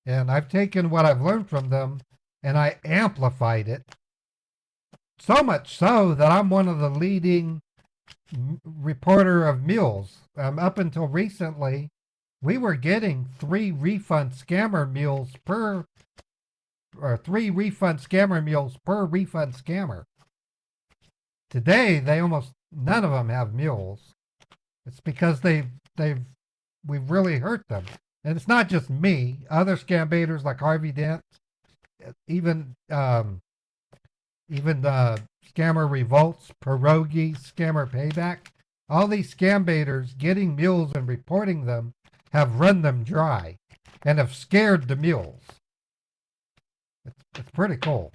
And I've taken what I've learned from them and I amplified it. So much so that I'm one of the leading reporter of mules. Up until recently, we were getting 3 refund scammer mules per refund scammer. Today, none of them have mules. It's because we've really hurt them. And it's not just me. Other scam baiters like Harvey Dent, even Scammer Revolts, Pierogi, Scammer Payback, all these scam baiters getting mules and reporting them have run them dry and have scared the mules. It's pretty cool.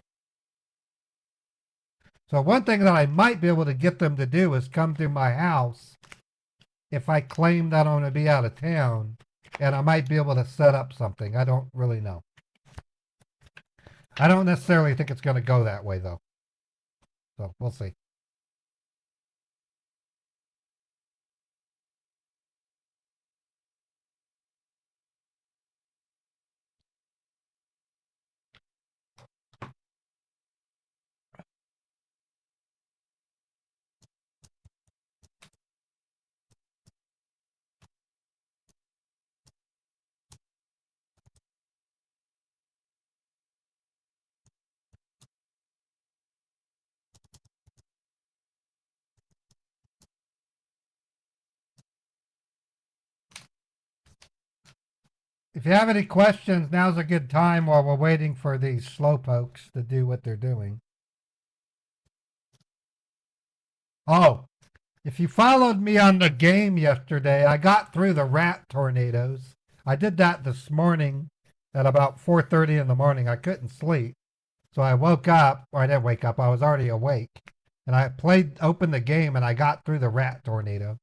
So one thing that I might be able to get them to do is come to my house if I claim that I'm going to be out of town, and I might be able to set up something. I don't really know. I don't necessarily think it's going to go that way, though. So we'll see. If you have any questions, now's a good time while we're waiting for these slowpokes to do what they're doing. Oh, if you followed me on the game yesterday, I got through the rat tornadoes. I did that this morning at about 4:30 in the morning. I couldn't sleep. So I woke up, or I didn't wake up, I was already awake. And I opened the game and I got through the rat tornado.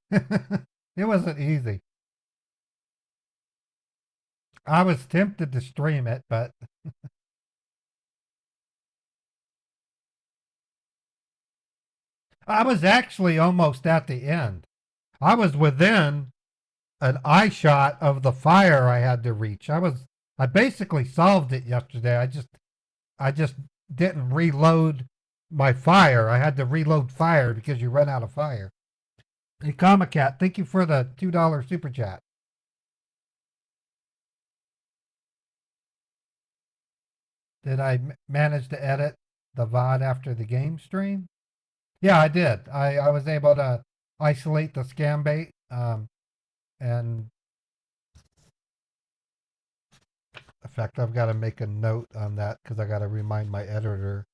It wasn't easy. I was tempted to stream it, but I was actually almost at the end. I was within an eye shot of the fire I had to reach. I basically solved it yesterday. I just didn't reload my fire. I had to reload fire because you run out of fire. Hey, Cat, thank you for the $2 super chat. Did I manage to edit the VOD after the game stream? Yeah, I did. I was able to isolate the scam bait. And in fact, I've got to make a note on that because I got to remind my editor.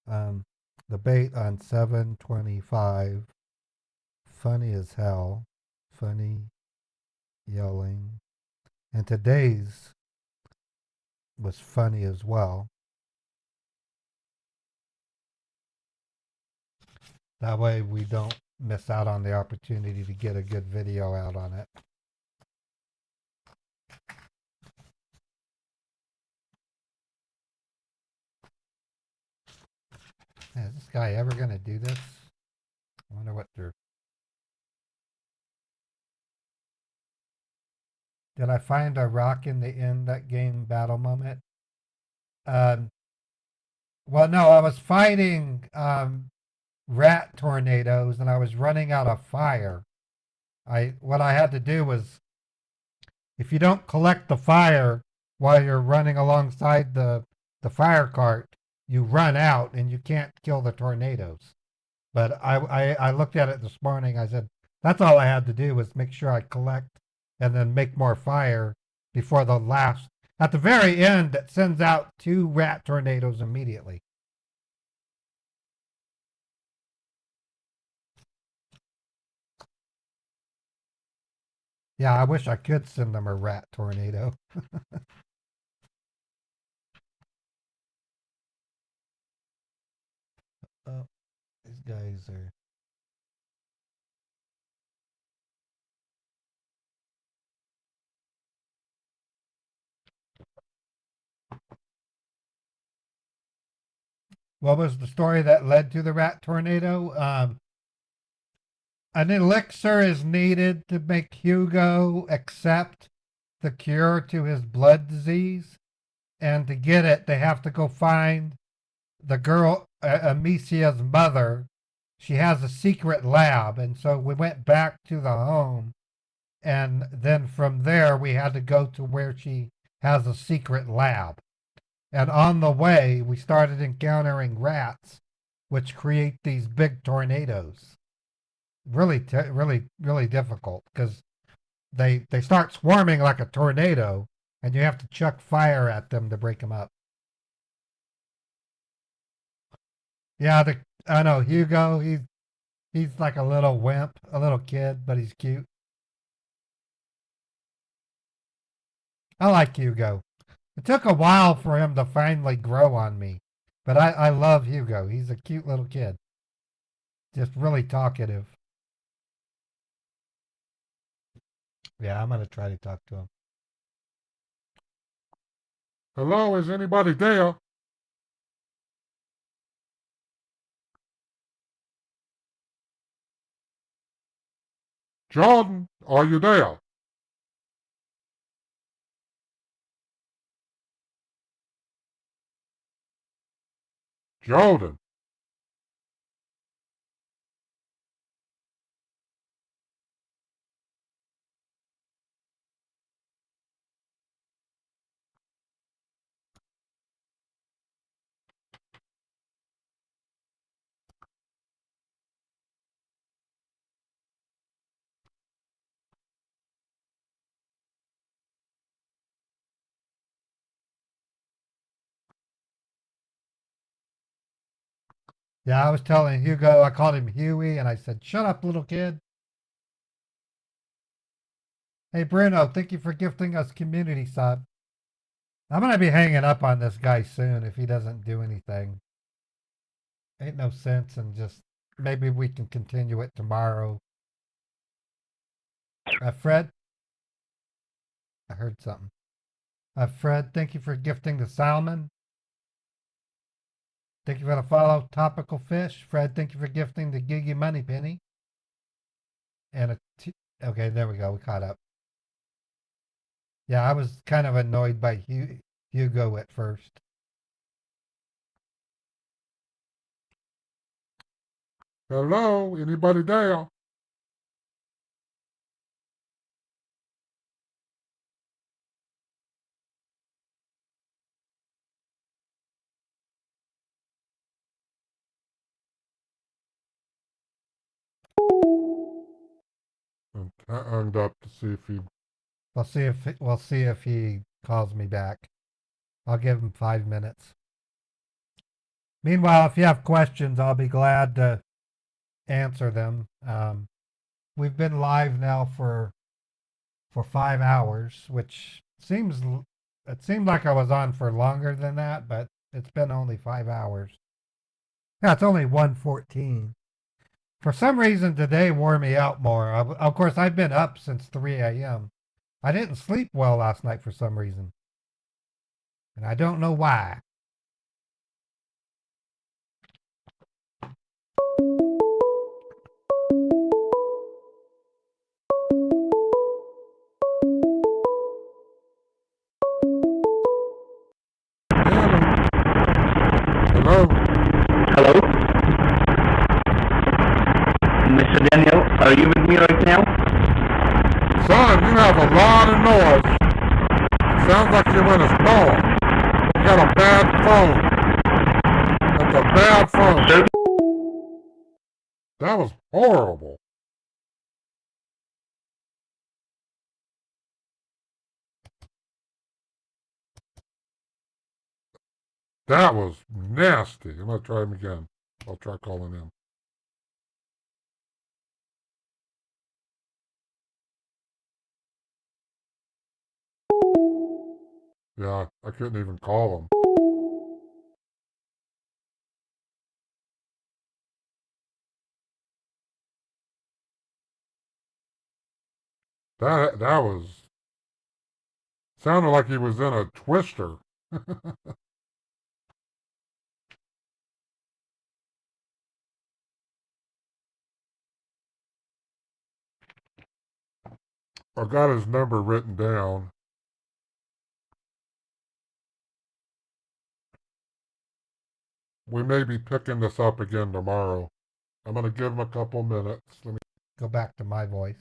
The bait on 7/25, funny as hell, funny yelling, and today's was funny as well. That way we don't miss out on the opportunity to get a good video out on it. Is this guy ever going to do this? I wonder what they're... Did I find a rock in the end that game battle moment? Well, no, I was fighting rat tornadoes and I was running out of fire. What I had to do was, if you don't collect the fire while you're running alongside the fire cart, you run out and you can't kill the tornadoes. But I looked at it this morning. I said, that's all I had to do was make sure I collect and then make more fire before the last. At the very end, it sends out 2 rat tornadoes immediately. Yeah, I wish I could send them a rat tornado. Oh, these guys are... What was the story that led to the rat tornado? An elixir is needed to make Hugo accept the cure to his blood disease. And to get it, they have to go find the girl, Amicia's mother. She has a secret lab. And so we went back to the home. And then from there, we had to go to where she has a secret lab. And on the way, we started encountering rats, which create these big tornadoes. Really, really difficult because they start swarming like a tornado, and you have to chuck fire at them to break them up. Yeah, I know Hugo. He's like a little wimp, a little kid, but he's cute. I like Hugo. It took a while for him to finally grow on me, but I love Hugo. He's a cute little kid, just really talkative. Yeah, I'm gonna try to talk to him. Hello, is anybody there? Jordan, are you there? Jordan. Yeah, I was telling Hugo, I called him Huey, and I said, shut up, little kid. Hey, Bruno, thank you for gifting us community sub. I'm going to be hanging up on this guy soon if he doesn't do anything. Ain't no sense, and just maybe we can continue it tomorrow. Fred? I heard something. Fred, thank you for gifting the salmon. Thank you for the follow, Topical Fish. Fred, thank you for gifting the Gigi Money Penny. And okay, there we go. We caught up. Yeah, I was kind of annoyed by Hugo at first. Hello? Anybody there? I hung up to see if he. We'll see if he calls me back. I'll give him 5 minutes. Meanwhile, if you have questions, I'll be glad to answer them. We've been live now for 5 hours, which it seemed like I was on for longer than that, but it's been only 5 hours. Yeah, it's only 1:14. For some reason, today wore me out more. Of course, I've been up since 3 a.m. I didn't sleep well last night for some reason, and I don't know why. Hello? Hello? Mr. Daniel, are you with me right now? Son, you have a lot of noise. It sounds like you're in a storm. You got a bad phone. That's a bad phone. Sir? That was horrible. That was nasty. I'm going to try him again. I'll try calling him. Yeah, I couldn't even call him. That was sounded like he was in a twister. I got his number written down. We may be picking this up again tomorrow. I'm going to give him a couple minutes. Let me Go back to my voice.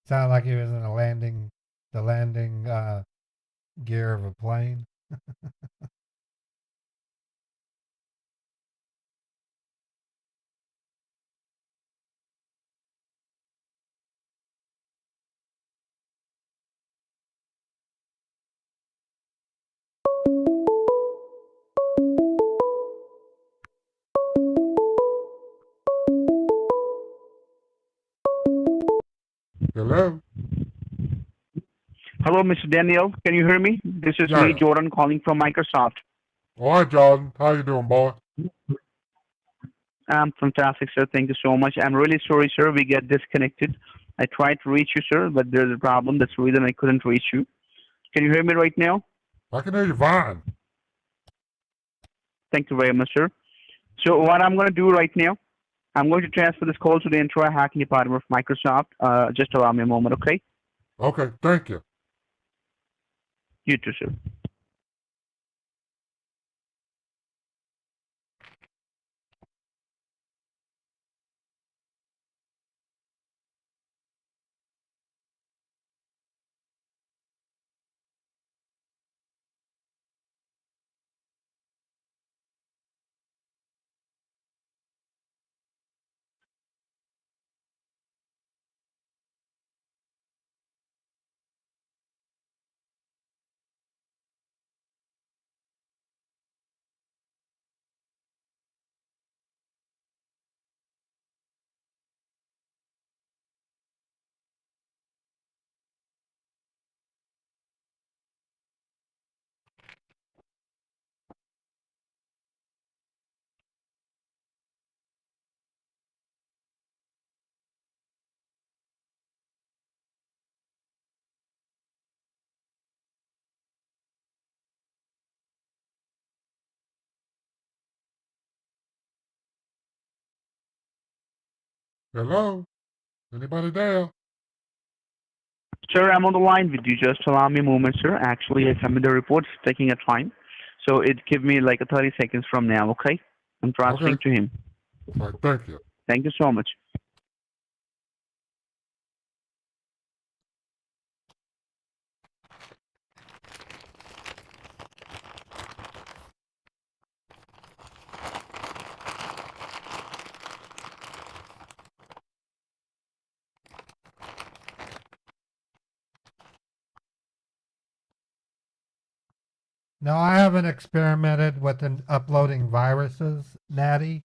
Sounded like he was in the landing gear of a plane. Hello? Hello, Mr. Daniel. Can you hear me? This is me, Jordan, calling from Microsoft. All right, Jordan. How you doing, boy? I'm fantastic, sir. Thank you so much. I'm really sorry, sir. We get disconnected. I tried to reach you, sir, but there's a problem. That's the reason I couldn't reach you. Can you hear me right now? I can hear you fine. Thank you very much, sir. So what I'm going to do right now, I'm going to transfer this call to the entire hacking department of Microsoft. Just allow me a moment, okay? Okay, thank you. You too, sir. Hello? Anybody there? Sir, I'm on the line with you. Just allow me a moment, sir. Actually, I submitted the report. It's taking a time. So it give me like a 30 seconds from now, okay? I'm transferring to him. All right, thank you. Thank you so much. No, I haven't experimented with uploading viruses, Natty.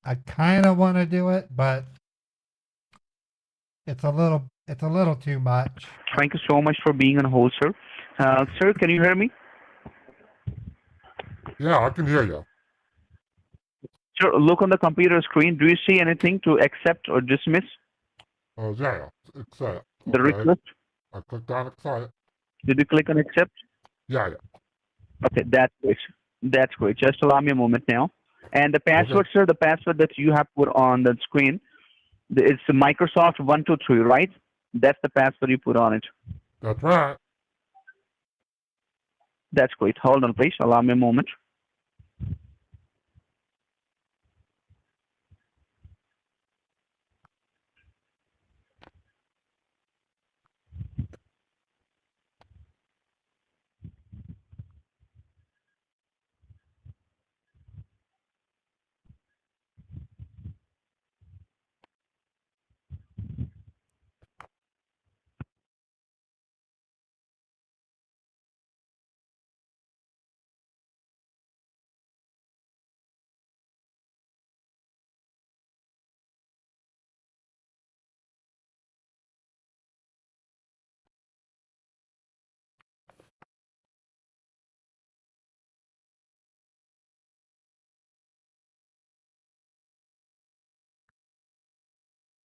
I kind of want to do it, but it's a little too much. Thank you so much for being on hold, sir. Sir, can you hear me? Yeah, I can hear you. Sir, look on the computer screen. Do you see anything to accept or dismiss? Oh, yeah, accept. The request? I clicked on accept. Did you click on accept? Yeah. Okay, that's great. That's great. Just allow me a moment now. And the password, sir, the password that you have put on the screen, it's Microsoft 123, right? That's the password you put on it. That's right. That's great. Hold on, please. Allow me a moment.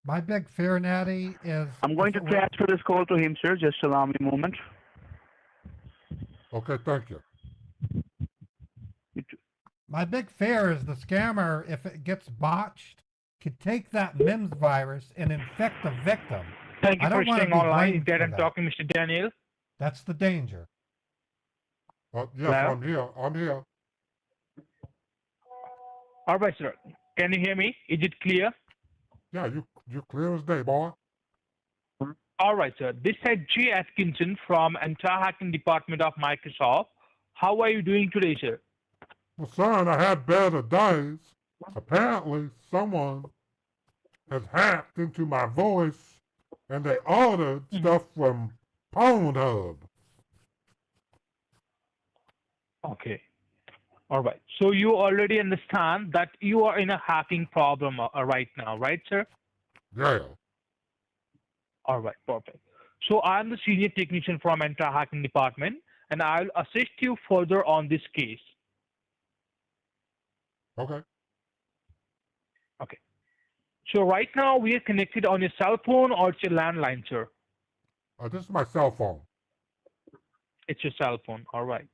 My big fear, Natty, is... I'm going to transfer this call to him, sir. Just allow me a moment. Okay, thank you. My big fear is the scammer, if it gets botched, could take that MIMS virus and infect the victim. Thank you I don't for want to staying be online. blamed That for I'm that. talking, Mr. Daniel. That's the danger. Yes, Hello? I'm here. I'm here. All right, sir. Can you hear me? Is it clear? Yeah, you clear as day, boy. All right, sir. This is Jay Atkinson from Anti-Hacking Department of Microsoft. How are you doing today, sir? Well, son, I had better days. Apparently, someone has hacked into my voice and they ordered stuff from Pornhub. Okay. All right. So you already understand that you are in a hacking problem right now, right, sir? Yeah. All right. Perfect. So I'm the senior technician from Anti-Hacking Department, and I'll assist you further on this case. Okay. Okay. So right now we are connected on your cell phone or it's your landline, sir? This is my cell phone. It's your cell phone. All right.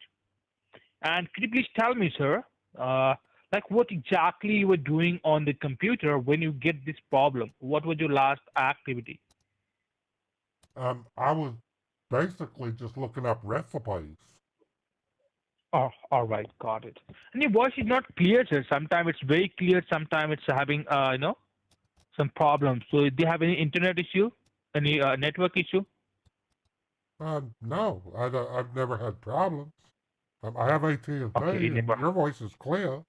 And could you please tell me, sir, like what exactly you were doing on the computer when you get this problem? What was your last activity? I was basically just looking up recipes. Oh, all right, got it. And your voice is not clear, sir. Sometimes it's very clear. Sometimes it's having, some problems. So, do you have any internet issue? Any network issue? No, I've never had problems. I have AT&T, Okay, and your voice is clear.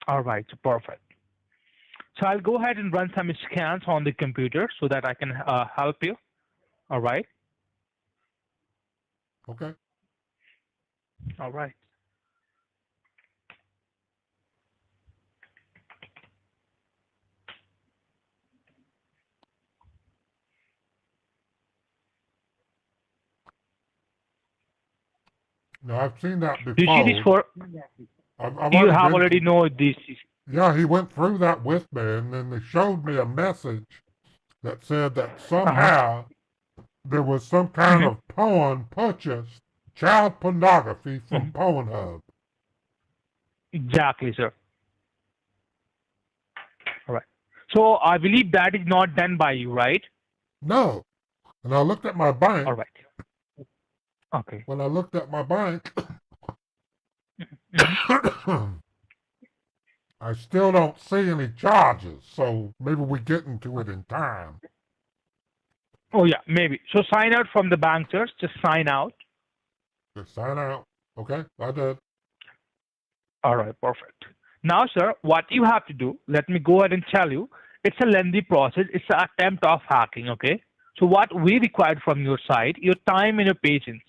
All right, perfect. So I'll go ahead and run some scans on the computer so that I can help you. All right. Okay. All right. No, I've seen that before. Do you see this for? You have already know this. Yeah, he went through that with me, and then they showed me a message that said that somehow there was some kind of porn purchased, child pornography from Pornhub. Exactly, sir. All right. So I believe that is not done by you, right? No, And I looked at my bank. All right. Okay. When I looked at my bank, I still don't see any charges. So maybe we get into it in time. Oh yeah, maybe. So sign out from the bank, sir. Just sign out. Just sign out. Okay, I did. All right, perfect. Now, sir, what you have to do, let me go ahead and tell you, it's a lengthy process. It's an attempt of hacking, okay? So what we required from your side, your time and your patience.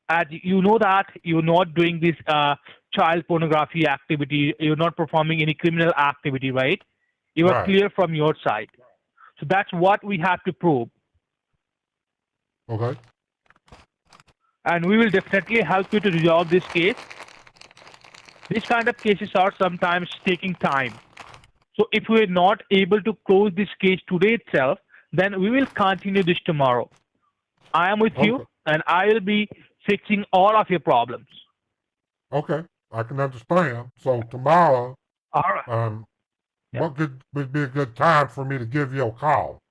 As you know that you're not doing this child pornography activity, you're not performing any criminal activity, right? You are Right. clear from your side. So that's what we have to prove. Okay. And we will definitely help you to resolve this case. These kind of cases are sometimes taking time. So if we are not able to close this case today itself, then we will continue this tomorrow. I am with you, and I will be fixing all of your problems. Okay, I can understand. So tomorrow, All right. what would be a good time for me to give you a call?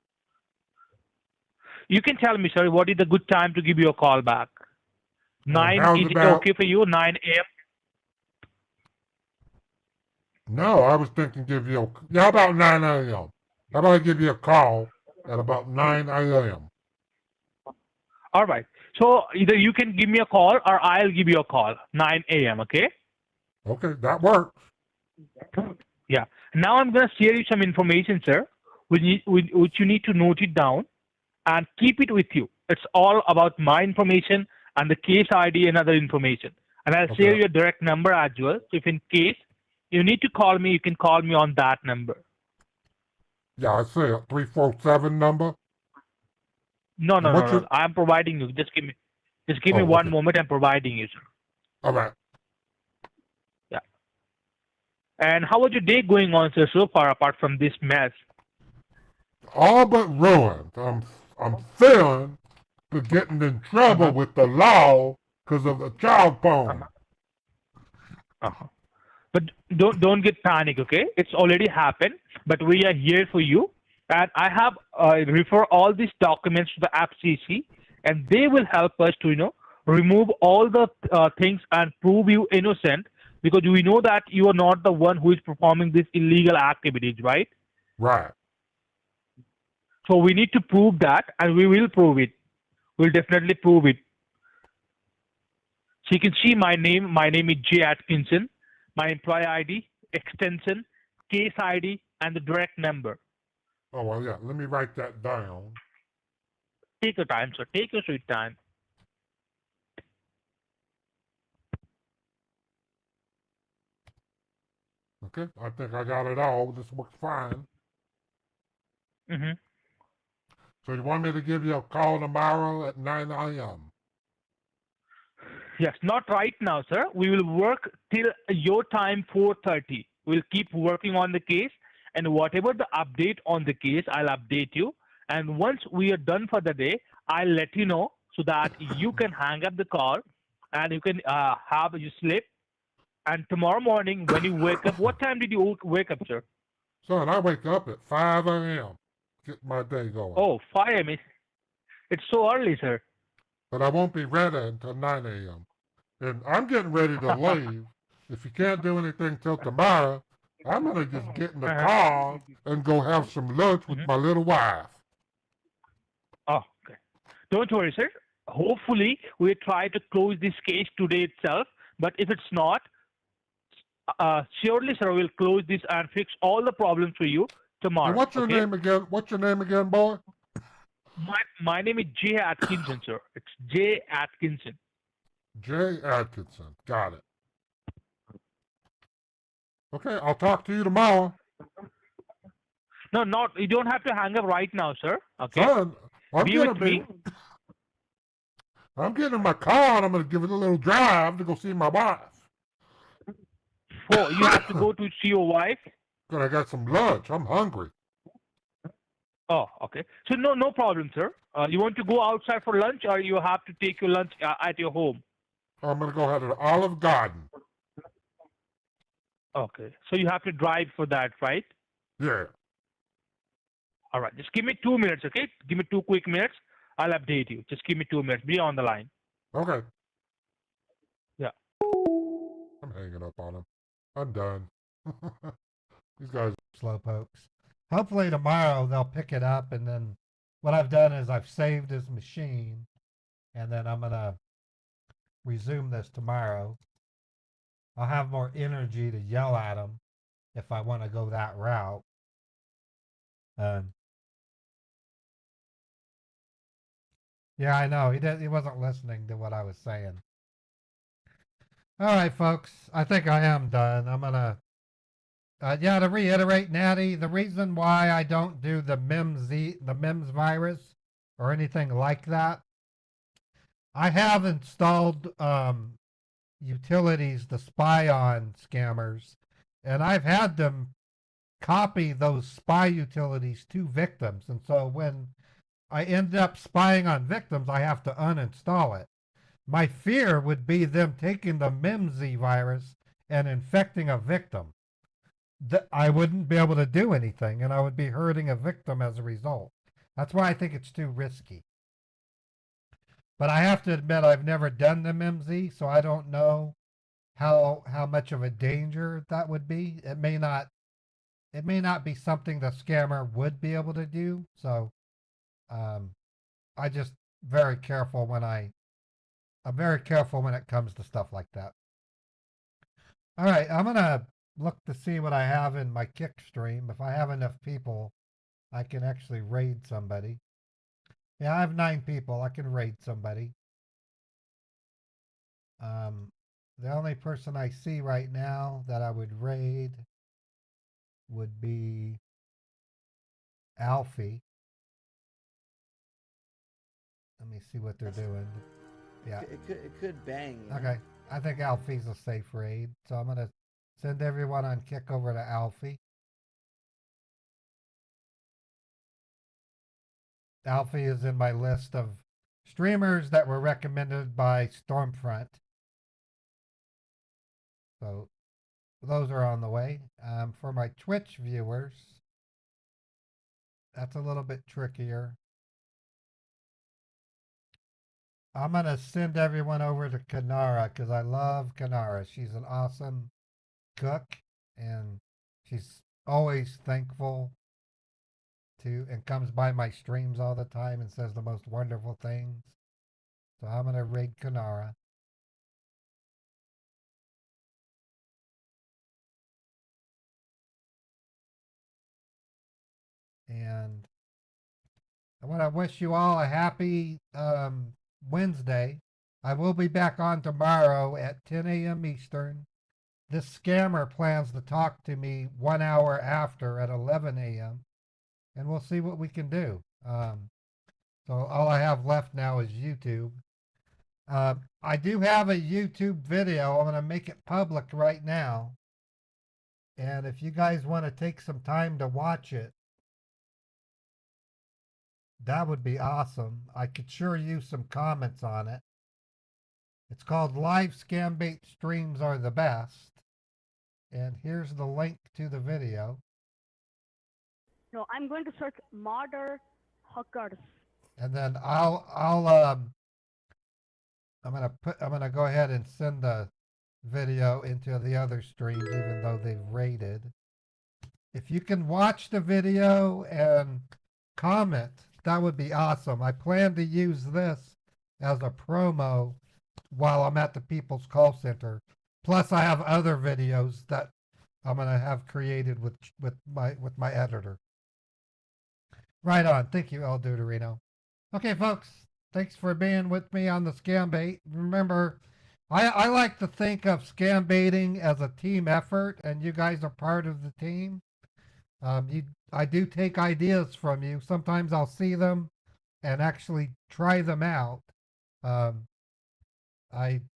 You can tell me, sir, what is the good time to give you a call back? 9, how's is it about- okay for you? 9 a.m.? No, I was thinking give you how about 9 a.m.? How about I give you a call at about 9 a.m.? All right. So either you can give me a call or I'll give you a call, 9 a.m., okay? Okay, that works. Yeah. Now I'm going to share you some information, sir, which you need to note it down and keep it with you. It's all about my information and the case ID and other information. And I'll share your direct number as well. If in case you need to call me, you can call me on that number. Yeah, I see it. 347 number? No. what's your- I'm providing you. Just give me Oh, one okay. moment. I'm providing you, sir. All right. Yeah. And how was your day going on, sir, so far apart from this mess? All but ruined. I'm fearing for getting in trouble with the law because of the child porn. But don't get panic, okay? It's already happened, but we are here for you. And I have refer all these documents to the FCC, and they will help us to remove all the things and prove you innocent, because we know that you are not the one who is performing these illegal activities, right? Right. So we need to prove that, and we will prove it. We'll definitely prove it. So you can see my name. My name is J. Atkinson. My employee ID, extension, case ID, and the direct number. Oh, well, yeah. Let me write that down. Take your time, sir. Take your sweet time. Okay, I think I got it all. This works fine. Mm-hmm. So you want me to give you a call tomorrow at 9 a.m.? Yes, not right now, sir. We will work till your time 4:30. We'll keep working on the case, and whatever the update on the case, I'll update you. And once we are done for the day, I'll let you know so that you can hang up the call and you can have you sleep. And tomorrow morning when you wake up, what time did you wake up, sir? Son, I wake up at 5 a.m. Get my day going. Oh, 5 a.m. It's so early, sir. But I won't be ready until 9 a.m. And I'm getting ready to leave. If you can't do anything till tomorrow, I'm going to just get in the car and go have some lunch with my little wife. Oh, okay. Don't worry, sir. Hopefully, we'll try to close this case today itself. But if it's not, surely, sir, we'll close this and fix all the problems for you tomorrow. And what's your okay? name again? What's your name again, boy? My name is J. Atkinson, sir. It's J. Atkinson. J. Atkinson. Got it. Okay, I'll talk to you tomorrow. No, you don't have to hang up right now, sir. Okay. Son, I'm Be gonna with me. I'm getting in my car and I'm gonna give it a little drive to go see my wife. Oh, you have to go to see your wife. Cause I got some lunch. I'm hungry. Oh, okay. So no problem, sir. You want to go outside for lunch, or you have to take your lunch at your home? I'm gonna go ahead to the Olive Garden. Okay. So you have to drive for that, right? Yeah. All right. Just give me 2 minutes, okay? Give me 2 quick minutes. I'll update you. Just give me 2 minutes. Be on the line. Okay. Yeah. I'm hanging up on him. I'm done. These guys slowpokes. Hopefully tomorrow they'll pick it up, and then what I've done is I've saved his machine, and then I'm gonna resume this tomorrow. I'll have more energy to yell at him if I want to go that route. Yeah, I know. He wasn't listening to what I was saying. All right, folks. I think I am done. I'm gonna. Yeah, to reiterate, Natty, the reason why I don't do the MIMS virus or anything like that, I have installed utilities to spy on scammers, and I've had them copy those spy utilities to victims, and so when I end up spying on victims, I have to uninstall it. My fear would be them taking the MIMSy virus and infecting a victim. I wouldn't be able to do anything, and I would be hurting a victim as a result. That's why I think it's too risky. But I have to admit, I've never done the MIMSy, so I don't know how much of a danger that would be. It may not be something the scammer would be able to do. So I just I'm very careful when it comes to stuff like that. All right, I'm gonna look to see what I have in my Kick stream. If I have enough people, I can actually raid somebody. Yeah, I have 9 people. I can raid somebody. The only person I see right now that I would raid would be Alfie. Let me see what they're doing. Yeah. It could bang. You know? Okay. I think Alfie's a safe raid. So I'm going to send everyone on Kick over to Alfie. Alfie is in my list of streamers that were recommended by Stormfront. So those are on the way. For my Twitch viewers, that's a little bit trickier. I'm going to send everyone over to Kanara because I love Kanara. She's an awesome cook, and she's always thankful to and comes by my streams all the time and says the most wonderful things. So I'm going to raid Kanara. And I want to wish you all a happy Wednesday. I will be back on tomorrow at 10 a.m. Eastern. This scammer plans to talk to me 1 hour after at 11 a.m. And we'll see what we can do. So all I have left now is YouTube. I do have a YouTube video. I'm going to make it public right now. And if you guys want to take some time to watch it, that would be awesome. I could sure use some comments on it. It's called Live Scam Bait Streams Are the Best. And here's the link to the video. No, I'm going to search murder hackers. And then I'm gonna go ahead and send the video into the other streams, even though they've rated. If you can watch the video and comment, that would be awesome. I plan to use this as a promo while I'm at the People's Call Center. Plus, I have other videos that I'm gonna have created with my editor. Right on. Thank you, El Deuterino. Okay, folks. Thanks for being with me on the scam bait. Remember, I like to think of scam baiting as a team effort, and you guys are part of the team. I do take ideas from you. Sometimes I'll see them and actually try them out. I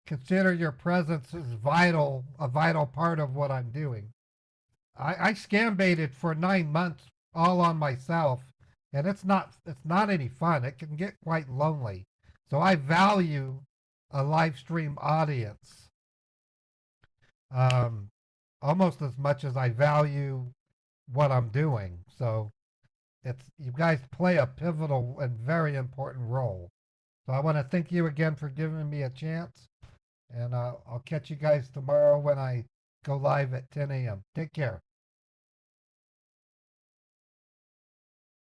consider your presence as a vital part of what I'm doing. I scam baited for 9 months all on myself, and it's not any fun. It can get quite lonely. So I value a live stream audience almost as much as I value what I'm doing. So you guys play a pivotal and very important role. So I want to thank you again for giving me a chance, and I'll catch you guys tomorrow when I go live at 10 a.m. Take care.